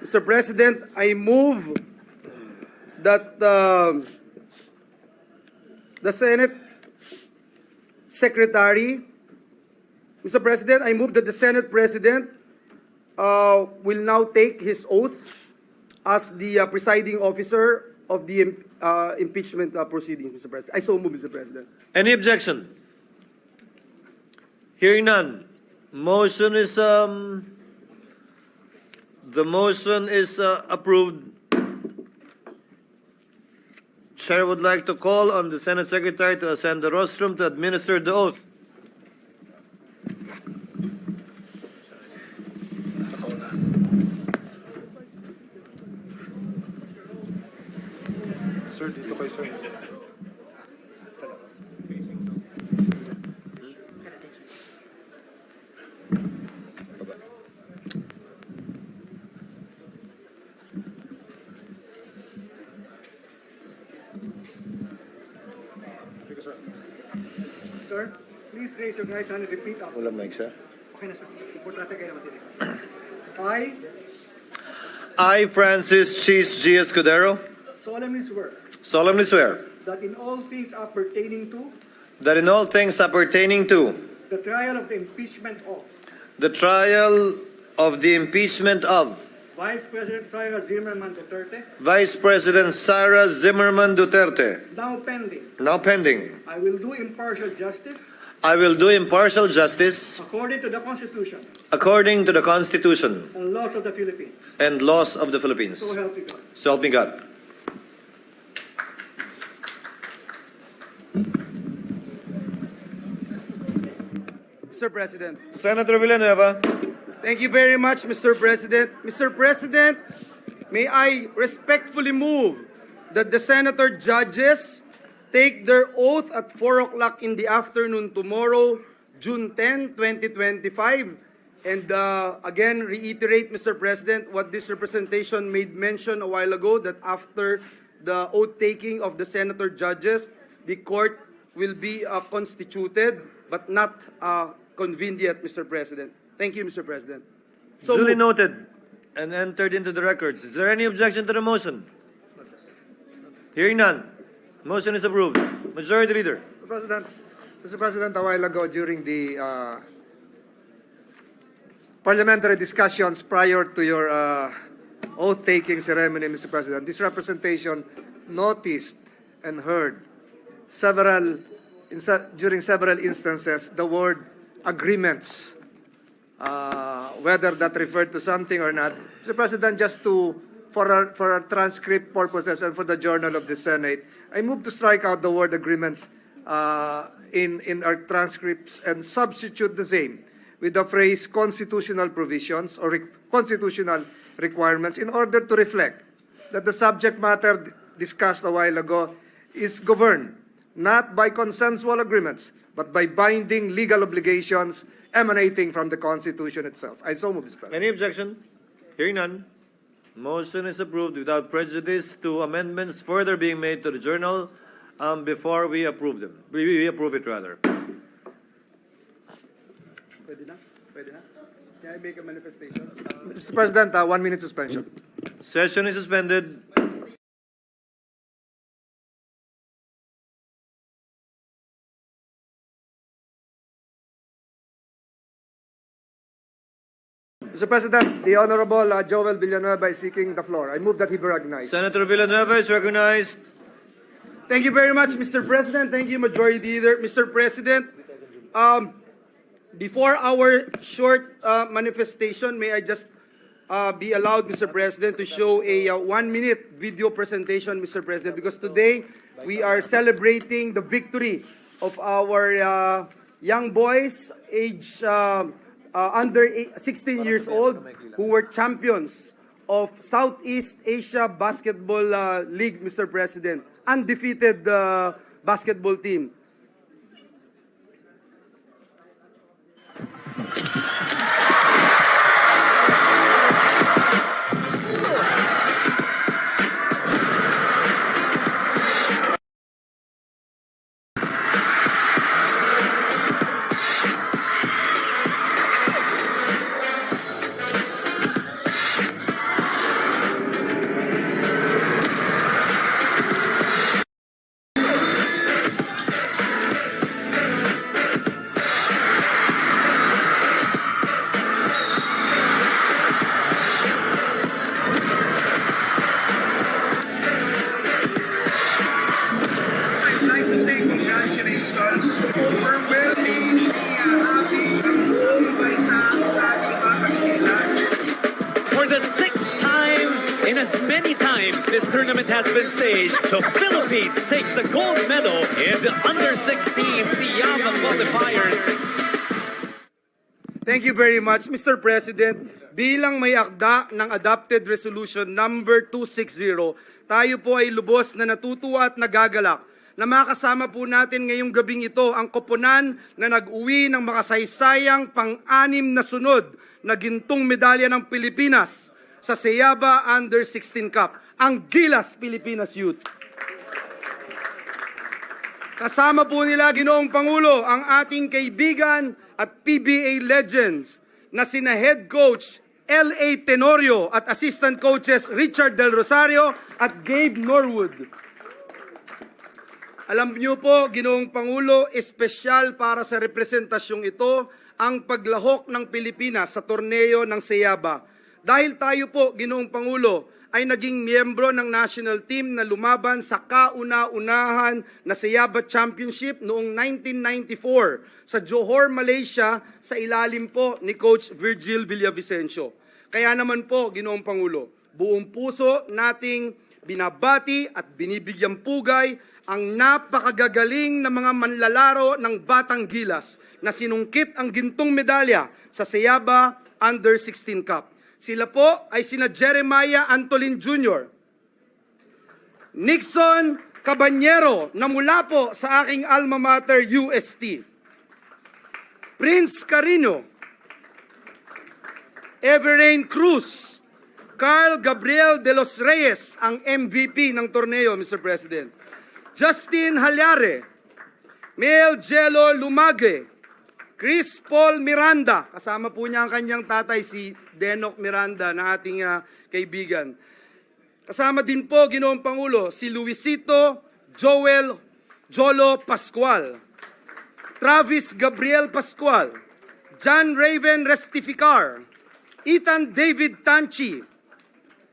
Mr. President, I move that the Senate Secretary, Mr. President, I move that the Senate President will now take his oath as the presiding officer of the impeachment proceedings, Mr. President. I so move, Mr. President. Any objection? Hearing none. Motion is the motion is approved. Chair would like to call on the Senate Secretary to ascend the rostrum to administer the oath. Sir, dito kayo, sir. Sir, please raise your right hand and repeat after. Walang mic, sir. Okay na, sir. Importante kayo na matinig. I, Francis Cheese G. Escudero, Solemnly swear solemnly swear that in all things appertaining to that in all things appertaining to the trial of the impeachment of the trial of the impeachment of Vice President Sara Zimmerman Duterte, Vice President Sara Zimmerman Duterte, now pending, I will do impartial justice according to the Constitution according to the Constitution and laws of the Philippines. and laws of the Philippines. So help me God. So help me God. Mr. President. Senator Villanueva. Thank you very much, Mr. President. Mr. President, may I respectfully move that the senator judges take their oath at 4 o'clock in the afternoon tomorrow, June 10, 2025. And again, reiterate, Mr. President, what this representation made mention a while ago, that after the oath-taking of the senator judges, the court will be constituted, but not convened yet, Mr. President. Thank you, Mr. President. So Duly noted and entered into the records. Is there any objection to the motion? Hearing none. Motion is approved. Majority Leader. Mr. President, a while ago during the parliamentary discussions prior to your oath-taking ceremony, Mr. President, this representation noticed and heard during several instances the word agreements, whether that referred to something or not. Mr. President, just for our transcript purposes and for the Journal of the Senate, I move to strike out the word agreements in our transcripts and substitute the same with the phrase constitutional provisions or constitutional requirements in order to reflect that the subject matter discussed a while ago is governed not by consensual agreements, but by binding legal obligations emanating from the Constitution itself. I so move, Mr. President. Any objection? Hearing none. Motion is approved without prejudice to amendments further being made to the journal before we approve them. We approve it rather. Pwede na? Pwede na? Can I make a manifestation? Mr. President, 1 minute suspension. Session is suspended. Mr. President, the Honorable Joel Villanueva is seeking the floor. I move that he be recognized. Senator Villanueva is recognized. Thank you very much, Mr. President. Thank you, Majority Leader. Mr. President, before our short manifestation, may I just be allowed, Mr. President, to show a 1-minute video presentation, Mr. President, because today we are celebrating the victory of our young boys aged under 16 years old who were champions of Southeast Asia Basketball League, Mr. President. Undefeated basketball team. this tournament has been staged, the Philippines takes the gold medal in the under-16 Siyama qualifiers. Thank you very much, Mr. President. Bilang may akda ng Adopted Resolution number 260, tayo po ay lubos na natutuwa at nagagalak na makasama po natin ngayong gabing ito ang koponan na nag-uwi ng makasaysayang pang-anim na sunod na gintong medalya ng Pilipinas sa Siyaba Under-16 Cup, ang Gilas Pilipinas Youth. Kasama po nila, Ginoong Pangulo, ang ating kaibigan at PBA legends na sina Head Coach L.A. Tenorio at Assistant Coaches Richard Del Rosario at Gabe Norwood. Alam niyo po, Ginoong Pangulo, espesyal para sa representasyong ito ang paglahok ng Pilipinas sa torneo ng Siyaba. Dahil tayo po, Ginoong Pangulo, ay naging miyembro ng national team na lumaban sa kauna-unahan na Siyaba Championship noong 1994 sa Johor, Malaysia sa ilalim po ni Coach Virgil Villavicencio. Kaya naman po, Ginoong Pangulo, buong puso nating binabati at binibigyang pugay ang napakagagaling na mga manlalaro ng Batang Gilas na sinungkit ang gintong medalya sa Siyaba Under-16 Cup. Sila po ay sina Jeremiah Antolin Jr., Nixon Cabanyero na mula po sa aking alma mater UST, Prince Carino, Everain Cruz, Carl Gabriel de los Reyes, ang MVP ng torneo, Mr. President, Justin Halyare, Mel Jello Lumage, Chris Paul Miranda, kasama po niya ang kanyang tatay si Denok Miranda na ating kaibigan. Kasama din po, Ginoong Pangulo, si Luisito Joel Jolo Pascual, Travis Gabriel Pascual, John Raven Restificar, Ethan David Tanchi,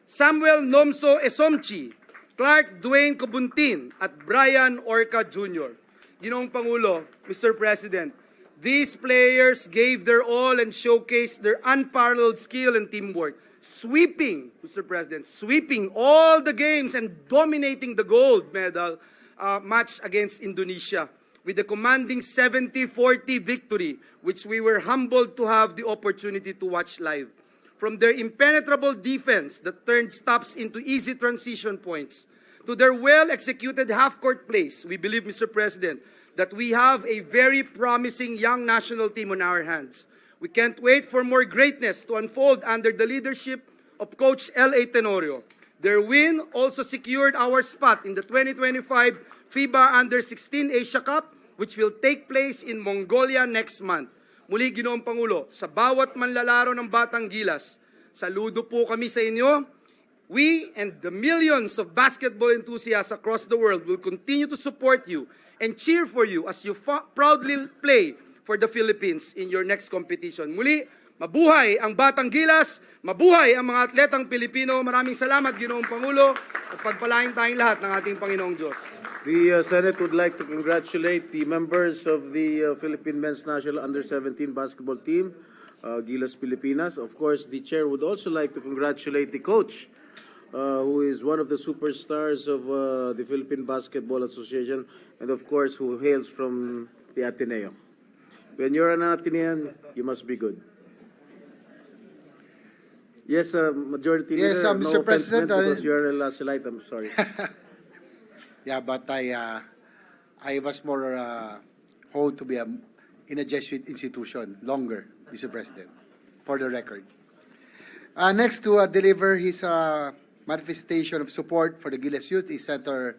Samuel Nomso Esomchi, Clark Dwayne Cobuntin, at Brian Orca Jr. Ginoong Pangulo, Mr. President, these players gave their all and showcased their unparalleled skill and teamwork, sweeping, Mr. President, sweeping all the games and dominating the gold medal match against Indonesia with a commanding 70-40 victory, which we were humbled to have the opportunity to watch live. From their impenetrable defense that turned stops into easy transition points, to their well-executed half-court plays, we believe, Mr. President, that we have a very promising young national team on our hands. We can't wait for more greatness to unfold under the leadership of Coach L.A. Tenorio. Their win also secured our spot in the 2025 FIBA Under-16 Asia Cup, which will take place in Mongolia next month. Muli, Ginoong Pangulo, sa bawat manlalaro ng Batang Gilas, saludo po kami sa inyo. We and the millions of basketball enthusiasts across the world will continue to support you and cheer for you as you proudly play for the Philippines in your next competition. Muli, mabuhay ang Batang Gilas, mabuhay ang mga atletang Pilipino. Maraming salamat, Ginoong Pangulo, at pagpalain tayong lahat ng ating Panginoong Diyos. The Senate would like to congratulate the members of the Philippine Men's National Under-17 basketball team, Gilas Pilipinas. Of course, the chair would also like to congratulate the coach, who is one of the superstars of the Philippine Basketball Association, and of course, who hails from the Ateneo. When you're an Atenean, you must be good. Yes, Majority Leader, Mr. no President, offense because you're a Lasalite, I'm sorry. Yeah, but I was more honed to be in a Jesuit institution longer, Mr. President, for the record. Next to deliver his manifestation of support for the Gilas Youth is Senator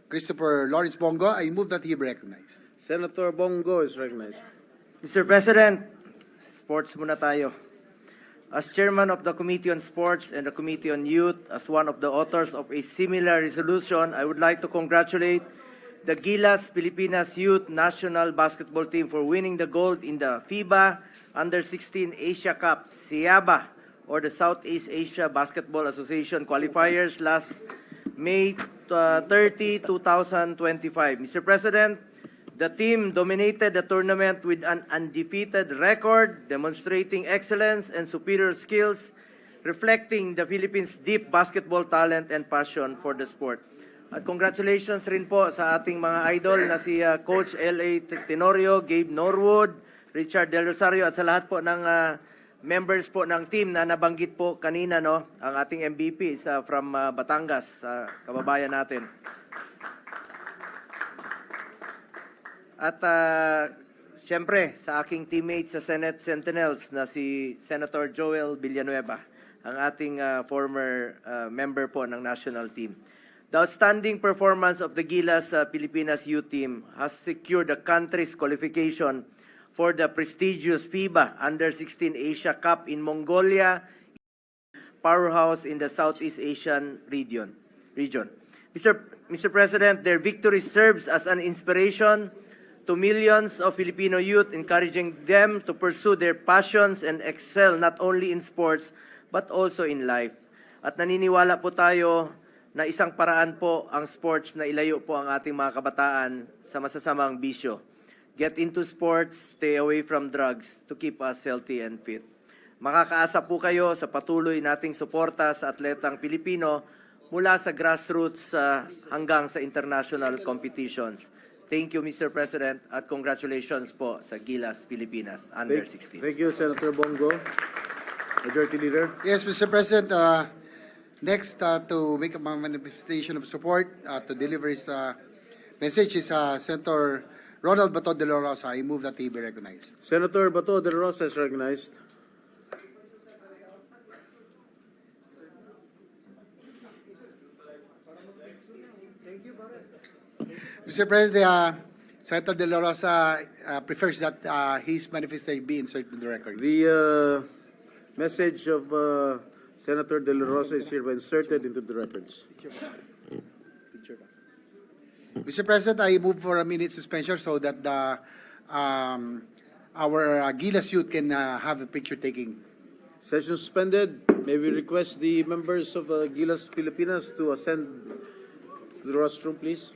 Christopher Lawrence Bongo. I move that he be recognized. Senator Bongo is recognized. Mr. President, sports muna tayo. As chairman of the Committee on Sports and the Committee on Youth, as one of the authors of a similar resolution, I would like to congratulate the Gilas Pilipinas Youth National Basketball Team for winning the gold in the FIBA Under-16 Asia Cup, Siyaba, or the Southeast Asia Basketball Association qualifiers last May 30, 2025. Mr. President, the team dominated the tournament with an undefeated record, demonstrating excellence and superior skills reflecting the Philippines' deep basketball talent and passion for the sport. At congratulations rin po sa ating mga idol na si Coach L.A. Tenorio, Gabe Norwood, Richard Del Rosario at sa lahat po ng members po ng team na nabanggit po kanina, no, ang ating MVP from Batangas, kababayan natin. At siyempre sa aking teammate sa Senate Sentinels na si Senator Joel Villanueva, ang ating former member po ng national team. The outstanding performance of the Gilas Pilipinas youth team has secured the country's qualification for the prestigious FIBA Under-16 Asia Cup in Mongolia, powerhouse in the Southeast Asian region. Mr. President, their victory serves as an inspiration to millions of Filipino youth, encouraging them to pursue their passions and excel not only in sports but also in life. At naniniwala po tayo na isang paraan po ang sports na ilayo po ang ating mga kabataan sa masasamang bisyo. Get into sports, stay away from drugs to keep us healthy and fit. Makakaasa po kayo sa patuloy nating suporta sa atletang Pilipino mula sa grassroots hanggang sa international competitions. Thank you, Mr. President, at congratulations po sa Gilas Pilipinas Under-16. Thank you, Senator Bongo. Majority Leader. Yes, Mr. President. Next, to make a manifestation of support, to deliver his message is Senator Ronald Bato de la Rosa. I move that he be recognized. Senator Bato de la Rosa is recognized. Mr. President, Senator de la Rosa prefers that his manifestation be inserted in the record. The message of Senator De La Rosa is hereby inserted into the records. Mr. President, I move for a minute suspension so that our Gilas youth can have a picture taking. Session suspended. May we request the members of Gilas Pilipinas to ascend to the rostrum, please?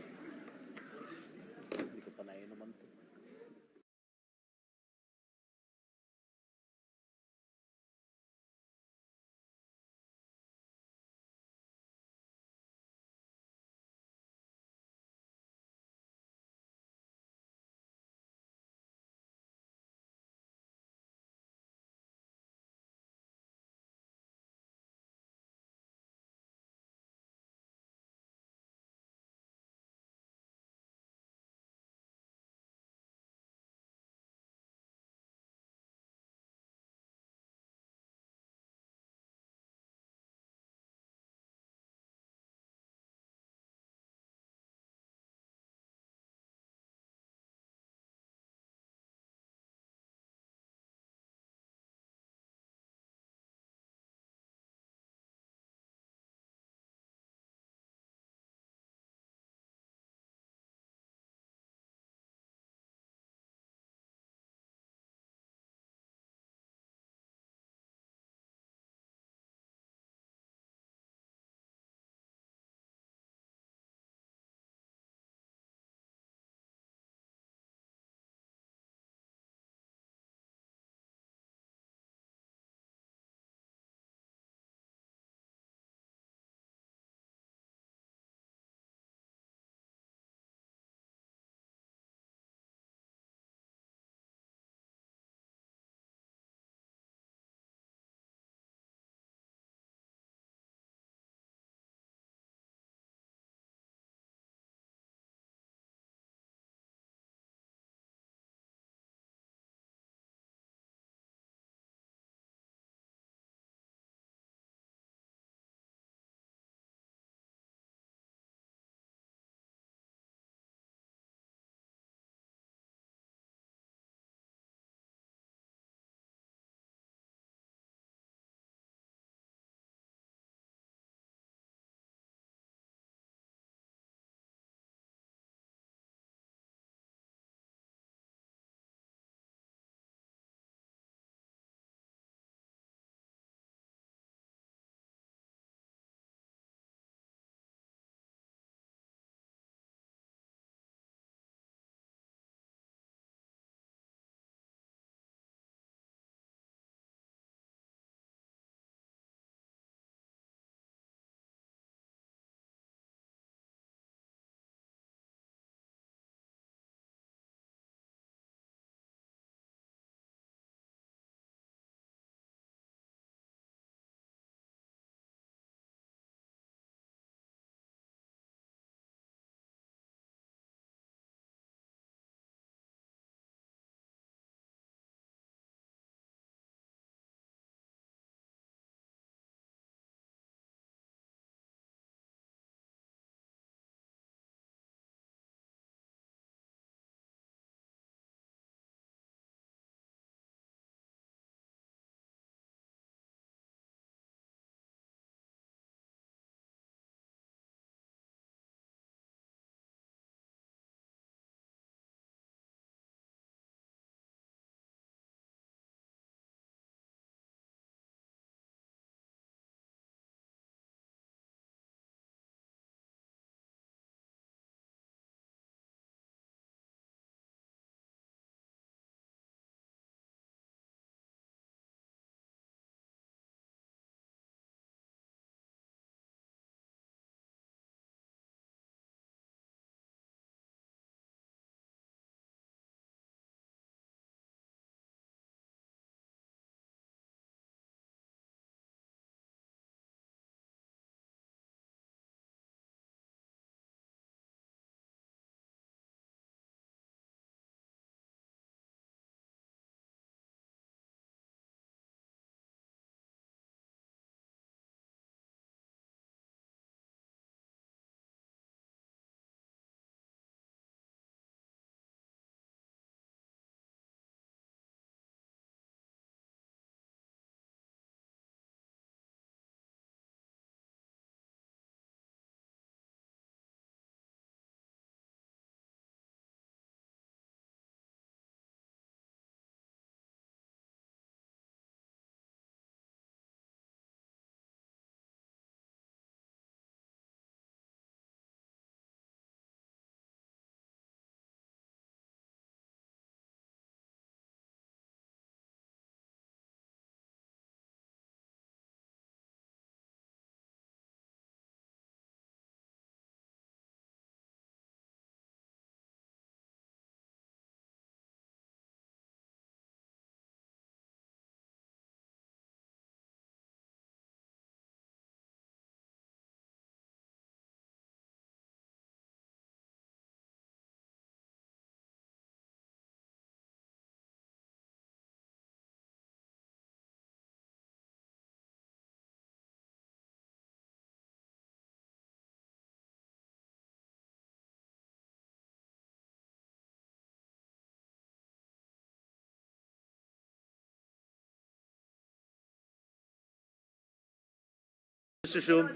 Please resume.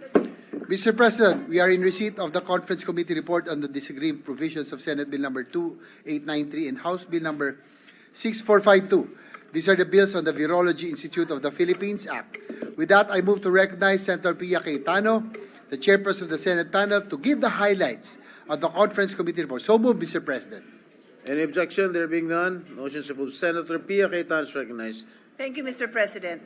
Mr. President, we are in receipt of the Conference Committee report on the disagreeing provisions of Senate Bill number 2893 and House Bill number 6452. These are the bills on the Virology Institute of the Philippines Act. With that, I move to recognize Senator Pia Cayetano, the chairperson of the Senate panel, to give the highlights of the Conference Committee report. So move, Mr. President. Any objection? There being none, motion is approved. Senator Pia Cayetano is recognized. Thank you, Mr. President.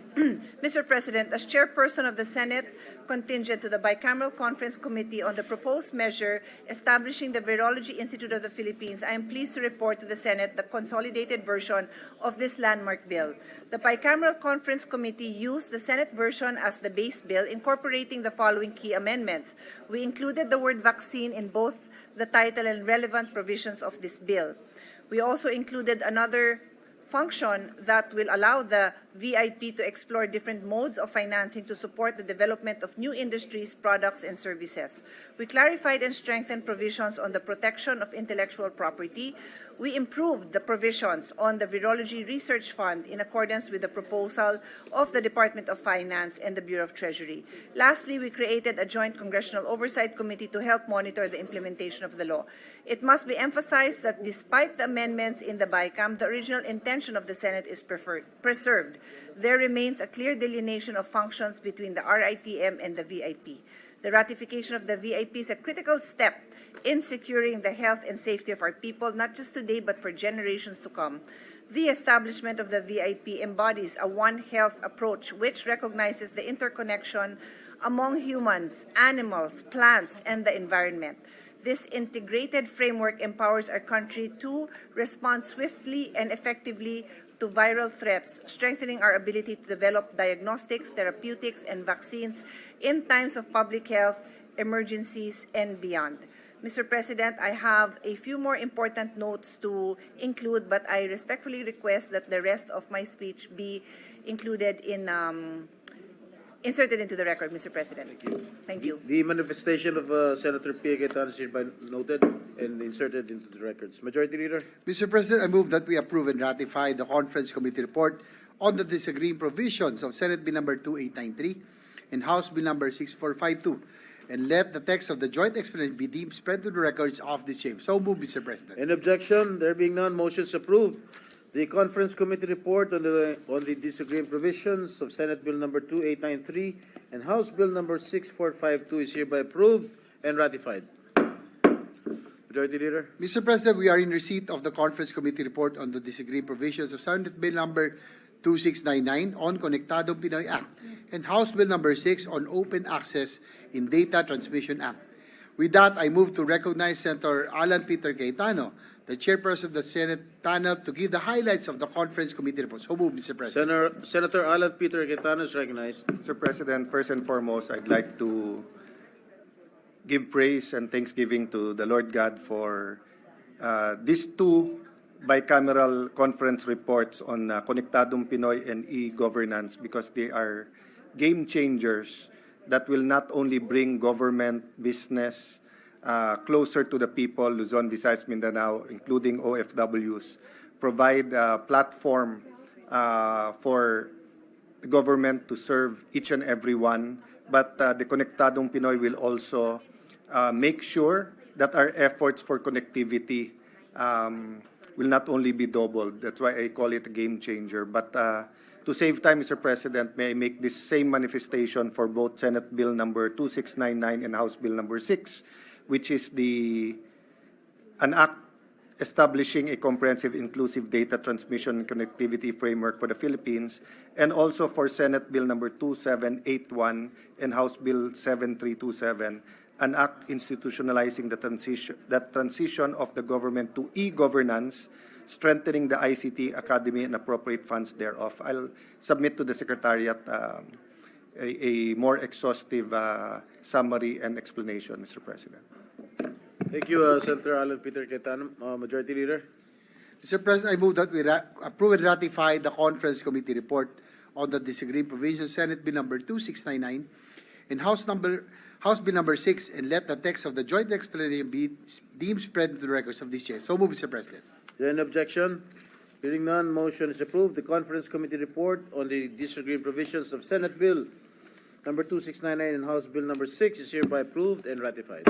Mr. President, as chairperson of the Senate contingent to the Bicameral Conference Committee on the proposed measure establishing the Virology Institute of the Philippines, I am pleased to report to the Senate the consolidated version of this landmark bill. The Bicameral Conference Committee used the Senate version as the base bill, incorporating the following key amendments. We included the word vaccine in both the title and relevant provisions of this bill. We also included another function that will allow the VIP to explore different modes of financing to support the development of new industries, products, and services. We clarified and strengthened provisions on the protection of intellectual property. We improved the provisions on the Virology Research Fund in accordance with the proposal of the Department of Finance and the Bureau of Treasury. Lastly, we created a joint congressional oversight committee to help monitor the implementation of the law. It must be emphasized that despite the amendments in the BICAM, the original intention of the Senate is preserved. There remains a clear delineation of functions between the RITM and the VIP. The ratification of the VIP is a critical step in securing the health and safety of our people, not just today, but for generations to come. The establishment of the VIP embodies a One Health approach, which recognizes the interconnection among humans, animals, plants, and the environment. This integrated framework empowers our country to respond swiftly and effectively to viral threats, strengthening our ability to develop diagnostics, therapeutics, and vaccines in times of public health emergencies and beyond. Mr. President, I have a few more important notes to include, but I respectfully request that the rest of my speech be included in inserted into the record, Mr. President. Thank you. The manifestation of Senator Pia Cayetano is hereby noted and inserted into the records. Majority Leader. Mr. President, I move that we approve and ratify the Conference Committee report on the disagreeing provisions of Senate Bill number 2893 and House Bill number 6452, and let the text of the joint explanation be deemed spread to the records of this chamber. So move, Mr. President. Any objection? There being none, motion is approved. The Conference Committee report on the disagreeing provisions of Senate Bill number 2893 and House Bill number 6452 is hereby approved and ratified. Majority Leader. Mr. President, we are in receipt of the Conference Committee report on the disagreeing provisions of Senate Bill number 2699 on Konektadong Pinoy Act and House Bill number 6 on Open Access in Data Transmission Act. With that, I move to recognize Senator Alan Peter Cayetano, the chairperson of the Senate panel, to give the highlights of the Conference Committee report. So move, Mr. President. Senator Alan Peter Cayetano is recognized. Mr. President, first and foremost, I'd like to give praise and thanksgiving to the Lord God for these two bicameral conference reports on Konektadong Pinoy and E-Governance, because they are game changers that will not only bring government, business closer to the people, Luzon, Visayas, Mindanao, including OFWs, provide a platform for the government to serve each and every one, but the Konektadong Pinoy will also make sure that our efforts for connectivity will not only be doubled. That's why I call it a game changer. But to save time, Mr. President, may I make this same manifestation for both Senate Bill number 2699 and House Bill number 6, which is an act establishing a comprehensive inclusive data transmission and connectivity framework for the Philippines, and also for Senate Bill number 2781 and House Bill 7327, an act institutionalizing the transition of the government to e-governance, strengthening the ICT Academy and appropriate funds thereof. I'll submit to the Secretariat a more exhaustive summary and explanation, Mr. President. Thank you, Senator Alan Peter Cayetano. Majority Leader. Mr. President, I move that we approve and ratify the Conference Committee report on the disagreeing provisions, Senate Bill number 2699 and House Bill number 6, and let the text of the joint explanation be deemed spread into the records of this chair. So move, Mr. President. Is there any objection? Hearing none, motion is approved. The Conference Committee report on the disagreeing provisions of Senate Bill number 2699 and House Bill number 6 is hereby approved and ratified.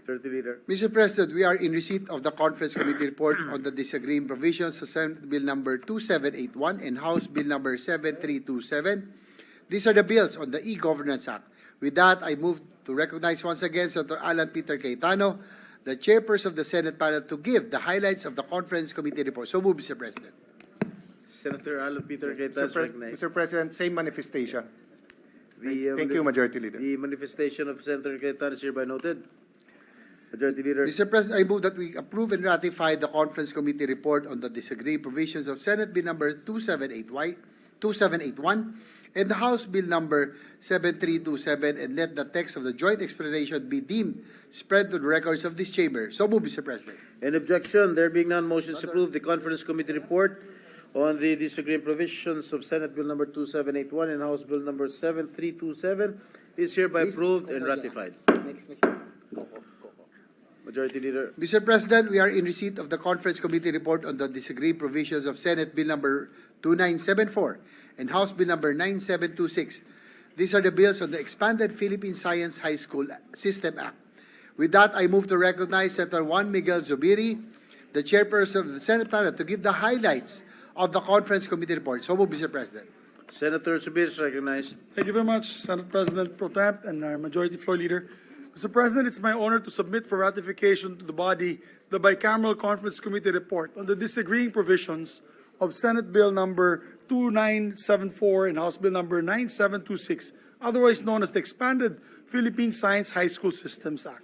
Leader. Mr. President, we are in receipt of the Conference Committee report on the disagreeing provisions of Senate Bill number 2781 and House Bill number 7327. These are the bills on the E-Governance Act. With that, I move to recognize once again Senator Alan Peter Cayetano, the chairperson of the Senate panel, to give the highlights of the Conference Committee report. So move, Mr. President. Senator Alan Peter Cayetano. Mr. President, same manifestation. Thank you, Majority Leader. The manifestation of Senator Cayetano is hereby noted. Majority Leader. Mr. President, I move that we approve and ratify the Conference Committee report on the disagreeing provisions of Senate Bill number 2781 and the House Bill number 7327, and let the text of the joint explanation be deemed spread to the records of this chamber. So move, Mr. President. Any objection? There being none, motions approved. The Conference Committee report on the disagreeing provisions of Senate Bill number 2781 and House Bill number 7327 is hereby approved and ratified. Majority Leader. Mr. President, we are in receipt of the Conference Committee report on the disagreeing provisions of Senate Bill number 2974 and House Bill number 9726. These are the bills on the Expanded Philippine Science High School System Act. With that, I move to recognize Senator Juan Miguel Zubiri, the chairperson of the Senate panel, to give the highlights of the Conference Committee report. So move, Mr. President. Senator Zubiri is recognized. Thank you very much, Senate President Pro Temp and our Majority Floor Leader. Mr. President, it's my honor to submit for ratification to the body the Bicameral Conference Committee report on the disagreeing provisions of Senate Bill number 2974 and House Bill number 9726, otherwise known as the Expanded Philippine Science High School Systems Act.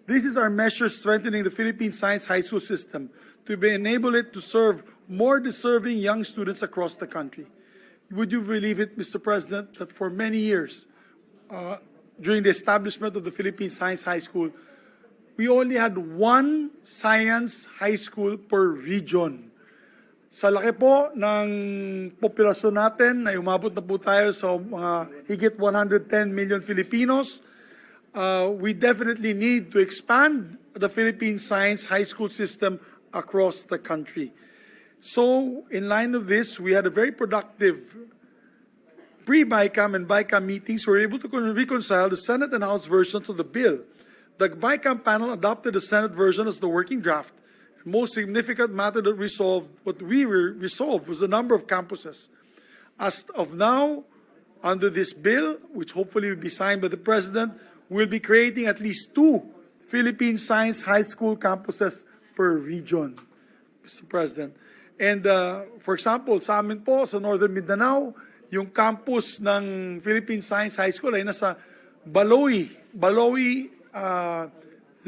This is our measure strengthening the Philippine Science High School system to enable it to serve more deserving young students across the country. Would you believe it, Mr. President, that for many years, during the establishment of the Philippine Science High School, we only had one science high school per region. Sa laki po ng populasyon natin, ay umabot na po tayo sa higit 110 million Filipinos, we definitely need to expand the Philippine Science High School system across the country. So, in line of this, we had a very productive pre-BICAM and BICAM meetings. We were able to reconcile the Senate and House versions of the bill. The BICAM panel adopted the Senate version as the working draft. The most significant matter that we resolved was the number of campuses. As of now, under this bill, which hopefully will be signed by the President, we'll be creating at least 2 Philippine Science High School campuses per region, Mr. President. And for example, sa amin po, sa Northern Mindanao, yung campus ng Philippine Science High School ay nasa Baloy,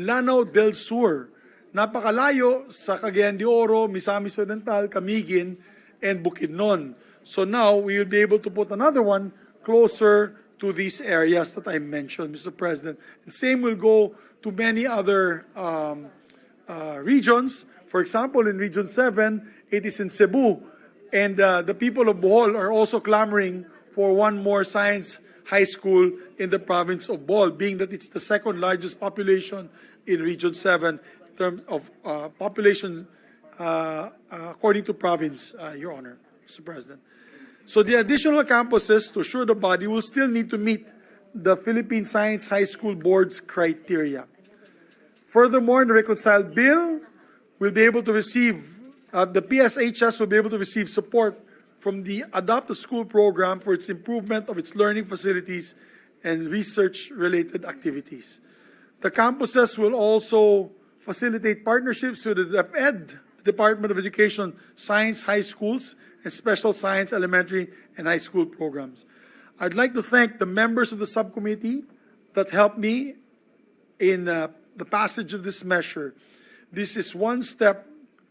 Lanao del Sur. Napakalayo sa Cagayan de Oro, Misamis Occidental, Camiguin, and Bukidnon. So now we will be able to put another one closer to these areas that I mentioned, Mr. President. And same will go to many other regions. For example, in Region 7, it is in Cebu. And the people of Bohol are also clamoring for one more science high school in the province of Bohol, being that it's the second largest population in Region 7 in terms of population according to province, Your Honor, Mr. President. So the additional campuses, to assure the body, will still need to meet the Philippine Science High School Board's criteria. Furthermore, in the reconciled bill, we'll be able to receive the PSHS will be able to receive support from the Adopt a School program for its improvement of its learning facilities and research-related activities. The campuses will also facilitate partnerships with the DepEd, the Department of Education, Science High Schools, and Special Science Elementary and High School programs. I'd like to thank the members of the subcommittee that helped me in the passage of this measure. This is one step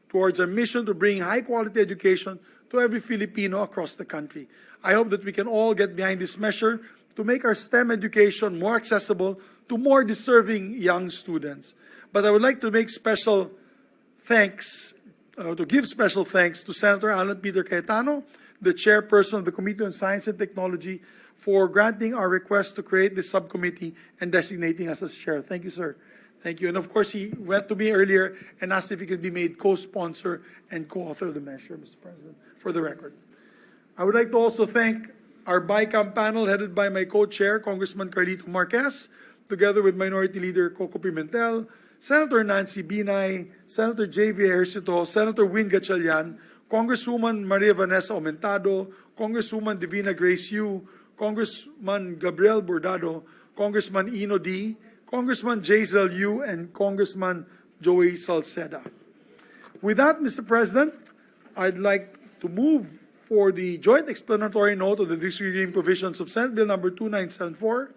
towards our mission to bring high-quality education to every Filipino across the country. I hope that we can all get behind this measure to make our STEM education more accessible to more deserving young students. But I would like to make special thanks, to give special thanks to Senator Alan Peter Cayetano, the chairperson of the Committee on Science and Technology, for granting our request to create this subcommittee and designating us as chair. Thank you, sir. Thank you. And of course, he went to me earlier and asked if he could be made co-sponsor and co-author of the measure, Mr. President, for the record. I would like to also thank our BICAM panel headed by my co-chair, Congressman Carlito Marquez, together with Minority Leader Coco Pimentel, Senator Nancy Binay, Senator J.V. Ejercito, Senator Win Gatchalian, Congresswoman Maria Vanessa Aumentado, Congresswoman Divina Grace Yu, Congressman Gabriel Bordado, Congressman Ino D., Congressman Jazel Yu, and Congressman Joey Salceda. With that, Mr. President, I'd like to move for the joint explanatory note of the disagreeing provisions of Senate Bill number 2974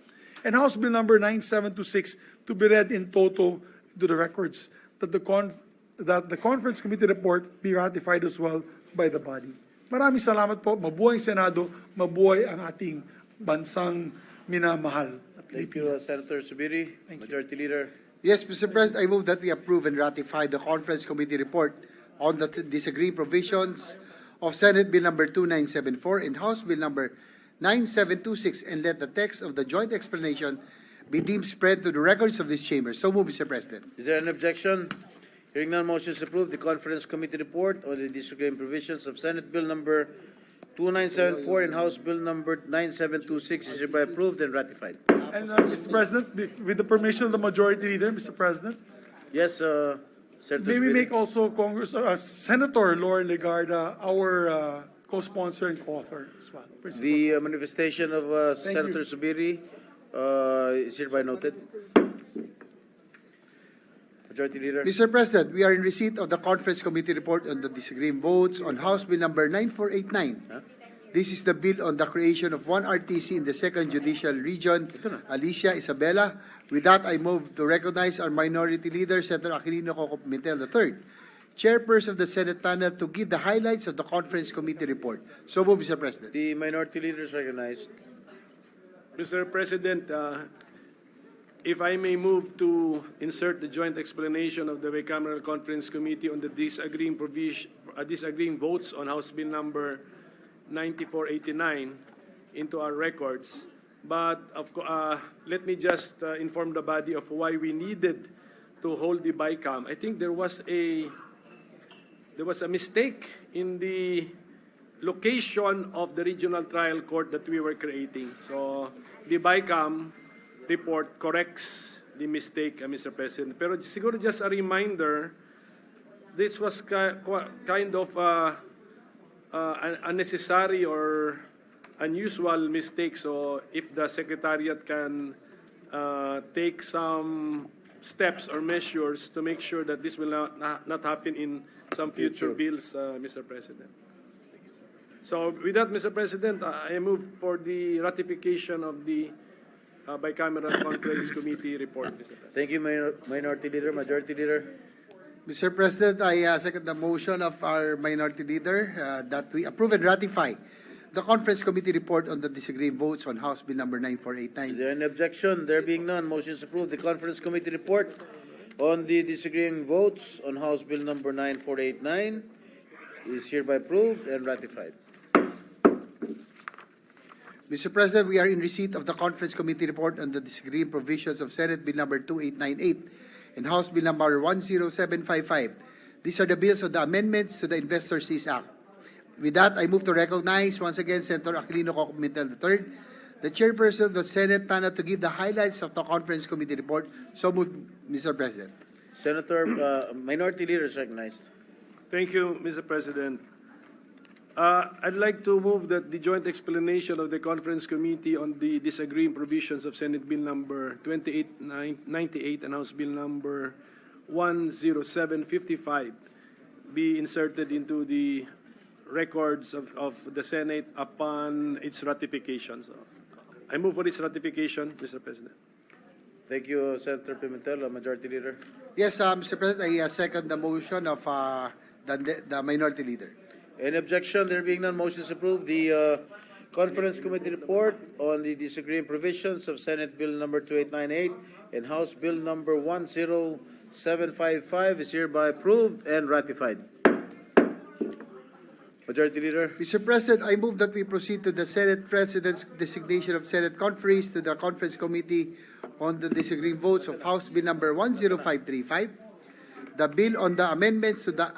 and House Bill number 9726 to be read in toto into the records, that the conference committee report be ratified as well by the body. Maraming salamat po. Mabuhay ang Senado, mabuhay ang ating bansang minamahal. Thank you, Senator Subiri. Majority Leader. Yes, Mr. President, I move that we approve and ratify the conference committee report on the disagreeing provisions of Senate Bill number 2974 and House Bill number 9726, and let the text of the joint explanation be deemed spread to the records of this chamber. So move, Mr. President. Is there an objection? Hearing none, motion is approved. The conference committee report on the disagreeing provisions of Senate Bill number 2974 and House Bill number 9726 is hereby approved and ratified. And Mr. President, with the permission of the Majority Leader, Mr. President, yes, Senator may we Subiri. make also Senator Laura Legarda our co-sponsor and co-author as well. The manifestation of Senator you. Subiri is hereby noted. Majority Leader. Mr. President, we are in receipt of the conference committee report on the disagreeing votes on House Bill number 9489. This is the bill on the creation of one RTC in the 2nd Judicial Region, Alicia Isabela. With that, I move to recognize our Minority Leader, Senator Aquilino Coco Pimentel III, Chairperson of the Senate panel, to give the highlights of the conference committee report. So move, Mr. President. The Minority Leader is recognized. Mr. President, if I may move to insert the joint explanation of the bicameral conference committee on the disagreeing votes on House Bill number 9489 into our records. But let me just inform the body of why we needed to hold the BICAM. I think there was a mistake in the location of the regional trial court that we were creating. So the BICAM report corrects the mistake, Mr. President. Pero siguro just a reminder, this was kind of unnecessary or unusual mistake. So if the Secretariat can take some steps or measures to make sure that this will not happen in some future bills, Mr. President. So with that, Mr. President, I move for the ratification of the bicameral conference committee report, Mr. President. Thank you, Minority Leader. Majority Leader. Mr. President, I second the motion of our Minority Leader that we approve and ratify the conference committee report on the disagreeing votes on House Bill number 9489. Is there any objection? There being none, motion is approved. The conference committee report on the disagreeing votes on House Bill number 9489 is hereby approved and ratified. Mr. President, we are in receipt of the conference committee report on the disagreeing provisions of Senate Bill number 2898 and House Bill number 10755. These are the bills of the amendments to the Investors' Lease Act. With that, I move to recognize once again Senator Aquilino Coco Pimentel III, the chairperson of the Senate panel, to give the highlights of the conference committee report. So move, Mr. President. Senator, Minority Leader is recognized. Thank you, Mr. President. I'd like to move that the joint explanation of the conference committee on the disagreeing provisions of Senate Bill number 2898 and House Bill number 10755 be inserted into the records of the Senate upon its ratification. So I move for its ratification, Mr. President. Thank you, Senator Pimentel, Majority Leader. Yes, Mr. President, I second the motion of the Minority Leader. Any objection? There being none, motion is approved. The conference committee report on the disagreeing provisions of Senate Bill number 2898 and House Bill number 10755 is hereby approved and ratified. Majority Leader. Mr. President, I move that we proceed to the Senate President's designation of Senate Conferies to the Conference Committee on the disagreeing votes of House Bill number 10535, the bill on the amendments to the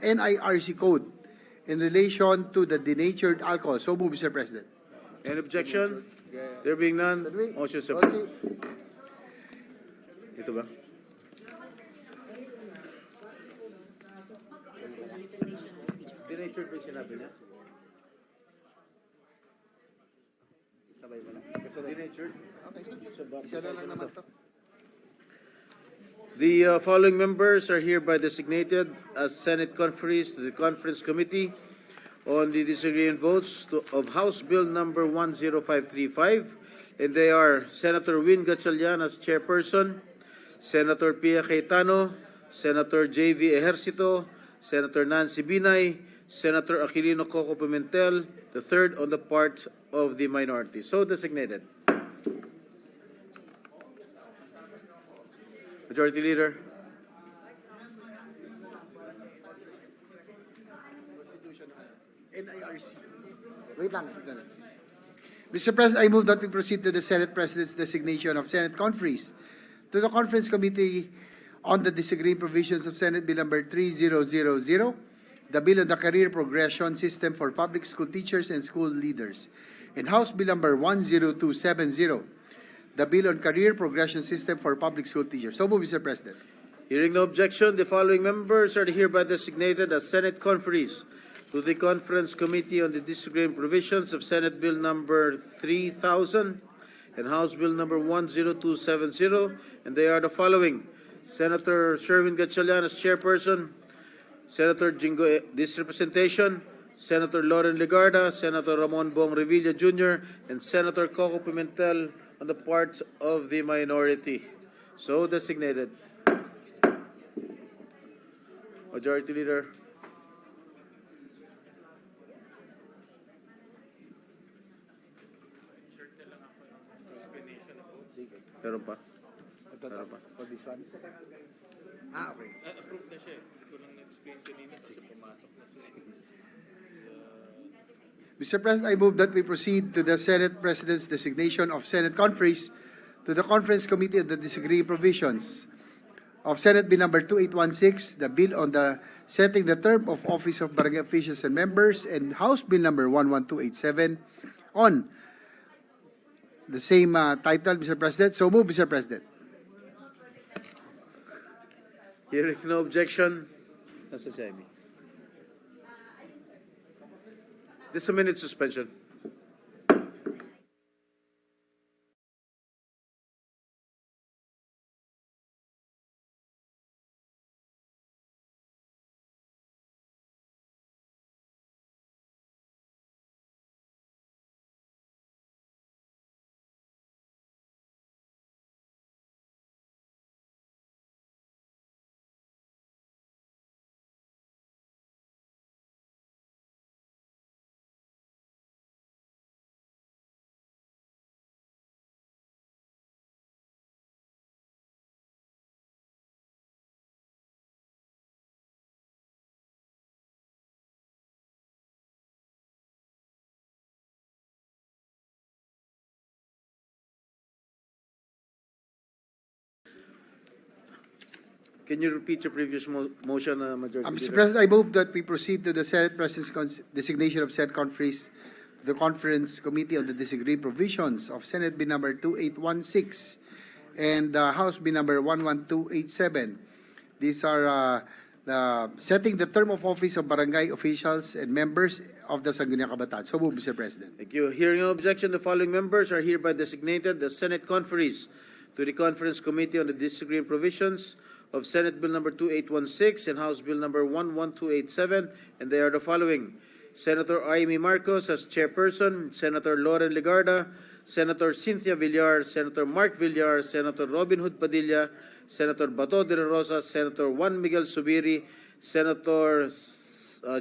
NIRC Code in relation to the denatured alcohol. So move, Mr. President. Any objection? There being none, motion is approved. Ito ba? Denatured ba yung sinabi niya? Sabay mo na. Denatured? Isa na lang naman to. The following members are hereby designated as Senate conferees to the Conference Committee on the disagreeing votes of House Bill number 10535, and they are Senator Win Gatchalian as chairperson, Senator Pia Cayetano, Senator J.V. Ejercito, Senator Nancy Binay, Senator Aquilino Coco Pimentel, the third on the part of the minority. So designated. Majority Leader. NIRC. Wait lang. Mr. President, I move that we proceed to the Senate President's designation of Senate conferees to the Conference Committee on the disagreeing provisions of Senate Bill number 3000, the Bill on the Career Progression System for Public School Teachers and School Leaders, and House Bill number 10270, the Bill on Career Progression System for Public School Teachers. So move, Mr. President. Hearing no objection, the following members are hereby designated as Senate conferees to the Conference Committee on the disagreeing provisions of Senate Bill number 3000 and House Bill number 10270, and they are the following: Senator Sherwin Gatchalian as chairperson, Senator Jingo Disrepresentation, Senator Loren Legarda, Senator Ramon Bong Revilla Jr., and Senator Coco Pimentel on the part of the minority. So designated. Majority Leader. Meron pa? Meron pa? For this one? Okay. Approved na siya. Hindi ko lang na-explain kanina kasi pumasok na siya. Mr. President, I move that we proceed to the Senate President's designation of Senate conferees to the Conference Committee on the disagreeing provisions of Senate Bill number 2816, the bill on the setting the term of office of barangay officials and members, and House Bill number 11287 on the same title, Mr. President. So move, Mr. President. Hearing no objection, nasa Semi. This a minute suspension. Can you repeat your previous motion, Majority Mr. Leader? President, I move that we proceed to the Senate President's designation of Senate conferees to the Conference Committee on the disagreeing provisions of Senate Bill number 2816 and House Bill number 11287. These are setting the term of office of barangay officials and members of the Sangguniang Kabataan. So move, Mr. President. Thank you. Hearing no objection, the following members are hereby designated as Senate conferees to the Conference Committee on the disagreeing provisions of Senate Bill number 2816 and House Bill number 11287, and they are the following: Senator Amy Marcos as chairperson, Senator Loren Legarda, Senator Cynthia Villar, Senator Mark Villar, Senator Robin Hood Padilla, Senator Bato de la Rosa, Senator Juan Miguel Subiri, Senator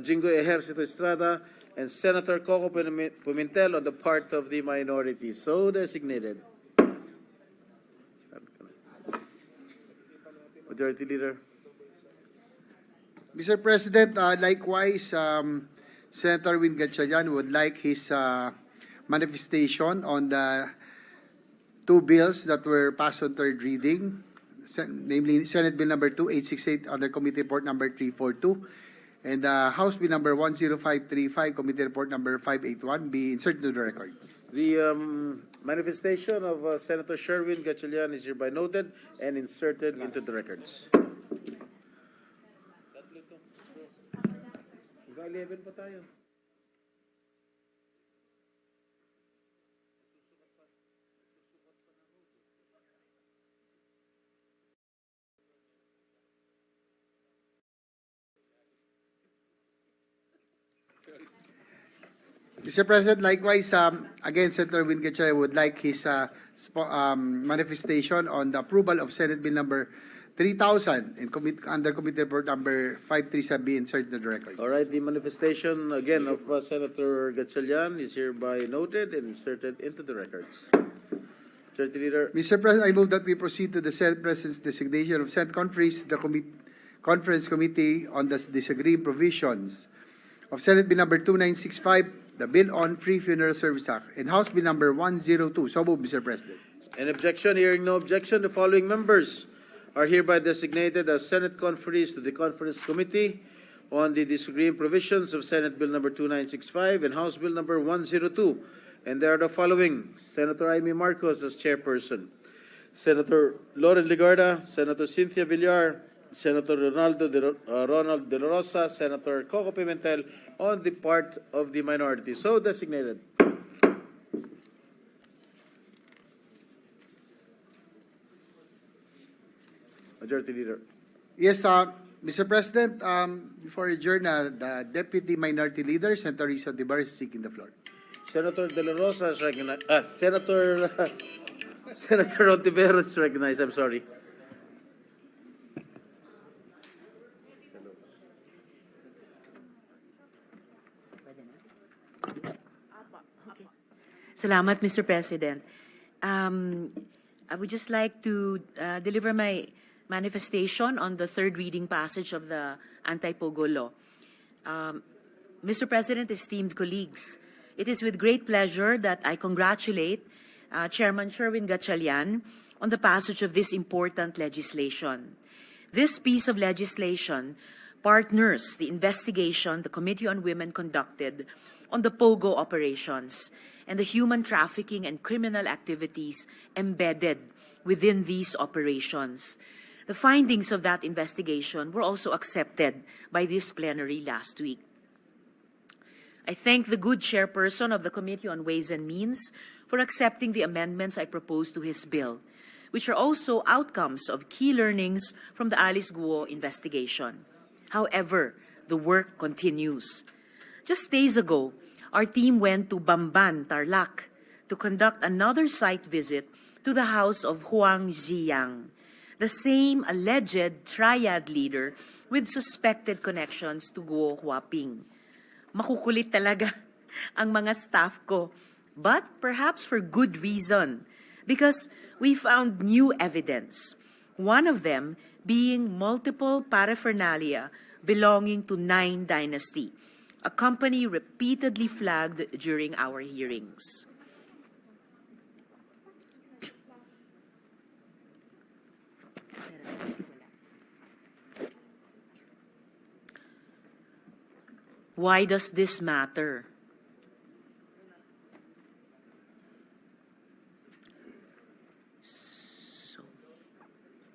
Jingo Ejercito Estrada, and Senator Coco Pimentel on the part of the minority. So designated. Majority Leader. Mr. President, likewise, Senator Win Gatchalian would like his manifestation on the two bills that were passed on third reading, namely Senate Bill number 2868 under Committee Report number 342 and House Bill number 10535, Committee Report number 581 be inserted into the records. The manifestation of Senator Sherwin Gatchalian is hereby noted and inserted into the records. 11 pa tayo. Mr. President, likewise, again, Senator Win Gatchalian would like his manifestation on the approval of Senate Bill number 3000 and under Committee Report number 537 be inserted in the record. All right, the manifestation again of Senator Gatchalian is hereby noted and inserted into the records. Majority Leader. Mr. President, I move that we proceed to the Senate President's designation of Senate Conferees, the Conference Committee on the disagreeing provisions of Senate Bill number 2965, the Bill on Free Funeral Service Act, and House Bill number 102. So moved, Mr. President. An objection? Hearing no objection, the following members are hereby designated as Senate conferees to the Conference Committee on the disagreeing provisions of Senate Bill number 2965 and House Bill number 102. And they are the following: Senator Amy Marcos as chairperson, Senator Lauren Legarda, Senator Cynthia Villar, Senator Ronald De La Rosa, Senator Coco Pimentel on the part of the minority. So designated. Majority Leader. Yes, Mr. President, before adjourn, the Deputy Minority Leader, Senator Risa Dibar, is seeking the floor. Senator De La Rosa is recognized. Senator Ontiveros is recognized. I'm sorry. Salamat, Mr. President. I would just like to deliver my manifestation on the third reading passage of the anti-POGO law. Mr. President, esteemed colleagues, it is with great pleasure that I congratulate Chairman Sherwin Gatchalian on the passage of this important legislation. This piece of legislation partners the investigation the Committee on Women conducted on the POGO operations and the human trafficking and criminal activities embedded within these operations. The findings of that investigation were also accepted by this plenary last week. I thank the good chairperson of the Committee on Ways and Means for accepting the amendments I proposed to his bill, which are also outcomes of key learnings from the Alice Guo investigation. However, the work continues. Just days ago, our team went to Bamban, Tarlac, to conduct another site visit to the house of Huang Ziyang, the same alleged triad leader with suspected connections to Guo Huaping. Makukulit talaga ang mga staff ko, but perhaps for good reason, because we found new evidence, one of them being multiple paraphernalia belonging to 9 Dynasty, a company repeatedly flagged during our hearings. Why does this matter?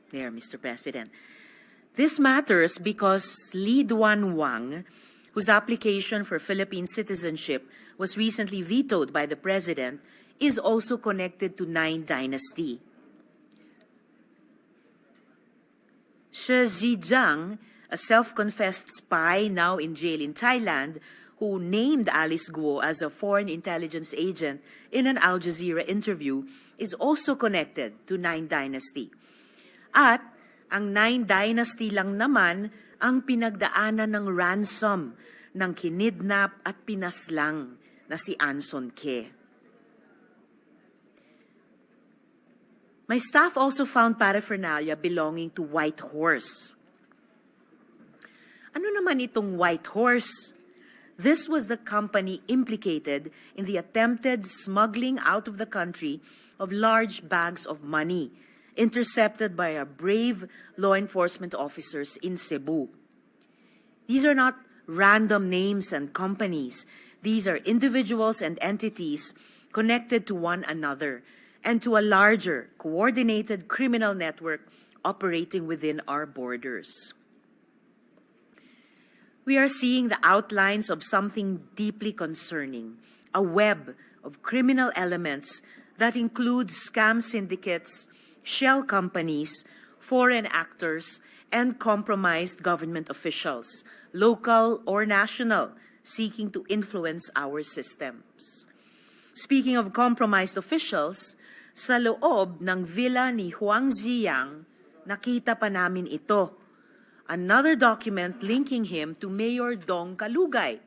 There, Mr. President. This matters because Li Duan Wang, whose application for Philippine citizenship was recently vetoed by the President, is also connected to 9 Dynasty. Shi Zhejiang, a self-confessed spy now in jail in Thailand, who named Alice Guo as a foreign intelligence agent in an Al Jazeera interview, is also connected to 9 Dynasty. At ang 9 Dynasty lang naman ang pinagdaanan ng ransom ng kinidnap at pinaslang na si Anson Ke. My staff also found paraphernalia belonging to White Horse. Ano naman itong White Horse? This was the company implicated in the attempted smuggling out of the country of large bags of money intercepted by our brave law enforcement officers in Cebu. These are not random names and companies. These are individuals and entities connected to one another and to a larger, coordinated criminal network operating within our borders. We are seeing the outlines of something deeply concerning, a web of criminal elements that includes scam syndicates, shell companies, foreign actors, and compromised government officials, local or national, seeking to influence our systems. Speaking of compromised officials, sa loob ng villa ni Huang Ziyang, nakita pa namin ito. Another document linking him to Mayor Dong Kalugay,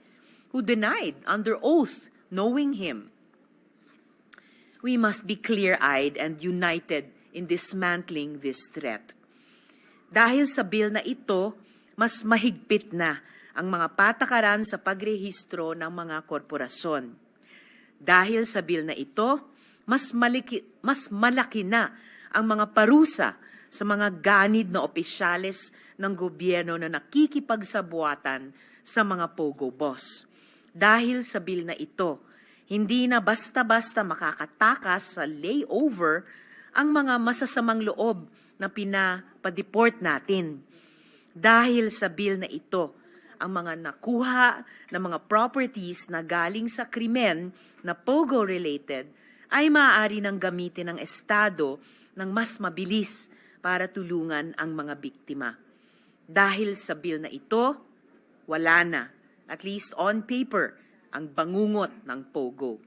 who denied under oath knowing him. We must be clear-eyed and united in dismantling this threat. Dahil sa bill na ito, mas mahigpit na ang mga patakaran sa pagrehistro ng mga korporasyon. Dahil sa bill na ito, mas malaki na ang mga parusa sa mga ganid na opisyales ng gobyerno na nakikipagsabuatan sa mga POGO boss. Dahil sa bill na ito, hindi na basta-basta makakatakas sa layover ang mga masasamang loob na pinapadeport natin. Dahil sa bill na ito, ang mga nakuha na mga properties na galing sa krimen na POGO-related ay maaari nang gamitin ng Estado ng mas mabilis para tulungan ang mga biktima. Dahil sa bill na ito, wala na, at least on paper, ang bangungot ng POGO.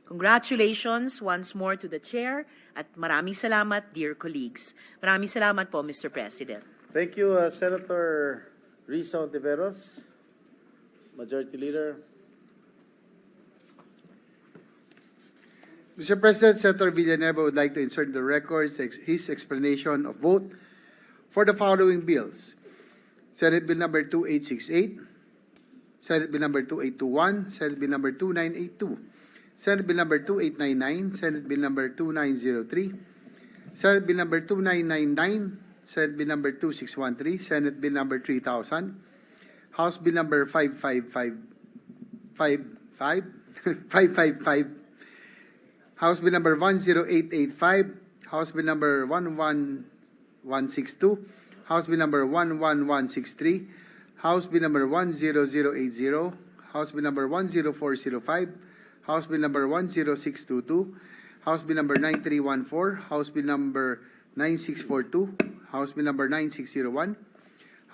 Congratulations once more to the Chair at maraming salamat, dear colleagues. Maraming salamat po, Mr. President. Thank you, Senator Risa Ontiveros, Majority Leader. Mr. President, Senator Villanueva would like to insert in the records his explanation of vote for the following bills. Senate Bill number 2868, Senate Bill number 2821, Senate Bill number 2982, Senate Bill number 2899, Senate Bill number 2903, Senate Bill number 2999, Senate Bill number 2613, Senate Bill number 3000, House Bill number 555, House Bill number 10885, House Bill number 11162, House Bill number 11163, House Bill number 10080, House Bill number 10405, House Bill number 10622, House Bill number 9314, House Bill number 9642, House Bill number 9601,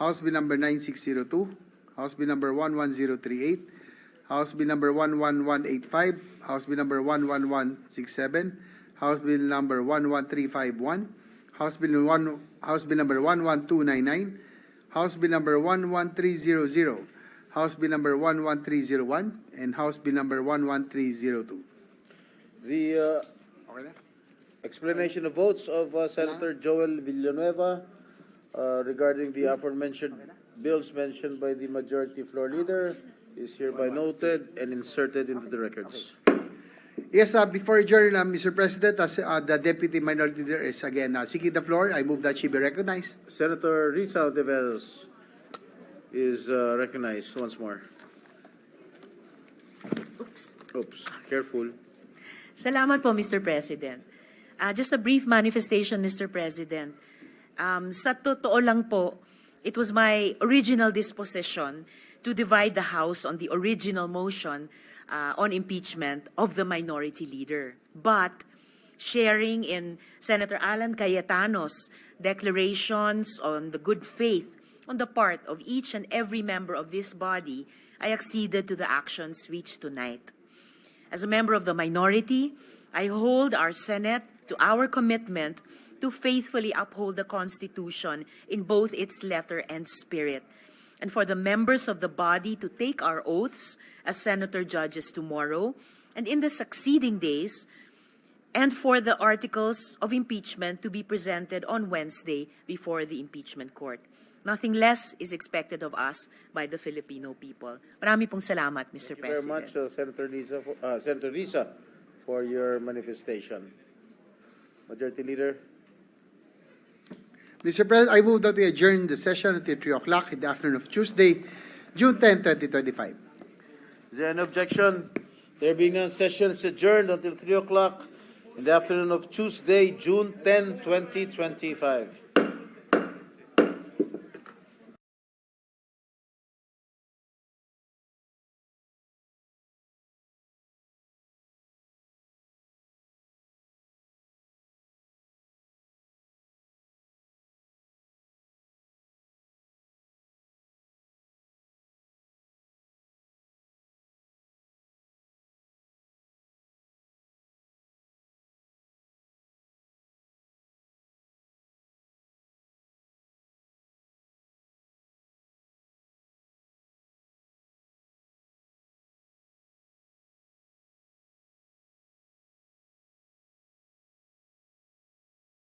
House Bill number 9602, House Bill number 11038, House Bill number 11185, House Bill number 11167, House Bill number 11351, House Bill number 11299, House Bill number 11300, House Bill number 11301, and House Bill number 11302. The explanation of votes of Senator Joel Villanueva regarding the aforementioned bills mentioned by the Majority Floor Leader is hereby noted and inserted into the records. Yes, before adjourn, Mr. President, as the Deputy Minority Leader is again seeking the floor, I move that she be recognized. Senator Risa Ontiveros is recognized once more. Oops, careful. Salamat po, Mr. President. Just a brief manifestation, Mr. President. Sa totoo lang po, it was my original disposition to divide the House on the original motion on impeachment of the minority leader. But sharing in Senator Alan Cayetano's declarations on the good faith on the part of each and every member of this body, I acceded to the actions reached tonight. As a member of the minority, I hold our Senate to our commitment to faithfully uphold the Constitution in both its letter and spirit, and for the members of the body to take our oaths as senator judges tomorrow and in the succeeding days, and for the articles of impeachment to be presented on Wednesday before the impeachment court. Nothing less is expected of us by the Filipino people. Marami pong salamat, Mr. Thank you very much, Senator Risa, for your manifestation. Majority Leader. Mr. President, I move that we adjourn the session until 3 o'clock in the afternoon of Tuesday, June 10, 2025. Is there an objection? There being none, session is adjourned until 3 o'clock in the afternoon of Tuesday, June 10, 2025.